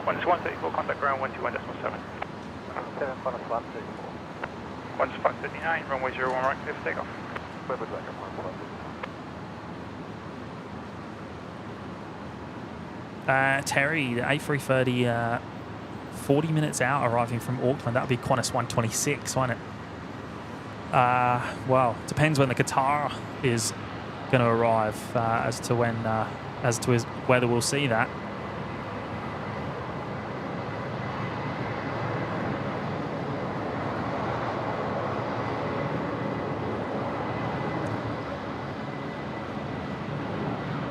Qantas 134, contact ground 121.7. 7 Qantas 134. Qantas 539, runway 01 right, clear for takeoff. Weber Dragon 114. Terry, the A330, 40 minutes out, arriving from Auckland. That would be Qantas 126, won't it? Well, depends when the Qatar is going to arrive as to whether we'll see that.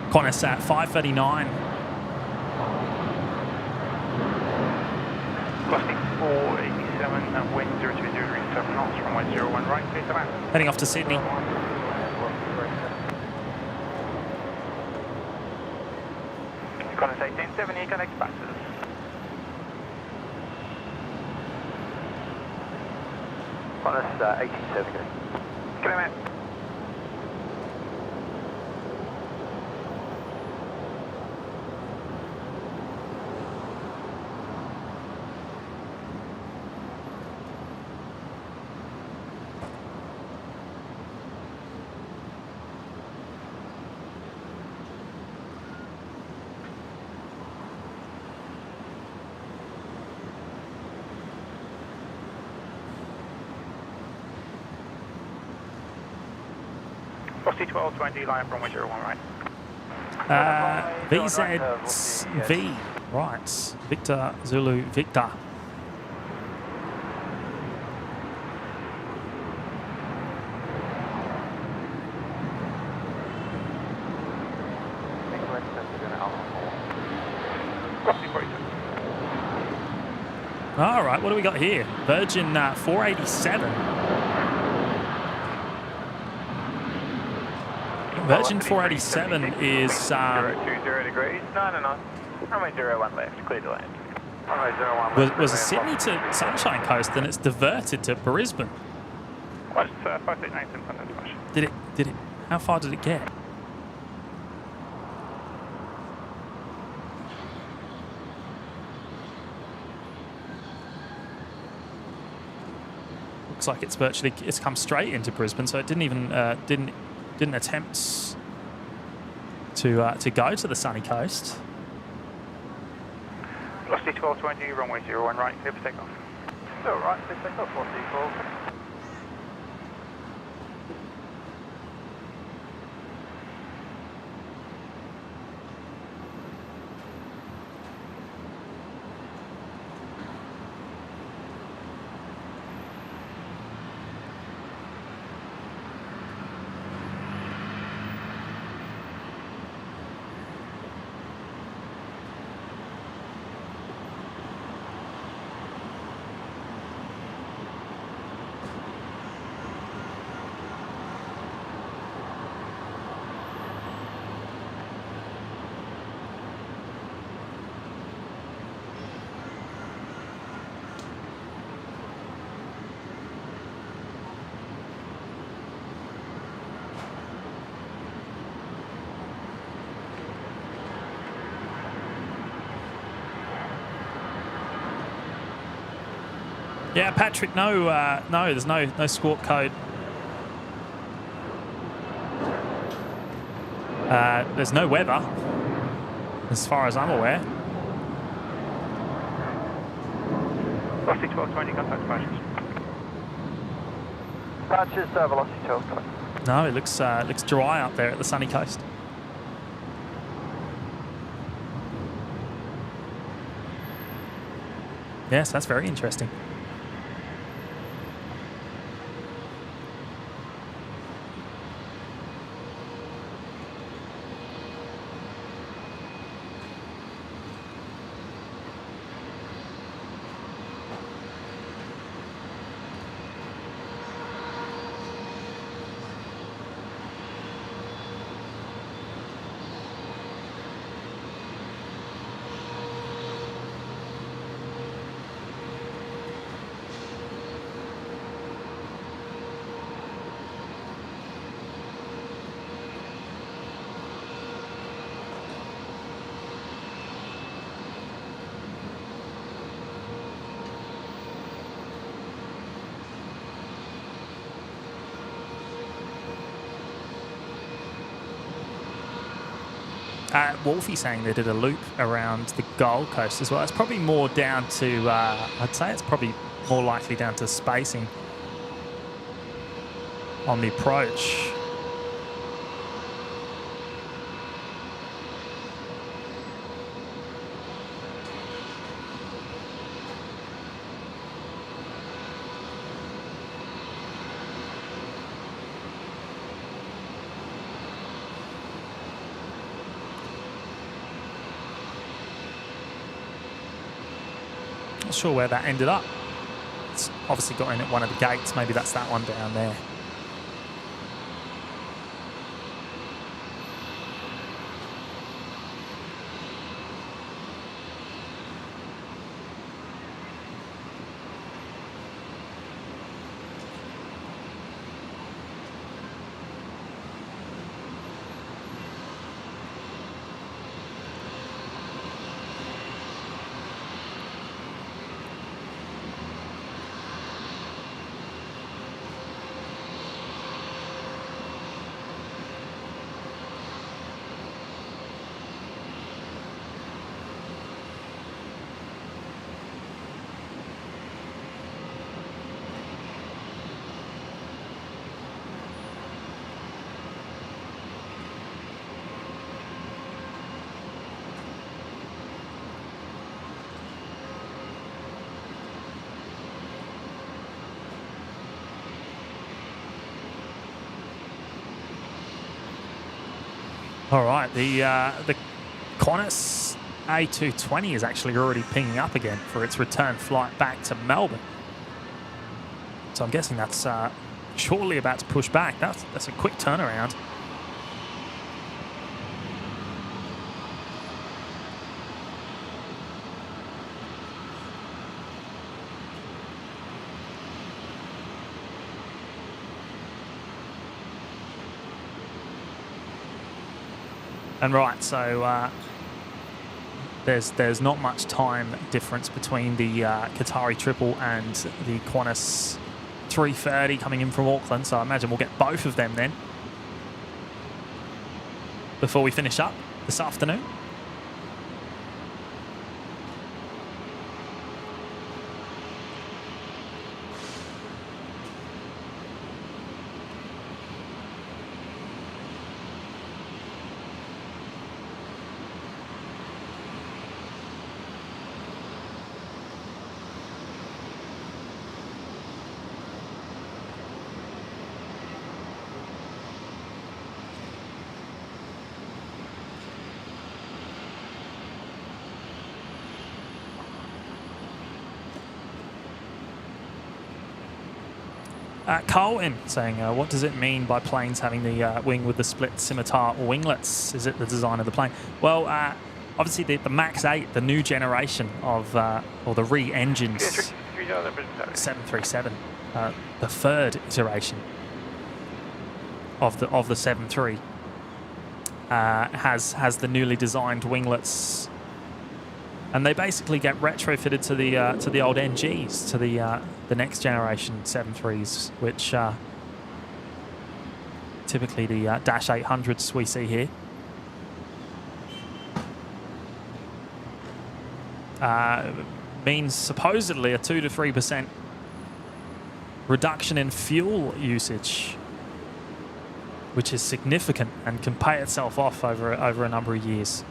Qantas at 5:39. Velocity 487, wind 02037 knots, runway 01 right, clear to land. Heading off to Sydney. Qantas 1870, connect buses. Qantas 1870. Good man. Velocity 1220, line up runway 01 right. VZV, right. Victor Zulu Victor. Velocity 47. All right, what do we got here? Virgin 487. Virgin 487 is... 020 degrees, 909. Runway 01 left, clear to land. Runway 01 left. was a Sydney to Sunshine Coast, and it's diverted to Brisbane. Watch 569 in front of the flash. Did it? How far did it get? Looks like it's come straight into Brisbane, so it didn't even didn't attempt to go to the sunny coast. Velocity 1220, runway 01 right, clear for takeoff. Still right, clear for takeoff, 424. Yeah, Patrick, no, there's no squawk code. There's no weather, as far as I'm aware. Velocity 1220, contact departures. Departures, velocity 1220. No, it looks dry up there at the sunny coast. Yes, that's very interesting. Wolfie saying they did a loop around the Gold Coast as well. It's probably more down to, I'd say it's probably more likely down to spacing on the approach. Not sure where that ended up. It's obviously got in at one of the gates. Maybe that's that one down there. All right, the Qantas A220 is actually already pinging up again for its return flight back to Melbourne. So I'm guessing that's shortly about to push back. That's a quick turnaround. And right, so there's not much time difference between the Qatari triple and the Qantas 330 coming in from Auckland, so I imagine we'll get both of them then before we finish up this afternoon. Carlton saying, what does it mean by planes having the wing with the split scimitar winglets? Is it the design of the plane? Well, obviously the MAX 8, the new generation of, or the re-engined 737, the third iteration of the 73, has the newly designed winglets. And they basically get retrofitted to the old NGs, to the next generation 73s, which typically the Dash 800s we see here. Means supposedly a 2 to 3% reduction in fuel usage, which is significant and can pay itself off over a number of years.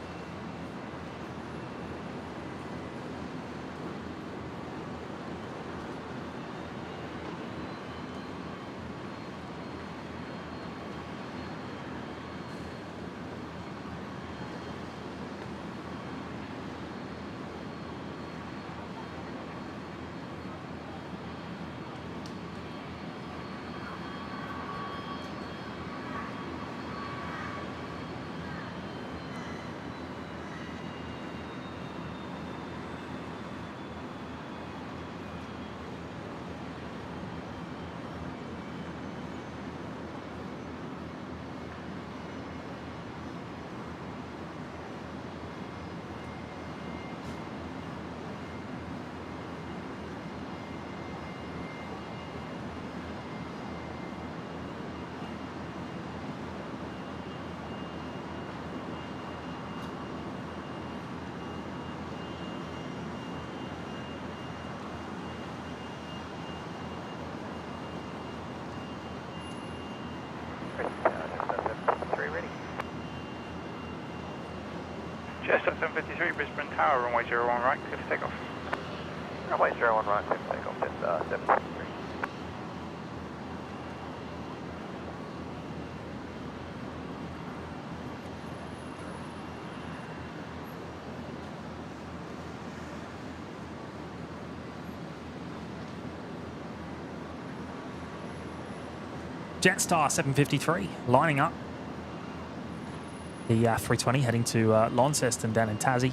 Jester 753, Brisbane Tower, runway 01 right, clear for takeoff. Runway 01 right, clear for takeoff, Jester 753. Jetstar 753 lining up. The 320 heading to Launceston down in Tassie.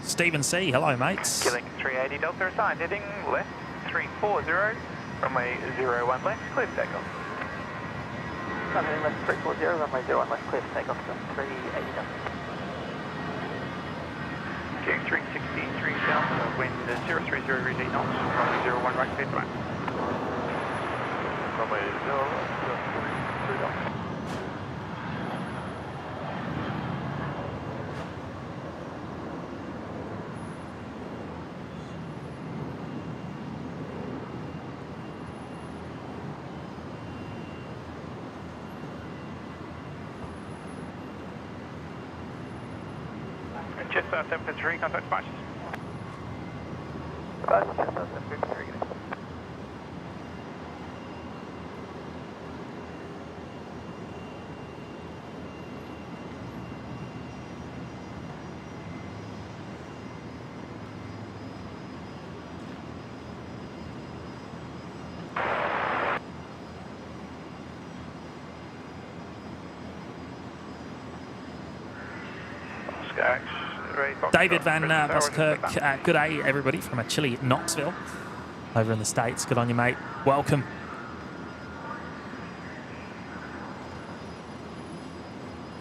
Stephen C, hello mates. Killing 380 Delta assigned, heading left 340, runway 01 left, clear for takeoff. Heading left 340, runway 01 left, clear for takeoff, 380 Delta. Getting 363 Delta, wind 030 repeat knots, runway 01 right, clear to land. Runway 0 Delta. Jetstar 753, contact departures. Jetstar 753. Oscar David Van Buskirk, good day, everybody, from a chilly Knoxville over in the States. Good on you, mate. Welcome.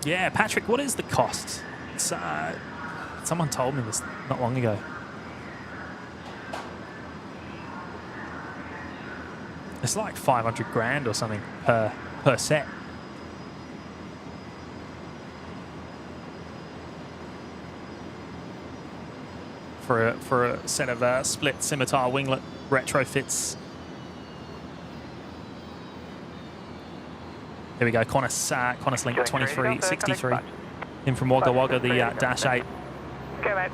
Yeah, Patrick, what is the cost? It's, someone told me this not long ago. It's like 500 grand or something per set. For a set of split scimitar winglet retrofits. Here we go, Qantas Link 2363 in from Wagga Wagga, the Dash 8. Go, mate.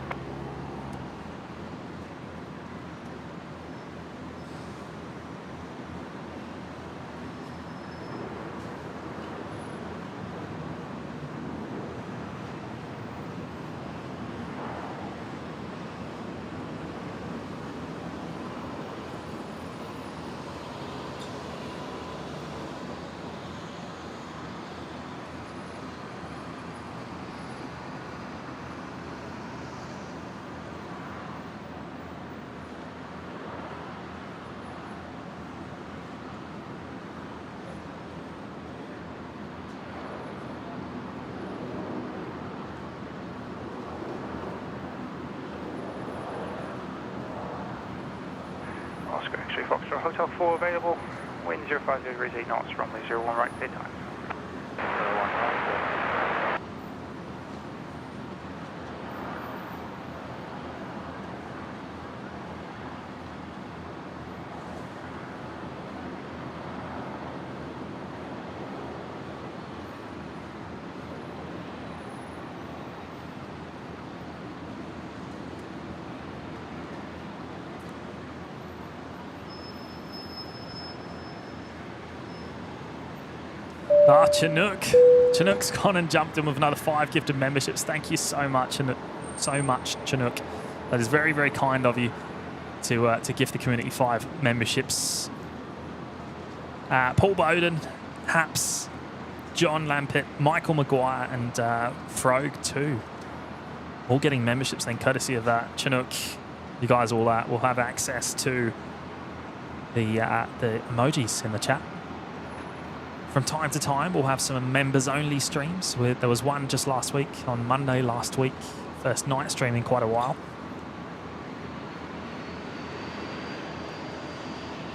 Foxtrot Hotel 4 available, wind 050 degrees 8 knots, runway 01 right, clear time. 01 right. Ah, Chinook. Chinook's gone and jumped in with another 5 gifted memberships. Thank you so much, Chinook. That is very, very kind of you to gift the community 5 memberships. Paul Bowden, Haps, John Lampett, Michael Maguire, and Frog too. All getting memberships then, courtesy of Chinook. You guys all will have access to the emojis in the chat. From time to time, we'll have some members-only streams. There was one just last week, on Monday last week. First night stream in quite a while.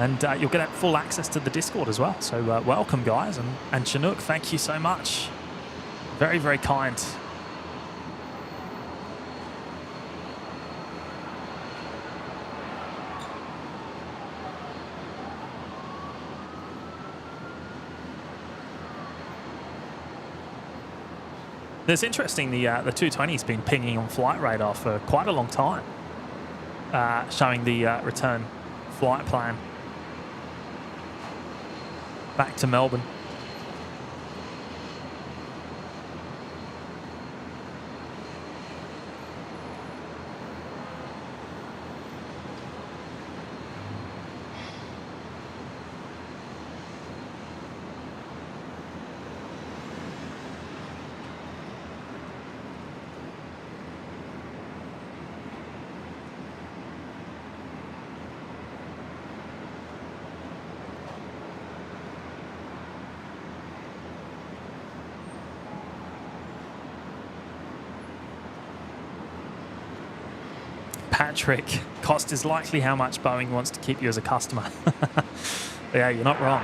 And you'll get full access to the Discord as well. So welcome, guys. And Chinook, thank you so much. Very, very kind. It's interesting, the 220's been pinging on flight radar for quite a long time, showing the return flight plan back to Melbourne. Patrick, cost is likely how much Boeing wants to keep you as a customer. Yeah, you're not wrong.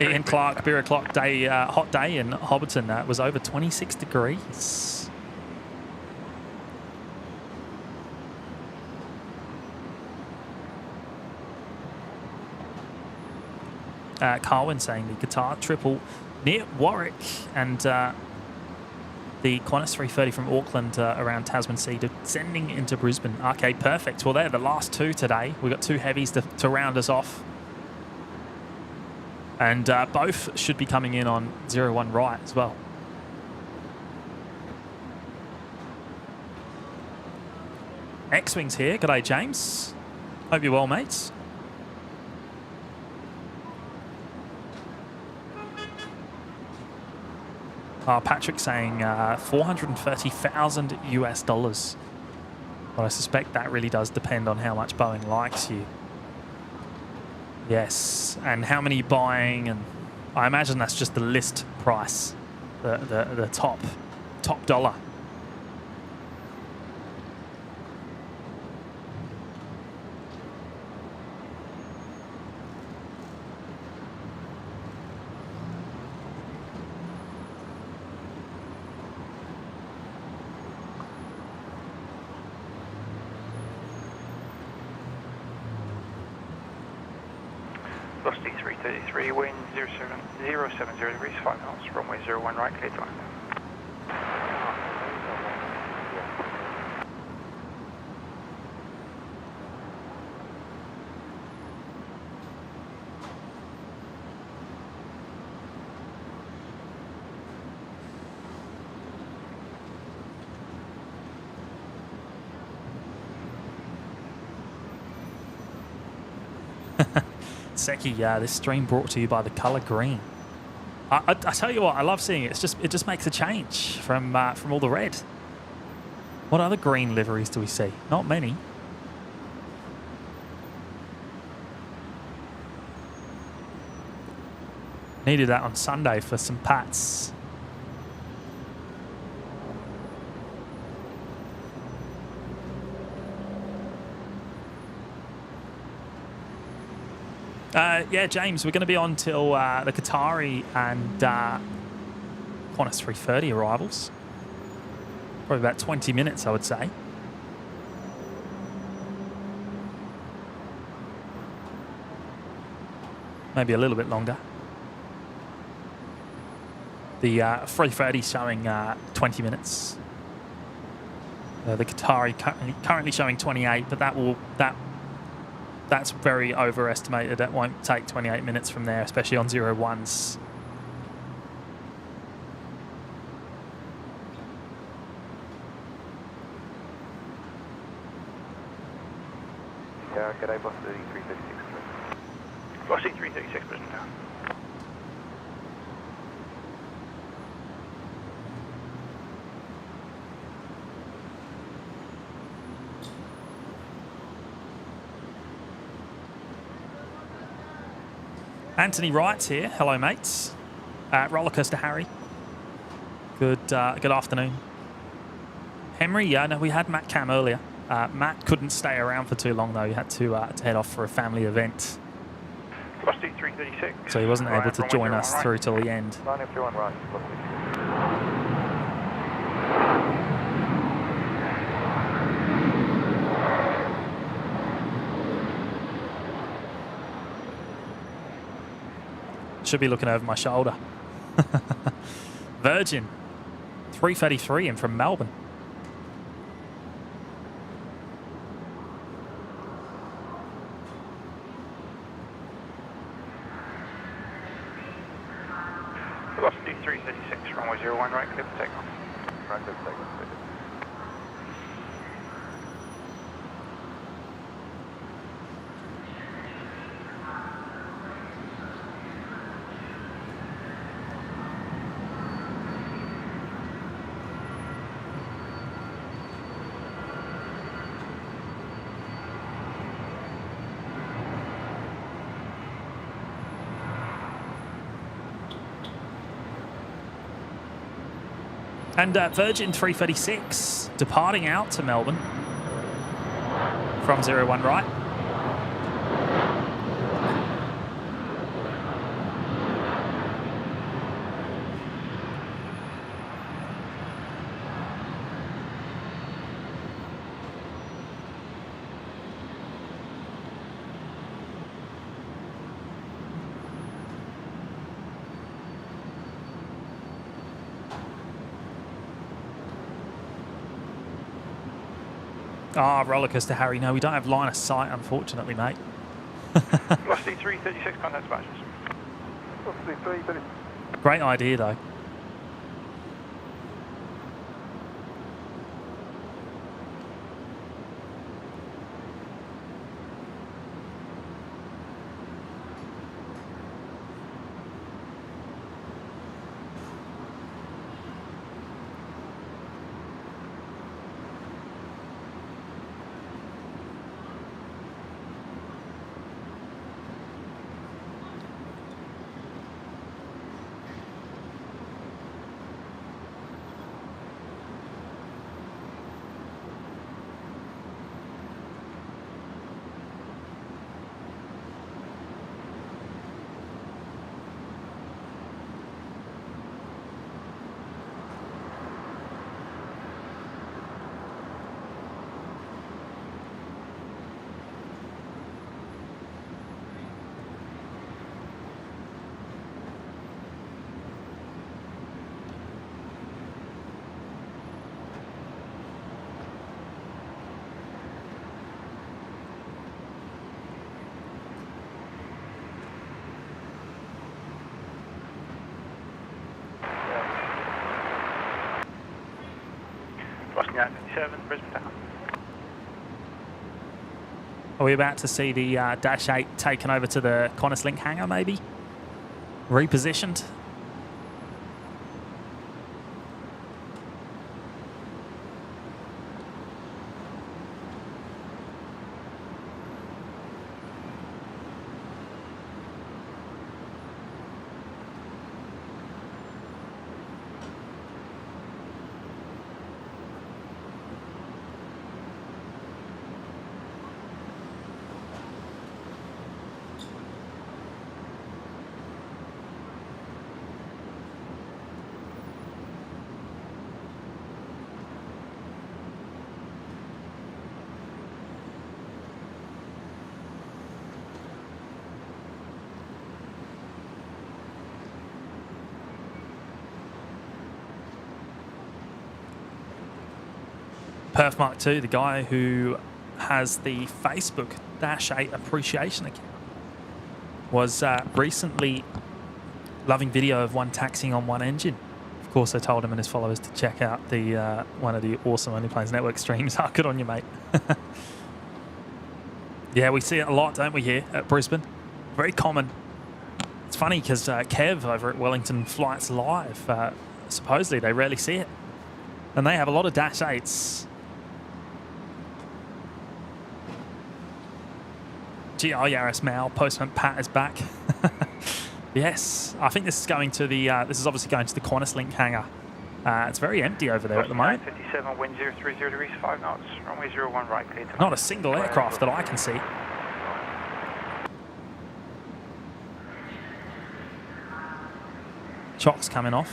Ian Clark, beer o'clock day, hot day in Hobbiton. Was over 26 degrees. Carwin saying the Qatar triple near Warwick and the Qantas 330 from Auckland around Tasman Sea descending into Brisbane. Okay, perfect. Well, they're the last 2 today. We've got 2 heavies to round us off. And both should be coming in on 01 right as well. X-Wings here. G'day, James. Hope you're well, mates. Patrick saying 430,000 US dollars. But I suspect that really does depend on how much Boeing likes you. Yes, and how many buying, and I imagine that's just the list price, the top dollar. Velocity 333, wind 070 degrees, 5 knots, runway 01 right, clear to land. Seki, this stream brought to you by the colour green. I tell you what, I love seeing it. It just makes a change from all the red. What other green liveries do we see? Not many. Needed that on Sunday for some pats. Yeah, James, we're going to be on till the Qatari and Qantas 330 arrivals. Probably about 20 minutes, I would say. Maybe a little bit longer. The 330 showing 20 minutes. The Qatari currently showing 28, but that's very overestimated. That won't take 28 minutes from there, especially on 01s. Yeah, g'day, Velocity 336. Velocity 336, Brisbane now. Anthony Wright's here. Hello, mates. Rollercoaster Harry. Good afternoon. Henry, no, we had Matt Cam earlier. Matt couldn't stay around for too long, though. He had to head off for a family event. Velocity 336. So he wasn't able to join us through till the end. 9F21 right, Should be looking over my shoulder. Virgin 333 in from Melbourne. Velocity 336, runway 01 right, clear for takeoff. right, clear for takeoff. And Virgin 336 departing out to Melbourne from 01 right. Ah, rollercoaster Harry. No, we don't have line of sight, unfortunately, mate. Velocity 336, contact dispatches. Velocity 336. Great idea, though. 1047, Brisbane Tower. Are we about to see the Dash 8 taken over to the Qantas Link hangar, maybe? Repositioned? Perf Mark 2, the guy who has the Facebook Dash 8 appreciation account, was recently loving video of one taxiing on one engine. Of course, I told him and his followers to check out the one of the awesome Only Planes Network streams. Good on you, mate. Yeah, we see it a lot, don't we, here at Brisbane? Very common. It's funny because Kev over at Wellington Flights Live, supposedly they rarely see it. And they have a lot of Dash 8s. GR Yaris Mal, Postman Pat is back. Yes, I think this is going to the. This is obviously going to the Qantas Link hangar. It's very empty over there at the moment. 57, wind 030 degrees, 5 knots, runway 01 right, clear to Not a single aircraft that I can see. Chocks coming off.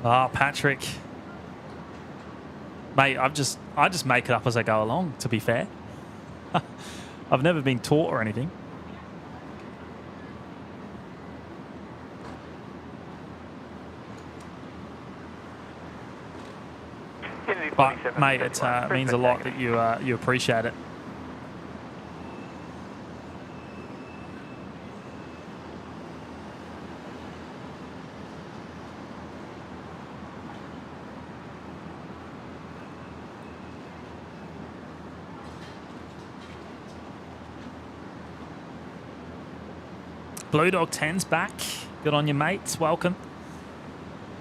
Ah, Patrick. Mate, I just make it up as I go along, to be fair. I've never been taught or anything. But, mate, it means a lot that you appreciate it. Blue Dog 10's back. Good on you, mates. Welcome.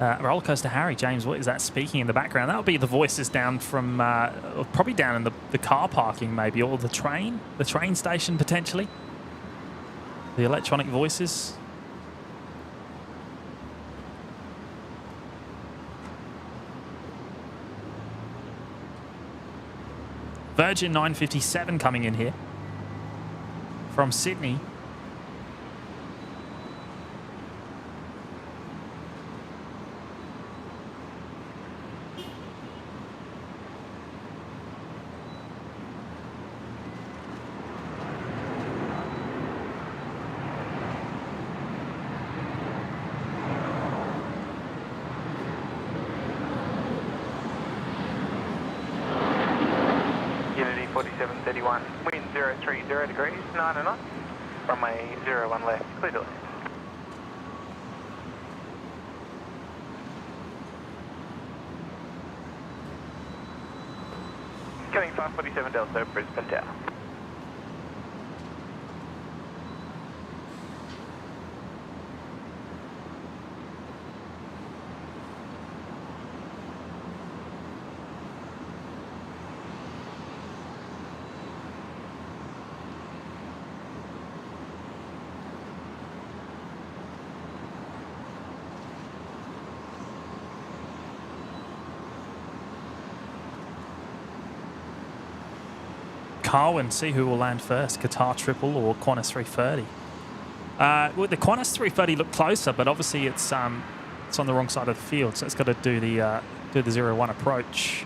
Rollercoaster Harry, James, what is that speaking in the background? That would be the voices down from, probably down in the car parking maybe, or the train station potentially. The electronic voices. Virgin 957 coming in here from Sydney. Unity 4731, wind 030 degrees, 9 knots, runway 01 left, clear to land. Coming 547 Delta, Brisbane Tower. Carwin, see who will land first, Qatar Triple or Qantas 330. Well, the Qantas 330 looked closer, but obviously it's on the wrong side of the field, so it's got to do the 01 approach.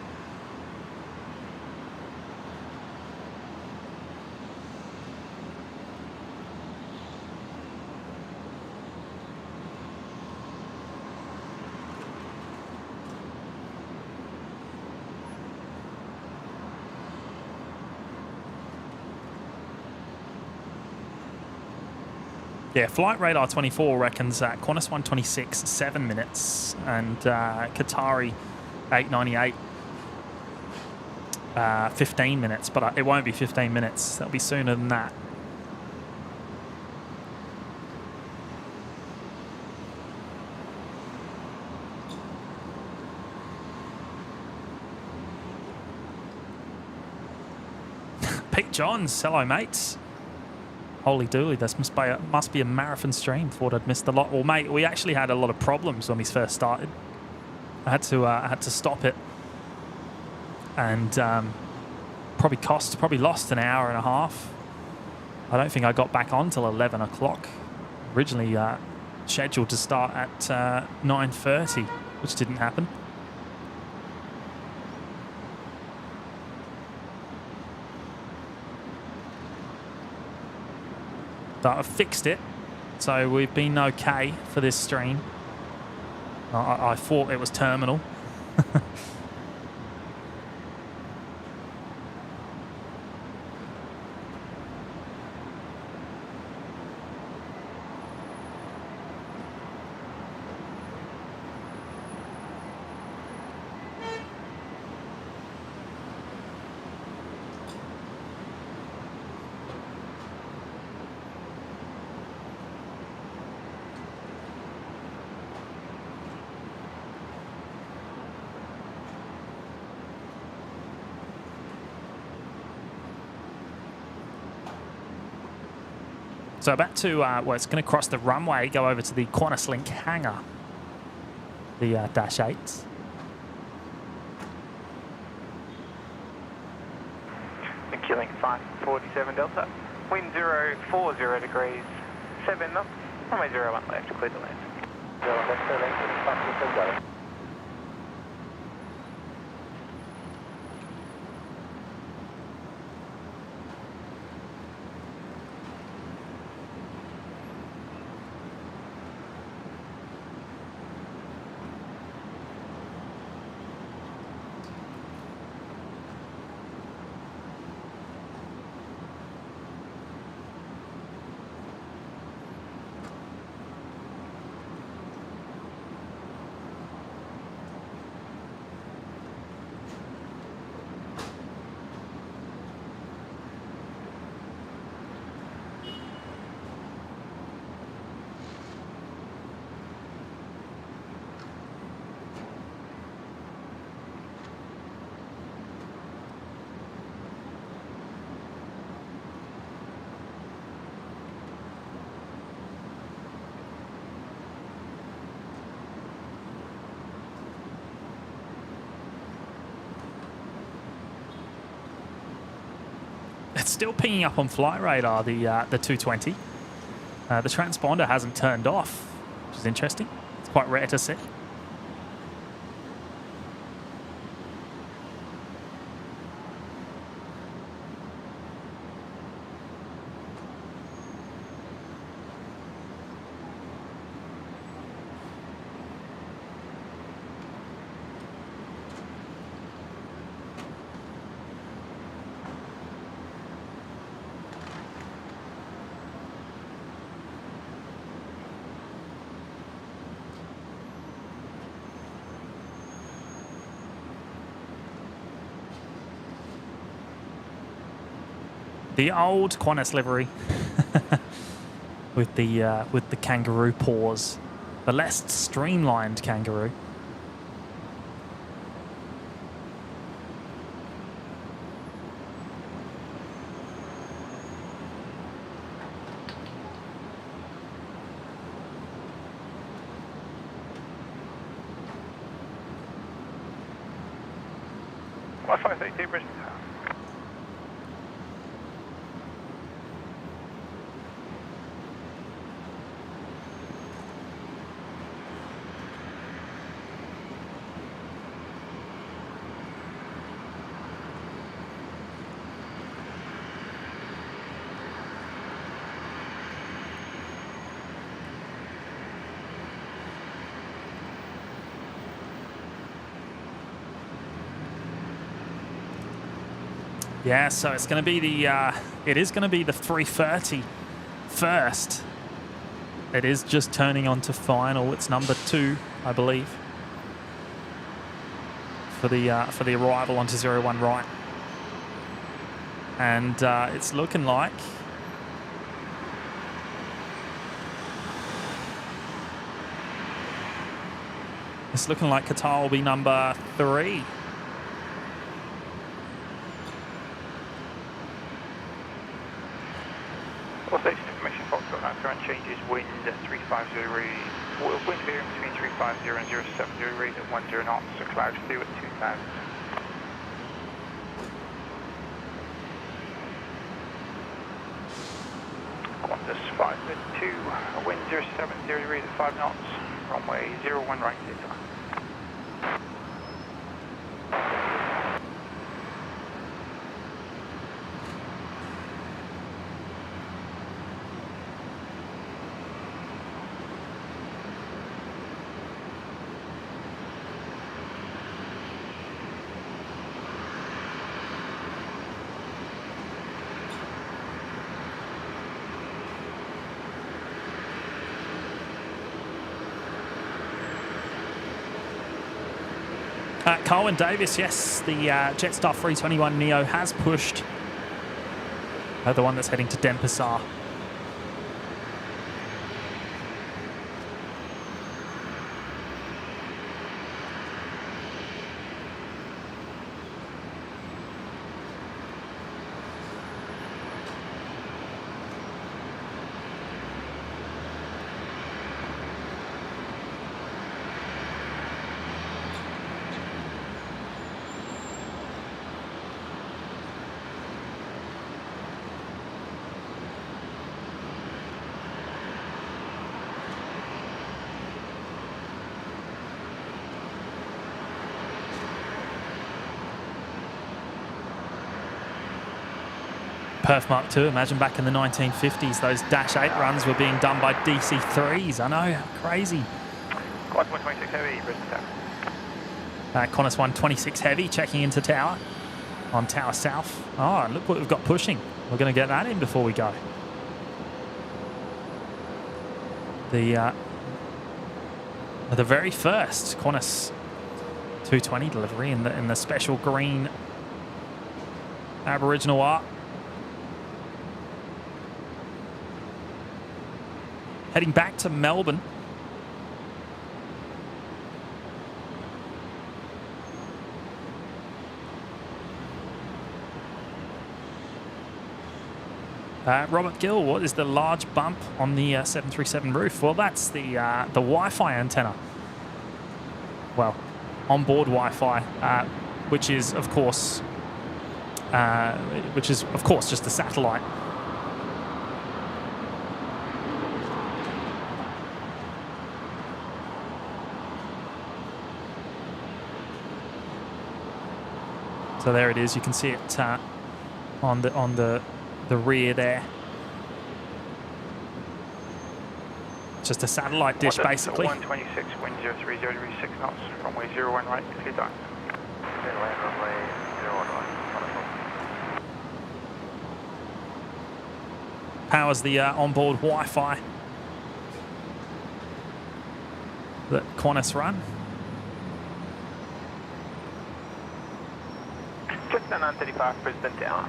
Yeah, Flight Radar 24 reckons Qantas 126, 7 minutes, and Qatari 898, 15 minutes, but it won't be 15 minutes. That'll be sooner than that. Pete Johns, hello mates. Holy dooly, this must be a marathon stream. Thought I'd missed a lot. Well, mate, we actually had a lot of problems when we first started. I had to stop it, and probably lost an hour and a half. I don't think I got back on till 11 o'clock. Originally scheduled to start at 9:30, which didn't happen. But I've fixed it, so we've been okay for this stream. I thought it was terminal. So about to, well, it's going to cross the runway, go over to the Qantas Link hangar, the Dash 8s. Link 547 Delta. Wind 040 degrees, 7 knots, runway 01 left, clear to land. 01 left, clear land, It's still pinging up on Flight Radar, the 220. The transponder hasn't turned off, which is interesting. It's quite rare to see. The old Qantas livery with the kangaroo paws, the less streamlined kangaroo. Wi-Fi 32 Brisbane. Yeah, so it's going to be the it is going to be the 330 first, it is just turning on to final. It's number 2, I believe, for the arrival onto 01 right. And it's looking like Qatar will be number 3. Also, just information Foxtrot, now current changes, wind 350 wind veering between 350 and 070 rate at 10 knots, so clouds through at 2000. Qantas 5-2, wind 070 rate at 5 knots, runway 01 right takeoff. Colin Davis, yes, the Jetstar 321neo has pushed the one that's heading to Denpasar. Perth Mark II, imagine back in the 1950s, those Dash 8 runs were being done by DC-3s. I know, crazy. Qantas 126 Heavy, Brisbane Tower. Qantas 126 Heavy checking into tower on Tower South. Oh, and look what we've got pushing. We're going to get that in before we go. The very first Qantas 220 delivery in the special green Aboriginal art. Heading back to Melbourne. Robert Gill, what is the large bump on the 737 roof? Well, that's the Wi-Fi antenna. Well, onboard Wi-Fi, which is of course just a satellite. So there it is. You can see it on the rear there. Just a satellite dish, basically. 126, wind 030 degrees 6 knots, runway 01 right, clear down. Land runway 01 right. Powers the onboard Wi-Fi that Qantas run. Just down 935, Brisbane Tower.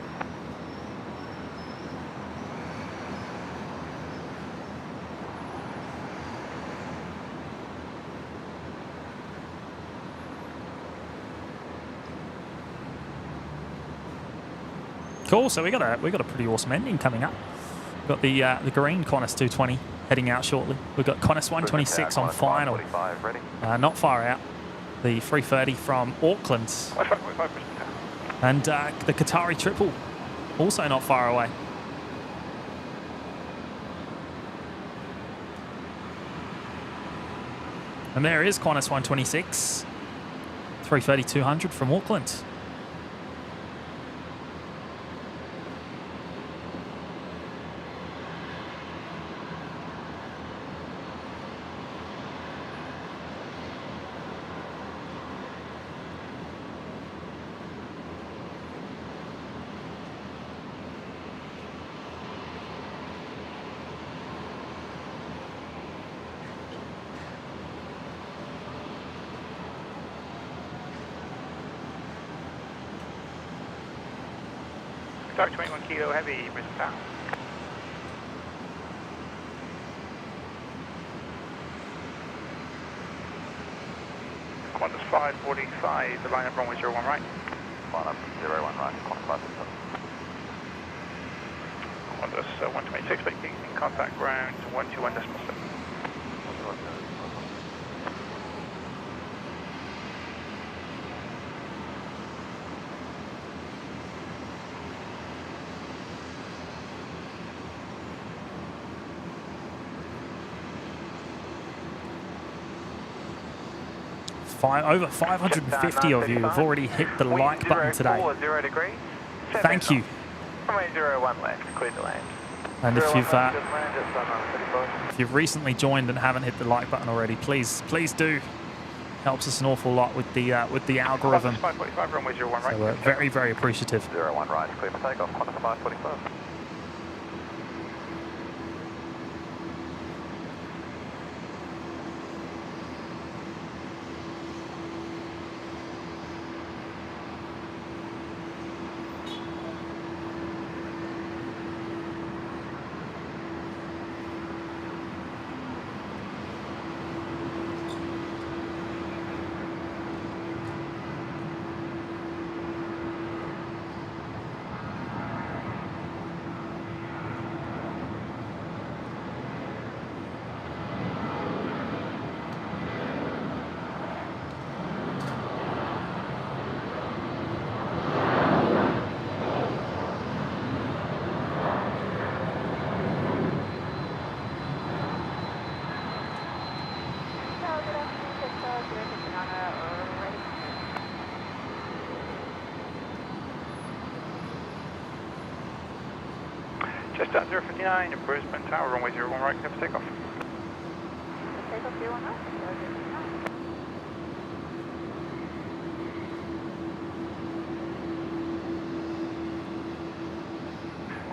Cool. So we got a pretty awesome ending coming up. We've got the green Qantas 220 heading out shortly. We've got Qantas 126 on final. Ready. Not far out. The 330 from Auckland. And the Qatari triple, also not far away. And there is Qantas 126, 330-200 from Auckland. Start 21 kilo heavy, Brisbane Tower. Qantas 545, the line up runway 01 right. Line up 01 right, Qantas 545. Qantas 126, making contact ground 121.7. Over 550 of you have already hit the like button today. 0 degrees. Thank you. Runway 01 left, clear to land. And if you've recently joined and haven't hit the like button already, please do. Helps us an awful lot with the algorithm. 545, runway 01 right. So we're very, very appreciative. 01 right, clear for takeoff, Qantas 545. Just at 059, Brisbane Tower, runway 01 right, clear for takeoff. Takeoff 01 right, 059.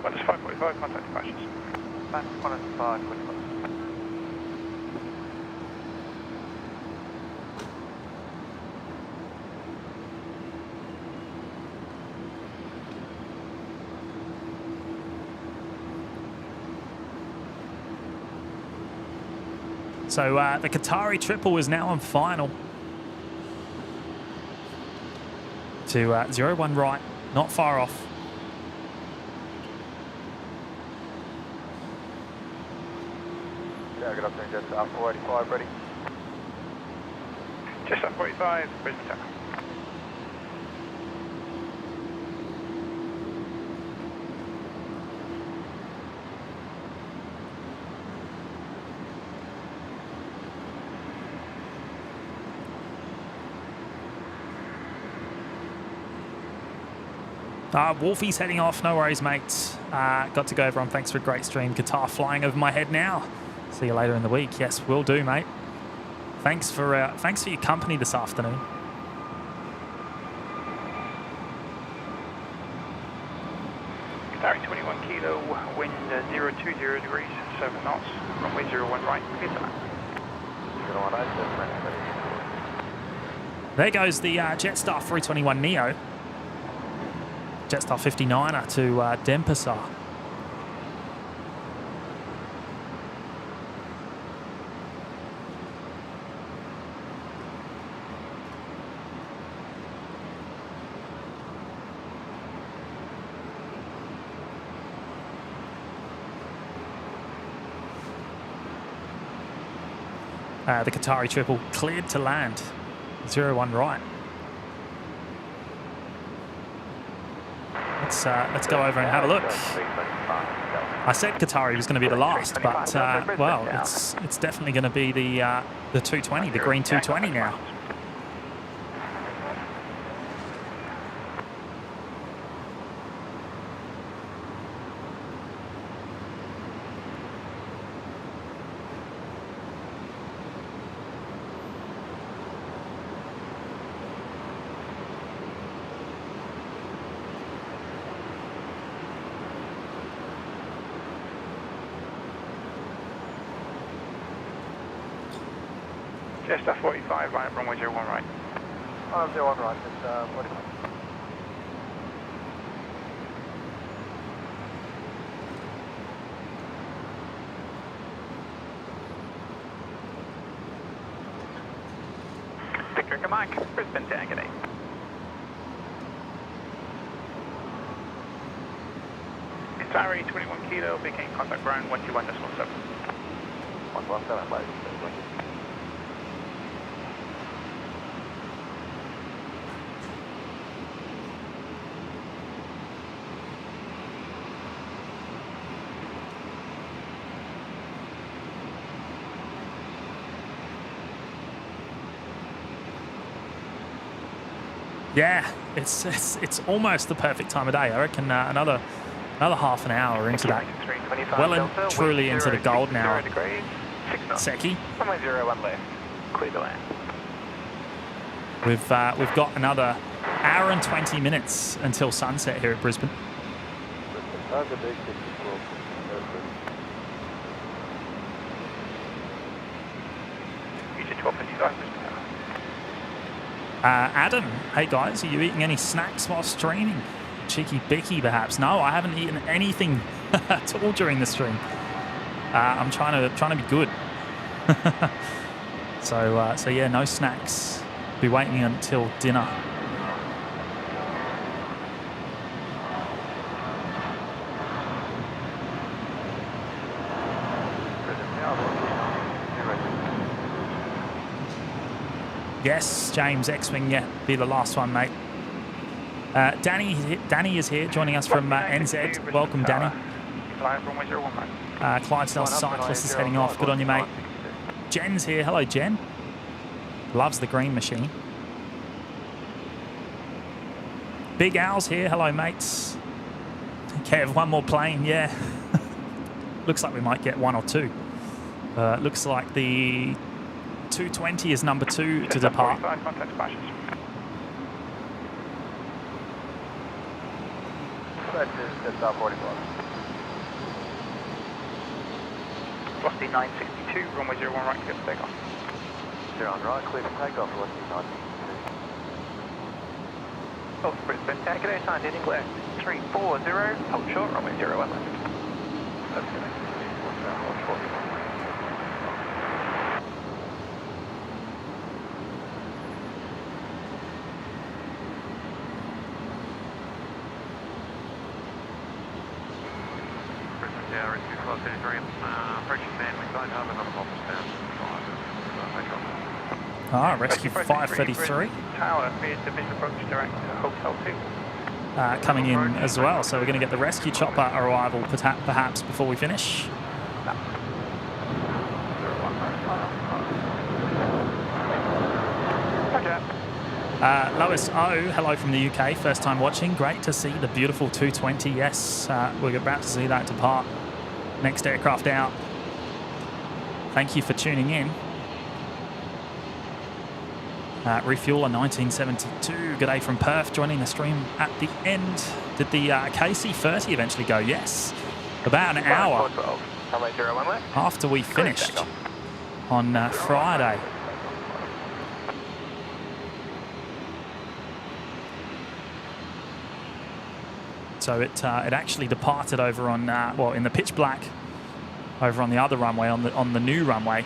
Qantas 545, contact departures. Qantas 545. So the Qatari triple is now on final to 01 right, not far off. Yeah, good afternoon, Jets. 485 ready. Just at 45, Brisbane Tower. Wolfie's heading off. No worries, mates. Got to go, everyone. Thanks for a great stream. Qatar flying over my head now. See you later in the week. Yes, will do, mate. Thanks for your company this afternoon. Qatari 21 kilo, wind 020 degrees, 7 knots, runway 01 right, clear to land. 01 right, ready. There goes the Jetstar 321 Neo. Jetstar 59er to Denpasar. The Qatari triple cleared to land. 01 right. Let's go over and have a look. I said Qatari was going to be the last, but well, it's definitely going to be the 220, the green 220 now. Just at 45, line up runway 01 right. 01 right, it's 45. Stricker Mike, Brisbane Tank 8. Sorry, 21 kilo, making contact ground 121.7. 117, please. Yeah, it's almost the perfect time of day. I reckon another half an hour into that. Well and truly into the golden hour. Seki. Runway 01 left. Clear to land. We've got another hour and 20 minutes until sunset here at Brisbane. Future 1255 Brisbane. Adam, hey guys, are you eating any snacks while streaming? Cheeky bicky perhaps? No, I haven't eaten anything at all during the stream. I'm trying to be good. So yeah, no snacks. Be waiting until dinner. Yes, James, X-Wing, yeah, be the last one, mate. Danny is here, joining us from NZ. Welcome, Danny. Clydesdale Cyclist is heading off. Good on you, mate. Jen's here. Hello, Jen. Loves the green machine. Big Al's here. Hello, mates. Kev, one more plane, yeah. Looks like we might get one or two. Looks like the 220 is number 2 to depart. That's our 45. Velocity 962, runway 01 right, clear for takeoff. 01 right, clear for takeoff, velocity 962. Oh, Brisbane Tank 8, signed heading left. 340, hold short, runway 01 left. Okay. Hold short. Rescue 533. Tower, mid division approach direct to Hotel 2. Coming in as well, so we're going to get the rescue chopper arrival perhaps before we finish. Lois O, hello from the UK, first time watching. Great to see the beautiful 220. Yes, we're about to see that depart. Next aircraft out. Thank you for tuning in. Refueler 1972, g'day from Perth, joining the stream at the end. Did the KC-30 eventually go? Yes, about an hour after we finished on Friday. So it actually departed over on in the pitch black over on the other runway, on the new runway.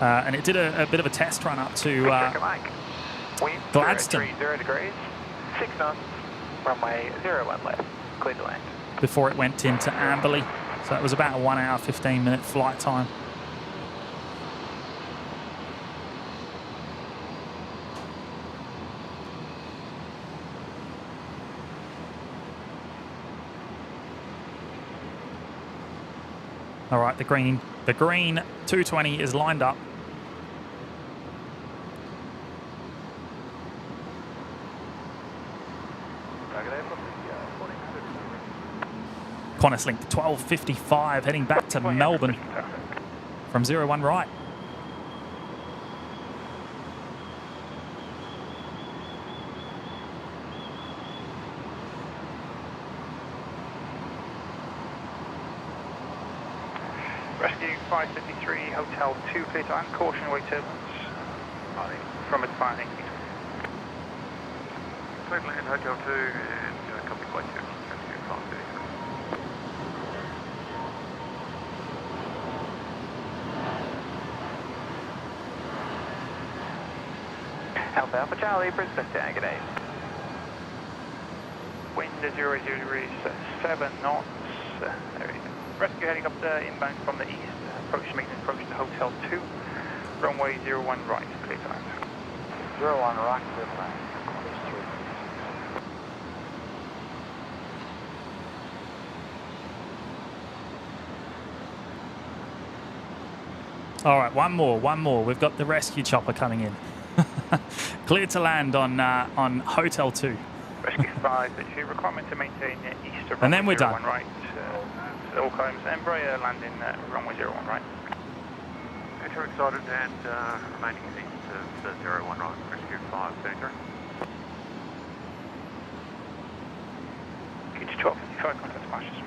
And it did a bit of a test run up to Gladstone. 0 degrees, 6 knots, runway 01 left, clear to land. Before it went into Amberley. So it was about a 1 hour, 15-minute flight time. All right, the green 220 is lined up. Qantas Link 1255 heading back to Melbourne from 01 right. Rescue 553, Hotel 2, clear to land, caution away turbulence from its firing. cleared land, Hotel 2, and copy flight 2, rescue 533. Alpha Alpha Charlie, Brisbane Tower, good day. Wind 00 degrees, 7 knots. There we go. Rescue helicopter inbound from the east. Approach maintenance, approach to Hotel 2. Runway 01 right, clear to land. 01 right, clear to land. All right, one more. We've got the rescue chopper coming in. Clear to land on Hotel 2. Rescue 532, requirement to maintain east of And then runway we're done. 01 right. All climbs, Embraer landing runway 01 right. Too excited and remaining east of the 01 right, rescue 533. Kitch 1255, contact splashes.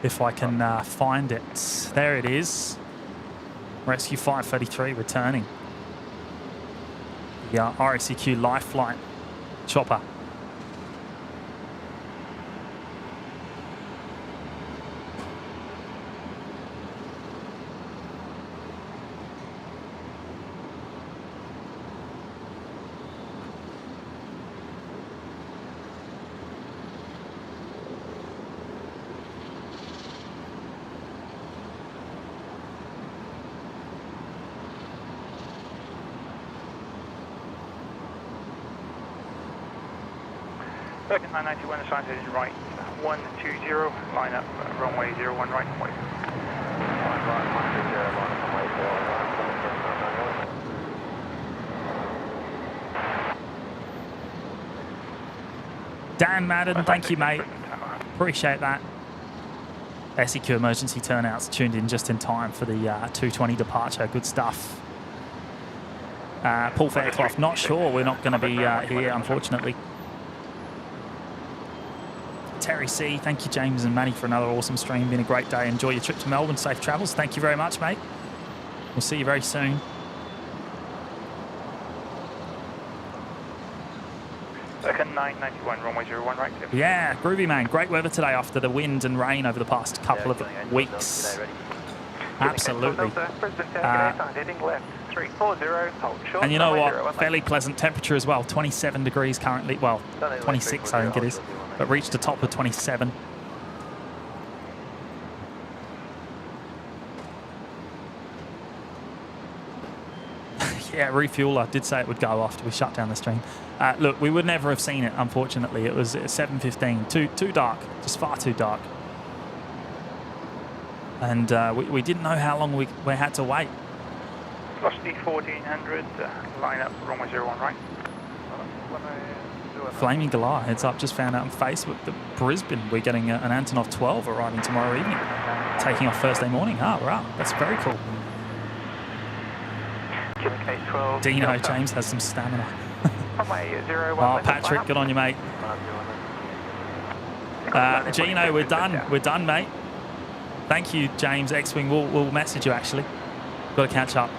If I can find it. There it is. Rescue 533 returning. The RSEQ Life Flight chopper. Second 991, assign heading right 120, line up runway 01 right, wait. Dan Madden, thank you, mate. Appreciate that. SEQ emergency turnouts tuned in just in time for the 220 departure. Good stuff. Paul Fairclough, not sure. We're not going to be here, unfortunately. Terry C, thank you, James and Matty, for another awesome stream. Been a great day. Enjoy your trip to Melbourne. Safe travels. Thank you very much, mate. We'll see you very soon. Second 991, runway 01 right. Yeah, groovy, man. Great weather today after the wind and rain over the past couple of weeks. Absolutely. And you know what? Fairly pleasant temperature as well. 27 degrees currently. Well, 26 I think it is. But reached a top of 27. Yeah, refueler did say it would go after we shut down the stream. Look, we would never have seen it, unfortunately. It was at 7:15. Too dark. Just far too dark. And we didn't know how long we had to wait. Velocity 1400, line up runway 01 right. Flaming Galar, heads up, just found out on Facebook that Brisbane, we're getting an Antonov 12 arriving tomorrow evening. Taking off Thursday morning. Oh, wow, that's very cool. Dino, James has some stamina. Oh, Patrick, good on you, mate. Gino, we're done. We're done, mate. Thank you, James. X-Wing, we'll message you, actually. Got to catch up.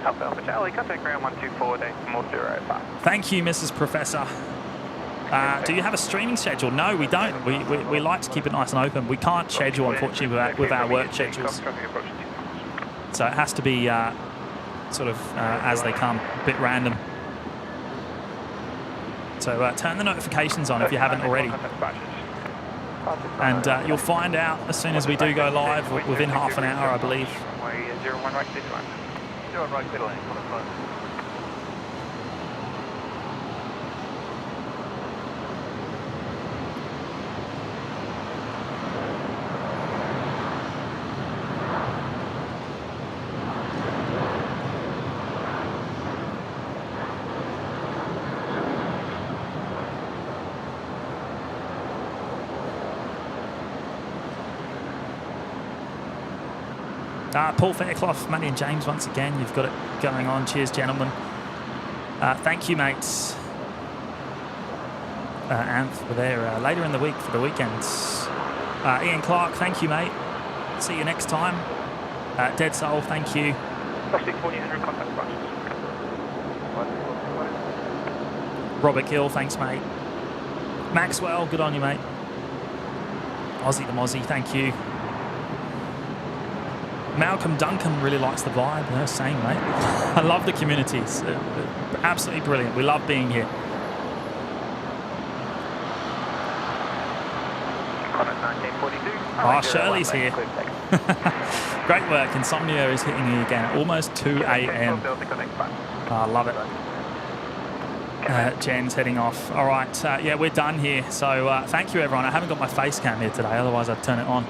Alpha Alpha Charlie, contact ground 124, decimal 05. Thank you, Mrs. Professor. Do you have a streaming schedule? No, we don't. We like to keep it nice and open. We can't schedule, unfortunately, with our work schedules. So it has to be sort of as they come, a bit random. So turn the notifications on if you haven't already. And you'll find out as soon as we do go live, within half an hour, I believe. Paul Fairclough, Matty and James, once again, you've got it going on. Cheers, gentlemen. Thank you, mates. Anth, we're there later in the week for the weekends. Ian Clark, thank you, mate. See you next time. Dead Soul, thank you. Robert Gill, thanks, mate. Maxwell, good on you, mate. Aussie the Mozzie, thank you. Malcolm Duncan really likes the vibe. No, same, mate. I love the community. It's absolutely brilliant. We love being here. Oh, Shirley's here. Great work. Insomnia is hitting you again at almost 2 a.m. Oh, I love it. Jen's heading off. All right. Yeah, we're done here. So thank you, everyone. I haven't got my face cam here today. Otherwise, I'd turn it on.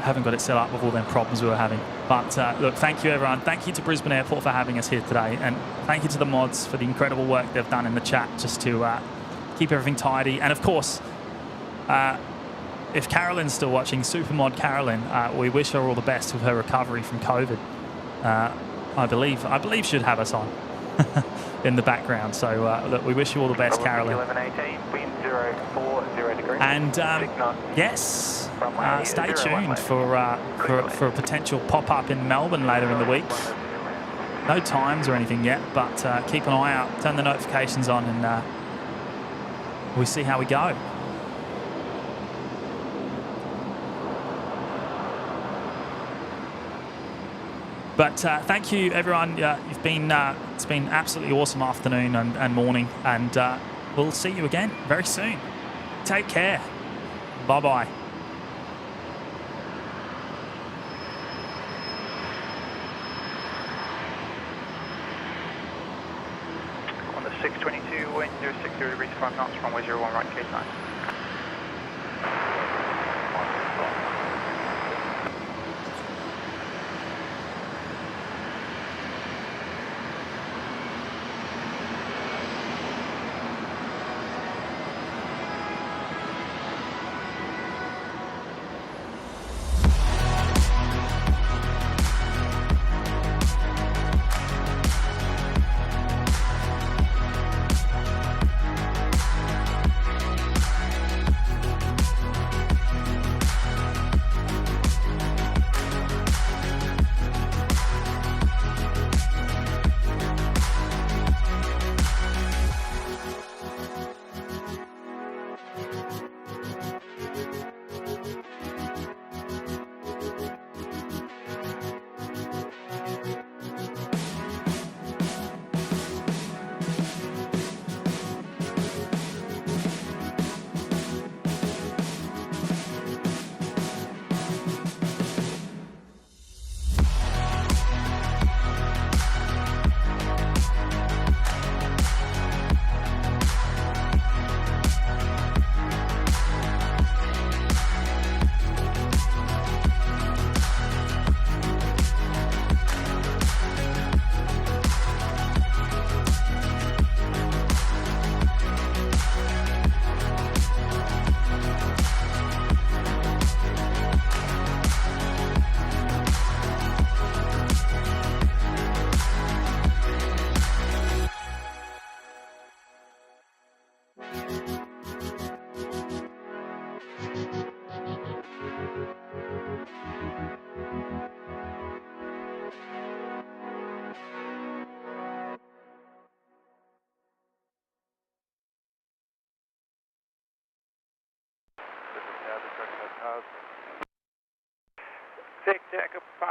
Haven't got it set up with all them problems we were having. But look, thank you, everyone. Thank you to Brisbane Airport for having us here today. And thank you to the mods for the incredible work they've done in the chat just to keep everything tidy. And, of course, if Carolyn's still watching, Supermod Carolyn, we wish her all the best with her recovery from COVID. I believe she'd have us on in the background. So look, we wish you all the best, Carolyn. 1118, wind 040 degrees. And yes, stay tuned for a potential pop-up in Melbourne later in the week. No times or anything yet, but keep an eye out, turn the notifications on, and we see how we go. But thank you, everyone. You've been it's been absolutely awesome afternoon and morning, and we'll see you again very soon. Take care. Bye-bye. On the 622, wind 060 degrees 5 knots, runway 01 right, clear time. Take Jacob 5.